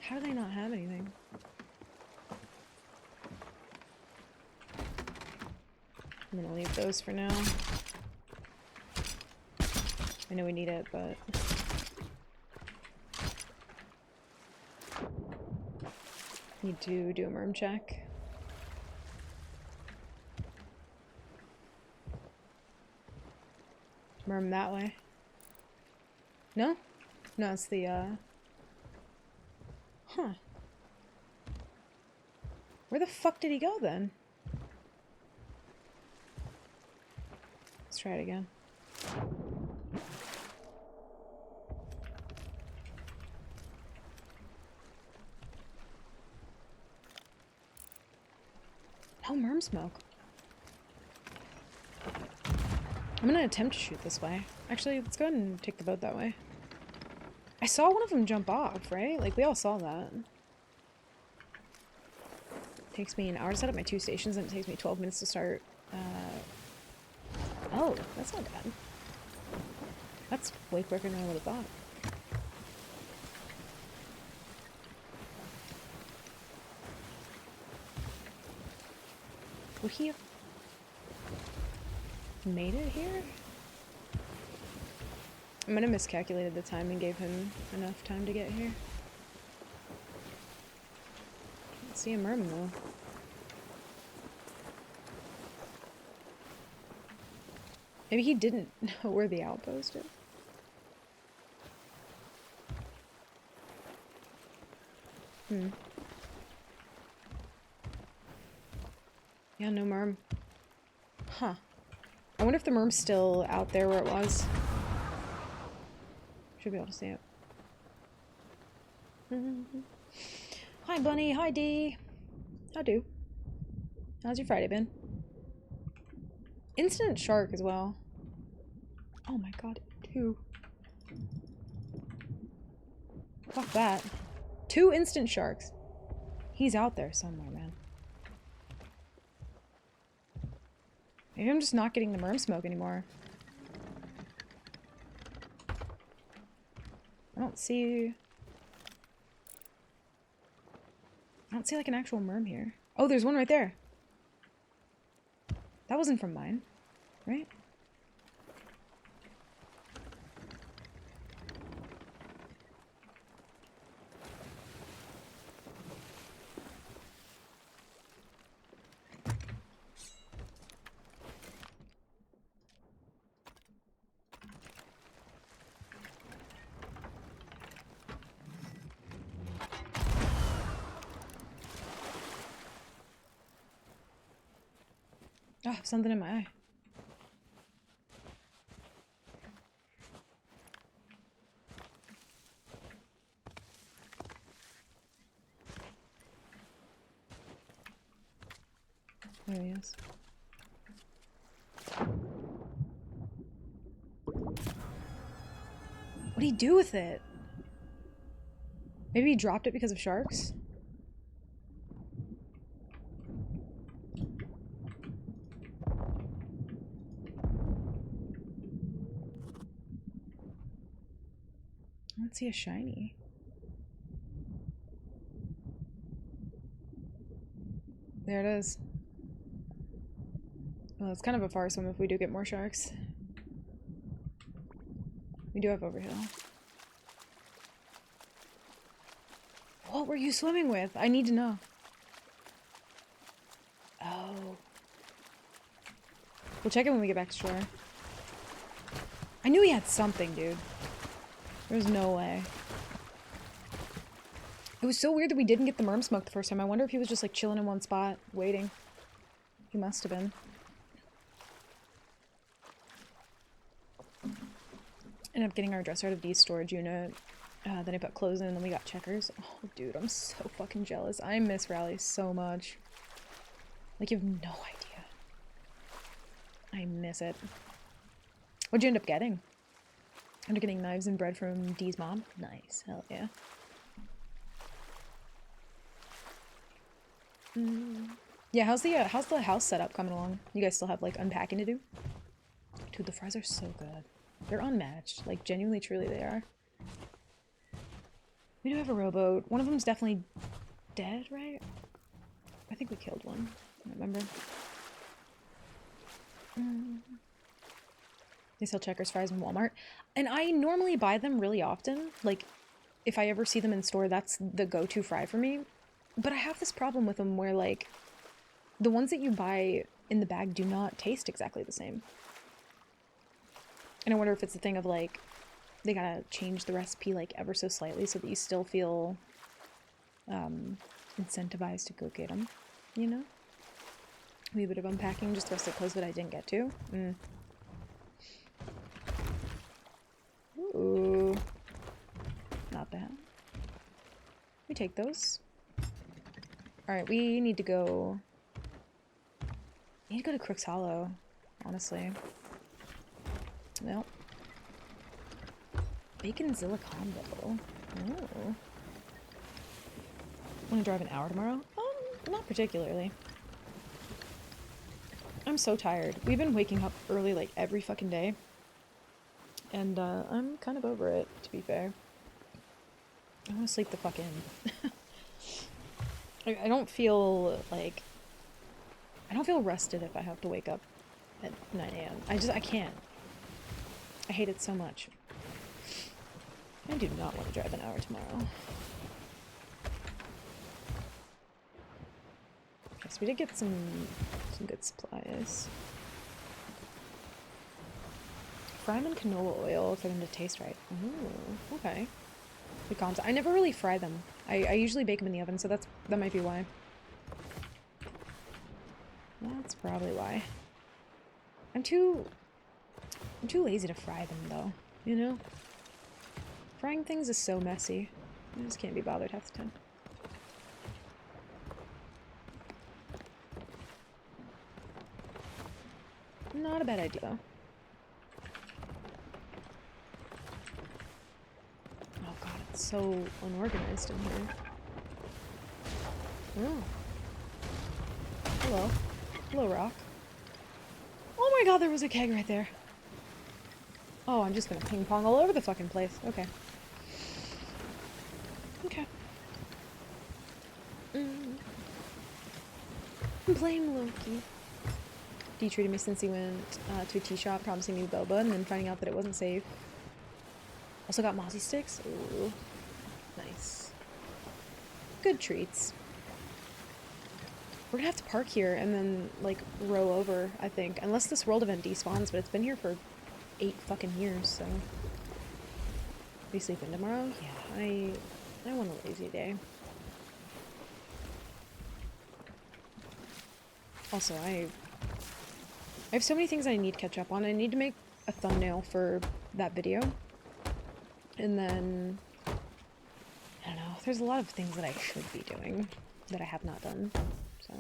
How do they not have anything? I'm gonna leave those for now. I know we need it, but... need to do a merm check. Merm that way. No? No, it's the, Huh. Where the fuck did he go, then? Let's try it again. No merm smoke. I'm gonna attempt to shoot this way. Actually, let's go ahead and take the boat that way. I saw one of them jump off, right? Like, we all saw that. Takes me an hour to set up my 2 stations, and it takes me 12 minutes to start. Oh, that's not bad. That's way quicker than I would have thought. Would he have made it here? I might have miscalculated the time and gave him enough time to get here. Can't see a merman though. Maybe he didn't know where the outpost is. Yeah, no merm. Huh. I wonder if the merm's still out there where it was. Should be able to see it. Hi, Bunny. Hi, Dee. How do? How's your Friday been? Instant shark as well. Oh my god, 2. Fuck that. 2 instant sharks. He's out there somewhere, man. Maybe I'm just not getting the merm smoke anymore. I don't see like an actual merm here. Oh, there's one right there. That wasn't from mine, right? Oh, something in my eye. There he is. What'd he do with it? Maybe he dropped it because of sharks? don't see a shiny. There it is. Well, it's kind of a far swim if we do get more sharks. We do have Overhill. What were you swimming with? I need to know. Oh. We'll check it when we get back to shore. I knew he had something, dude. There's no way. It was so weird that we didn't get the merm smoke the first time. I wonder if he was just like chilling in one spot, waiting. He must have been. Ended up getting our dresser out of Dee's storage unit. Then I put clothes in and then we got checkers. Oh, dude, I'm so fucking jealous. I miss Rally so much. Like, you have no idea. I miss it. What'd you end up getting? Ended up getting knives and bread from Dee's mom. Nice. Hell yeah. Yeah, how's the house setup coming along? You guys still have, like, unpacking to do? Dude, the fries are so good. They're unmatched. Like, genuinely, truly, they are. We do have a rowboat. One of them's definitely dead, right? I think we killed one. I don't remember. They sell Checkers fries in Walmart. And I normally buy them really often. Like, if I ever see them in store, that's the go-to fry for me. But I have this problem with them where, like, the ones that you buy in the bag do not taste exactly the same. And I wonder if it's the thing of, like, they gotta change the recipe, like, ever so slightly so that you still feel incentivized to go get them, you know? Maybe a bit of unpacking, just the rest of the clothes that I didn't get to. Ooh. Not bad. We take those. Alright, we need to go... I need to go to Crook's Hollow, honestly. Well. Baconzilla combo. Oh. Want to drive an hour tomorrow? Not particularly. I'm so tired. We've been waking up early like every fucking day. And I'm kind of over it, to be fair. I want to sleep the fuck in. I don't feel like... I don't feel rested if I have to wake up at 9 a.m. I can't. I hate it so much. I do not want to drive an hour tomorrow. Yes, we did get some good supplies. Fry them in canola oil for them to taste right. Ooh, okay. Good concept. I never really fry them. I usually bake them in the oven, so that might be why. That's probably why. I'm too lazy to fry them, though. You know? Frying things is so messy. I just can't be bothered half the time. Not a bad idea, though. Oh god, it's so unorganized in here. Oh. Hello. Hello, rock. Oh my god, there was a keg right there. Oh, I'm just gonna ping pong all over the fucking place. Okay. Okay. I'm playing Loki. Dee treated me since he went to a tea shop promising me boba and then finding out that it wasn't safe. Also got mozzie sticks. Ooh. Nice. Good treats. We're gonna have to park here and then, like, row over, I think. Unless this world event despawns, but it's been here for 8 fucking years, so... We sleep in tomorrow? Yeah, I want a lazy day. Also, I have so many things I need to catch up on. I need to make a thumbnail for that video. And then... I don't know. There's a lot of things that I should be doing that I have not done. So...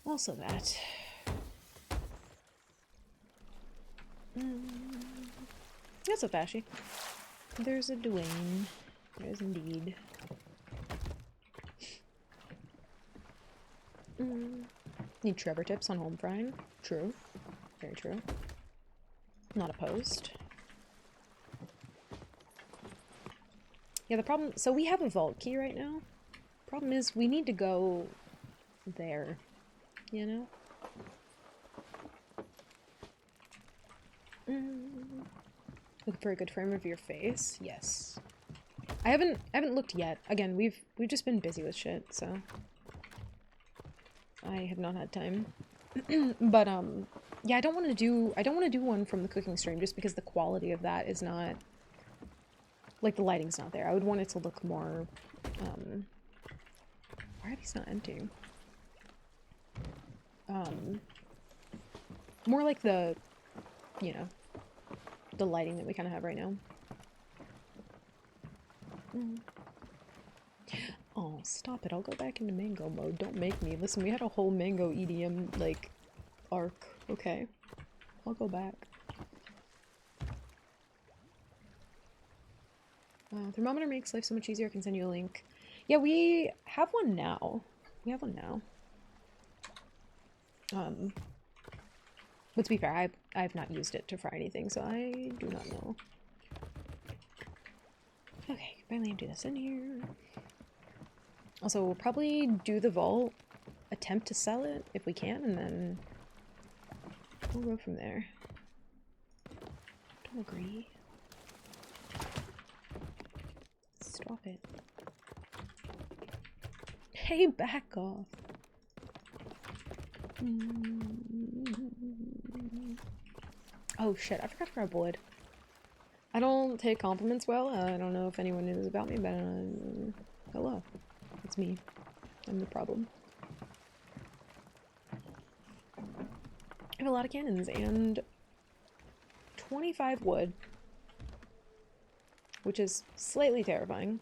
Also that. That's a Fashy. There's a Dwayne. There's indeed. Need Trevor tips on home frying. True. Very true. Not opposed. Yeah, the problem... So we have a vault key right now. Problem is, we need to go there. You know? Looking for a good frame of your face? Yes. I haven't looked yet. Again, we've just been busy with shit, so... I have not had time. But, yeah, I don't want to do one from the cooking stream just because the quality of that is not... Like, the lighting's not there. I would want it to look more, why are these not emptying? More like the, you know, the lighting that we kind of have right now. Oh, stop it. I'll go back into mango mode. Don't make me. Listen, we had a whole mango EDM, like, arc. Okay. I'll go back. Thermometer makes life so much easier. I can send you a link. Yeah, we have one now. We have one now. But to be fair, I've not used it to fry anything, so I do not know. Okay, finally empty this in here. Also, we'll probably do the vault, attempt to sell it if we can, and then we'll go from there. Don't agree. Stop it. Hey, back off. Oh shit, I forgot to grab wood. I don't take compliments well. I don't know if anyone knows about me, but hello. It's me. I'm the problem. I have a lot of cannons and 25 wood, which is slightly terrifying.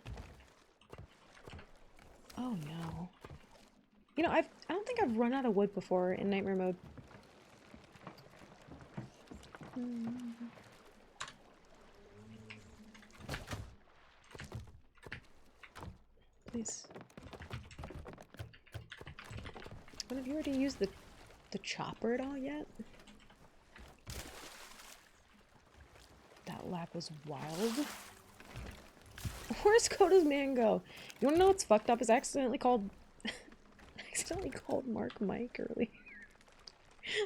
Oh no. You know, I don't think I've run out of wood before in nightmare mode. Please. One of you already used the chopper at all yet? That lag was wild. Where's Coda's mango? You wanna know what's fucked up? Is accidentally called Mark Mike earlier.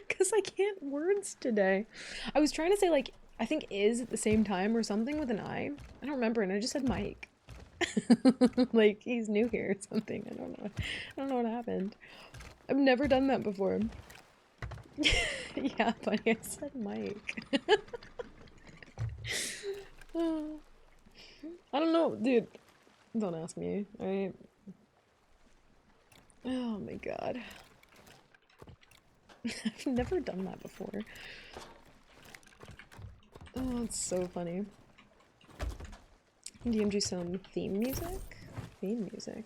Cause I can't words today. I was trying to say like I think is at the same time or something with an I. I don't remember, and I just said Mike. Like he's new here or something. I don't know. I don't know what happened. I've never done that before. Yeah, but I said Mike. I don't know, dude. Don't ask me, alright? Oh my god. I've never done that before. Oh, it's so funny. DM'd you some theme music? Theme music.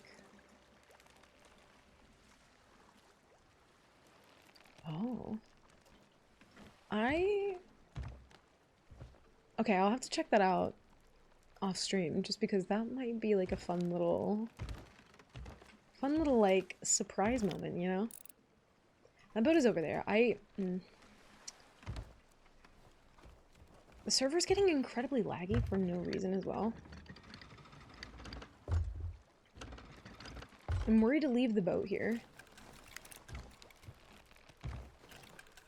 Oh. Okay, I'll have to check that out off stream, just because that might be like a fun little like surprise moment, you know? That boat is over there. The server's getting incredibly laggy for no reason as well. I'm worried to leave the boat here.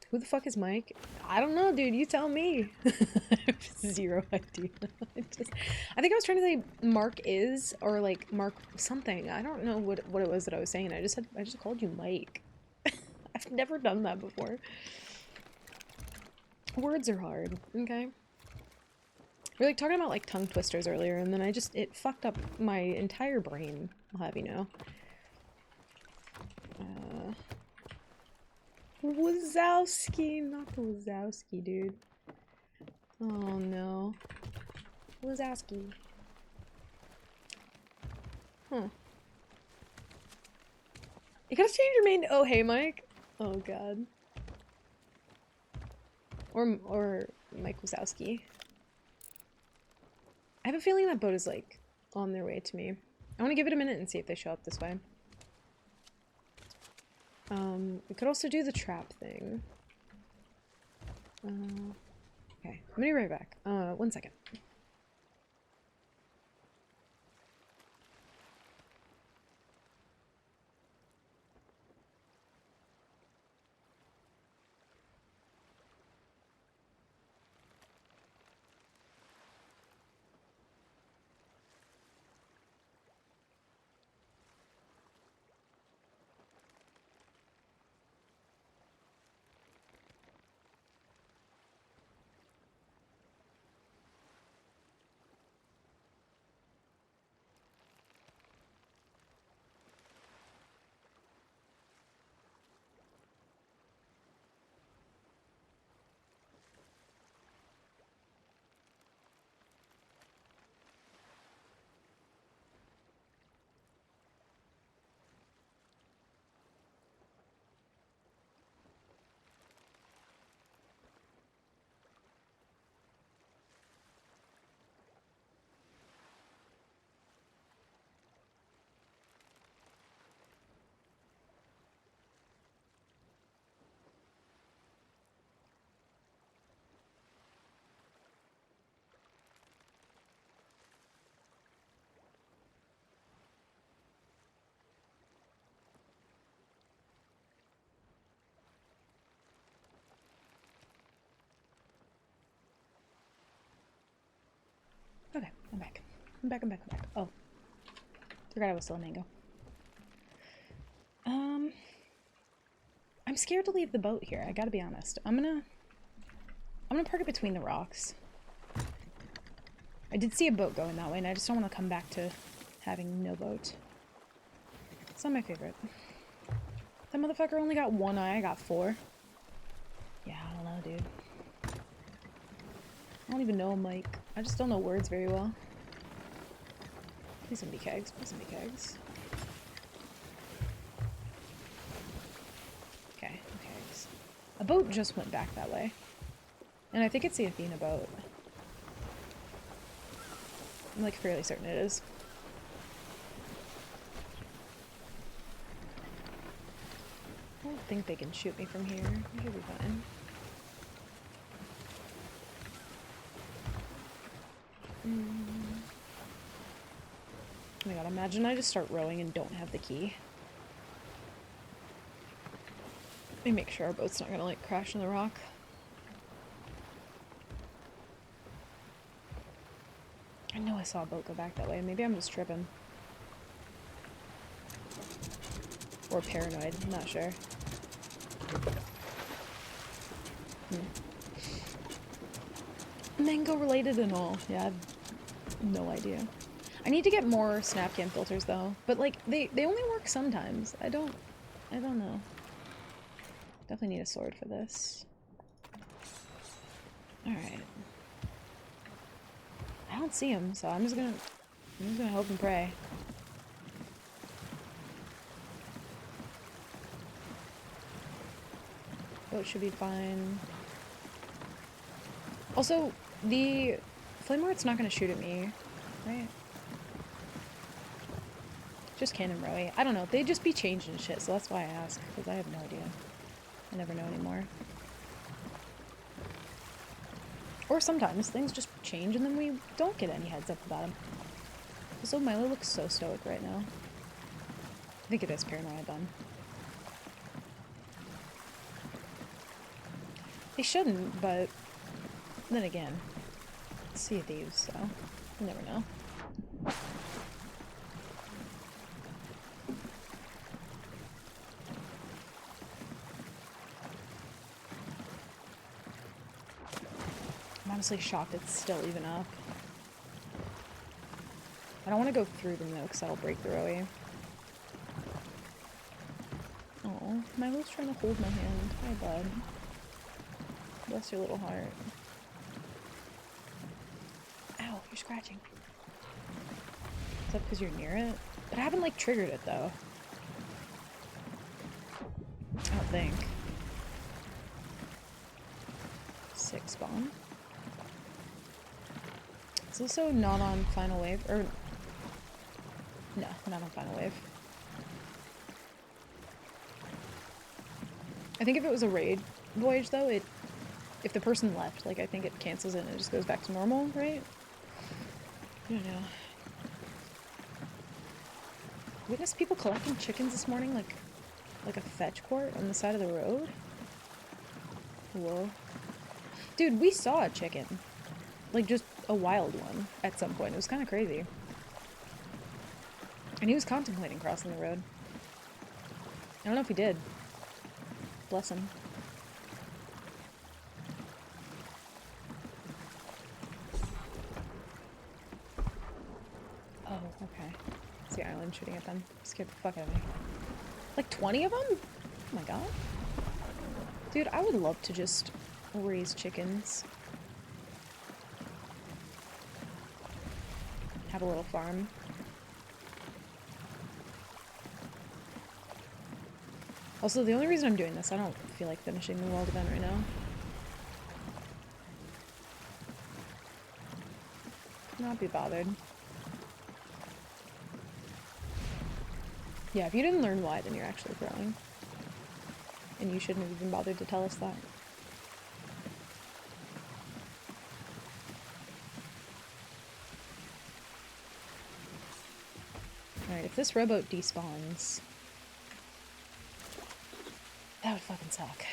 Who the fuck is Mike? I don't know, dude. You tell me. I have zero idea. I think I was trying to say Mark is, or like Mark something. I don't know what it was that I was saying. I just called you Mike. I've never done that before. Words are hard, okay? We were like talking about like tongue twisters earlier, and then it fucked up my entire brain, I'll have you know. Wazowski, not the Wazowski, dude. Oh no. Wazowski. Huh. You gotta change your name to Oh Hey Mike. Oh god. Or Mike Wazowski. I have a feeling that boat is like on their way to me. I want to give it a minute and see if they show up this way. We could also do the trap thing. Okay, I'm gonna be right back. 1 second. I'm back. I'm back, I'm back, I'm back. Oh. Forgot I was still a mango. I'm scared to leave the boat here, I gotta be honest. I'm gonna park it between the rocks. I did see a boat going that way, and I just don't want to come back to having no boat. It's not my favorite. That motherfucker only got one eye, I got four. Yeah, I don't know, dude. I don't even know Mike. I just don't know words very well. Please don't be kegs. Please don't be kegs. Okay, kegs. A boat just went back that way. And I think it's the Athena boat. I'm like fairly certain it is. I don't think they can shoot me from here. I should be fine. Oh my god, imagine I just start rowing and don't have the key. Let me make sure our boat's not gonna like crash in the rock. I know I saw a boat go back that way. Maybe I'm just tripping. Or paranoid, I'm not sure. Mango related and all. Yeah, I have no idea. I need to get more Snapcam filters though. But like, they only work sometimes. I don't know. Definitely need a sword for this. Alright. I don't see him, so I'm just gonna hope and pray. Boat should be fine. Also, the flame heart's not gonna shoot at me, right? Just cannon rowy. I don't know. They'd just be changing shit, so that's why I ask, because I have no idea. I never know anymore. Or sometimes things just change and then we don't get any heads up about them. Also, Milo looks so stoic right now. I think it is paranoia done. They shouldn't, but then again, Sea of Thieves, so you never know. I'm honestly shocked it's still even up. I don't want to go through them though, because that'll break the rowie. Oh, Milo's trying to hold my hand. Hi, bud. Bless your little heart. Ow, you're scratching. Is that because you're near it? But I haven't, like, triggered it, though. I don't think. 6 spawn. It's also not on Final Wave, or... No, not on Final Wave. I think if it was a raid voyage, though, if the person left, like, I think it cancels it and it just goes back to normal, right? I don't know. Witnessed people collecting chickens this morning, like a fetch court on the side of the road? Whoa. Dude, we saw a chicken. Like, just a wild one at some point. It was kind of crazy. And he was contemplating crossing the road. I don't know if he did. Bless him. Oh, okay. It's the island shooting at them. Scared the fuck out of me. Like 20 of them? Oh my god. Dude, I would love to just raise chickens. Have a little farm. Also, the only reason I'm doing this, I don't feel like finishing the world event right now. Could not be bothered. Yeah, if you didn't learn why, then you're actually throwing. And you shouldn't have even bothered to tell us that. Alright, if this rowboat despawns... that would fucking suck.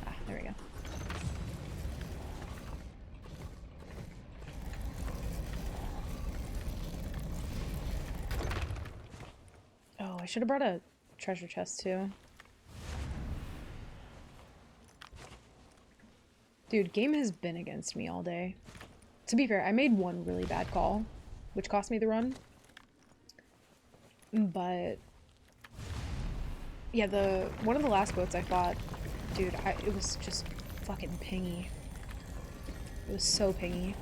Ah, there we go. should have brought a treasure chest too. Dude, game has been against me all day. To be fair, I made one really bad call, which cost me the run. But yeah, one of the last boats I fought, dude, it was just fucking pingy. It was so pingy.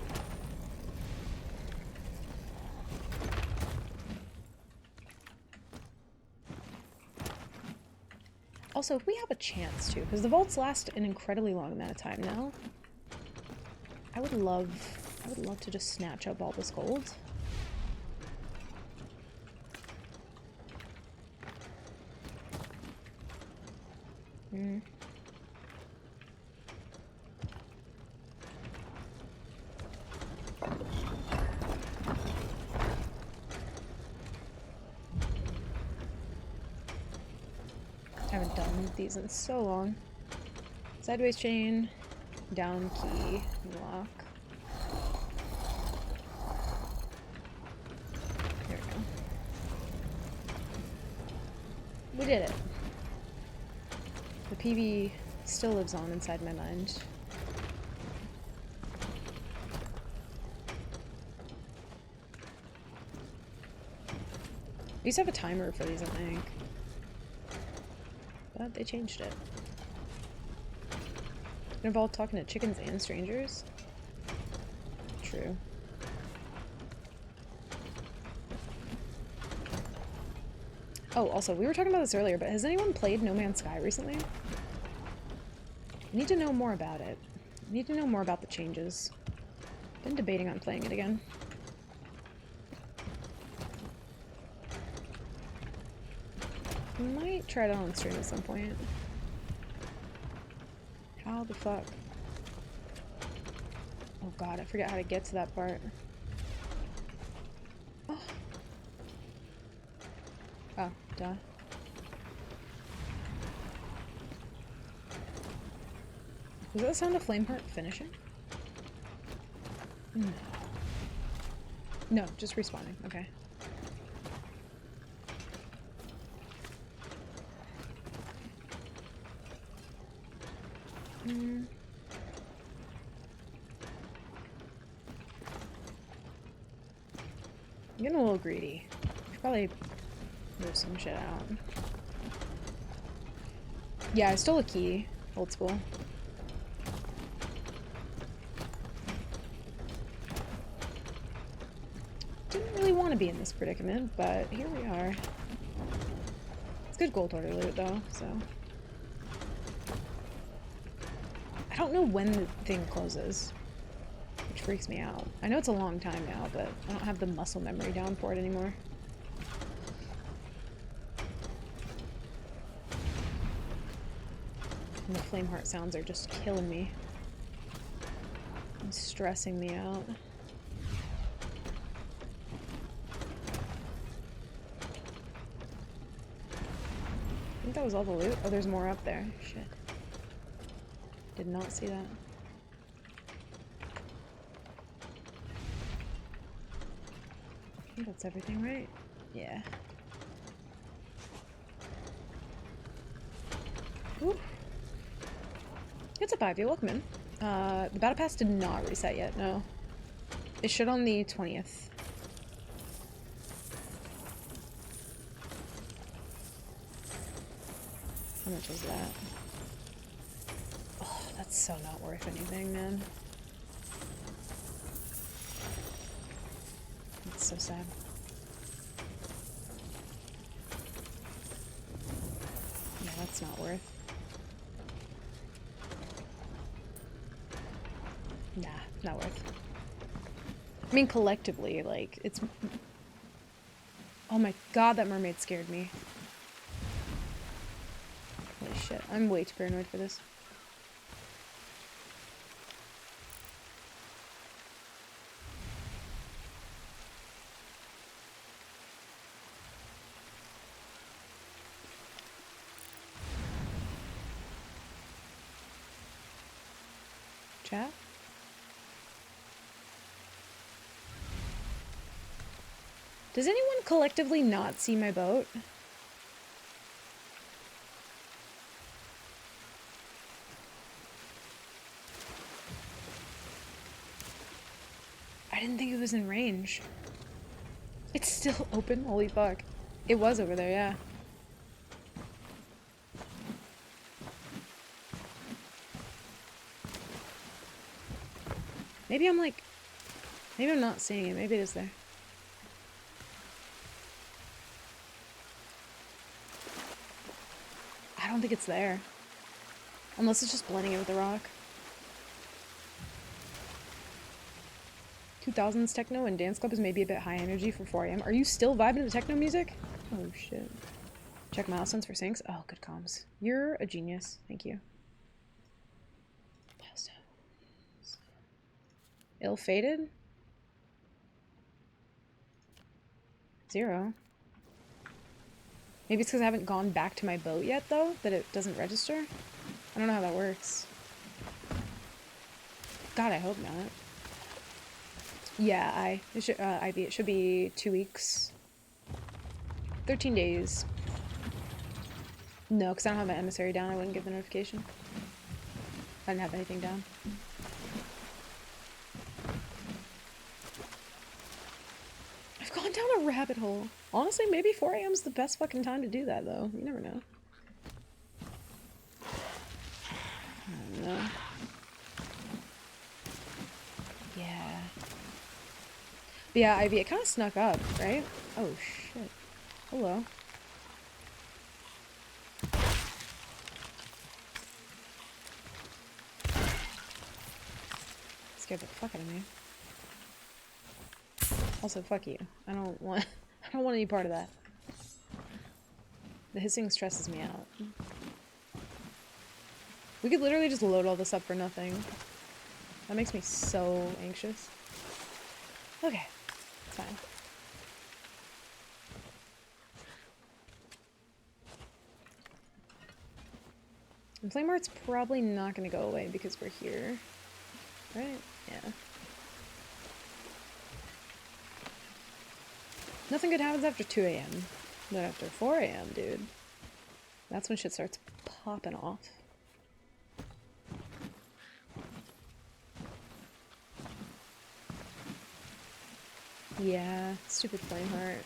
Also, if we have a chance to, because the vaults last an incredibly long amount of time now, I would love to just snatch up all this gold. Hmm. I haven't done these in so long. Sideways chain, down key, lock. There we go. We did it. The PV still lives on inside my mind. I used to have a timer for these, I think. But they changed it. It involved talking to chickens and strangers? True. Oh, also, we were talking about this earlier, but has anyone played No Man's Sky recently? I need to know more about it. I need to know more about the changes. Been debating on playing it again. Might try it on stream at some point. How the fuck? Oh god, I forget how to get to that part. Oh. Oh, duh. Was that the sound of Flameheart finishing? No. No, just respawning. Okay. I'm getting a little greedy. Should probably move some shit out. Yeah, I stole a key. Old school. Didn't really want to be in this predicament, but here we are. It's good gold hoarder loot though, so. I don't know when the thing closes, which freaks me out. I know it's a long time now, but I don't have the muscle memory down for it anymore. And the Flameheart sounds are just killing me. And stressing me out. I think that was all the loot. Oh, there's more up there. Shit. Did not see that. I think that's everything, right? Yeah. Ooh. It's a 5. You're welcome in. The battle pass did not reset yet, no. It should on the 20th. How much was that? Oh, that's so not worth anything, man. That's so sad. Yeah, that's not worth. Nah, not worth. I mean, collectively, like, it's... Oh my god, that mermaid scared me. Holy shit, I'm way too paranoid for this. Chat? Does anyone collectively not see my boat? was in range. It's still open? Holy fuck. It was over there, yeah. Maybe I'm like... Maybe I'm not seeing it. Maybe it is there. I don't think it's there. Unless it's just blending it with the rock. 2000s techno and dance club is maybe a bit high energy for 4 AM. Are you still vibing to techno music? Oh shit. Check milestones for syncs. Oh, good comms. You're a genius. Thank you. Milestones. Ill-fated? 0. Maybe it's because I haven't gone back to my boat yet, though, that it doesn't register. I don't know how that works. God, I hope not. Yeah, Ivy, it should be 2 weeks. 13 days. No, because I don't have an emissary down. I wouldn't give the notification. I didn't have anything down. I've gone down a rabbit hole. Honestly, maybe 4 AM is the best fucking time to do that, though. You never know. I don't know. Yeah. But yeah, Ivy, it kind of snuck up, right? Oh, shit. Hello. Scared the fuck out of me. Also, fuck you. I don't want any part of that. The hissing stresses me out. We could literally just load all this up for nothing. That makes me so anxious. Okay. It's fine. And Flame Art's probably not gonna go away because we're here. Right? Yeah. Nothing good happens after 2 AM. But after 4 AM, dude. That's when shit starts popping off. Yeah, stupid Flameheart.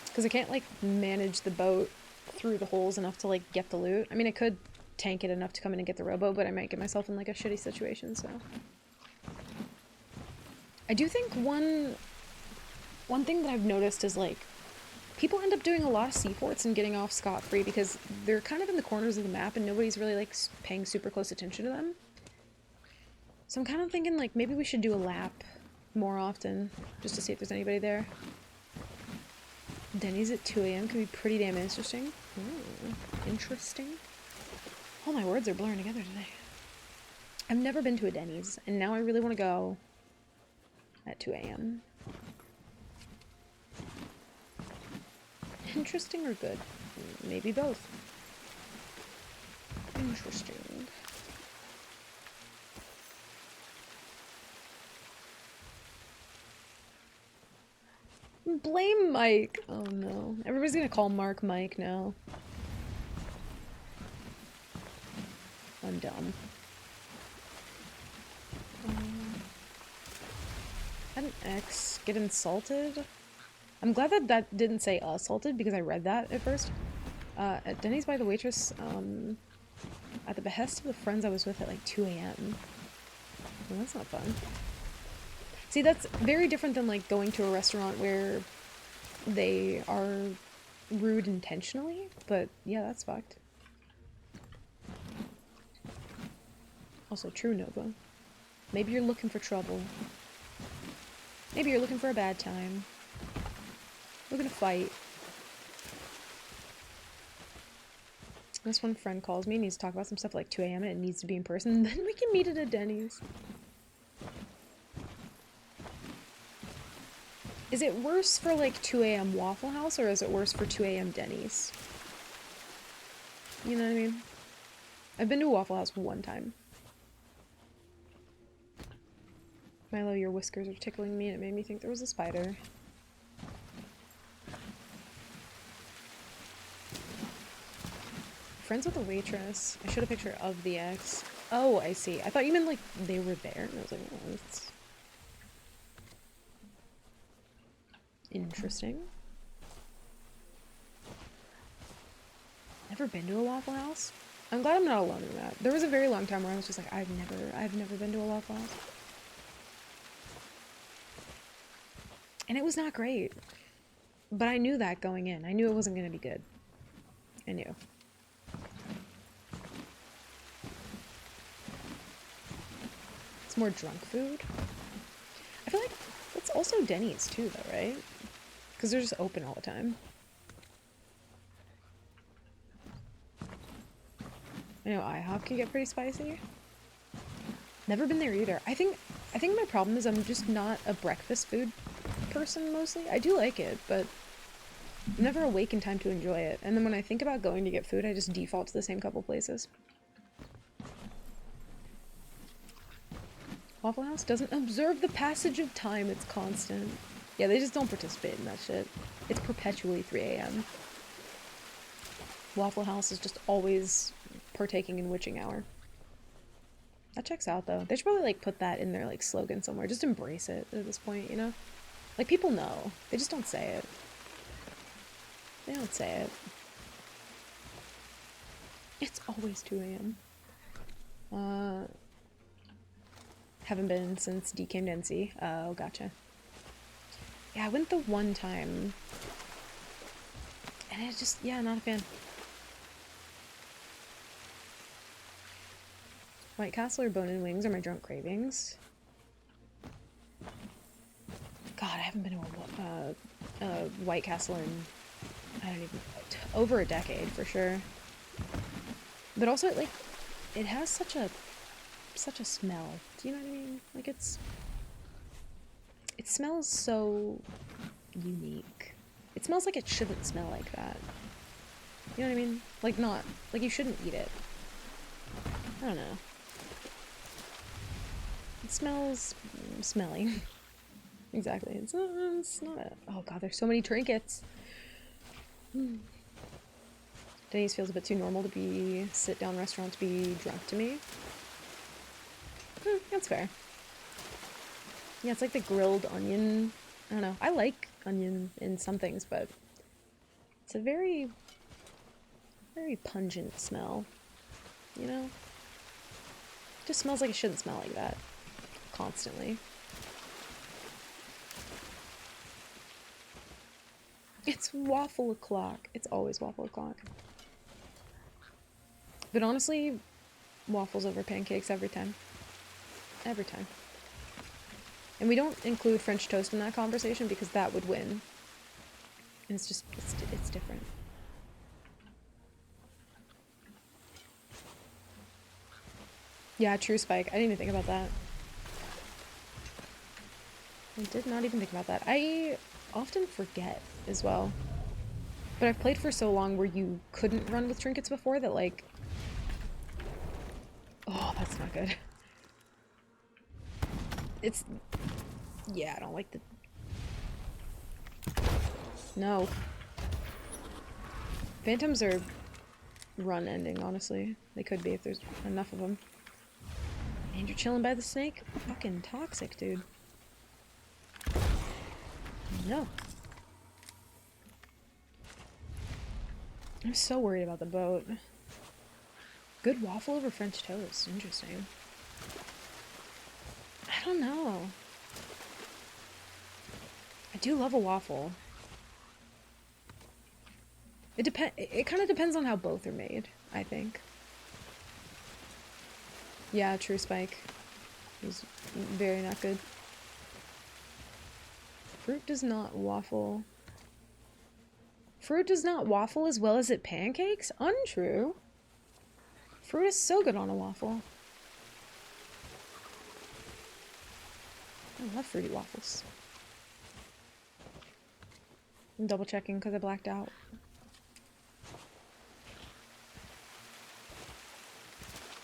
Because I can't, like, manage the boat through the holes enough to, like, get the loot. I mean, I could tank it enough to come in and get the rowboat, but I might get myself in, like, a shitty situation, so... I do think one thing that I've noticed is, like, people end up doing a lot of sea forts and getting off scot-free because they're kind of in the corners of the map and nobody's really, like, paying super close attention to them. So I'm kind of thinking, like, maybe we should do a lap more often, just to see if there's anybody there. Denny's at 2 AM could be pretty damn interesting. Ooh, interesting. All my words are blurring together today. I've never been to a Denny's, and now I really want to go at 2 AM. Interesting or good? Maybe both. Interesting. Blame Mike! Oh no. Everybody's gonna call Mark Mike now. I'm dumb. Had an ex get insulted? I'm glad that that didn't say assaulted because I read that at first. At Denny's by the waitress, at the behest of the friends I was with at like 2 AM. Well, that's not fun. See, that's very different than like going to a restaurant where they are rude intentionally, but yeah, that's fucked. Also, true Nova. Maybe you're looking for trouble. Maybe you're looking for a bad time. Looking to fight. This one friend calls me and needs to talk about some stuff at like 2 AM and it needs to be in person, then we can meet at a Denny's. Is it worse for like 2 AM Waffle House or is it worse for 2 AM Denny's? You know what I mean? I've been to a Waffle House one time. Milo, your whiskers are tickling me and it made me think there was a spider. Friends with a waitress. I showed a picture of the ex. Oh, I see. I thought you meant like they were there. And I was like, oh, that's Interesting. Never been to a Waffle House? I'm glad I'm not alone in that. There was a very long time where I was just like, I've never been to a Waffle House. And it was not great. But I knew that going in. I knew it wasn't going to be good. I knew. It's more drunk food. I feel like it's also Denny's too, though, right? Because they're just open all the time. I know IHOP can get pretty spicy. Never been there either. I think my problem is I'm just not a breakfast food person mostly. I do like it, but I'm never awake in time to enjoy it. And then when I think about going to get food, I just default to the same couple places. Waffle House doesn't observe the passage of time. It's constant. Yeah, they just don't participate in that shit. It's perpetually 3 a.m. Waffle House is just always partaking in witching hour. That checks out, though. They should probably, like, put that in their, like, slogan somewhere. Just embrace it at this point, you know? Like, people know. They just don't say it. They don't say it. It's always 2 a.m. Haven't been since D came to NC. Oh, gotcha. Yeah, I went the one time. And it just, yeah, not a fan. White Castle or bone-in wings are my drunk cravings. God, I haven't been to a White Castle in, I don't even, over a decade for sure. But also, like, it has such a smell. Do you know what I mean? Like, it smells so unique. It smells like it shouldn't smell like that. You know what I mean? Like, not, like, you shouldn't eat it. I don't know. It smells smelly. Exactly. It's not a... Oh god, there's so many trinkets. Denny's feels a bit too normal to be sit-down restaurant to be drunk to me. That's fair. Yeah, it's like the grilled onion. I don't know. I like onion in some things, but it's a very, very pungent smell. You know? It just smells like it shouldn't smell like that. Constantly. It's waffle o'clock. It's always waffle o'clock. But honestly, waffles over pancakes every time. Every time. And we don't include French toast in that conversation because that would win. And it's just, it's different. Yeah, true, Spike. I didn't even think about that. I did not even think about that. I often forget as well. But I've played for so long where you couldn't run with trinkets before that, like... Oh, that's not good. It's... Yeah, I don't like the... No. Phantoms are run ending, honestly. They could be if there's enough of them. And you're chilling by the snake? Fucking toxic, dude. No. I'm so worried about the boat. Good waffle over French toast. Interesting. I don't know. I do love a waffle. It kind of depends on how both are made, I think. Yeah, true, Spike. It was very not good. Fruit does not waffle. Fruit does not waffle as well as it pancakes? Untrue. Fruit is so good on a waffle. I love fruity waffles. I'm double checking because I blacked out.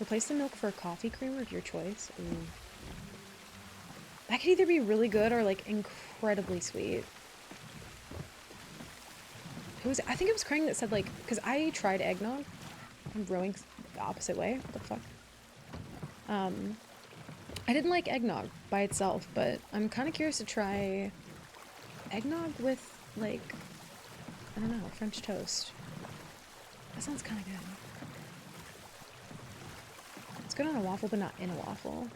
Replace the milk for a coffee creamer of your choice. Ooh. That could either be really good or like incredibly sweet. I think it was Krang that said like, because I tried eggnog. I'm rowing the opposite way. What the fuck? I didn't like eggnog by itself, but I'm kind of curious to try eggnog with, like, I don't know, French toast. That sounds kind of good. It's good on a waffle, but not in a waffle.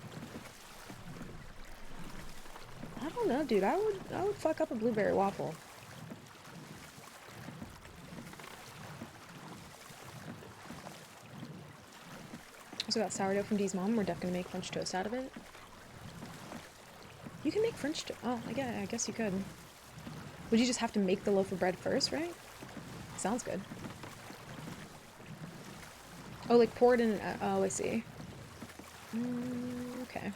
I don't know, dude. I would fuck up a blueberry waffle. Also got sourdough from Dee's mom. We're definitely gonna make French toast out of it. You can make French toast. Oh, yeah, I guess you could. Would you just have to make the loaf of bread first, right? Sounds good. Oh, like pour it in. Oh, I see. Okay.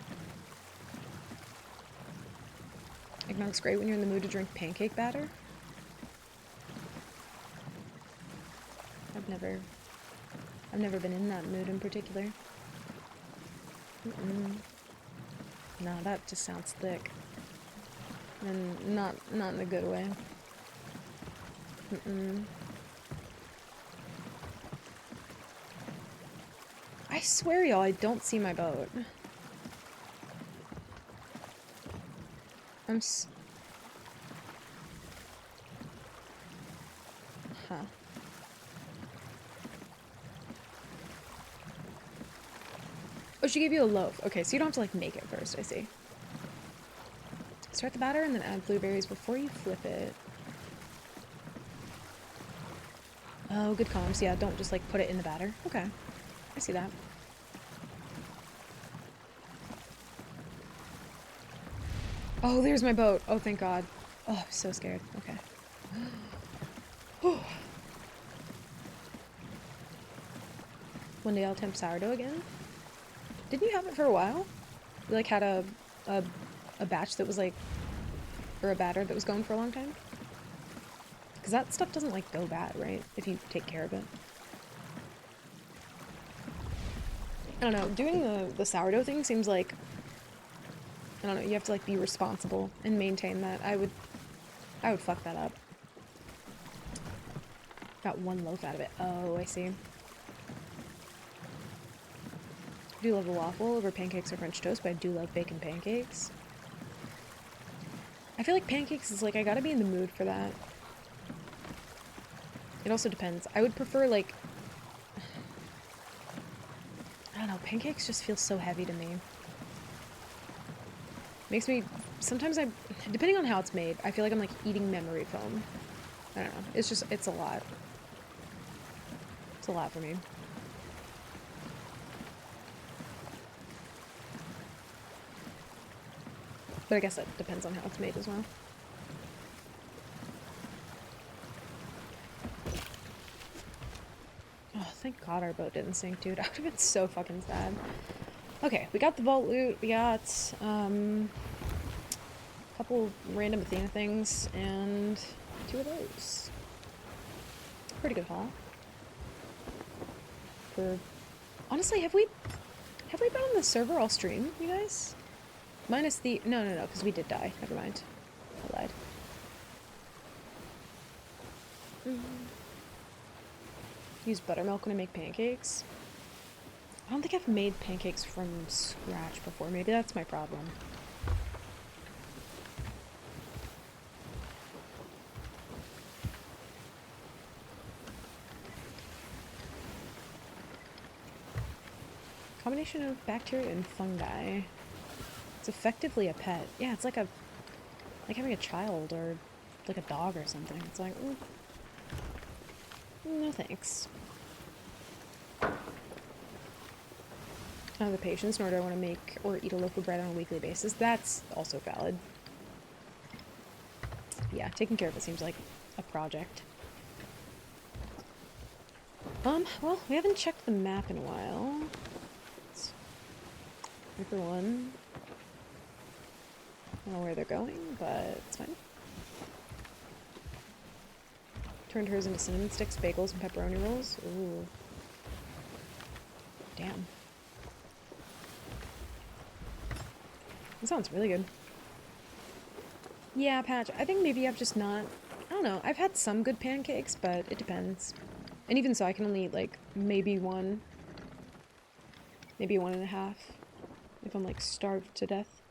Eggnog's great when you're in the mood to drink pancake batter. I've never been in that mood in particular. No, that just sounds thick. And not in a good way. I swear, y'all, I don't see my boat. Huh. Oh, she gave you a loaf. Okay, so you don't have to, like, make it first, I see. Start the batter and then add blueberries before you flip it. Oh, good comms. Yeah, don't just, like, put it in the batter. Okay. I see that. Oh, there's my boat. Oh, thank God. Oh, I'm so scared. Okay. One day I'll attempt sourdough again. Didn't you have it for a while? You, like, had a batch that was, like, or a batter that was going for a long time? Because that stuff doesn't, like, go bad, right? If you take care of it. I don't know. Doing the sourdough thing seems like, I don't know, you have to, like, be responsible and maintain that. I would fuck that up. Got one loaf out of it. Oh, I see. I do love a waffle over pancakes or French toast, but I do love bacon pancakes. I feel like pancakes is like, I gotta be in the mood for that. It also depends. I would prefer, like, I don't know, pancakes just feel so heavy to me. Makes me, sometimes depending on how it's made, I feel like I'm, like, eating memory foam. I don't know. It's just, it's a lot. It's a lot for me. But I guess that depends on how it's made as well. Oh, thank God our boat didn't sink, dude. I would have been so fucking sad. Okay, we got the vault loot. We got, a couple random Athena things, and 2 of those. Pretty good haul. Honestly, have we been on the server all stream, you guys? Minus the... No, because we did die. Never mind. I lied. Use buttermilk when I make pancakes. I don't think I've made pancakes from scratch before. Maybe that's my problem. Combination of bacteria and fungi. It's effectively a pet. Yeah, it's like having a child or like a dog or something. It's like, no thanks. I don't have the patience, nor do I want to make or eat a loaf of bread on a weekly basis. That's also valid. Yeah, taking care of it seems like a project. Well, we haven't checked the map in a while. For one. I don't know where they're going, but it's fine. Turned hers into cinnamon sticks, bagels, and pepperoni rolls. Ooh. Damn. That sounds really good. Yeah, Patch, I think maybe I've just not... I don't know. I've had some good pancakes, but it depends. And even so, I can only eat, like, maybe one. Maybe 1.5. If I'm, like, starved to death.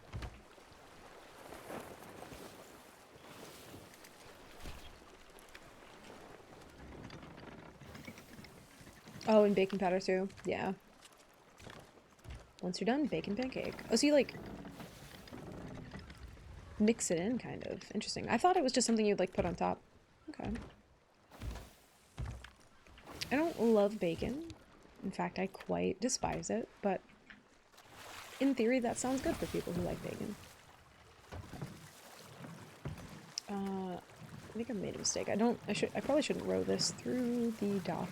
Oh, and baking powder too. Yeah. Once you're done, bacon pancake. Oh, so you like mix it in, kind of. Interesting. I thought it was just something you'd like put on top. Okay. I don't love bacon. In fact, I quite despise it, but in theory, that sounds good for people who like bacon. I think I made a mistake. I probably shouldn't row this through the dock.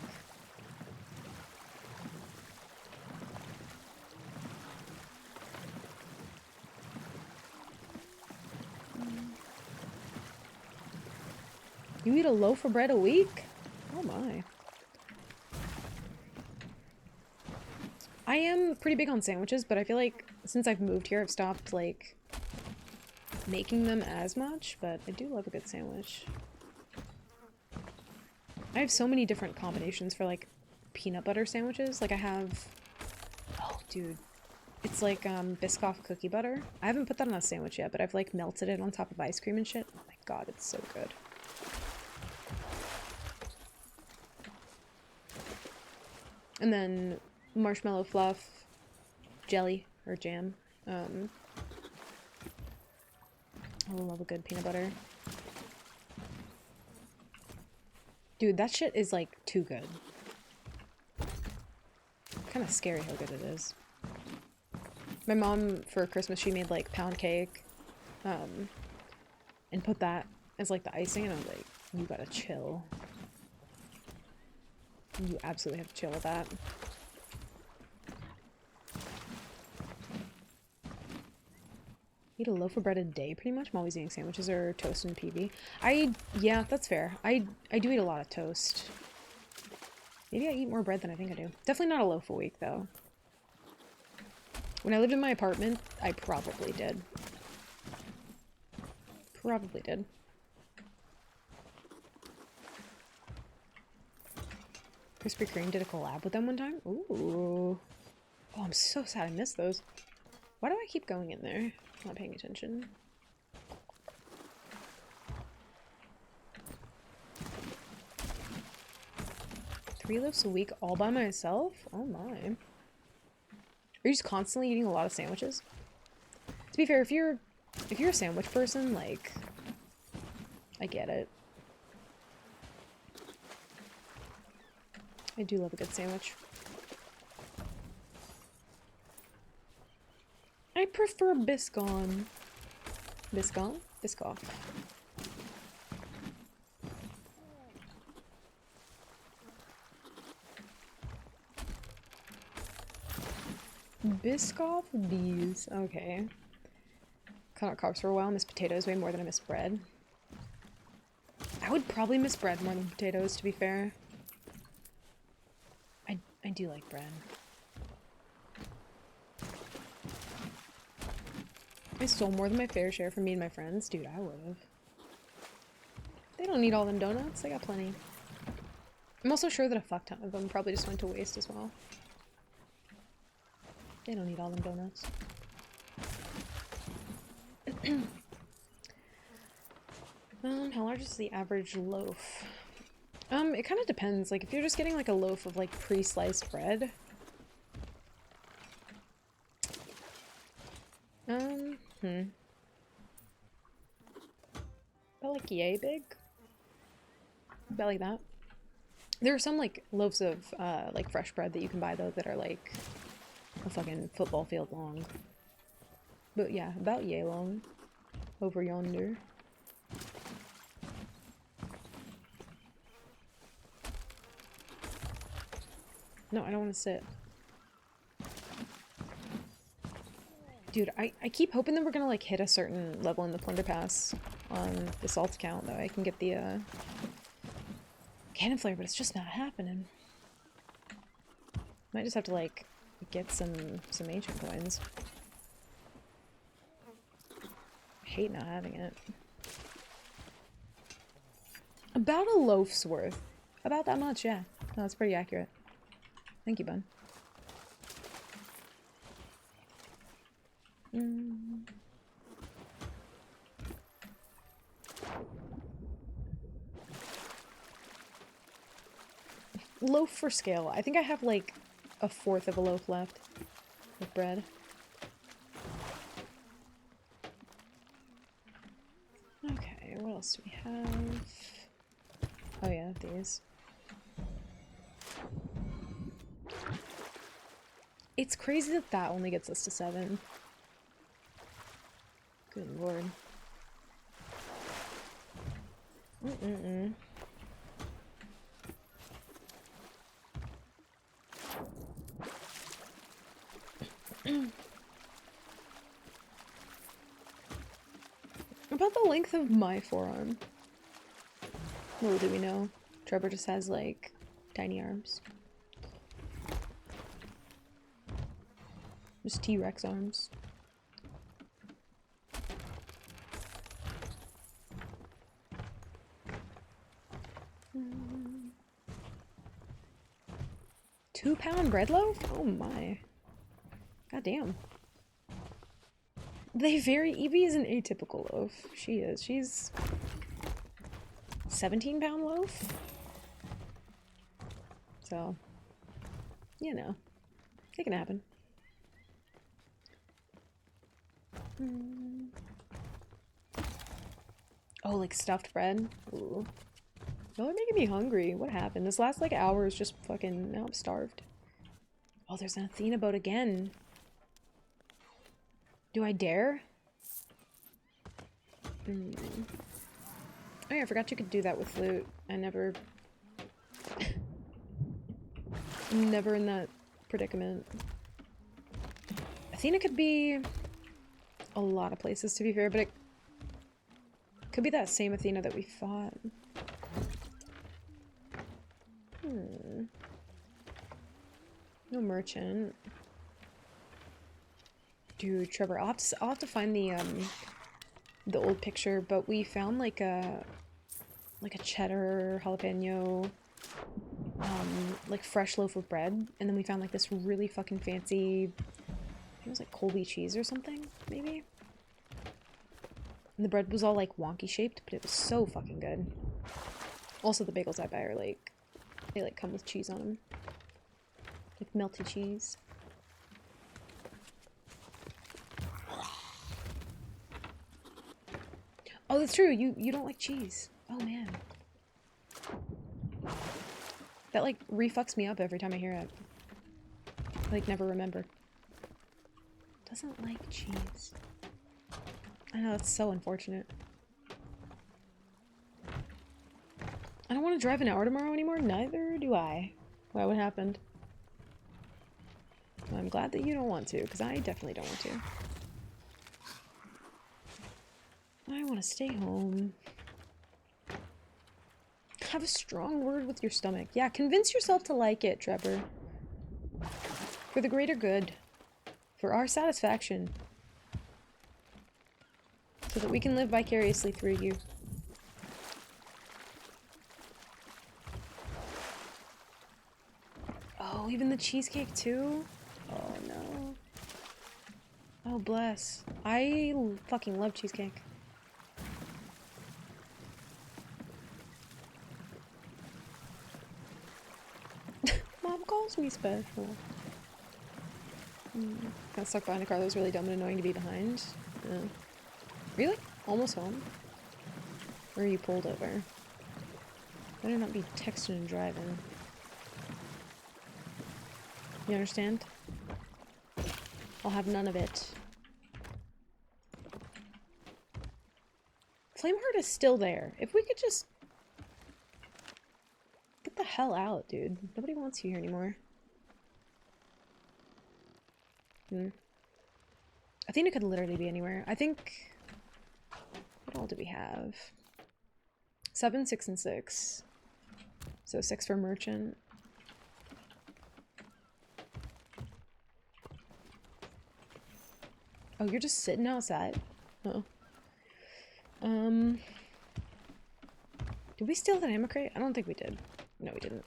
You eat a loaf of bread a week? Oh my. I am pretty big on sandwiches, but I feel like since I've moved here, I've stopped, like, making them as much, but I do love a good sandwich. I have so many different combinations for, like, peanut butter sandwiches. Like, I have... Oh, dude. It's like, Biscoff cookie butter. I haven't put that on a sandwich yet, but I've, like, melted it on top of ice cream and shit. Oh my god, it's so good. And then marshmallow fluff, jelly, or jam. I love a good peanut butter. Dude, that shit is, like, too good. Kind of scary how good it is. My mom, for Christmas, she made, like, pound cake, and put that as, like, the icing, and I was like, you gotta chill. You absolutely have to chill with that. Eat a loaf of bread a day, pretty much. I'm always eating sandwiches or toast and PB. Yeah, that's fair. I do eat a lot of toast. Maybe I eat more bread than I think I do. Definitely not a loaf a week, though. When I lived in my apartment, I probably did. Probably did. Krispy Kreme did a collab with them one time? Ooh. Oh, I'm so sad I missed those. Why do I keep going in there? Not paying attention. Three loaves a week all by myself? Oh my. Are you just constantly eating a lot of sandwiches? To be fair, if you're a sandwich person, like, I get it. I do love a good sandwich. I prefer Biscon. Biscon? Biscoff. Biscoff bees. Okay. Cut out carbs for a while. Miss potatoes way more than I miss bread. I would probably miss bread more than potatoes, to be fair. I do like bread. I stole more than my fair share from me and my friends. Dude, I would've. They don't need all them donuts. They got plenty. I'm also sure that a fuck ton of them probably just went to waste as well. They don't need all them donuts. How large is the average loaf? It kind of depends. Like, if you're just getting, like, a loaf of, like, pre-sliced bread... About, like, yay big? About like that. There are some, like, loaves of, like, fresh bread that you can buy, though, that are, like, a fucking football field long. But, yeah, about yay long. Over yonder. No, I don't want to sit. Dude, I keep hoping that we're gonna, like, hit a certain level in the Plunder Pass on the salt account, though. I can get the, cannon flare, but it's just not happening. Might just have to, like, get some ancient coins. I hate not having it. About a loaf's worth. About that much, yeah. No, that's pretty accurate. Thank you, bud. loaf for scale. I think I have like a fourth of a loaf left of bread. Okay, what else do we have? Oh yeah, these. It's crazy that that only gets us to 7. Good lord. Mm-mm-mm. About the length of my forearm. Little do we know. Trevor just has, like, tiny arms. Just T-Rex arms. Mm. 2-pound bread loaf? Oh my. God damn. They vary. Evie is an atypical loaf. She is. She's 17-pound loaf. So, you know, it can happen. Oh, like stuffed bread? Ooh. Y'all are making me hungry. What happened? This last like hour is just fucking, now I'm starved. Oh, there's an Athena boat again. Do I dare? Oh yeah, I forgot you could do that with loot. I never... I'm never in that predicament. Athena could be a lot of places, to be fair, but it could be that same Athena that we fought. No merchant. Dude, Trevor, I'll have to find the old picture, but we found like a cheddar jalapeno like fresh loaf of bread, and then we found like this really fucking fancy, I think it was like Colby cheese or something, maybe? And the bread was all like wonky shaped, but it was so fucking good. Also the bagels I buy are like, they like come with cheese on them. Like melty cheese. Oh, that's true. You don't like cheese. Oh man. That like refucks me up every time I hear it. I, like never remember. Doesn't like cheese. I know, that's so unfortunate. I don't want to drive an hour tomorrow anymore. Neither do I. Why? What happened? Well, I'm glad that you don't want to, because I definitely don't want to. I want to stay home. Have a strong word with your stomach. Yeah, convince yourself to like it, Trevor. For the greater good. For our satisfaction. So that we can live vicariously through you. Oh, even the cheesecake too? Oh no. Oh bless. I fucking love cheesecake. Mom calls me special. Got stuck behind a car that was really dumb and annoying to be behind. Are you like almost home? Or are you pulled over? Better not be texting and driving. You understand? I'll have none of it. Flameheart is still there. If we could just... get the hell out, dude. Nobody wants you here anymore. Athena could literally be anywhere. I think... what all do we have? 7, 6, and 6. So 6 for merchant. Oh, you're just sitting outside? Oh. Did we steal that ammo crate? I don't think we did. No, we didn't.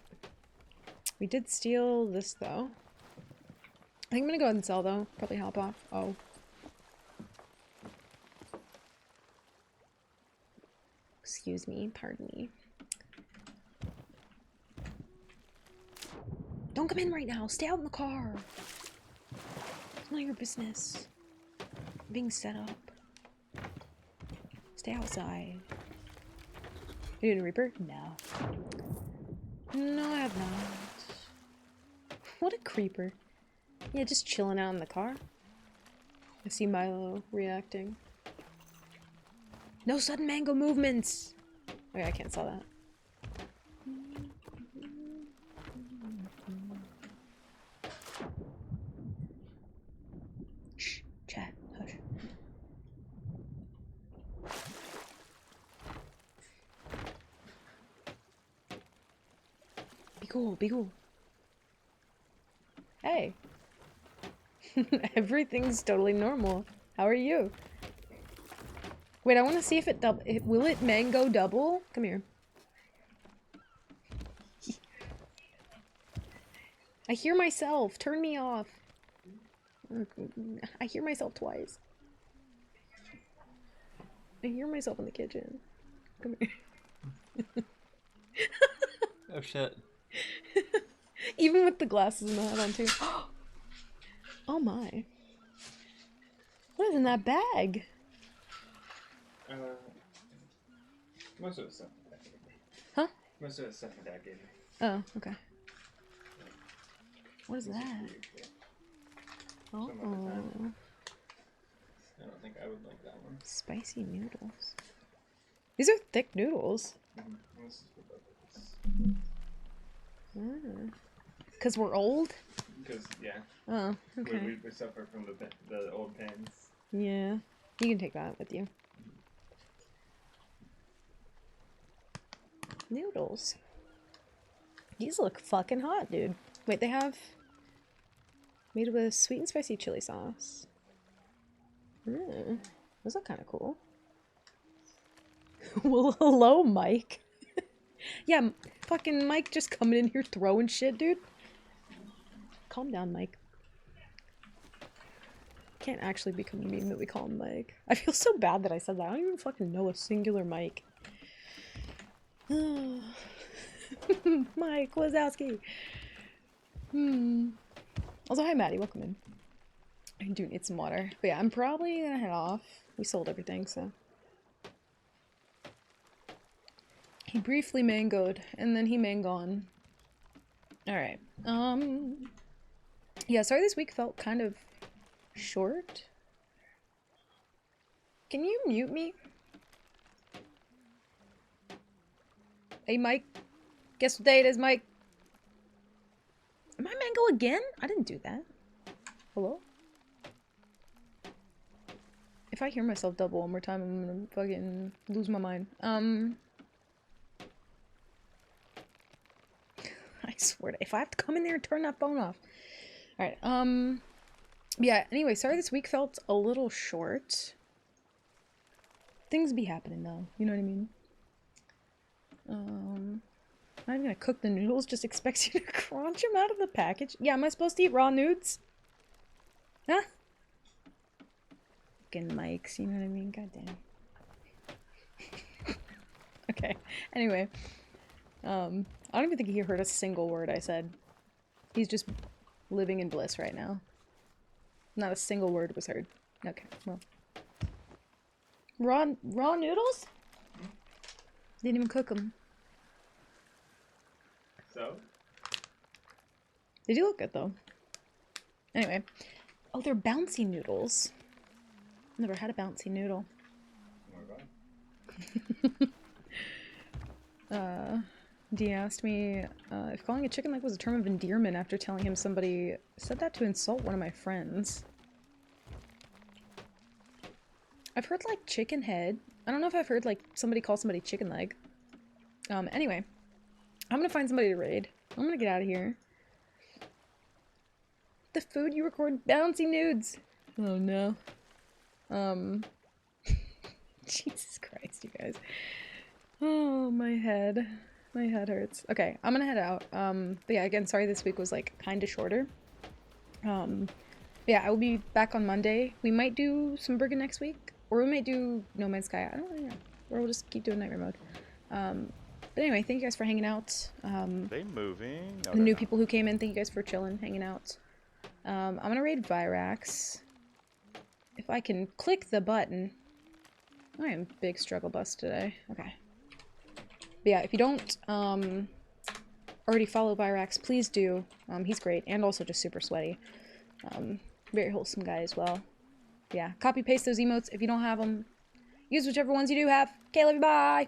We did steal this, though. I think I'm gonna go ahead and sell, though. Probably hop off. Oh. Excuse me. Pardon me. Don't come in right now. Stay out in the car. It's not your business. I'm being set up. Stay outside. You doing a Reaper? No. No, I have not. What a creeper. Yeah, just chilling out in the car. I see Milo reacting. No sudden mango movements! Oh yeah, I can't saw that. Shh, chat, hush. Be cool, be cool. Hey. Everything's totally normal. How are you? Wait, I want to see if it double. Will it mango double? Come here. I hear myself. Turn me off. I hear myself twice. I hear myself in the kitchen. Come here. Oh shit. Even with the glasses and the hat on too. Oh my. What is in that bag? Most of it's stuff. Huh? Most of it's stuff my dad gave me. Oh, okay. What is that? Oh. I don't think I would like that one. Spicy noodles. These are thick noodles. This is for both of us. Because we're old? Because, yeah. Oh, okay. We suffer from the old pans. Yeah. You can take that with you. Noodles. These look fucking hot, dude. Wait, they have... made with sweet and spicy chili sauce. Those look kind of cool. Well, hello, Mike. Yeah, fucking Mike just coming in here throwing shit, dude. Calm down, Mike. Can't actually become a meme that we call him Mike. I feel so bad that I said that. I don't even fucking know a singular Mike. Mike Wazowski. Also, hi Maddie, welcome in. I do need some water. But yeah, I'm probably gonna head off. We sold everything, so. He briefly mangoed, and then he mangon. Alright. Yeah, sorry this week felt kind of short. Can you mute me? Hey, Mike. Guess what day it is, Mike? Am I mango again? I didn't do that. Hello? If I hear myself double one more time, I'm gonna fucking lose my mind. I swear to, if I have to come in there and turn that phone off. Alright, yeah, anyway, sorry this week felt a little short. Things be happening though, you know what I mean? Not even gonna cook the noodles, just expects you to crunch them out of the package. Yeah, am I supposed to eat raw nudes? Huh? Fucking mics, you know what I mean? God damn. Okay, anyway. I don't even think he heard a single word I said. He's just living in bliss right now. Not a single word was heard. Okay, well. Raw noodles? Didn't even cook them. So? They do look good though. Anyway. Oh, they're bouncy noodles. Never had a bouncy noodle. Dee asked me if calling a chicken leg was a term of endearment after telling him somebody said that to insult one of my friends. I've heard like chicken head. I don't know if I've heard like somebody call somebody chicken leg. Anyway. I'm gonna find somebody to raid. I'm gonna get out of here. The food you record bouncy nudes. Oh no. Jesus Christ, you guys. Oh, my head. My head hurts. Okay, I'm gonna head out. But yeah, again, sorry this week was like kinda shorter. Yeah, I will be back on Monday. We might do some Bergen next week. Or we might do No Man's Sky. I don't really know. Or we'll just keep doing Nightmare Mode. But anyway, thank you guys for hanging out. They moving? No, The they're new not. people who came in, thank you guys for chilling, hanging out. I'm gonna raid Virax. If I can click the button. I am big struggle bus today. Okay. But yeah, if you don't already follow Virax, please do. He's great and also just super sweaty. Very wholesome guy as well. Yeah, copy paste those emotes if you don't have them. Use whichever ones you do have. Okay, love you, bye!